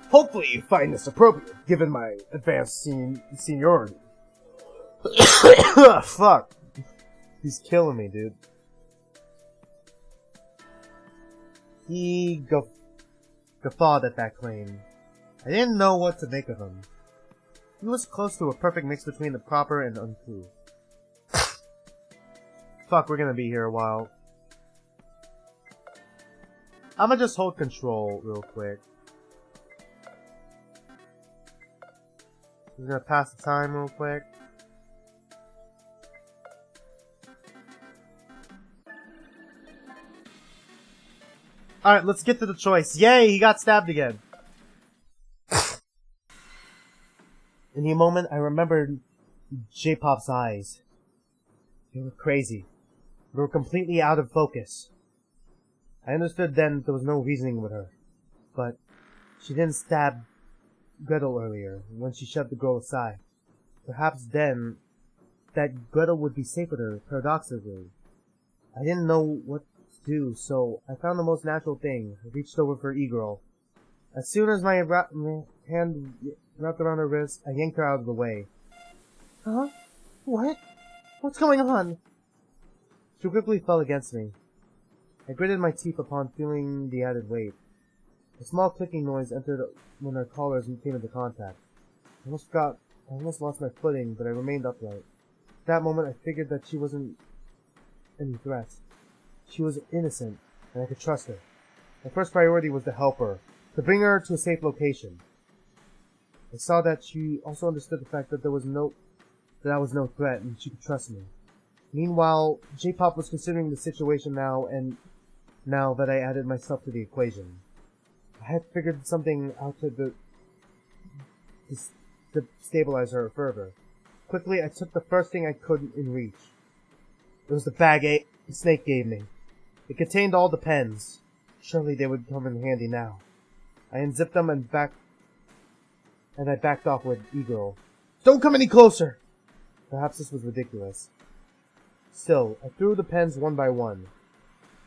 Hopefully you find this appropriate, given my advanced seniority. Fuck. He's killing me, dude. He guffawed at that claim. I didn't know what to make of him. He was close to a perfect mix between the proper and uncouth. Fuck, we're gonna be here a while. I'ma just hold control real quick. We're gonna pass the time real quick. Alright, let's get to the choice. Yay, he got stabbed again. In the moment, I remembered J-Pop's eyes. They were crazy. They were completely out of focus. I understood then there was no reasoning with her. But she didn't stab Gretel earlier, when she shoved the girl aside. Perhaps then, that Gretel would be safe with her, paradoxically. I didn't know what to do, so I found the most natural thing. I reached over for E-Girl. As soon as my hand wrapped around her wrist, I yanked her out of the way. Huh? What? What's going on? She quickly fell against me. I gritted my teeth upon feeling the added weight. A small clicking noise entered when our collars came into contact. I almost lost my footing, but I remained upright. At that moment, I figured that she wasn't any threat. She was innocent, and I could trust her. My first priority was to help her, to bring her to a safe location. I saw that she also understood the fact that I was no threat, and she could trust me. Meanwhile, J-Pop was considering the situation now that I added myself to the equation. I had figured something out to stabilize her further. Quickly, I took the first thing I could in reach. It was the bag Snake gave me. It contained all the pens. Surely they would come in handy now. I unzipped them and I backed off with E-Girl. Don't come any closer! Perhaps this was ridiculous. Still, I threw the pens one by one.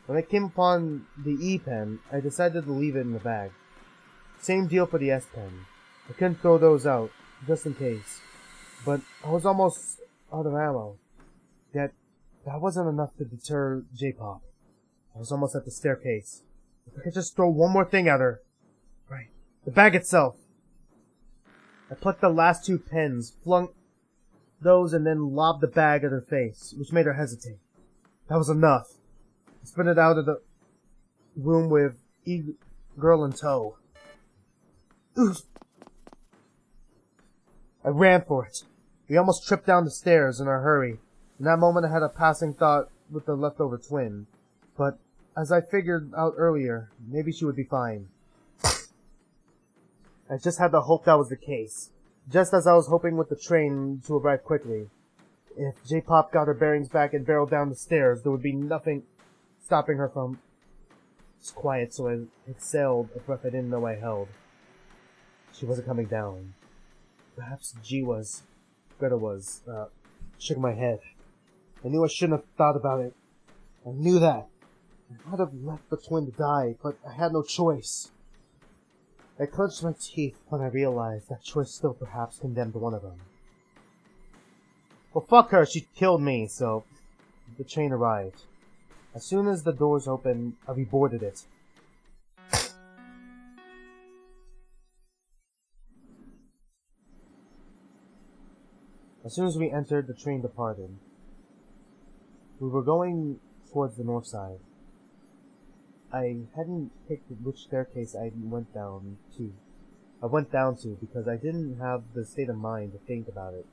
When I came upon the E pen, I decided to leave it in the bag. Same deal for the S pen. I couldn't throw those out, just in case. But I was almost out of ammo. Yet, that wasn't enough to deter J-Pop. I was almost at the staircase. If I could just throw one more thing at her. Right. The bag itself. I plucked the last 2 pens, flung those, and then lobbed the bag at her face, which made her hesitate. That was enough. I sprinted out of the room with E-Girl in tow. Oof. I ran for it. We almost tripped down the stairs in our hurry. In that moment I had a passing thought with the leftover twin. But, as I figured out earlier, maybe she would be fine. I just had to hope that was the case. Just as I was hoping with the train to arrive quickly. If J-Pop got her bearings back and barreled down the stairs, there would be nothing stopping her from was quiet, so I exhaled a breath I didn't know I held. She wasn't coming down. Perhaps Greta was. Shook my head. I knew I shouldn't have thought about it. I knew that. I might have left the twin to die, but I had no choice. I clenched my teeth when I realized that choice still perhaps condemned one of them. Well, fuck her, she killed me, so the train arrived. As soon as the doors opened, I reboarded it. As soon as we entered, the train departed. We were going towards the north side. I hadn't picked which staircase I went down to because I didn't have the state of mind to think about it.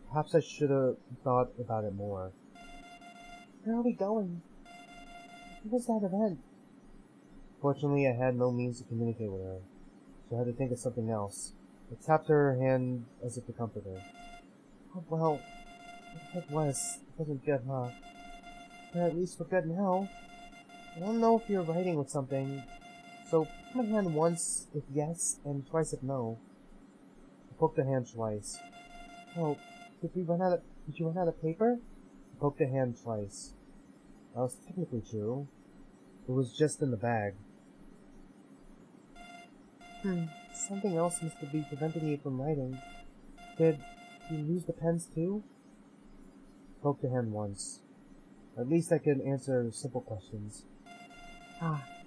Perhaps I should have thought about it more. Where are we going? What was that event? Fortunately, I had no means to communicate with her, so I had to think of something else. I tapped her hand as if to comfort her. Oh, well, it wasn't good, huh? But at least we're good now. I don't know if you're writing with something, so put my hand once if yes, and twice if no. I poked the hand twice. Oh, did you run out of paper? I poked the hand twice. That was technically true. It was just in the bag. Something else must be preventing you from writing. Did you lose the pens too? I poked the hand once. At least I could answer simple questions.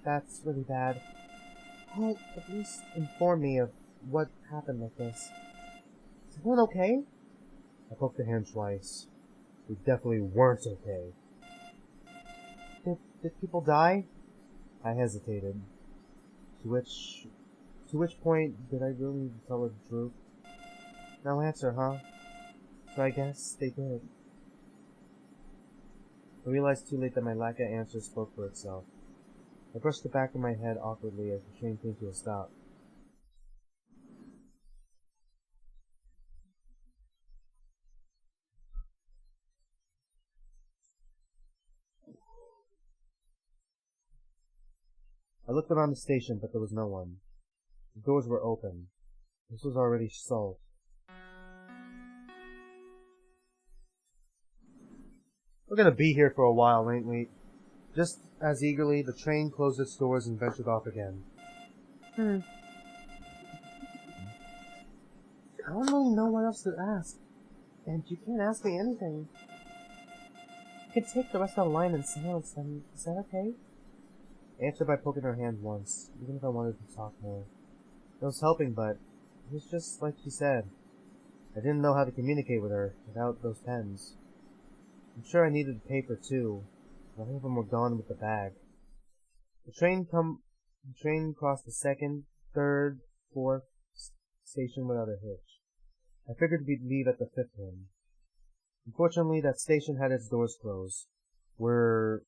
That's really bad. Well, at least inform me of what happened like this. Is everyone okay? I poked the hand twice. We definitely weren't okay. Did people die? I hesitated. To which point did I really tell her the truth? No answer, huh? So I guess they did. I realized too late that my lack of answer spoke for itself. I brushed the back of my head awkwardly as the train came to a stop. I looked around the station, but there was no one. The doors were open. This was already solved. We're gonna be here for a while, ain't we? Just as eagerly, the train closed its doors and ventured off again. I don't really know what else to ask. And you can't ask me anything. You can take the rest of the line in silence, then. Is that okay? I answered by poking her hand once, even if I wanted to talk more. It was helping, but it was just like she said. I didn't know how to communicate with her without those pens. I'm sure I needed paper too. All of them were gone with the bag. The train crossed the second, third, fourth station without a hitch. I figured we'd leave at the fifth one. Unfortunately, that station had its doors closed. Were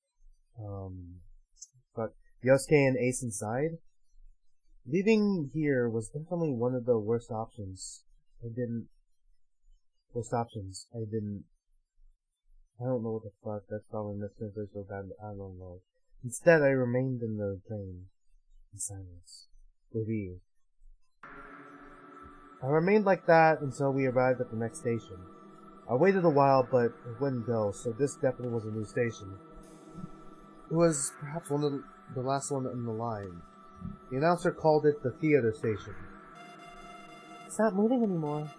Yosuke and Ace inside? Leaving here was definitely one of the worst options. I don't know what the fuck, that's probably necessarily so bad, but I don't know. Instead, I remained in the train, in silence, relieved. I remained like that until we arrived at the next station. I waited a while, but it wouldn't go, so this definitely was a new station. It was perhaps one of the last one in the line. The announcer called it the theater station. It's not moving anymore.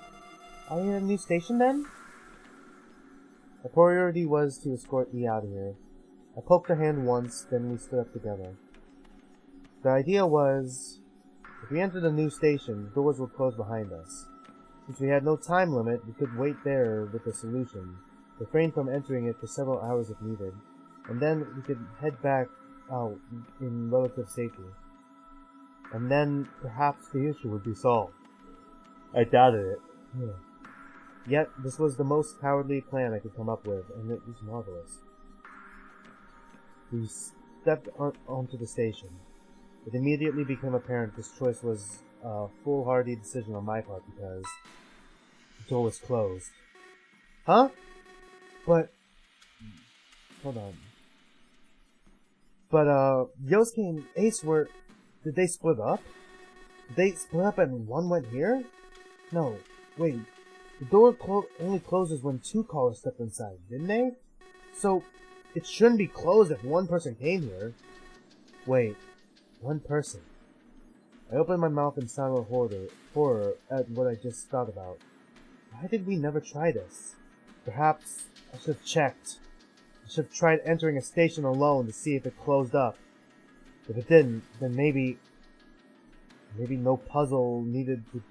Are we at a new station then? My priority was to escort me out of here. I poked her hand once, then we stood up together. The idea was, if we entered a new station, the doors would close behind us. Since we had no time limit, we could wait there with the solution, refrain from entering it for several hours if needed, and then we could head back out in relative safety. And then, perhaps the issue would be solved. I doubted it. Yet, this was the most cowardly plan I could come up with, and it was marvelous. We stepped onto the station. It immediately became apparent this choice was a foolhardy decision on my part because the door was closed. Huh? But... Hold on. But, Yosuke and Ace were... Did they split up? Did they split up and one went here? No, wait. The door only closes when two callers step inside, didn't they? So, it shouldn't be closed if one person came here. Wait, one person. I opened my mouth in silent horror at what I just thought about. Why did we never try this? Perhaps I should have checked. I should have tried entering a station alone to see if it closed up. If it didn't, then maybe no puzzle needed to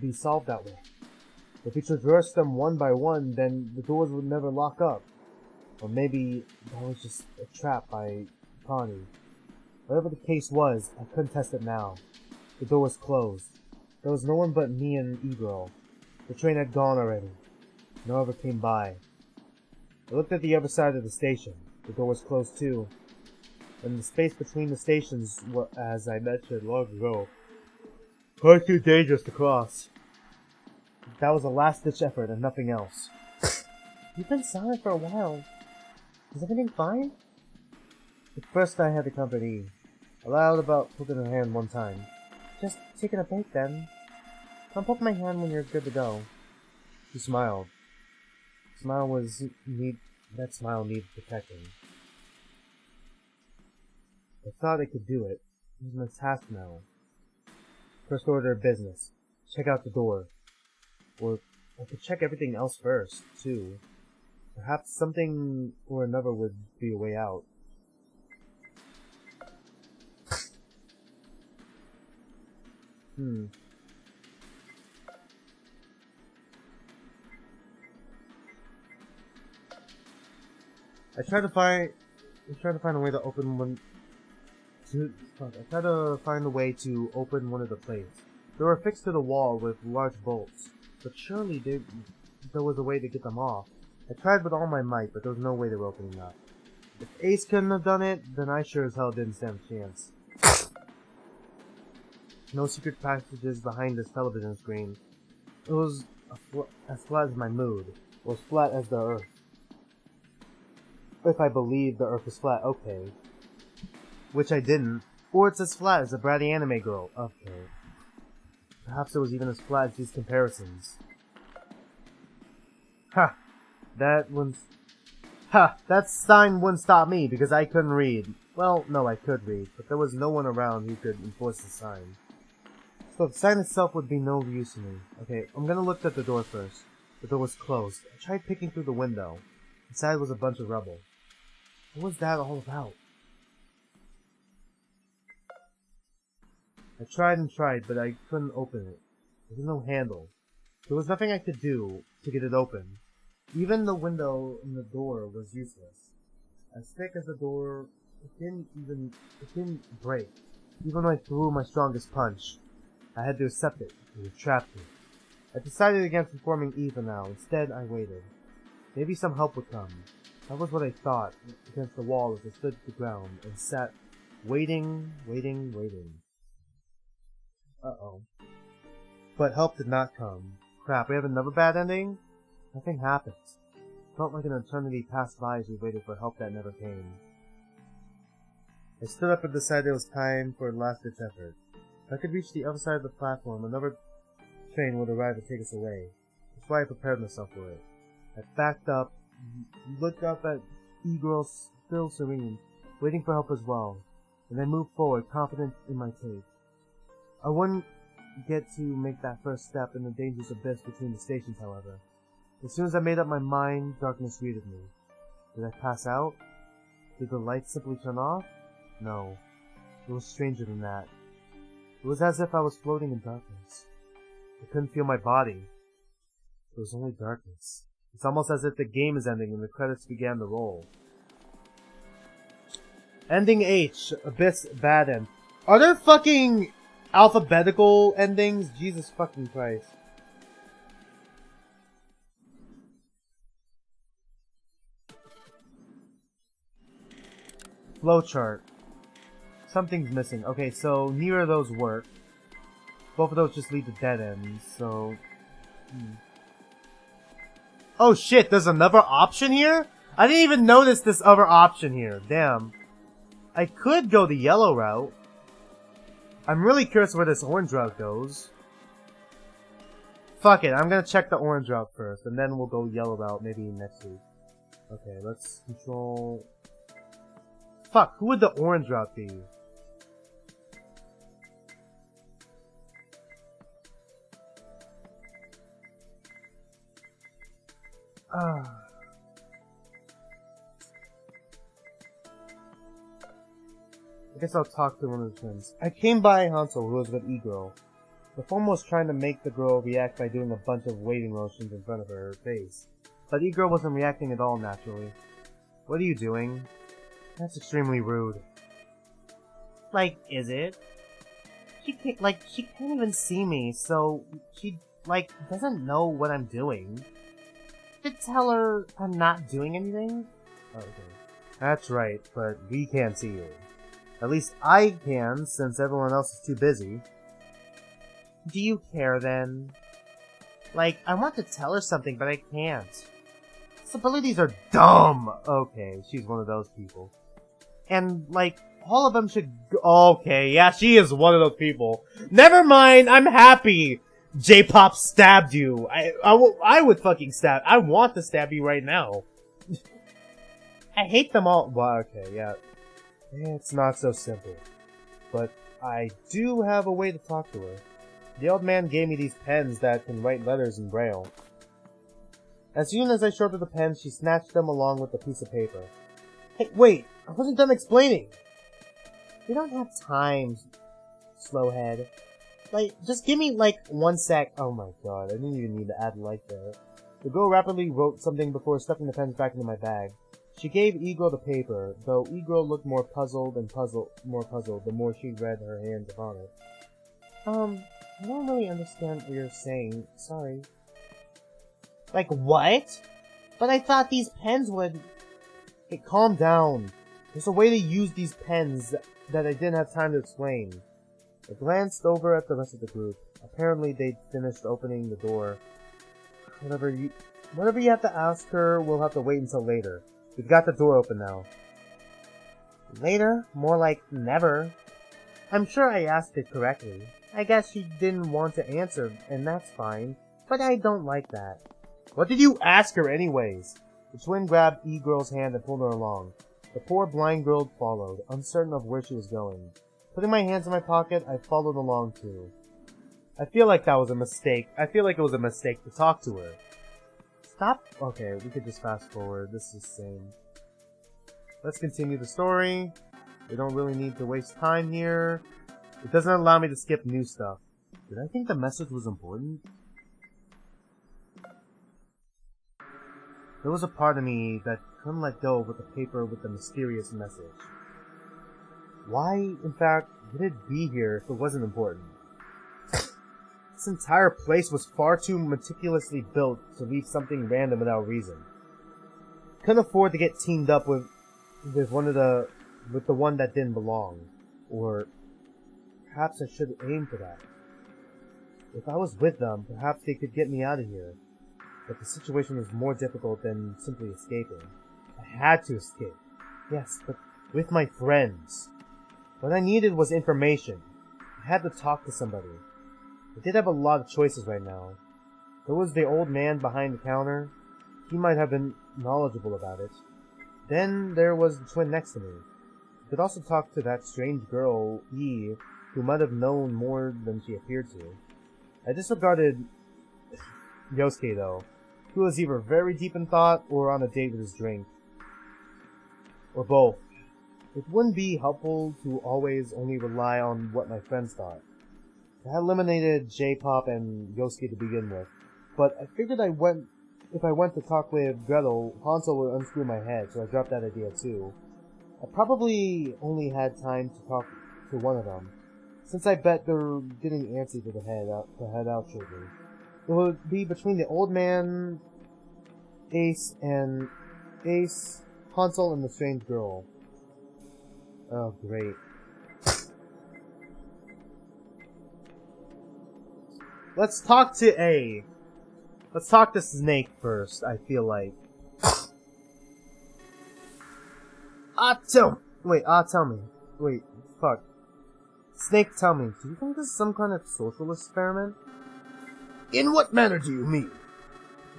be solved that way. If we traversed them one by one, then the doors would never lock up. Or maybe that was just a trap by Connie. Whatever the case was, I couldn't test it now. The door was closed. There was no one but me and E-Girl. The train had gone already. No one ever came by. I looked at the other side of the station. The door was closed too. And the space between the stations, as I mentioned long ago, far too dangerous to cross. That was a last-ditch effort and nothing else. You've been silent for a while. Is everything fine? At first I had the company. I lied about poking her hand one time. Just taking a break then. I'll poke my hand when you're good to go. She smiled. That smile needed protecting. I thought I could do it. It was my task now. First order of business. Check out the door. Or I could check everything else first, too. Perhaps something or another would be a way out. I tried to find a way to open one. I tried to find a way to open one of the plates. They were fixed to the wall with large bolts, but surely there was a way to get them off. I tried with all my might, but there was no way they were opening up. If Ace couldn't have done it, then I sure as hell didn't stand a chance. No secret passages behind this television screen. It was as flat as my mood. It was flat as the earth. If I believed the earth was flat, okay. Which I didn't. Or it's as flat as a bratty anime girl, okay. Perhaps it was even as flat as these comparisons. Ha! That sign wouldn't stop me because I couldn't read. Well, no, I could read, but there was no one around who could enforce the sign. So the sign itself would be no use to me. Okay, I'm gonna look at the door first. The door was closed. I tried peeking through the window. Inside was a bunch of rubble. What was that all about? I tried and tried, but I couldn't open it. There was no handle. There was nothing I could do to get it open. Even the window in the door was useless. As thick as the door, it didn't break. Even when I threw my strongest punch, I had to accept it. It was trapped me. I decided against informing Eva now. Instead, I waited. Maybe some help would come. That was what I thought, against the wall as I stood to the ground and sat, waiting. Uh-oh. But help did not come. Crap, we have another bad ending? Nothing happened. It felt like an eternity passed by as we waited for help that never came. I stood up and decided it was time for a last-ditch effort. If I could reach the other side of the platform, another train would arrive to take us away. That's why I prepared myself for it. I backed up, looked up at E-Girl still serene, waiting for help as well, and I moved forward, confident in my take. I wouldn't get to make that first step in the dangerous abyss between the stations, however. As soon as I made up my mind, darkness greeted me. Did I pass out? Did the lights simply turn off? No. It was stranger than that. It was as if I was floating in darkness. I couldn't feel my body. It was only darkness. It's almost as if the game is ending and the credits began to roll. Ending H. Abyss bad end. Are there fucking alphabetical endings? Jesus fucking Christ. Flowchart. Something's missing. Okay, so neither of those work. Both of those just lead to dead ends, so... Oh shit, there's another option here? I didn't even notice this other option here. Damn. I could go the yellow route. I'm really curious where this orange route goes. Fuck it, I'm gonna check the orange route first, and then we'll go yellow route maybe next week. Okay, let's control... Fuck, who would the orange route be? I guess I'll talk to one of the twins. I came by Hansel, who was with E-Girl. The former was trying to make the girl react by doing a bunch of waving motions in front of her face. But E-Girl wasn't reacting at all naturally. What are you doing? That's extremely rude. Like, is it? She can't even see me, so she, doesn't know what I'm doing. Did tell her I'm not doing anything? Okay. That's right, but we can't see you. At least I can, since everyone else is too busy. Do you care, then? I want to tell her something, but I can't. Possibilities are dumb! Okay, she's one of those people. And, all of them should okay, yeah, she is one of those people. Never mind, I'm happy! J-Pop stabbed you. I would fucking stab. I want to stab you right now. I hate them all. Well, okay, yeah. It's not so simple. But I do have a way to talk to her. The old man gave me these pens that can write letters in Braille. As soon as I showed her the pens, she snatched them along with a piece of paper. Hey, wait! I wasn't done explaining! We don't have time, slowhead. Just give me, 1 sec. Oh my god, I didn't even need to add like there. The girl rapidly wrote something before stuffing the pens back into my bag. She gave E-Girl the paper, though E-Girl looked more puzzled the more she read her hands upon it. I don't really understand what you're saying. Sorry. What? But I thought these pens would... Hey, calm down. There's a way to use these pens that I didn't have time to explain. I glanced over at the rest of the group. Apparently they'd finished opening the door. Whatever you have to ask her, we'll have to wait until later. We've got the door open now. Later? More like never. I'm sure I asked it correctly. I guess she didn't want to answer, and that's fine. But I don't like that. What did you ask her anyways? The twin grabbed E-Girl's hand and pulled her along. The poor blind girl followed, uncertain of where she was going. Putting my hands in my pocket, I followed along too. I feel like that was a mistake. I feel like it was a mistake to talk to her. Stop? Okay, we could just fast forward. This is same. Let's continue the story. We don't really need to waste time here. It doesn't allow me to skip new stuff. Did I think the message was important? There was a part of me that couldn't let go with the paper with the mysterious message. Why, in fact, would it be here if it wasn't important? This entire place was far too meticulously built to leave something random without reason. Couldn't afford to get teamed up with the one that didn't belong. Or perhaps I should aim for that. If I was with them, perhaps they could get me out of here. But the situation was more difficult than simply escaping. I had to escape. Yes, but with my friends. What I needed was information. I had to talk to somebody. I did have a lot of choices right now. There was the old man behind the counter. He might have been knowledgeable about it. Then there was the twin next to me. I could also talk to that strange girl, E, who might have known more than she appeared to. I disregarded Yosuke, though. He was either very deep in thought or on a date with his drink. Or both. It wouldn't be helpful to always only rely on what my friends thought. I had eliminated J-Pop and Yosuke to begin with, but I figured if I went to talk with Gretel, Hansel would unscrew my head, so I dropped that idea too. I probably only had time to talk to one of them, since I bet they're getting antsy to head out shortly. It would be between the old man, Ace, Hansel, and the strange girl. Oh, great. Let's talk to A. Let's talk to Snake first, I feel like. Wait, tell me. Wait, fuck. Snake, tell me, do you think this is some kind of social experiment? In what manner do you mean?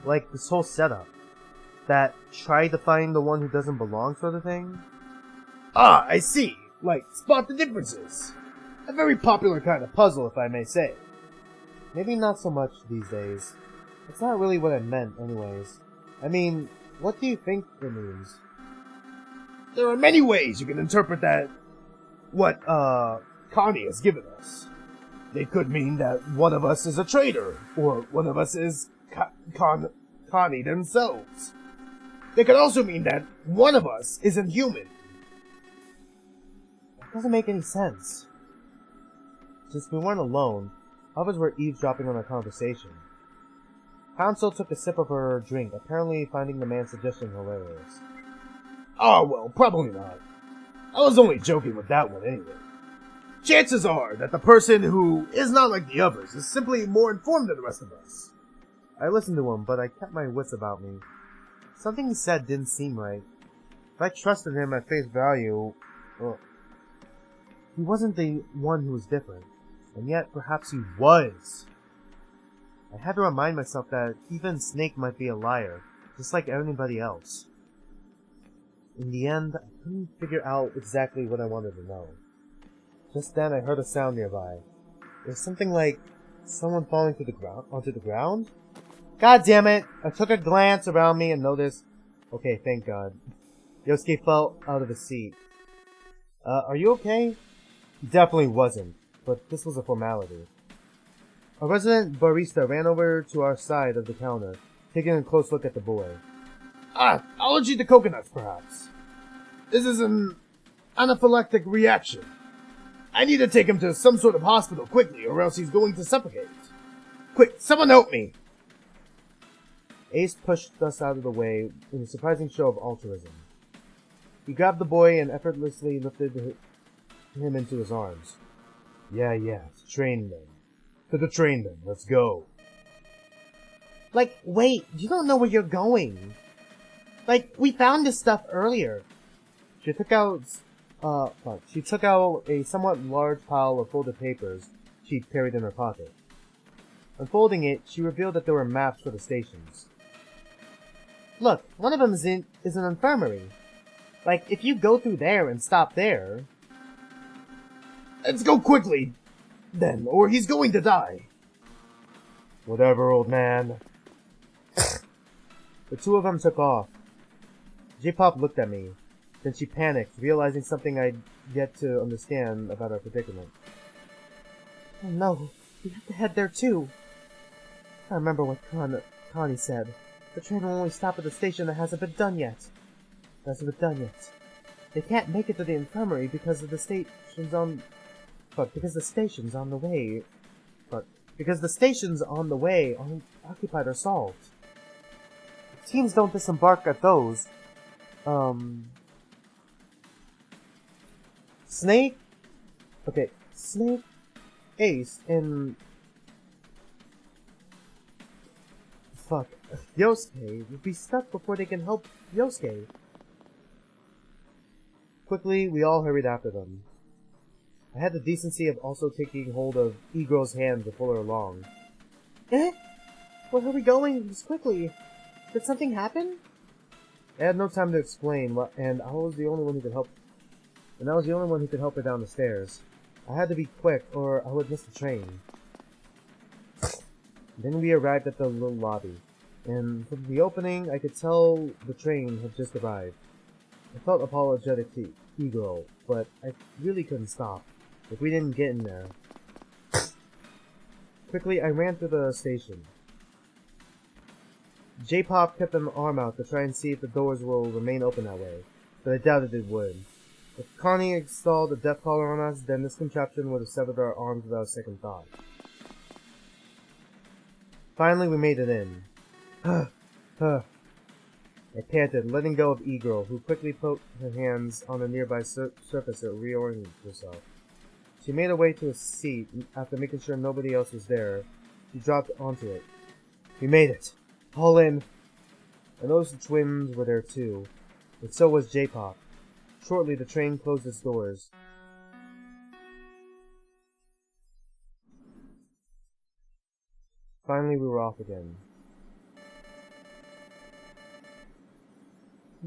Like, this whole setup. That try to find the one who doesn't belong sort of thing? Ah, I see. Like, spot the differences. A very popular kind of puzzle, if I may say. Maybe not so much these days. It's not really what I meant, anyways. I mean, what do you think it means? There are many ways you can interpret that. What, Connie has given us. They could mean that one of us is a traitor, or one of us is Connie themselves. They could also mean that one of us isn't human. That doesn't make any sense. Since we weren't alone, others were eavesdropping on our conversation. Council took a sip of her drink, apparently finding the man's suggestion hilarious. Oh, well, probably not. I was only joking with that one anyway. Chances are that the person who is not like the others is simply more informed than the rest of us. I listened to him, but I kept my wits about me. Something he said didn't seem right. If I trusted him at face value, well, he wasn't the one who was different. And yet, perhaps he was. I had to remind myself that even Snake might be a liar, just like anybody else. In the end, I couldn't figure out exactly what I wanted to know. Just then, I heard a sound nearby. It was something like someone falling onto the ground? God damn it! I took a glance around me and noticed... Okay, thank God. Yosuke fell out of his seat. Are you okay? He definitely wasn't, but this was a formality. A resident barista ran over to our side of the counter, taking a close look at the boy. Allergy to coconuts, perhaps. This is an anaphylactic reaction. I need to take him to some sort of hospital quickly, or else he's going to suffocate. Quick, someone help me! Ace pushed us out of the way in a surprising show of altruism. He grabbed the boy and effortlessly lifted him into his arms. Yeah, to train them. To the train them, let's go. Like, wait, you don't know where you're going. Like, we found this stuff earlier. She took out a somewhat large pile of folded papers she'd carried in her pocket. Unfolding it, she revealed that there were maps for the stations. Look, one of them is an infirmary. Like, if you go through there and stop there... Let's go quickly, then, or he's going to die. Whatever, old man. The two of them took off. J-Pop looked at me. Then she panicked, realizing something I'd yet to understand about our predicament. Oh no, we have to head there too. I remember what Connie said. The train will only stop at the station that hasn't been done yet. They can't make it to the infirmary because the station's on the way. Because the stations on the way aren't occupied or solved. If teams don't disembark at those. Snake, Ace, and Yosuke will be stuck before they can help Yosuke. Quickly, we all hurried after them. I had the decency of also taking hold of E-Girl's hand to pull her along. Where are we going this quickly? Did something happen? I had no time to explain, and I was the only one who could help. And I was the only one who could help her down the stairs. I had to be quick, or I would miss the train. Then we arrived at the little lobby, and from the opening, I could tell the train had just arrived. I felt apologetic to E-Girl, but I really couldn't stop if we didn't get in there. Quickly, I ran through the station. J-Pop kept an arm out to try and see if the doors will remain open that way, but I doubted it would. If Connie installed a death collar on us, then this contraption would have severed our arms without a second thought. Finally, we made it in. I panted, letting go of E-Girl, who quickly put her hands on a nearby surface to reorient herself. She made her way to a seat, and after making sure nobody else was there, she dropped onto it. We made it! All in! I noticed the twins were there too, and so was J-Pop. Shortly, the train closed its doors. Finally, we were off again.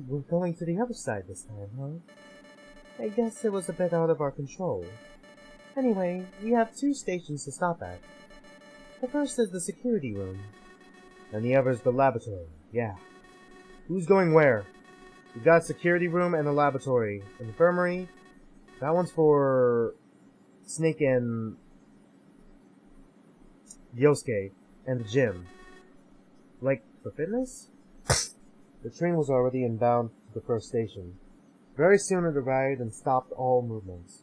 We're going to the other side this time, huh? I guess it was a bit out of our control. Anyway, we have 2 stations to stop at. The first is the security room. And the other is the laboratory, yeah. Who's going where? We've got a security room and a laboratory. Infirmary, that one's for Snake and Yosuke. And the gym. Like, for fitness? The train was already inbound to the first station. Very soon it arrived and stopped all movements.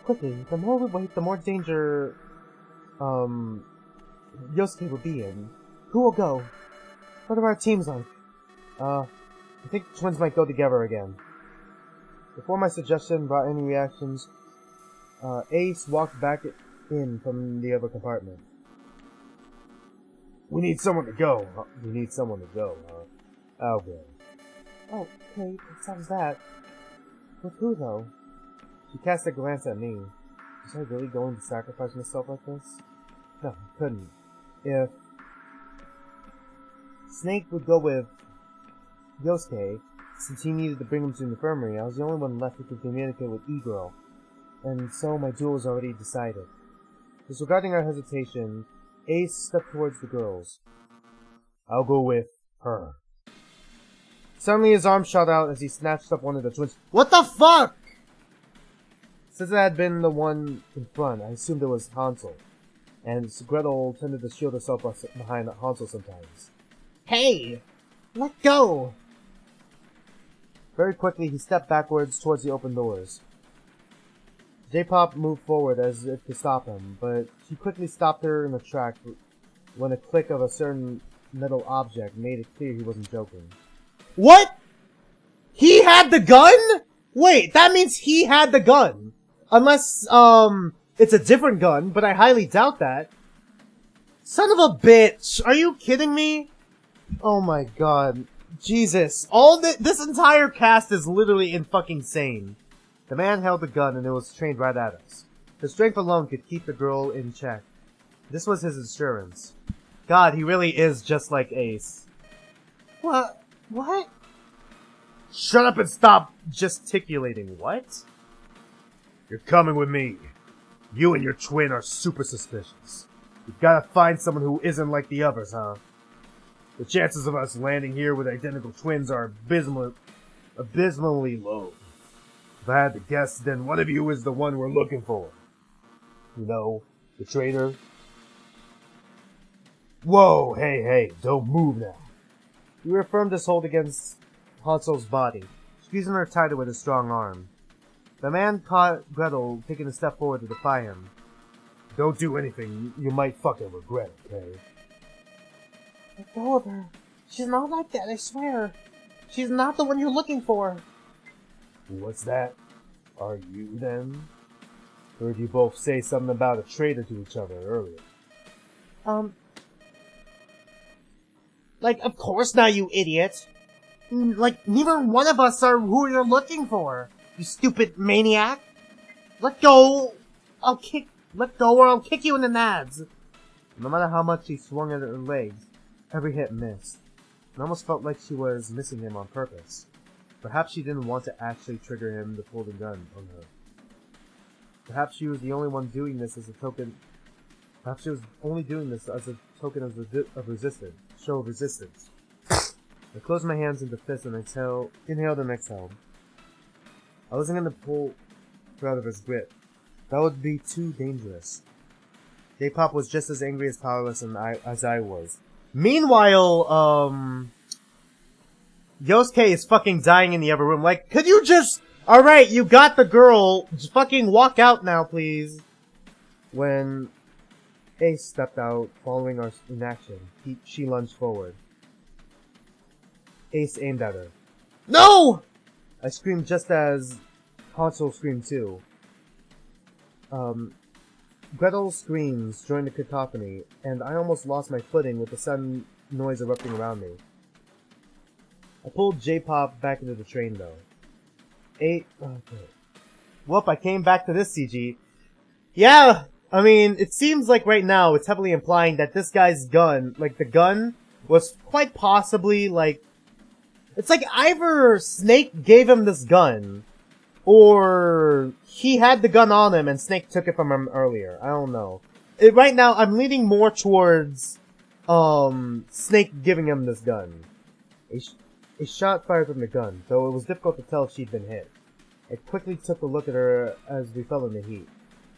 Quickly, the more we wait, the more danger, Yosuke will be in. Who will go? What are our teams like? I think the twins might go together again. Before my suggestion brought any reactions, Ace walked back in from the other compartment. We need someone to go. We need someone to go, huh? I'll go. Oh, okay, it sounds that. With who, though? She cast a glance at me. Was I really going to sacrifice myself like this? No, I couldn't. If Snake would go with Yosuke, since he needed to bring him to the infirmary, I was the only one left who could communicate with E-Girl. And so my duel was already decided. Disregarding our hesitation, Ace stepped towards the girls. I'll go with her. Suddenly his arm shot out as he snatched up one of the twins. What the fuck? Since I had been the one in front, I assumed it was Hansel. And Gretel tended to shield herself behind Hansel sometimes. Hey! Let go! Very quickly, he stepped backwards towards the open doors. J-Pop moved forward as if to stop him, but she quickly stopped her in the track when a click of a certain metal object made it clear he wasn't joking. What? He had the gun? Wait, that means he had the gun. Unless, it's a different gun, but I highly doubt that. Son of a bitch! Are you kidding me? Oh my god. Jesus. This entire cast is literally fucking insane. The man held the gun and it was trained right at us. His strength alone could keep the girl in check. This was his insurance. God, he really is just like Ace. What? What? Shut up and stop gesticulating. What? You're coming with me. You and your twin are super suspicious. You've gotta find someone who isn't like the others, huh? The chances of us landing here with identical twins are abysmally low. If I had to guess, then one of you is the one we're looking for. You know, the traitor. Whoa, hey, don't move now. He reaffirmed his hold against Hansel's body, squeezing her tighter with his strong arm. The man caught Gretel, taking a step forward to defy him. Don't do anything you might fucking regret, okay? Let go of her. She's not like that, I swear. She's not the one you're looking for. What's that? Are you, then? Heard you both say something about a traitor to each other earlier. Like, of course not, you idiot. Like, neither one of us are who you're looking for, you stupid maniac. Let go! Let go or I'll kick you in the nads. No matter how much she swung at her legs, every hit missed. It almost felt like she was missing him on purpose. Perhaps she didn't want to actually trigger him to pull the gun on her. Perhaps she was the only one doing this as a token. Perhaps she was only doing this as a token of resistance. Show of resistance. I closed my hands into fists and inhaled and exhaled. I wasn't going to pull her out of his grip. That would be too dangerous. J-Pop was just as angry as powerless as I was. Meanwhile, Yosuke is fucking dying in the other room. Like, could you just... Alright, you got the girl. Just fucking walk out now, please. When Ace stepped out, following our inaction, she lunged forward. Ace aimed at her. No! I screamed just as Hansel screamed too. Gretel's screams joined the cacophony, and I almost lost my footing with the sudden noise erupting around me. I pulled J-Pop back into the train though. Okay. Well, I came back to this CG. Yeah, I mean, it seems like right now it's heavily implying that this guy's gun, like the gun, was quite possibly like... It's like either Snake gave him this gun, or he had the gun on him and Snake took it from him earlier. I don't know. Right now, I'm leaning more towards, Snake giving him this gun. A shot fired from the gun, though it was difficult to tell if she'd been hit. I quickly took a look at her as we fell in the heat.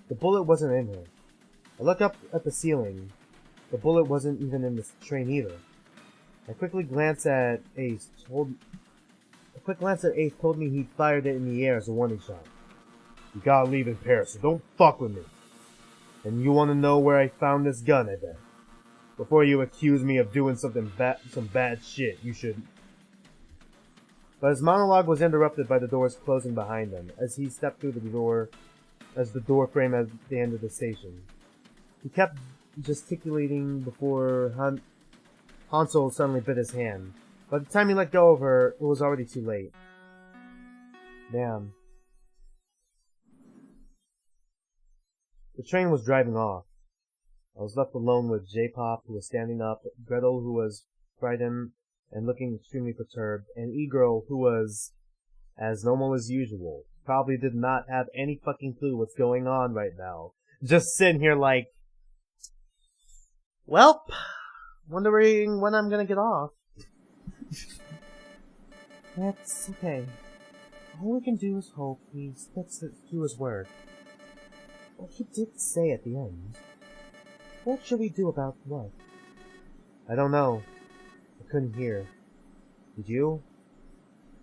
The bullet wasn't in her. I looked up at the ceiling. The bullet wasn't even in the train either. A quick glance at Ace told me he'd fired it in the air as a warning shot. You gotta leave in Paris, so don't fuck with me. And you wanna know where I found this gun, I bet. Before you accuse me of doing some bad shit, you should... But his monologue was interrupted by the doors closing behind him, as he stepped through the door frame at the end of the station. He kept gesticulating before Hansel suddenly bit his hand. By the time he let go of her, it was already too late. Damn. The train was driving off. I was left alone with J-Pop, who was standing up, Gretel, who was frightened and looking extremely perturbed, and E-Girl, who was as normal as usual. Probably did not have any fucking clue what's going on right now. Just sitting here like, welp, wondering when I'm gonna get off. That's okay. All we can do is hope he sticks to his word. What he did say at the end. What should we do about what? I don't know. I couldn't hear. Did you?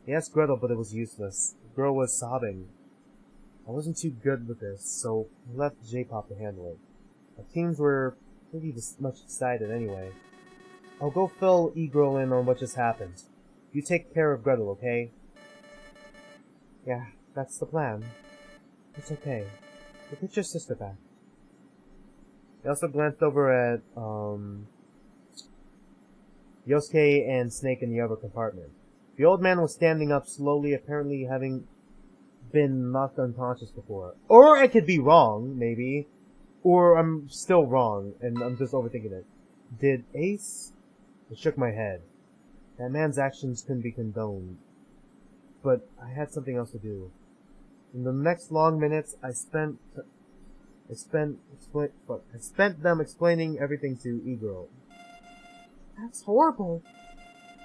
He asked Gretel, but it was useless. The girl was sobbing. I wasn't too good with this, so I left J-Pop to handle it. Our teams were pretty much decided anyway. I'll go fill E-Girl in on what just happened. You take care of Gretel, okay? Yeah, that's the plan. It's okay. We'll get your sister back. I also glanced over at, Yosuke and Snake in the other compartment. The old man was standing up slowly, apparently having been knocked unconscious before. Or I could be wrong, maybe. Or I'm still wrong, and I'm just overthinking it. Did Ace? I shook my head. That man's actions couldn't be condoned. But I had something else to do. In the next long minutes, I spent them explaining everything to E-Girl. That's horrible.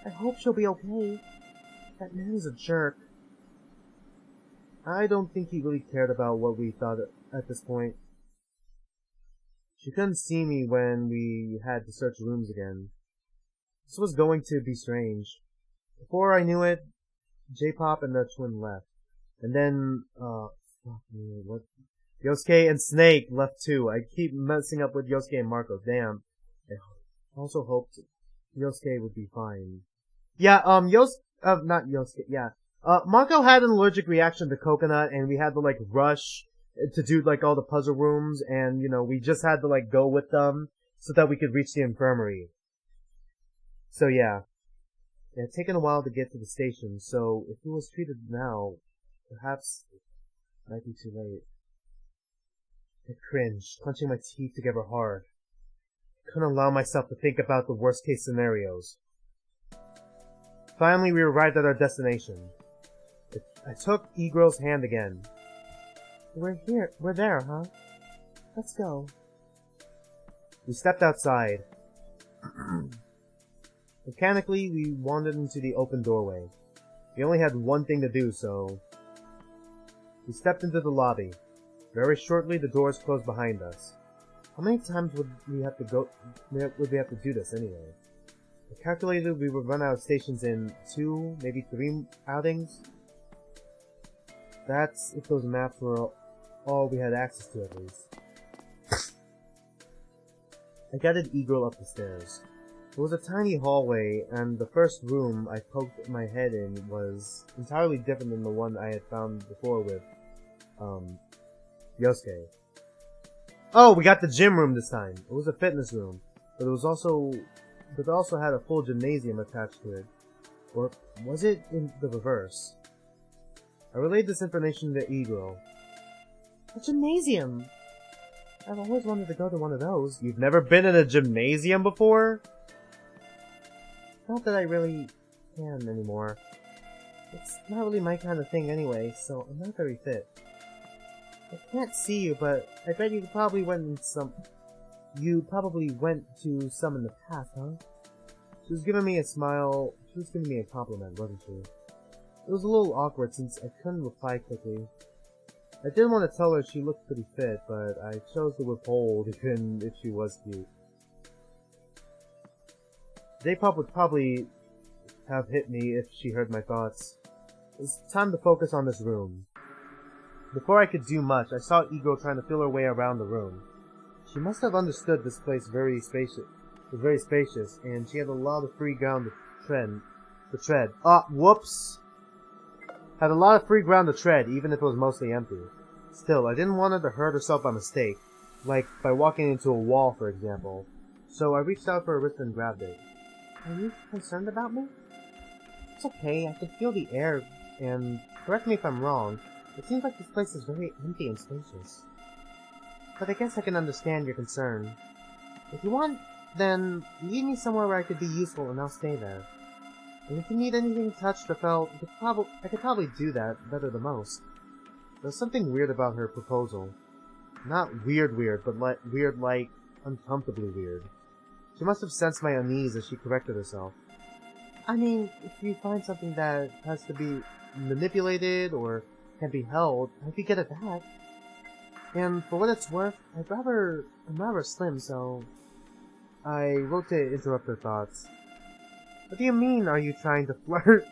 I hope she'll be okay. That man's a jerk. I don't think he really cared about what we thought at this point. She couldn't see me when we had to search rooms again. This was going to be strange. Before I knew it, J-Pop and the twin left. And then, fuck me, what? Yosuke and Snake left too. I keep messing up with Yosuke and Marco, damn. I also hoped Yosuke would be fine. Yeah, not Yosuke, yeah. Marco had an allergic reaction to coconut, and we had to, like, rush to do, like, all the puzzle rooms, and, you know, we just had to, like, go with them so that we could reach the infirmary. So, yeah. It had taken a while to get to the station, so if he was treated now, perhaps it might be too late. I cringed, clenching my teeth together hard. I couldn't allow myself to think about the worst-case scenarios. Finally, we arrived at our destination. I took E-Girl's hand again. We're there, huh? Let's go. We stepped outside. Mechanically, we wandered into the open doorway. We only had one thing to do, so... We stepped into the lobby. Very shortly, the doors closed behind us. How many times would we have to do this anyway? I calculated we would run out of stations in 2, maybe 3 outings. That's if those maps were all we had access to, at least. I guided E-Girl up the stairs. It was a tiny hallway, and the first room I poked my head in was entirely different than the one I had found before with, Yosuke. Oh, we got the gym room this time. It was a fitness room, but it also had a full gymnasium attached to it. Or was it in the reverse? I relayed this information to Igro. A gymnasium! I've always wanted to go to one of those. You've never been in a gymnasium before? Not that I really can anymore. It's not really my kind of thing anyway, so I'm not very fit. I can't see you, but I bet you probably went to some in the past, huh? She was giving me a smile. She was giving me a compliment, wasn't she? It was a little awkward since I couldn't reply quickly. I did want to tell her she looked pretty fit, but I chose to withhold even if she was cute. J-pop would probably have hit me if she heard my thoughts. It's time to focus on this room. Before I could do much, I saw Igro trying to feel her way around the room. She must have understood this place was very spacious, and she had a lot of free ground to tread. Ah, whoops! Had a lot of free ground to tread, even if it was mostly empty. Still, I didn't want her to hurt herself by mistake, like by walking into a wall, for example. So I reached out for her wrist and grabbed it. Are you concerned about me? It's okay, I can feel the air, and correct me if I'm wrong, it seems like this place is very empty and spacious. But I guess I can understand your concern. If you want, then lead me somewhere where I could be useful and I'll stay there. And if you need anything touched or felt, I could probably do that better than most. There's something weird about her proposal. Not weird, but weird like uncomfortably weird. She must have sensed my unease as she corrected herself. I mean, if you find something that has to be manipulated or can be held, I'd be good at that. And for what it's worth, I'm rather slim, so... I wrote to interrupt her thoughts. What do you mean, are you trying to flirt?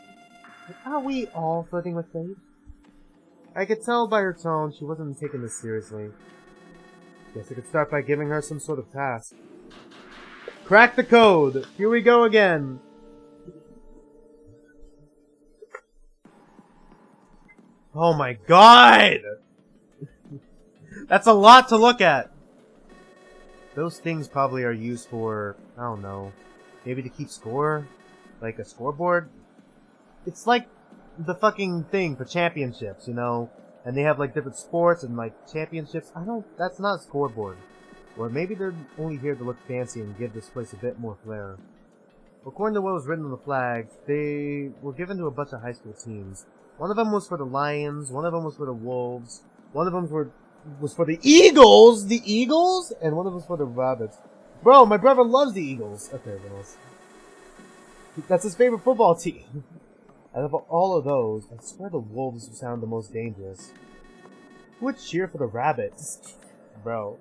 Aren't we all flirting with fate? I could tell by her tone she wasn't taking this seriously. Guess I could start by giving her some sort of task. Crack the code! Here we go again! Oh my god! That's a lot to look at! Those things probably are used for, I don't know, maybe to keep score? Like a scoreboard? It's like the fucking thing for championships, you know? And they have like different sports and like championships. That's not a scoreboard. Or maybe they're only here to look fancy and give this place a bit more flair. According to what was written on the flags, they were given to a bunch of high school teams. One of them was for the Lions, one of them was for the Wolves, one of them was for the Eagles! The Eagles? And one of them was for the Rabbits. Bro, my brother loves the Eagles! Okay, what else? That's his favorite football team. Out of all of those, I swear the Wolves sound the most dangerous. Who would cheer for the Rabbits? Bro.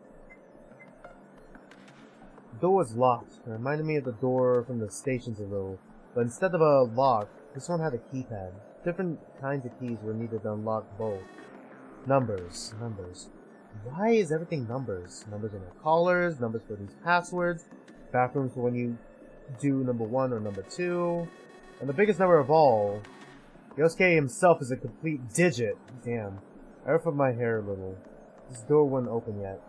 The door was locked. It reminded me of the door from the stations a little. But instead of a lock, this one had a keypad. Different kinds of keys were needed to unlock both. Numbers. Why is everything numbers? Numbers on the collars, numbers for these passwords, bathrooms for when you do number 1 or number 2, and the biggest number of all, Yosuke himself is a complete digit. Damn. I ruffled my hair a little. This door wasn't open yet.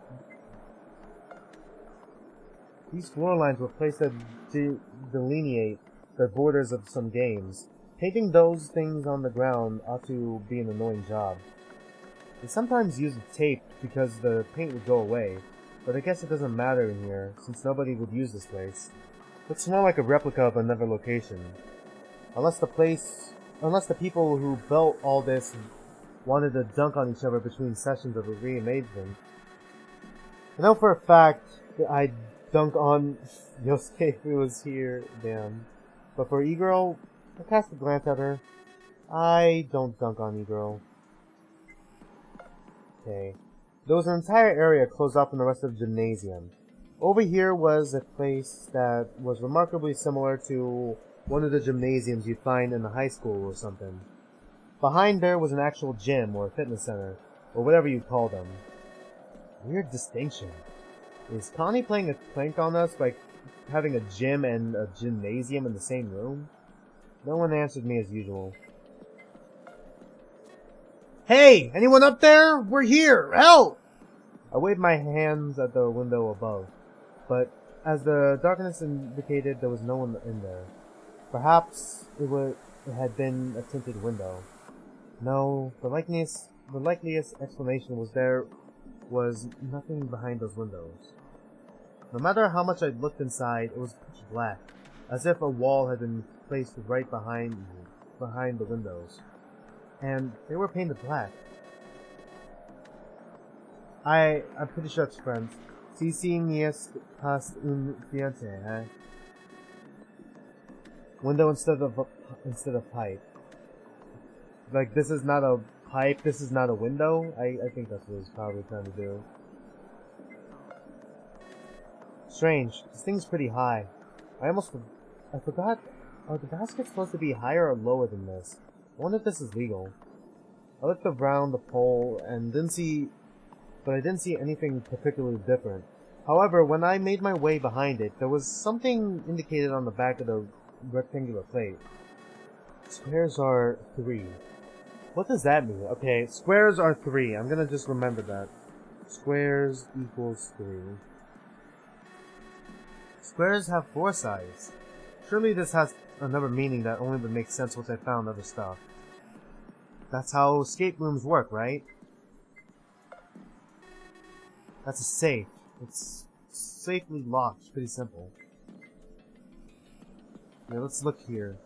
These floor lines were placed to delineate the borders of some games. Painting those things on the ground ought to be an annoying job. They sometimes use tape because the paint would go away, but I guess it doesn't matter in here, since nobody would use this place. It's more like a replica of another location. Unless the people who built all this wanted to dunk on each other between sessions of a reimagement. I know for a fact that I'd dunk on Yosuke if he was here, damn. But for E-Girl, I cast a glance at her. I don't dunk on E-Girl. Okay. There was an entire area closed off from the rest of the gymnasium. Over here was a place that was remarkably similar to one of the gymnasiums you'd find in a high school or something. Behind there was an actual gym or fitness center, or whatever you call them. Weird distinction. Is Connie playing a prank on us by having a gym and a gymnasium in the same room? No one answered me as usual. Hey! Anyone up there? We're here! Help! I waved my hands at the window above, but as the darkness indicated, there was no one in there. Perhaps it had been a tinted window. No, the likeliest explanation was there was nothing behind those windows. No matter how much I looked inside, it was pitch black, as if a wall had been placed right behind the windows. And they were painted black. I'm pretty sure it's French. Si ni es pas un fiance, eh? Window instead of pipe. Like, this is not a pipe, this is not a window? I think that's what he's probably trying to do. Strange. This thing's pretty high. I forgot. Are the baskets supposed to be higher or lower than this? I wonder if this is legal. I looked around the pole and I didn't see anything particularly different. However, when I made my way behind it, there was something indicated on the back of the rectangular plate. Squares are 3. What does that mean? Okay, squares are 3. I'm gonna just remember that. Squares equals 3. Squares have 4 sides. Surely this has another meaning that only would make sense once I found other stuff. That's how escape rooms work, right? That's a safe. It's safely locked. It's pretty simple. Yeah, let's look here.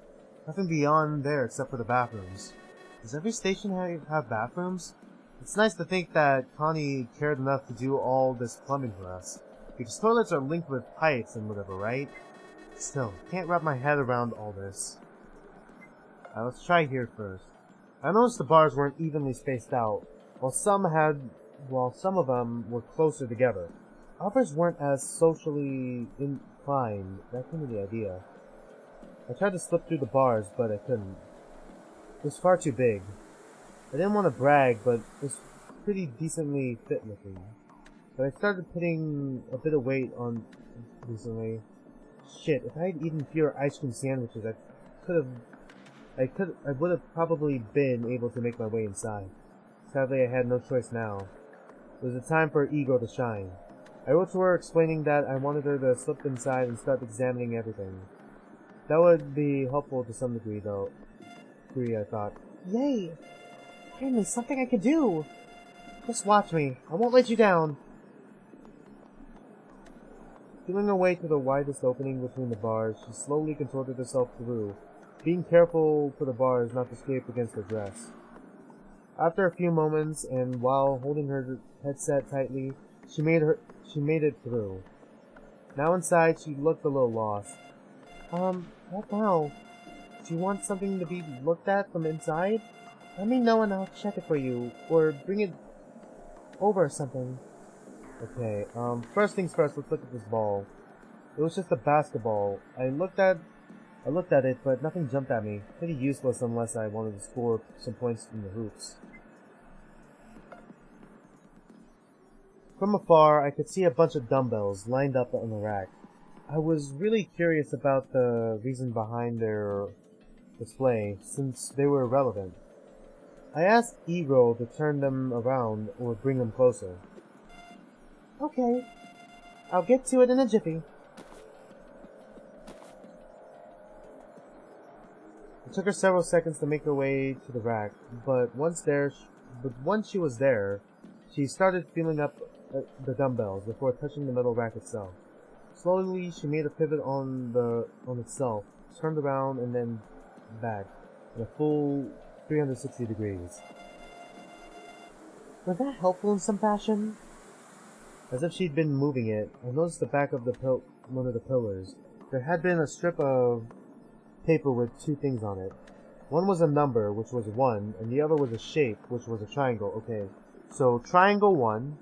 Nothing beyond there except for the bathrooms. Does every station have bathrooms? It's nice to think that Connie cared enough to do all this plumbing for us. Because toilets are linked with pipes and whatever, right? Still, can't wrap my head around all this. Let's try here first. I noticed the bars weren't evenly spaced out, while some of them were closer together. Others weren't as socially inclined. That gave me the idea. I tried to slip through the bars, but I couldn't. It was far too big. I didn't want to brag, but it was pretty decently fit looking. But I started putting a bit of weight on recently. Shit, if I had eaten fewer ice cream sandwiches, I would have probably been able to make my way inside. Sadly, I had no choice now. It was a time for ego to shine. I wrote to her explaining that I wanted her to slip inside and start examining everything. That would be helpful to some degree, I thought. Yay! Finally, something I could do! Just watch me. I won't let you down. Feeling her way to the widest opening between the bars, she slowly contorted herself through, being careful for the bars not to scrape against her dress. After a few moments, and while holding her headset tightly, she made it through. Now inside, she looked a little lost. What now? Do you want something to be looked at from inside? Let me know and I'll check it for you, or bring it over or something. Okay, first things first, let's look at this ball. It was just a basketball. I looked at it, but nothing jumped at me. Pretty useless unless I wanted to score some points from the hoops. From afar, I could see a bunch of dumbbells lined up on the rack. I was really curious about the reason behind their display, since they were irrelevant. I asked E-Girl to turn them around or bring them closer. Okay. I'll get to it in a jiffy. It took her several seconds to make her way to the rack, but once she was there, she started feeling up the dumbbells before touching the metal rack itself. Slowly, she made a pivot on itself, turned around and then back, in a full 360 degrees. Was that helpful in some fashion? As if she'd been moving it, I noticed the back of one of the pillars. There had been a strip of paper with 2 things on it. One was a number, which was 1, and the other was a shape, which was a triangle. Okay, so triangle 1.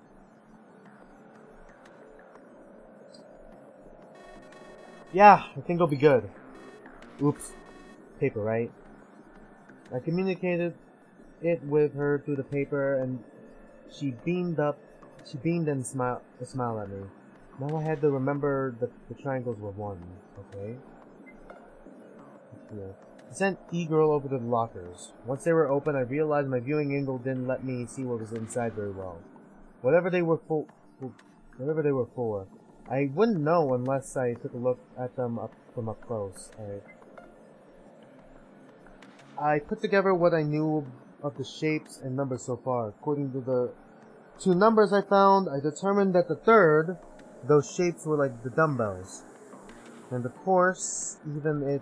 Yeah, I think it'll be good. Oops. Paper, right? I communicated it with her through the paper, and she beamed and smiled at me. Now I had to remember that the triangles were 1. Okay. Yeah. I sent E-Girl over to the lockers. Once they were open, I realized my viewing angle didn't let me see what was inside very well. Whatever they were for, I wouldn't know unless I took a look at them from up close. I put together what I knew of the shapes and numbers so far. According to the two numbers I found, I determined that the third, those shapes were like the dumbbells. And of course, even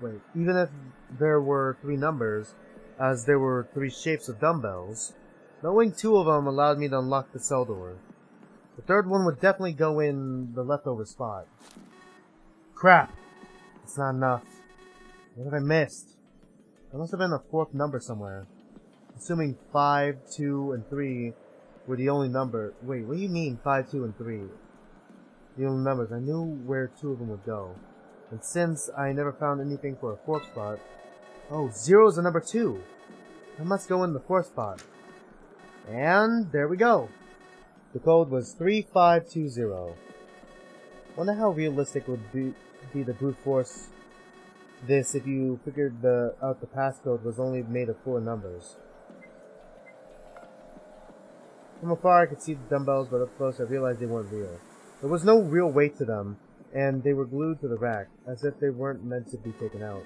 if there were three numbers, as there were three shapes of dumbbells, knowing two of them allowed me to unlock the cell door. The third one would definitely go in the leftover spot. Crap! It's not enough. What have I missed? There must have been a fourth number somewhere. Assuming 5, 2, and 3 were the only number. Wait, what do you mean 5, 2, and 3? The only numbers. I knew where two of them would go. And since I never found anything for a fourth spot... Oh, 0 is the number 2! I must go in the fourth spot. And there we go! The code was 3520. Wonder how realistic would be the brute force this if you figured out the passcode was only made of 4 numbers. From afar I could see the dumbbells, but up close I realized they weren't real. There was no real weight to them, and they were glued to the rack, as if they weren't meant to be taken out.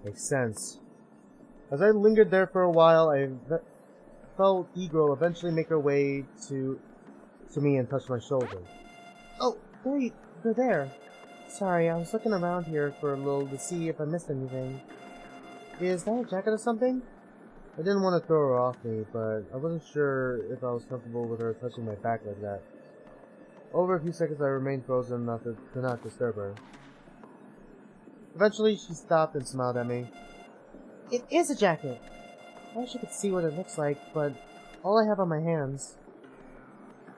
Makes sense. As I lingered there for a while, I felt E-Girl eventually make her way to me and touch my shoulder. Oh, they're there. Sorry, I was looking around here for a little to see if I missed anything. Is that a jacket or something? I didn't want to throw her off me, but I wasn't sure if I was comfortable with her touching my back like that. Over a few seconds I remained frozen enough to not disturb her. Eventually she stopped and smiled at me. It is a jacket! I wish I could see what it looks like, but all I have on my hands.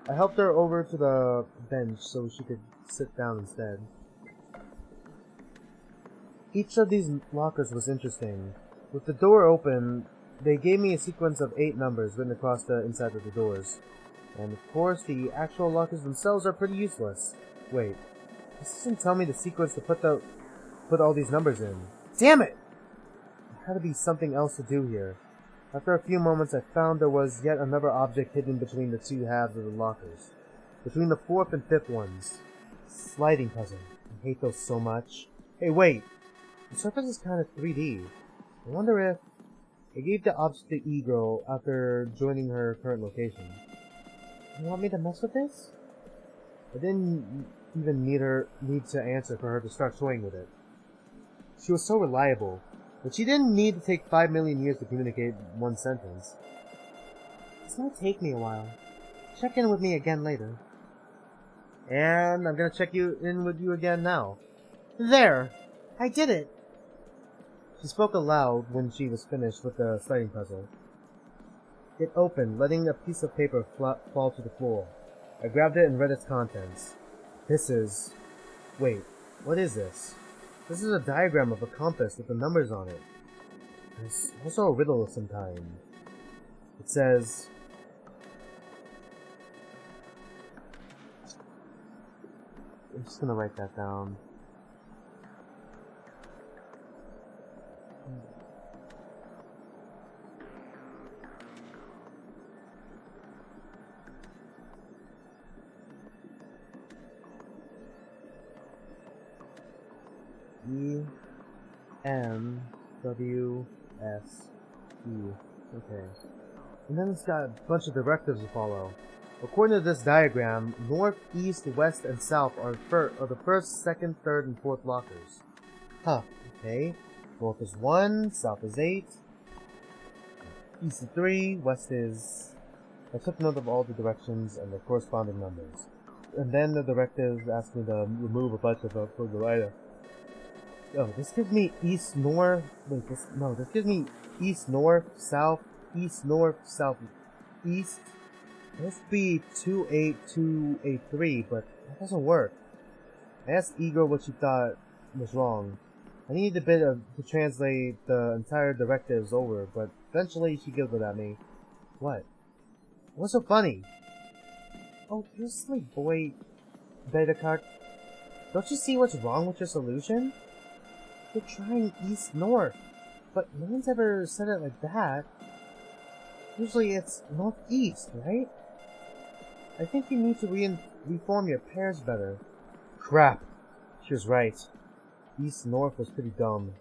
I helped her over to the bench so she could sit down instead. Each of these lockers was interesting. With the door open, they gave me a sequence of 8 numbers written across the inside of the doors. And of course, the actual lockers themselves are pretty useless. Wait, this doesn't tell me the sequence to put all these numbers in. Damn it! There had to be something else to do here. After a few moments, I found there was yet another object hidden between the two halves of the lockers. Between the 4th and 5th ones. Sliding puzzle. I hate those so much. Hey, wait! The surface is kind of 3D. I wonder if... I gave the object to E-Girl after joining her current location. You want me to mess with this? I didn't even need to answer for her to start toying with it. She was so reliable, but she didn't need to take 5 million years to communicate one sentence. This might take me a while. Check in with me again later. And I'm gonna check in with you again now. There! I did it! She spoke aloud when she was finished with the sliding puzzle. It opened, letting a piece of paper fall to the floor. I grabbed it and read its contents. This is... Wait, what is this? This is a diagram of a compass with the numbers on it. There's also a riddle of some kind. It says... I'm just gonna write that down. E-M-W-S-E. Okay. And then it's got a bunch of directives to follow. According to this diagram, north, east, west, and south are the first, second, third, and fourth lockers. Huh, okay. North is 1, south is 8, east is 3, west is... I took note of all the directions and the corresponding numbers. And then the directives asked me to remove a bunch of the item. Oh, this gives me east, north... Wait, this gives me east, north, south, east, north, south, east. It must be 28283, but that doesn't work. I asked E-Girl what she thought was wrong. I needed a bit to translate the entire directives over, but eventually she giggled at me. What? What's so funny? Oh, you silly boy, Beta-Cuck. Don't you see what's wrong with your solution? You're trying east-north, but no one's ever said it like that. Usually it's northeast, right? I think you need to reform your pairs better. Crap. She was right. East-north was pretty dumb.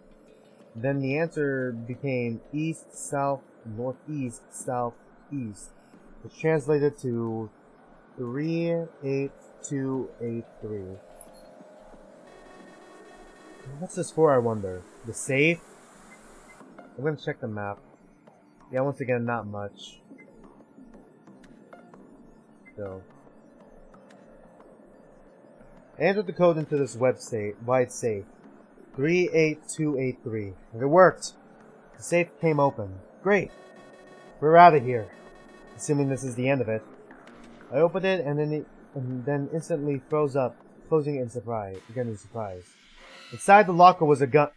Then the answer became east, south, northeast, southeast, which translated to 38283. What's this for, I wonder? The safe? I'm gonna check the map. Yeah, once again, not much. So, I entered the code into this wide safe. 38283. And it worked! The safe came open. Great! We're out of here. Assuming this is the end of it. I opened it and then instantly froze up, closing it in surprise. Inside the locker was a gun.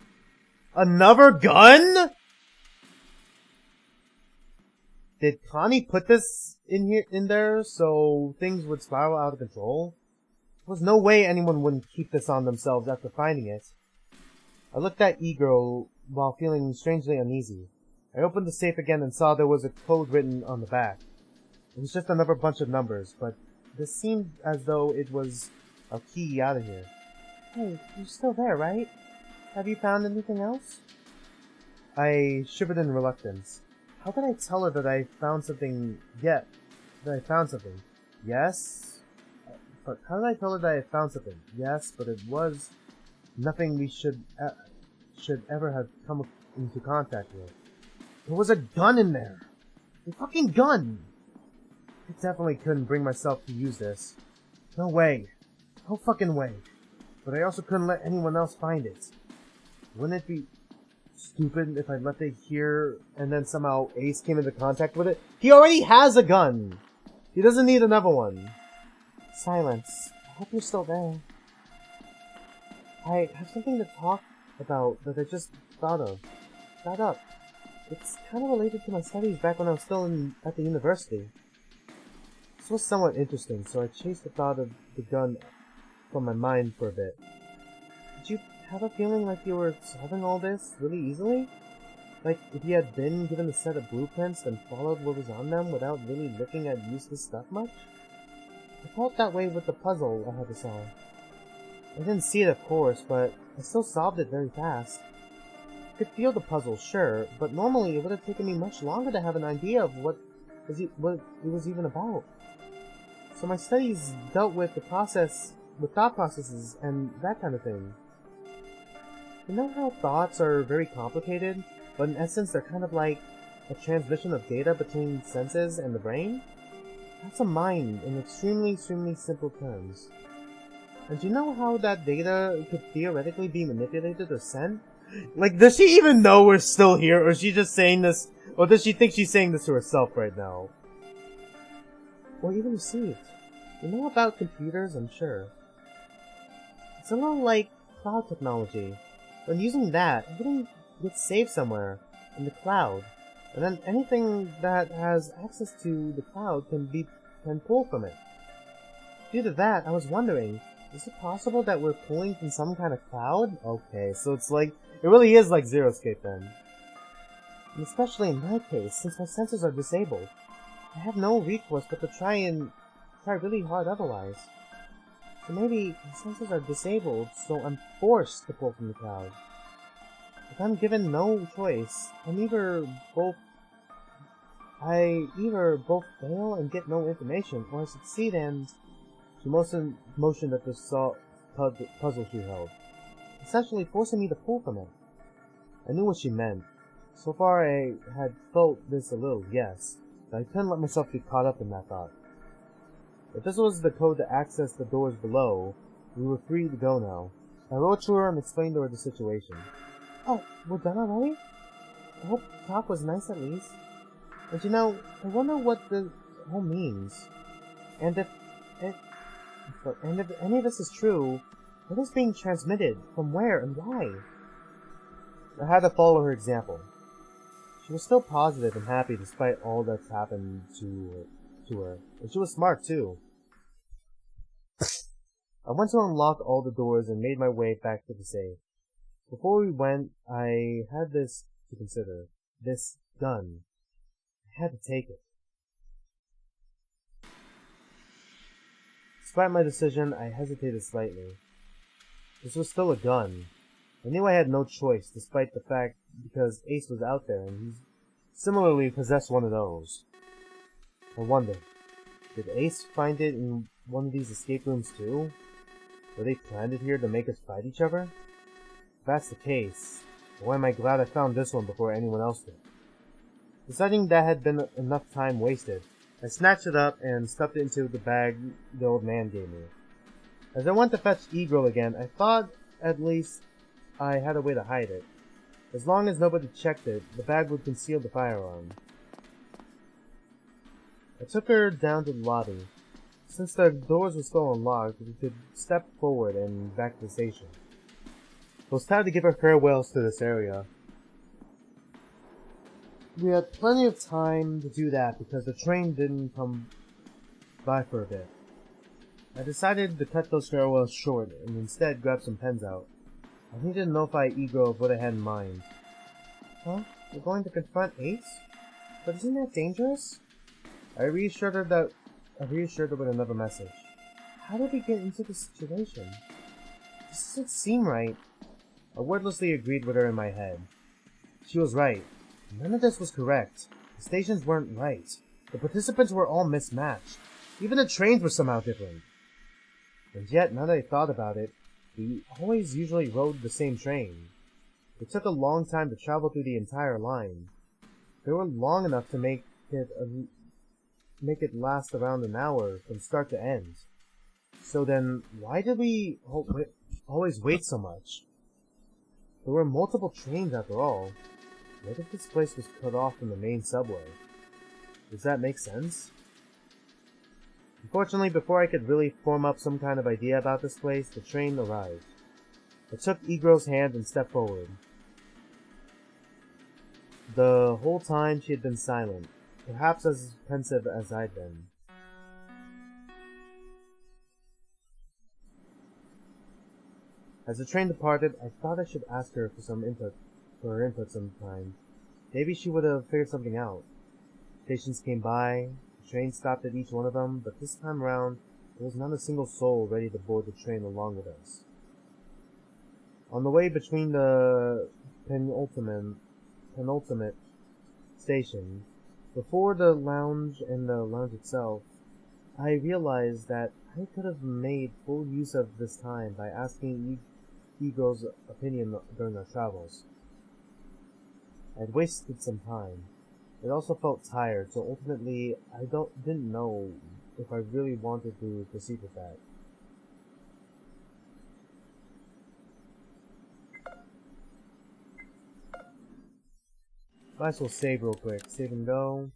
Another gun?! Did Connie put this in there so things would spiral out of control? There was no way anyone wouldn't keep this on themselves after finding it. I looked at E-Girl while feeling strangely uneasy. I opened the safe again and saw there was a code written on the back. It was just another bunch of numbers, but this seemed as though it was our key out of here. Hey, you're still there, right? Have you found anything else? I shivered in reluctance. How could I tell her that I found something yet? Yes? But how did I tell her that I found something? Yes, but it was nothing we should ever have come into contact with. There was a gun in there! A fucking gun! I definitely couldn't bring myself to use this. No way. No fucking way. But I also couldn't let anyone else find it. Wouldn't it be stupid if I left it here and then somehow Ace came into contact with it? He already has a gun! He doesn't need another one. Silence. I hope you're still there. I have something to talk about that I just thought of. Thought up. It's kind of related to my studies back when I was still at the university. This was somewhat interesting, so I chased the thought of the gun from my mind for a bit. Did you have a feeling like you were solving all this really easily? Like, if you had been given a set of blueprints and followed what was on them without really looking at useless stuff much? I felt that way with the puzzle I had to solve. I didn't see it, of course, but I still solved it very fast. I could feel the puzzle, sure, but normally it would have taken me much longer to have an idea of what it was even about. So my studies dealt with thought processes and that kind of thing. You know how thoughts are very complicated, but in essence they're kind of like a transmission of data between senses and the brain? That's a mind in extremely simple terms. And do you know how that data could theoretically be manipulated or sent? Like, does she even know we're still here, or is she just saying this, or does she think she's saying this to herself right now? Or even received. You know about computers, I'm sure. It's a little like cloud technology. When using that, everything gets saved somewhere in the cloud, and then anything that has access to the cloud can pull from it. Due to that, I was wondering, is it possible that we're pulling from some kind of cloud? Okay, so it's like, it really is like Zero Escape then. And especially in my case, since my senses are disabled, I have no recourse but to try really hard otherwise. So maybe my senses are disabled, so I'm forced to pull from the cloud. If I'm given no choice, I either both fail and get no information, or I succeed and... She motioned at the puzzle she held, essentially forcing me to pull from it. I knew what she meant. So far I had felt this a little, yes, but I couldn't let myself be caught up in that thought. If this was the code to access the doors below, we were free to go now. I wrote to her and explained to her the situation. Oh, we're done already? I hope the talk was nice at least. But you know, I wonder what the whole means. And if any of this is true, what is being transmitted, from where, and why? I had to follow her example. She was still positive and happy despite all that's happened to her. And she was smart, too. I went to unlock all the doors and made my way back to the safe. Before we went, I had this to consider. This gun. I had to take it. Despite my decision, I hesitated slightly. This was still a gun. I knew I had no choice, despite the fact because Ace was out there and he similarly possessed one of those. I wonder, did Ace find it in one of these escape rooms too? Were they planted here to make us fight each other? If that's the case, boy am I glad I found this one before anyone else did. Deciding that had been enough time wasted, I snatched it up and stuffed it into the bag the old man gave me. As I went to fetch E-Girl again, I thought at least I had a way to hide it. As long as nobody checked it, the bag would conceal the firearm. I took her down to the lobby. Since the doors were still unlocked, we could step forward and back to the station. It was time to give our farewells to this area. We had plenty of time to do that because the train didn't come by for a bit. I decided to cut those farewells short and instead grab some pens out. I needed to notify E-Girl of what I had in mind. Huh? We're going to confront Ace? But isn't that dangerous? I reassured her with another message. How did we get into this situation? This doesn't seem right. I wordlessly agreed with her in my head. She was right. None of this was correct. The stations weren't right. The participants were all mismatched. Even the trains were somehow different. And yet, now that I thought about it, we always usually rode the same train. It took a long time to travel through the entire line. They were long enough to make it last around an hour from start to end. So then, why did we always wait so much? There were multiple trains after all. What if this place was cut off from the main subway? Does that make sense? Unfortunately, before I could really form up some kind of idea about this place, the train arrived. I took E-Girl's hand and stepped forward. The whole time she had been silent, perhaps as pensive as I'd been. As the train departed, I thought I should ask her for her input sometime. Maybe she would have figured something out. Stations came by, the train stopped at each one of them, but this time around, there was not a single soul ready to board the train along with us. On the way between the penultimate station, before the lounge and the lounge itself, I realized that I could have made full use of this time by asking E-Girl's opinion during our travels. I had wasted some time. It also felt tired, so ultimately I didn't know if I really wanted to proceed with that. Might as well save real quick. Save and go.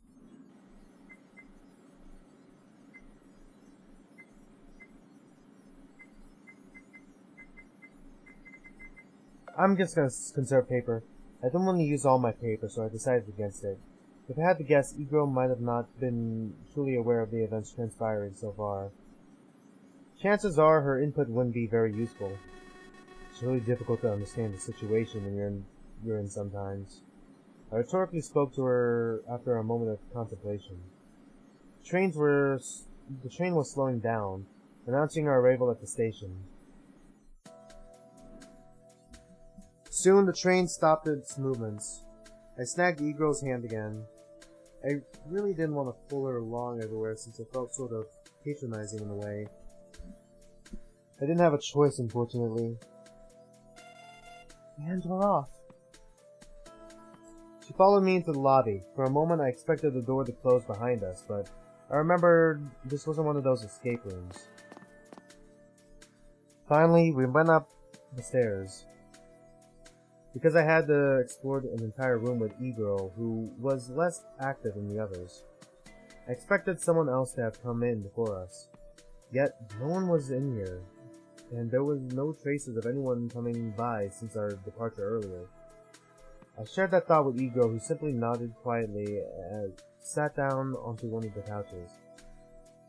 I'm just gonna conserve paper. I didn't want to use all my paper, so I decided against it. If I had to guess, E-Girl might have not been truly aware of the events transpiring so far. Chances are her input wouldn't be very useful. It's really difficult to understand the situation when you're in sometimes. I rhetorically spoke to her after a moment of contemplation. The train was slowing down, announcing our arrival at the station. Soon the train stopped its movements. I snagged E-Girl's hand again. I really didn't want to pull her along everywhere since it felt sort of patronizing in a way. I didn't have a choice, unfortunately. The hands were off. She followed me into the lobby. For a moment I expected the door to close behind us, but I remembered this wasn't one of those escape rooms. Finally, we went up the stairs. Because I had to explore an entire room with E-Girl, who was less active than the others. I expected someone else to have come in before us. Yet, no one was in here, and there was no traces of anyone coming by since our departure earlier. I shared that thought with E-Girl, who simply nodded quietly and sat down onto one of the couches.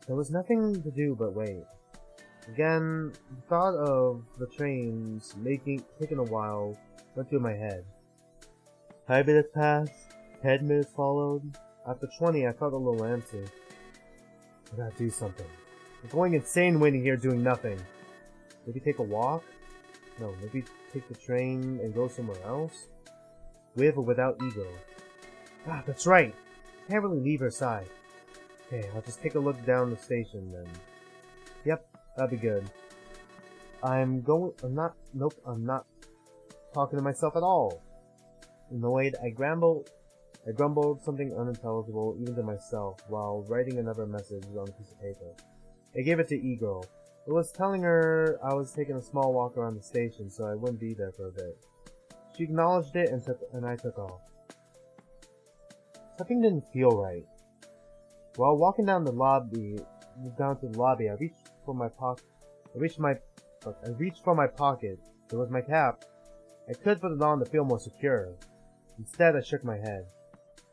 There was nothing to do but wait. Again, the thought of the trains taking a while went through my head. 5 minutes passed, 10 minutes followed. After 20, I felt a little antsy. I gotta do something. I'm going insane waiting here doing nothing. Maybe take a walk? No, maybe take the train and go somewhere else? with or without ego. Ah, that's right. Can't really leave her side. Okay, I'll just take a look down the station then. Yep, that'd be good. I'm not talking to myself at all. Annoyed, I grumbled something unintelligible even to myself while writing another message on a piece of paper. I gave it to E-Girl. It was telling her I was taking a small walk around the station so I wouldn't be there for a bit. She acknowledged it and I took off. Something didn't feel right. While walking down to the lobby, I reached for my pocket. There was my cap. I could put it on to feel more secure. Instead, I shook my head.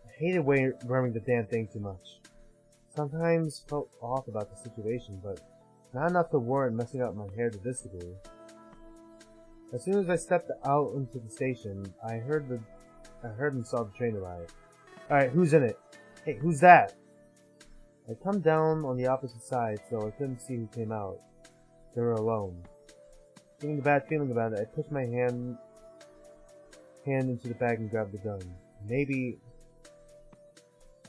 I hated wearing the damn thing too much. Sometimes felt off about the situation, but not enough to warrant messing up my hair to this degree. As soon as I stepped out into the station, I heard and saw the train arrive. Alright, who's in it? Hey, who's that? I come down on the opposite side, so I couldn't see who came out. They were alone. Getting a bad feeling about it, I pushed my hand into the bag and grabbed the gun. Maybe...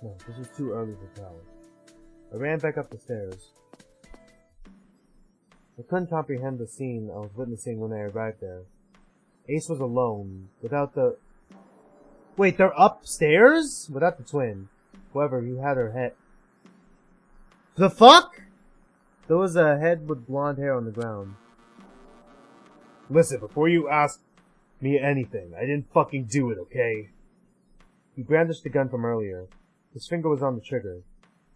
No, this was too early to tell. I ran back up the stairs. I couldn't comprehend the scene I was witnessing when I arrived there. Ace was alone, without the... Wait, they're upstairs? Without the twin. However, who had her head... The fuck? There was a head with blonde hair on the ground. Listen, before you ask me anything, I didn't fucking do it, okay? He brandished the gun from earlier. His finger was on the trigger.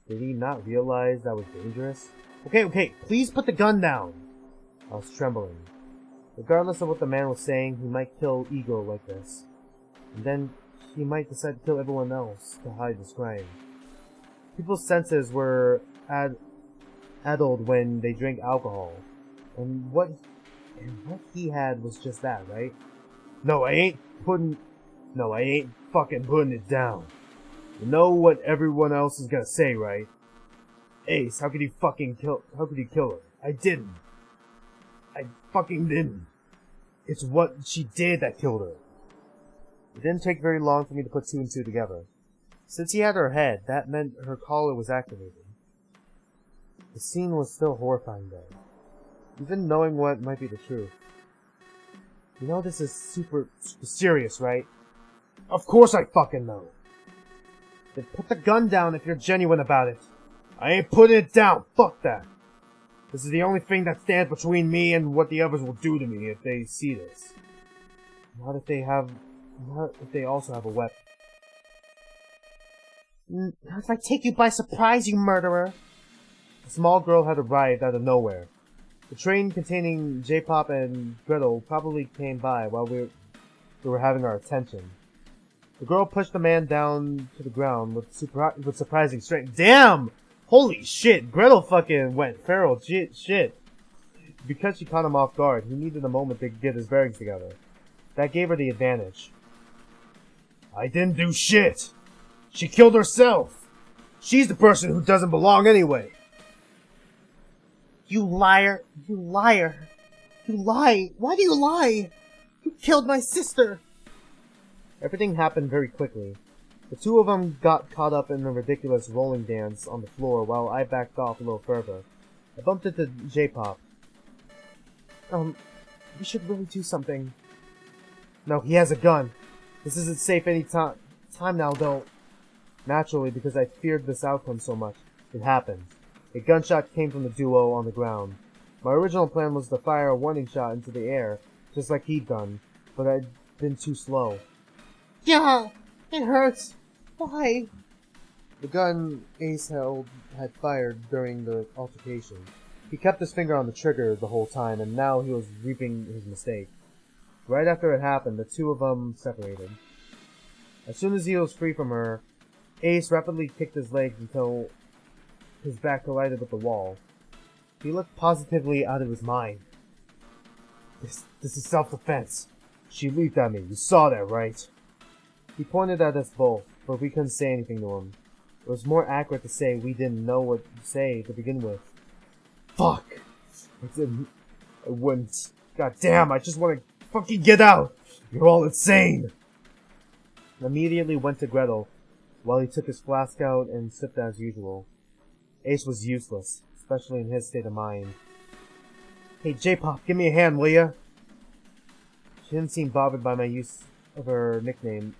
Did he not realize that was dangerous? Okay, please put the gun down! I was trembling. Regardless of what the man was saying, he might kill Ego like this. And then he might decide to kill everyone else to hide his crime. People's senses were addled when they drink alcohol. And what he had was just that, right? No, I ain't fucking putting it down. You know what everyone else is gonna say, right? Ace, how could you kill her? I didn't. I fucking didn't. It's what she did that killed her. It didn't take very long for me to put two and two together. Since he had her head, that meant her collar was activated. The scene was still horrifying though. Even knowing what might be the truth. You know this is super serious, right? Of course I fucking know. Then put the gun down if you're genuine about it. I ain't putting it down, fuck that. This is the only thing that stands between me and what the others will do to me if they see this. Not if they also have a weapon. Not if I take you by surprise, you murderer! A small girl had arrived out of nowhere. The train containing J-Pop and Gretel probably came by while we were having our attention. The girl pushed the man down to the ground with surprising strength. Damn! Holy shit! Gretel fucking went feral shit. Because she caught him off guard, he needed a moment to get his bearings together. That gave her the advantage. I didn't do shit! She killed herself! She's the person who doesn't belong anyway! You liar! You liar! You lie! Why do you lie? You killed my sister! Everything happened very quickly. The two of them got caught up in a ridiculous rolling dance on the floor while I backed off a little further. I bumped into J-Pop. We should really do something. No, he has a gun. This isn't safe any time now, though. Naturally, because I feared this outcome so much, it happened. A gunshot came from the duo on the ground. My original plan was to fire a warning shot into the air, just like he'd done, but I'd been too slow. Yeah, it hurts. Why? The gun Ace had fired during the altercation. He kept his finger on the trigger the whole time, and now he was reaping his mistake. Right after it happened, the two of them separated. As soon as he was free from her, Ace rapidly kicked his legs until his back collided with the wall. He looked positively out of his mind. This is self-defense. She leaped at me. You saw that, right? He pointed at us both, but we couldn't say anything to him. It was more accurate to say we didn't know what to say to begin with. Fuck! I wouldn't. God damn, I just want to fucking get out! You're all insane! immediately went to Gretel, while he took his flask out and sipped as usual. Ace was useless, especially in his state of mind. Hey, J-Pop, give me a hand, will ya? She didn't seem bothered by my use of her nickname,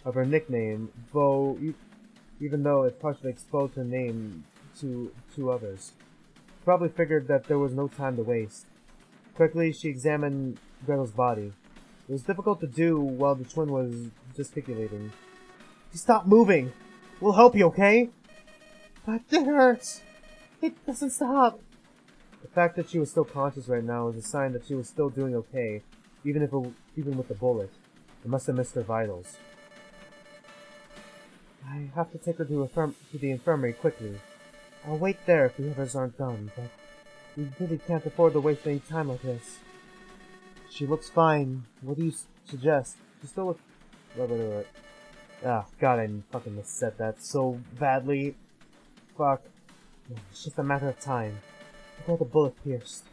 though even though it partially exposed her name to others. Probably figured that there was no time to waste. Quickly, she examined Gretel's body. It was difficult to do while the twin was gesticulating. Stop moving! We'll help you, okay? But it hurts! It doesn't stop! The fact that she was still conscious right now was a sign that she was still doing okay, even with the bullet. It must have missed her vitals. I have to take her to the infirmary quickly. I'll wait there if the others aren't done, but we really can't afford to waste any time like this. She looks fine. What do you suggest? She still looks... Wait. Ah, God, I fucking missaid that so badly. Fuck. It's just a matter of time. Before the bullet pierced.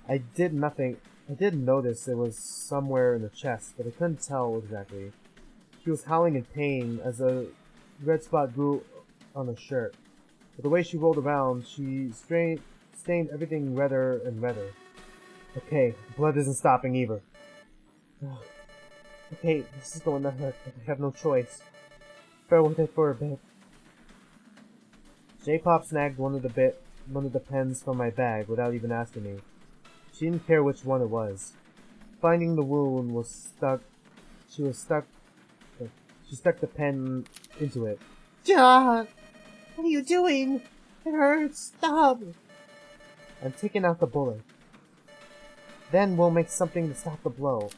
I did notice it was somewhere in the chest, but I couldn't tell exactly. She was howling in pain as a red spot grew on her shirt. But the way she rolled around, she stained everything redder and redder. Okay, blood isn't stopping either. Okay, this is going to hurt, but I have no choice. Bear with it for a bit. J-Pop snagged one of the pens from my bag without even asking me. She didn't care which one it was. Finding the wound was stuck. She stuck the pen into it. John! What are you doing? It hurts! Stop! I'm taking out the bullet. Then we'll make something to stop the blow.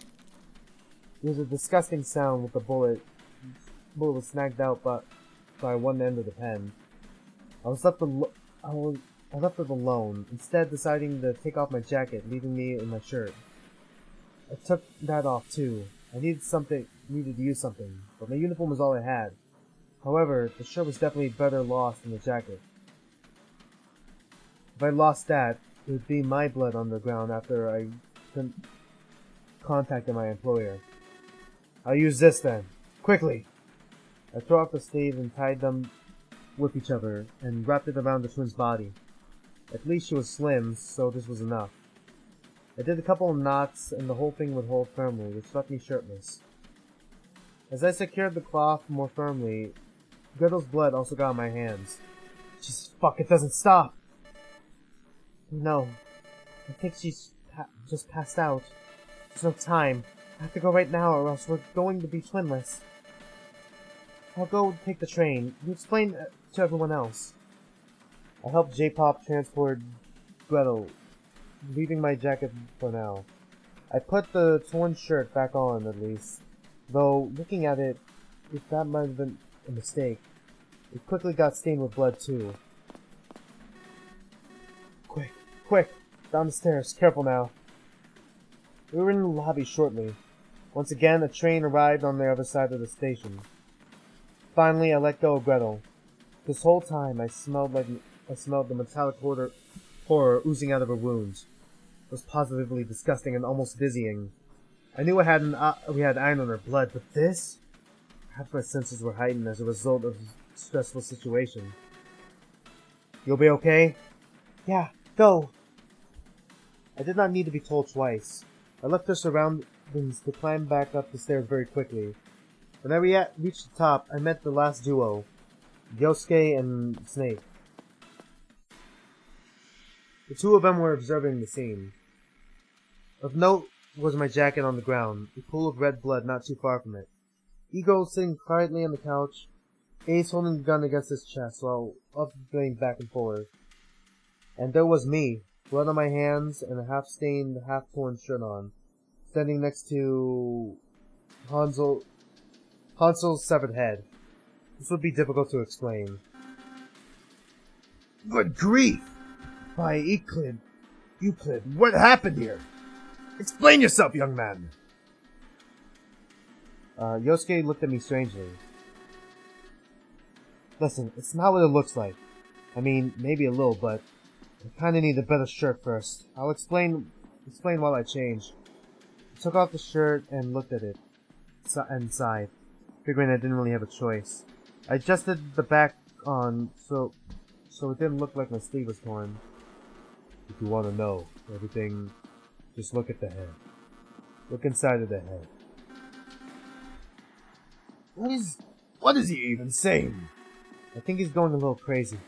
There was a disgusting sound with the bullet. The bullet was snagged out by one end of the pen. I left it alone, instead deciding to take off my jacket, leaving me in my shirt. I took that off too. I needed to use something, but my uniform was all I had. However, the shirt was definitely better lost than the jacket. If I lost that, it would be my blood on the ground after I contacted my employer. I'll use this then. Quickly! I tore off the sleeve and tied them with each other, and wrapped it around the twin's body. At least she was slim, so this was enough. I did a couple of knots, and the whole thing would hold firmly, which left me shirtless. As I secured the cloth more firmly, Gretel's blood also got on my hands. Jesus fuck, it doesn't stop! No. I think she's just passed out. There's no time. I have to go right now, or else we're going to be twinless. I'll go take the train. You explain to everyone else. I helped J-Pop transport Gretel, leaving my jacket for now. I put the torn shirt back on, at least. Though, looking at it, if that might have been a mistake, it quickly got stained with blood too. Quick! Down the stairs. Careful now. We were in the lobby shortly. Once again, a train arrived on the other side of the station. Finally, I let go of Gretel. This whole time, I smelled the metallic horror oozing out of her wounds. It was positively disgusting and almost dizzying. I knew we had iron on her blood, but this? Perhaps my senses were heightened as a result of a stressful situation. You'll be okay? Yeah, go! I did not need to be told twice. I left her surroundings to climb back up the stairs very quickly. When I reached the top, I met the last duo, Yosuke and Snake. The two of them were observing the scene. Of note was my jacket on the ground, a pool of red blood not too far from it. Ego sitting quietly on the couch, Ace holding the gun against his chest while alternating back and forth. And there was me, blood on my hands and a half-stained, half-torn shirt on, standing next to Hansel's severed head. This would be difficult to explain. Good grief! By Euclid, what happened here? Explain yourself, young man! Yosuke looked at me strangely. Listen, it's not what it looks like. I mean, maybe a little, but I kinda need a better shirt first. I'll explain while I change. I took off the shirt and looked at it. and sighed, figuring I didn't really have a choice. I adjusted the back on so it didn't look like my sleeve was torn. If you want to know everything, just look at the head. Look inside of the head. What is he even saying? I think he's going a little crazy.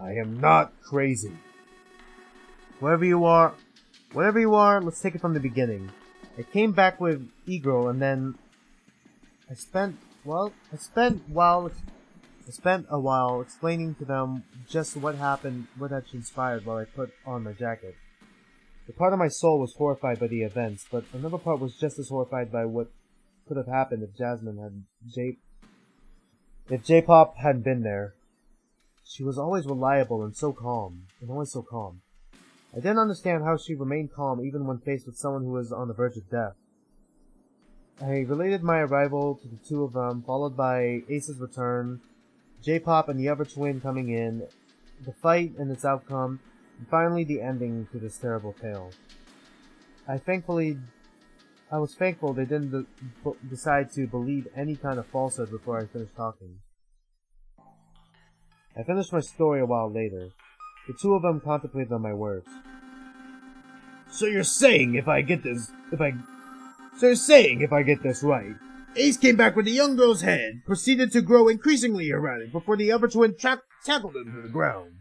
I am not crazy. Whatever you are, let's take it from the beginning. I came back with E-Girl and then I spent a while explaining to them just what happened, what had transpired while I put on my jacket. The part of my soul was horrified by the events, but another part was just as horrified by what could have happened if J-Pop hadn't been there. She was always reliable and so calm, I didn't understand how she remained calm even when faced with someone who was on the verge of death. I related my arrival to the two of them, followed by Ace's return, J-Pop and the other twin coming in, the fight and its outcome, and finally the ending to this terrible tale. I was thankful they didn't decide to believe any kind of falsehood before I finished talking. I finished my story a while later. The two of them contemplated on my words. So you're saying if I get this right, Ace came back with the young girl's head, proceeded to grow increasingly erratic before the other twin tackled him to the ground.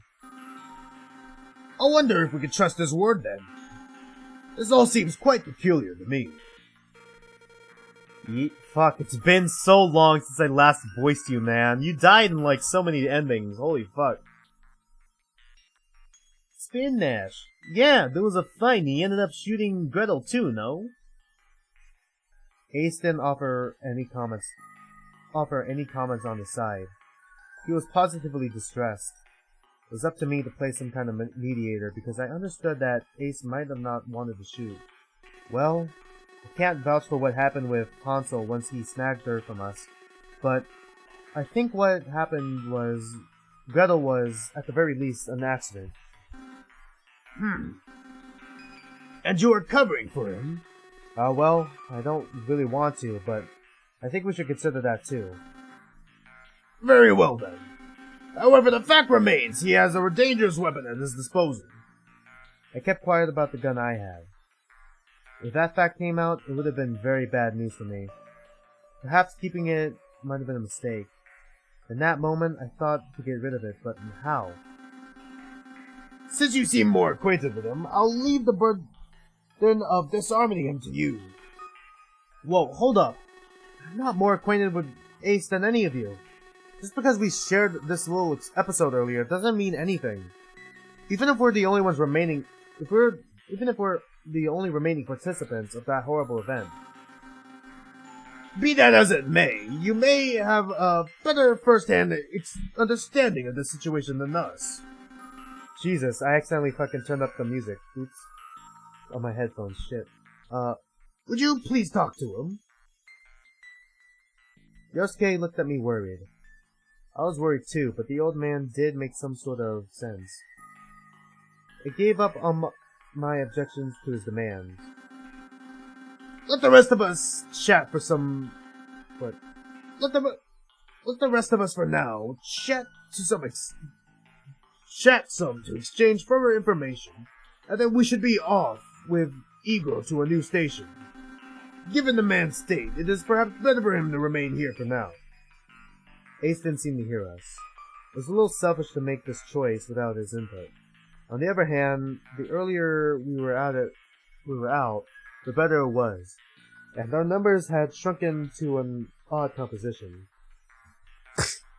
I wonder if we could trust his word then. This all seems quite peculiar to me. Fuck, it's been so long since I last voiced you, man. You died in like so many endings. Holy fuck. Spin Nash. Yeah, there was a fight and he ended up shooting Gretel too, no? Ace didn't offer any comments on the side. He was positively distressed. It was up to me to play some kind of mediator because I understood that Ace might have not wanted to shoot. Well, I can't vouch for what happened with Hansel once he snagged her from us, but I think what happened was Gretel was, at the very least, an accident. And you are covering for him? Well, I don't really want to, but I think we should consider that too. Very well then. However, the fact remains he has a dangerous weapon at his disposal. I kept quiet about the gun I had. If that fact came out, it would have been very bad news for me. Perhaps keeping it might have been a mistake. In that moment, I thought to get rid of it, but how? Since you seem more acquainted with him, I'll leave the burden of disarming him to you. Whoa, hold up. I'm not more acquainted with Ace than any of you. Just because we shared this little episode earlier doesn't mean anything. Even if we're the only ones remaining, even if we're the only remaining participants of that horrible event. Be that as it may, you may have a better first-hand understanding of the situation than us. Jesus, I accidentally fucking turned up the music. Oops. On my headphones, shit. Would you please talk to him? Yosuke looked at me worried. I was worried too, but the old man did make some sort of sense. I gave up on my objections to his demands. Let the rest of us chat for some... But... Let the rest of us for now chat some to exchange further information, and then we should be off with Ego to a new station. Given the man's state, it is perhaps better for him to remain here for now. Ace didn't seem to hear us. It was a little selfish to make this choice without his input. On the other hand, the earlier we were out, the better it was, and our numbers had shrunken to an odd composition.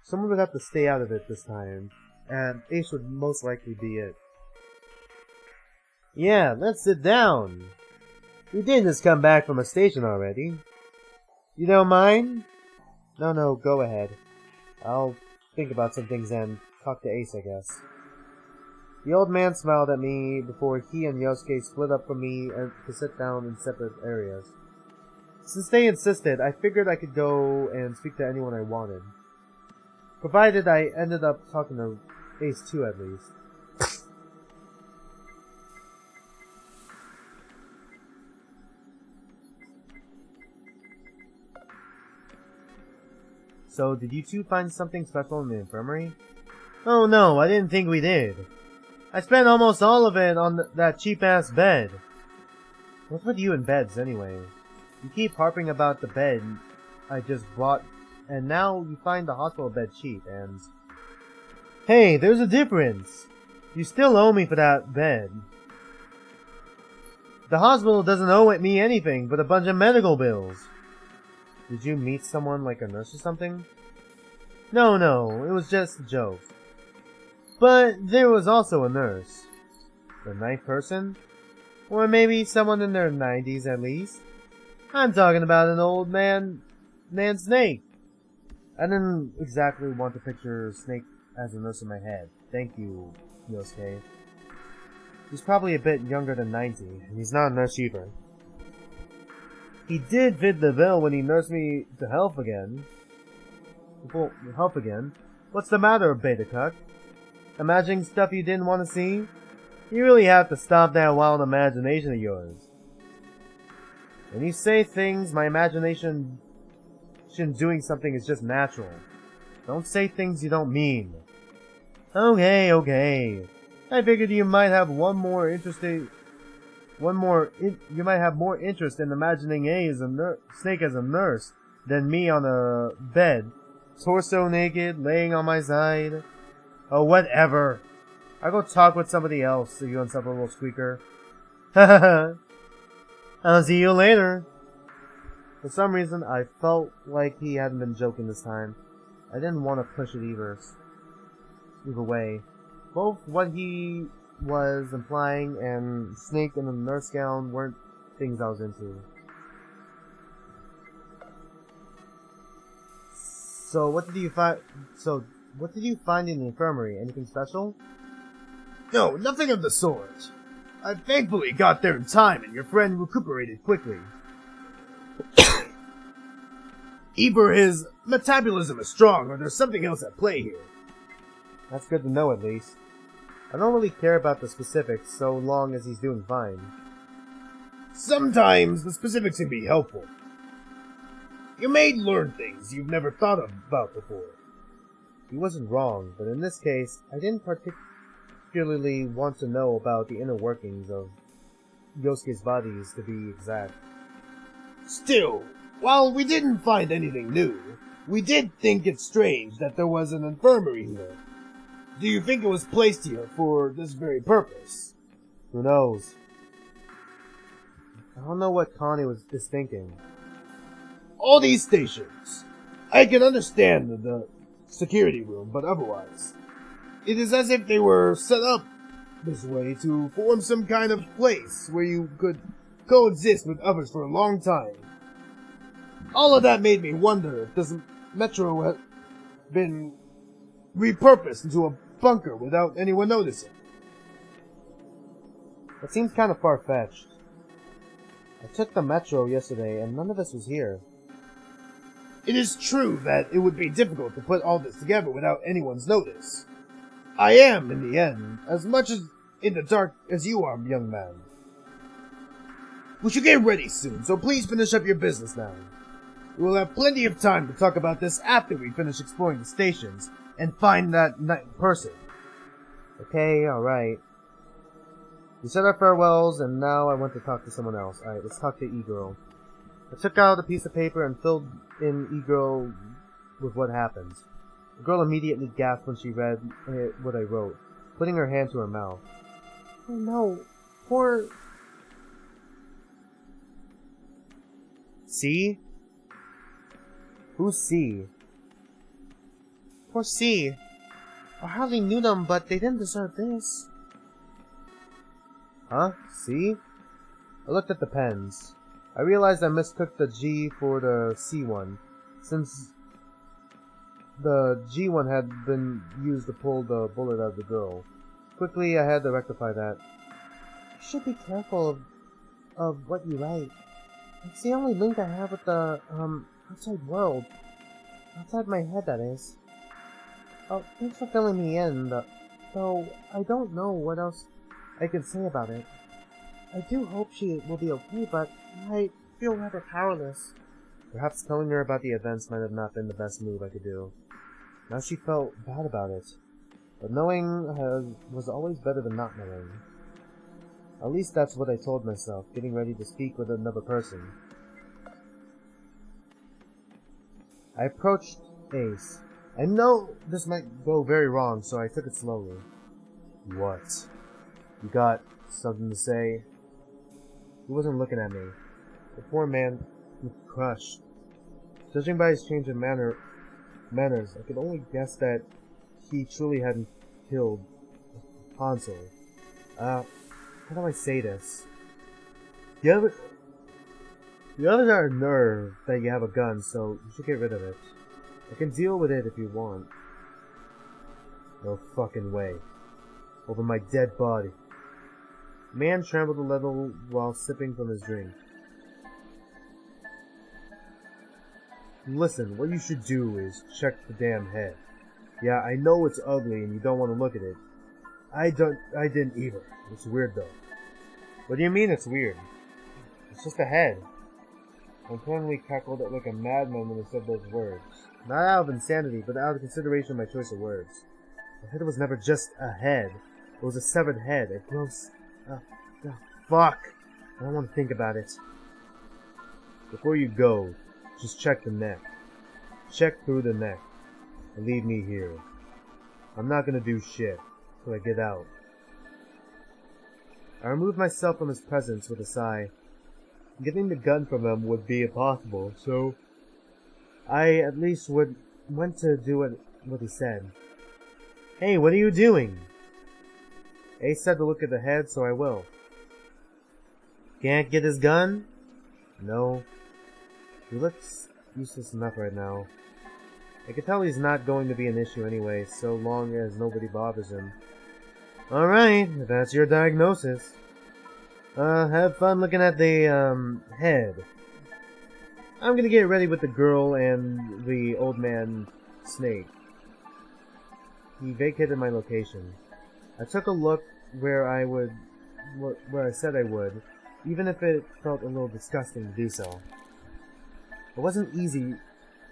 Someone would have to stay out of it this time, and Ace would most likely be it. Yeah, let's sit down. We didn't just come back from a station already. You don't mind? No, go ahead. I'll think about some things and talk to Ace, I guess. The old man smiled at me before he and Yosuke split up from me to sit down in separate areas. Since they insisted, I figured I could go and speak to anyone I wanted. Provided I ended up talking to Ace too, at least. So, did you two find something special in the infirmary? Oh no, I didn't think we did. I spent almost all of it on that cheap-ass bed. What's with you and beds, anyway? You keep harping about the bed I just bought, and now you find the hospital bed cheap, and... Hey, there's a difference! You still owe me for that bed. The hospital doesn't owe me anything but a bunch of medical bills. Did you meet someone like a nurse or something? No, it was just a joke. But there was also a nurse. The ninth person? Or maybe someone in their 90s at least. I'm talking about an old man named Snake. I didn't exactly want to picture Snake as a nurse in my head. Thank you, Yosuke. He's probably a bit younger than 90, and he's not a nurse either. He did fit the bill when he nursed me to health again. What's the matter, Beta Cuck? Imagining stuff you didn't want to see? You really have to stop that wild imagination of yours. When you say things, my imagination doing something is just natural. Don't say things you don't mean. Okay. I figured you might have more interest in imagining Snake as a nurse than me on a bed, torso naked, laying on my side. Oh, whatever. I'll go talk with somebody else, you insufferable squeaker. I'll see you later. For some reason, I felt like he hadn't been joking this time. I didn't want to push it either way. Both what he was implying and Snake in a nurse gown weren't things I was into. So what did you find in the infirmary? Anything special? No, nothing of the sort. I thankfully got there in time and your friend recuperated quickly. Either his metabolism is strong or there's something else at play here. That's good to know at least. I don't really care about the specifics so long as he's doing fine. Sometimes the specifics can be helpful. You may learn things you've never thought about before. He wasn't wrong, but in this case, I didn't particularly want to know about the inner workings of Yosuke's bodies, to be exact. Still, while we didn't find anything new, we did think it strange that there was an infirmary here. Do you think it was placed here for this very purpose? Who knows? I don't know what Connie is thinking. All these stations. I can understand the security room, but otherwise. It is as if they were set up this way to form some kind of place where you could coexist with others for a long time. All of that made me wonder if this metro had been repurposed into a bunker without anyone noticing. That seems kind of far-fetched. I took the metro yesterday and none of us was here. It is true that it would be difficult to put all this together without anyone's notice. I am, in the end, as much as in the dark as you are, young man. We should get ready soon, so please finish up your business now. We will have plenty of time to talk about this after we finish exploring the stations and find that person. Okay, alright. We said our farewells, and now I want to talk to someone else. Alright, let's talk to E-Girl. I took out a piece of paper and filled in E-Girl with what happened. The girl immediately gasped when she read what I wrote, putting her hand to her mouth. Oh no, poor... C? Who's C? Poor C. I hardly knew them, but they didn't deserve this. Huh? C? I looked at the pens. I realized I mistook the G for the C one, since the G one had been used to pull the bullet out of the girl. Quickly, I had to rectify that. You should be careful of what you write. It's the only link I have with the, outside world. Outside my head, that is. Oh, thanks for filling me in, though I don't know what else I can say about it. I do hope she will be okay, but I feel rather powerless. Perhaps telling her about the events might have not been the best move I could do. Now she felt bad about it. But knowing was always better than not knowing. At least that's what I told myself, getting ready to speak with another person. I approached Ace. I know this might go very wrong, so I took it slowly. What? You got something to say? He wasn't looking at me. The poor man was crushed. Judging by his change of manners, I could only guess that he truly hadn't killed Hansel. How do I say this? You haven't got a nerve that you have a gun, so you should get rid of it. I can deal with it if you want. No fucking way. Over my dead body. The man trembled a little while sipping from his drink. Listen, what you should do is check the damn head. Yeah, I know it's ugly and you don't want to look at it. I didn't either. It's weird though. What do you mean it's weird? It's just a head. I apparently cackled like a madman when I said those words. Not out of insanity, but out of consideration of my choice of words. The head was never just a head. It was a severed head. A gross... fuck! I don't want to think about it. Before you go, just check the neck. Check through the neck. And leave me here. I'm not gonna do shit till I get out. I removed myself from his presence with a sigh. Getting the gun from him would be impossible, so I at least went to do what he said. Hey, what are you doing? Ace said to look at the head, so I will. Can't get his gun? No. He looks useless enough right now. I can tell he's not going to be an issue anyway, so long as nobody bothers him. Alright, if that's your diagnosis. Have fun looking at the, head. I'm gonna get ready with the girl and the old man snake. He vacated my location. I took a look where I said I would, even if it felt a little disgusting to do so. It wasn't easy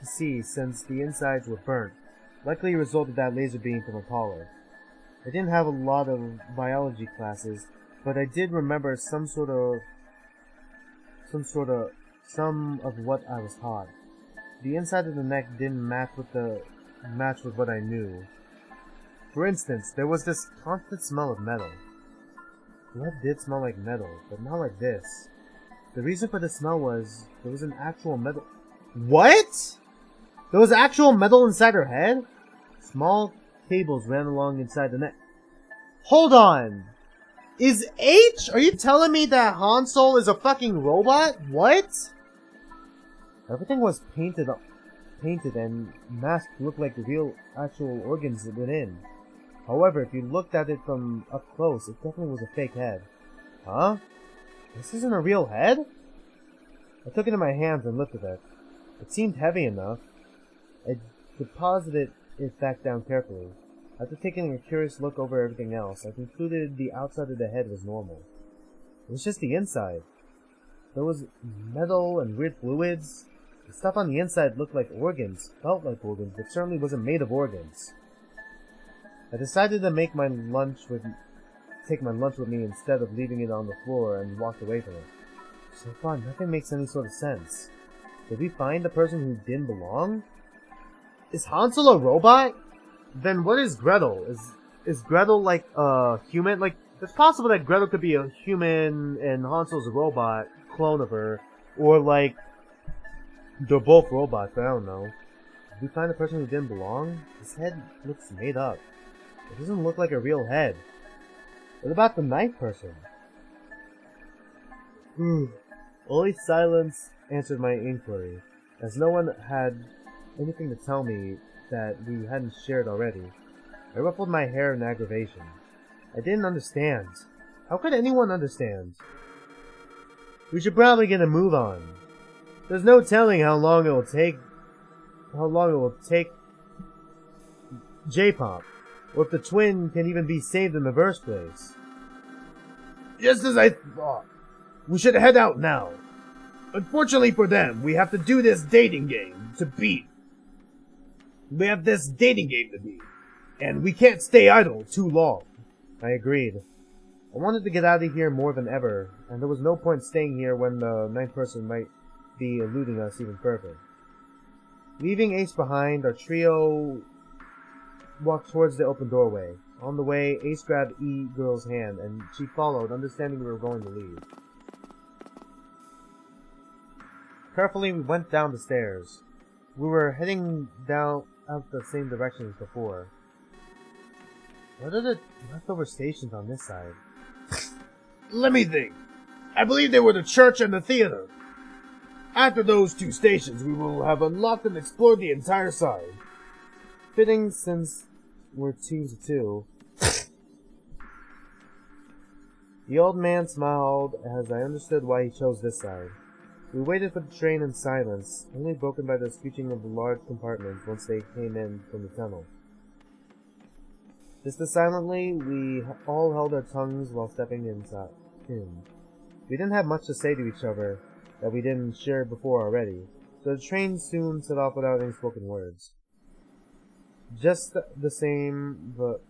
to see since the insides were burnt, likely a result of that laser beam from a collar. I didn't have a lot of biology classes, but I did remember some of what I was taught. The inside of the neck didn't match with what I knew. For instance, there was this constant smell of metal. Blood did smell like metal, but not like this. The reason for the smell was there was an actual metal. What? There was actual metal inside her head? Small cables ran along inside the neck. Hold on! Are you telling me that Hansel is a fucking robot? What? Everything was painted and masked to look like the real actual organs within. However, if you looked at it from up close, it definitely was a fake head. Huh? This isn't a real head? I took it in my hands and lifted it. It seemed heavy enough. I deposited it back down carefully. After taking a curious look over everything else, I concluded the outside of the head was normal. It was just the inside. There was metal and weird fluids. The stuff on the inside looked like organs, felt like organs, but certainly wasn't made of organs. I decided to take my lunch with me instead of leaving it on the floor and walked away from it. So far, nothing makes any sort of sense. Did we find the person who didn't belong? Is Hansel a robot? Then what is Gretel? Is Gretel like a human? Like, it's possible that Gretel could be a human and Hansel's a robot, clone of her, or like they're both robots. But I don't know. Did we find the person who didn't belong? His head looks made up. It doesn't look like a real head. What about the knife person? Only silence answered my inquiry, as no one had anything to tell me that we hadn't shared already. I ruffled my hair in aggravation. I didn't understand. How could anyone understand? We should probably get a move on. There's no telling how long it will take J-Pop, or if the twin can even be saved in the first place. Just as I thought. We should head out now. Unfortunately for them, we have to do this dating game to beat. We have this dating game to beat. And we can't stay idle too long. I agreed. I wanted to get out of here more than ever, and there was no point staying here when the ninth person might be eluding us even further. Leaving Ace behind, our trio walked towards the open doorway. On the way, Ace grabbed E-Girl's hand, and she followed, understanding we were going to leave. Carefully, we went down the stairs. We were heading down out the same direction as before. What are the leftover stations on this side? Let me think. I believe they were the church and the theater. After those two stations, we will have unlocked and explored the entire side. Fitting since we're 2-2. The old man smiled as I understood why he chose this side. We waited for the train in silence, only broken by the screeching of the large compartments once they came in from the tunnel. Just as silently, we all held our tongues while stepping inside. We didn't have much to say to each other that we didn't share before already, so the train soon set off without any spoken words. Just the same, the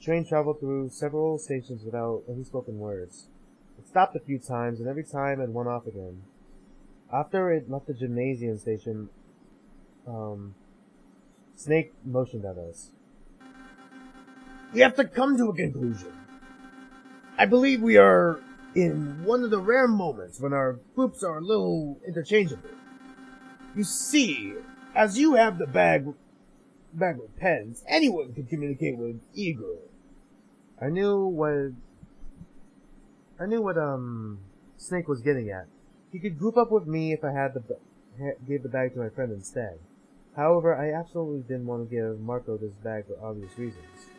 train traveled through several stations without any spoken words. It stopped a few times, and every time it went off again. After it left the gymnasium station, Snake motioned at us. We have to come to a conclusion. I believe we are in one of the rare moments when our groups are a little interchangeable. You see, as you have the bag with pens, anyone can communicate with E-Girl. I knew what Snake was getting at. He could group up with me if I gave the bag to my friend instead. However, I absolutely didn't want to give Marco this bag for obvious reasons.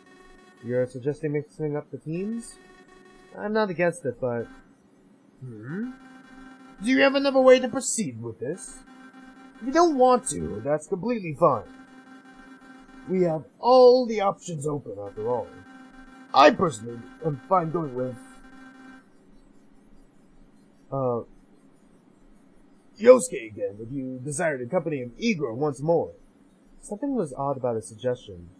You're suggesting mixing up the teams? I'm not against it, but... Do you have another way to proceed with this? If you don't want to, that's completely fine. We have all the options open after all. I personally am fine going with... Yosuke again, if you desire to accompany him E-Girl once more. Something was odd about his suggestion.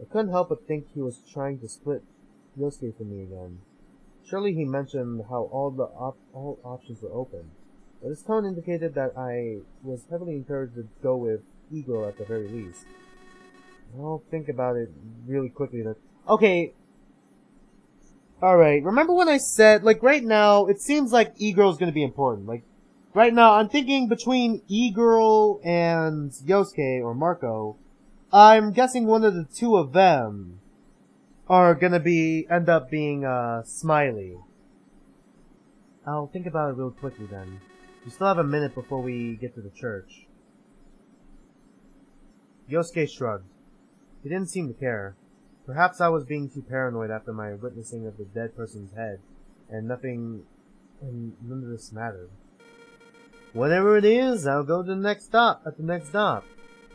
I couldn't help but think he was trying to split Yosuke from me again. Surely he mentioned how all options were open, but his tone indicated that I was heavily encouraged to go with E-Girl at the very least. I'll think about it really quickly. Okay. Alright, remember when I said, right now, it seems like E-Girl's gonna be important. Right now, I'm thinking between E-Girl and Yosuke, or Marco, I'm guessing one of the two of them are gonna end up being, Smiley. I'll think about it real quickly then. We still have a minute before we get to the church. Yosuke shrugged. He didn't seem to care. Perhaps I was being too paranoid after my witnessing of the dead person's head, and none of this mattered. Whatever it is, I'll go to the next stop.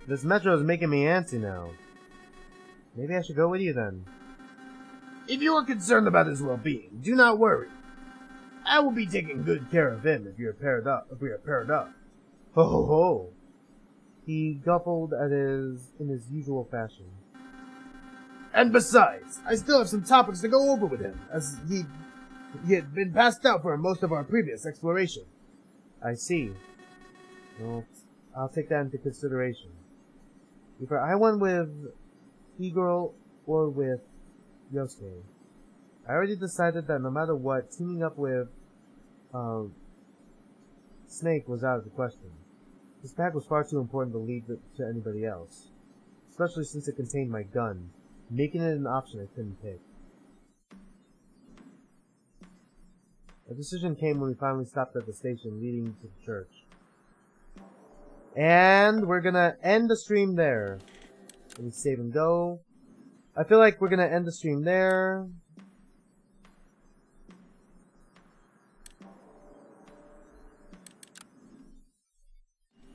This metro is making me antsy now. Maybe I should go with you then. If you are concerned about his well-being, do not worry. I will be taking good care of him if we are paired up. Ho ho ho! He guffled in his usual fashion. And besides, I still have some topics to go over with him, as he had been passed out for most of our previous exploration. I see. Well, I'll take that into consideration. Either I went with E-Girl or with Yosuke. I already decided that no matter what, teaming up with Snake was out of the question. This bag was far too important to leave it to anybody else, especially since it contained my gun, making it an option I couldn't pick. A decision came when we finally stopped at the station leading to the church. And we're gonna end the stream there. Let me save and go. I feel like we're gonna end the stream there.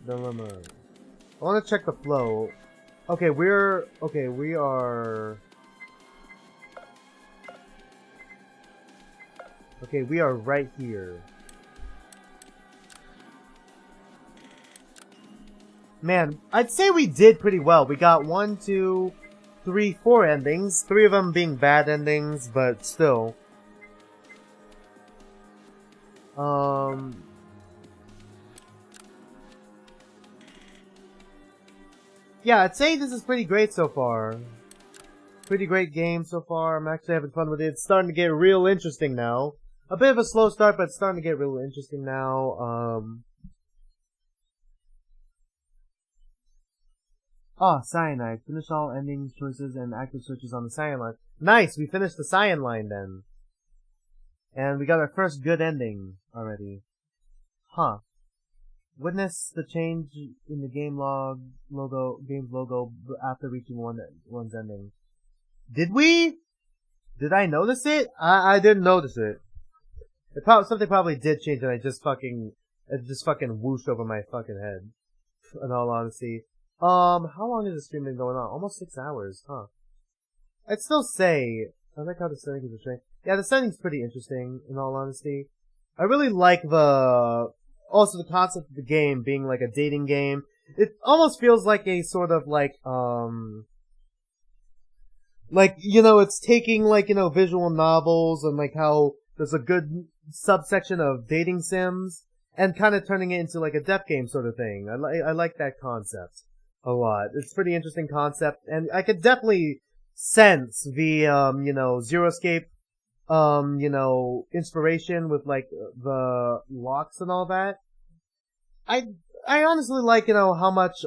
Dilemma. I wanna check the flow. Okay, we are... Okay, we are right here. Man, I'd say we did pretty well. We got 1, 2, 3, 4 endings. 3 of them being bad endings, but still. Yeah, I'd say this is pretty great so far. Pretty great game so far. I'm actually having fun with it. It's starting to get real interesting now. A bit of a slow start, but it's starting to get real interesting now. Cyanide. Finish all ending choices and active switches on the cyan line. Nice! We finished the cyan line then. And we got our first good ending already. Huh. Witness the change in the game's logo after reaching one's ending. Did we? Did I notice it? I didn't notice it. Something probably did change and it just fucking whooshed over my fucking head. In all honesty. How long has the stream been going on? Almost 6 hours, huh? I'd still say, I like how the settings are changing. Yeah, the setting's pretty interesting, in all honesty. I really like also the concept of the game being like a dating game. It almost feels like a sort of it's taking visual novels and how there's a good subsection of dating sims and kind of turning it into like a death game sort of thing. I like that concept a lot. It's a pretty interesting concept, and I could definitely sense the Zero Escape inspiration with the locks and all that. I honestly like how much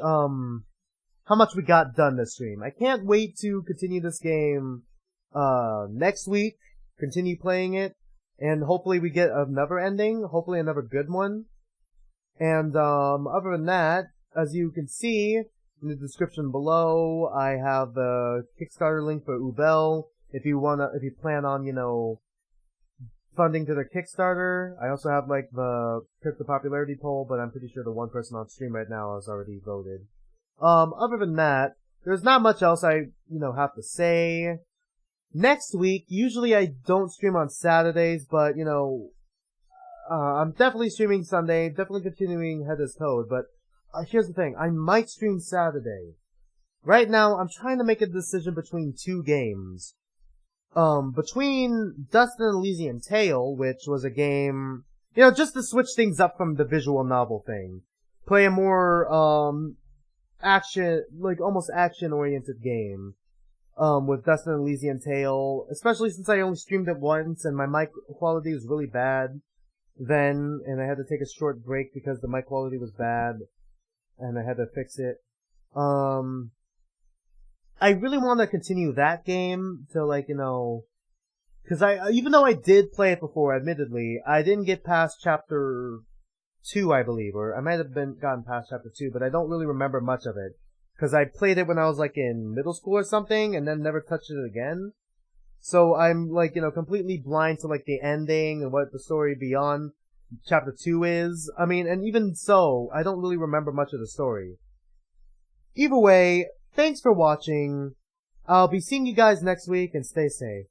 we got done this stream. I can't wait to continue this game next week, continue playing it, and hopefully we get another ending, hopefully another good one. And other than that, as you can see in the description below, I have the Kickstarter link for Ubel if you plan on funding to their Kickstarter. I also have the crypto popularity poll, but I'm pretty sure the one person on stream right now has already voted. Other than that, there's not much else I have to say. Next week, usually I don't stream on Saturdays, but I'm definitely streaming Sunday, definitely continuing Head as Code, but here's the thing, I might stream Saturday. Right now, I'm trying to make a decision between 2 games. Between Dust and Elysian Tale, which was a game, just to switch things up from the visual novel thing. Play a more, almost action-oriented game. With Dust and Elysian Tale, especially since I only streamed it once and my mic quality was really bad then, and I had to take a short break because the mic quality was bad, and I had to fix it. I really want to continue that game to cause even though I did play it before, admittedly, I didn't get past chapter 2, I believe, or I might have gotten past chapter 2, but I don't really remember much of it. Cause I played it when I was in middle school or something, and then never touched it again. So I'm completely blind to the ending and what the story beyond chapter 2 is. I mean, and even so, I don't really remember much of the story. Either way, thanks for watching. I'll be seeing you guys next week, and stay safe.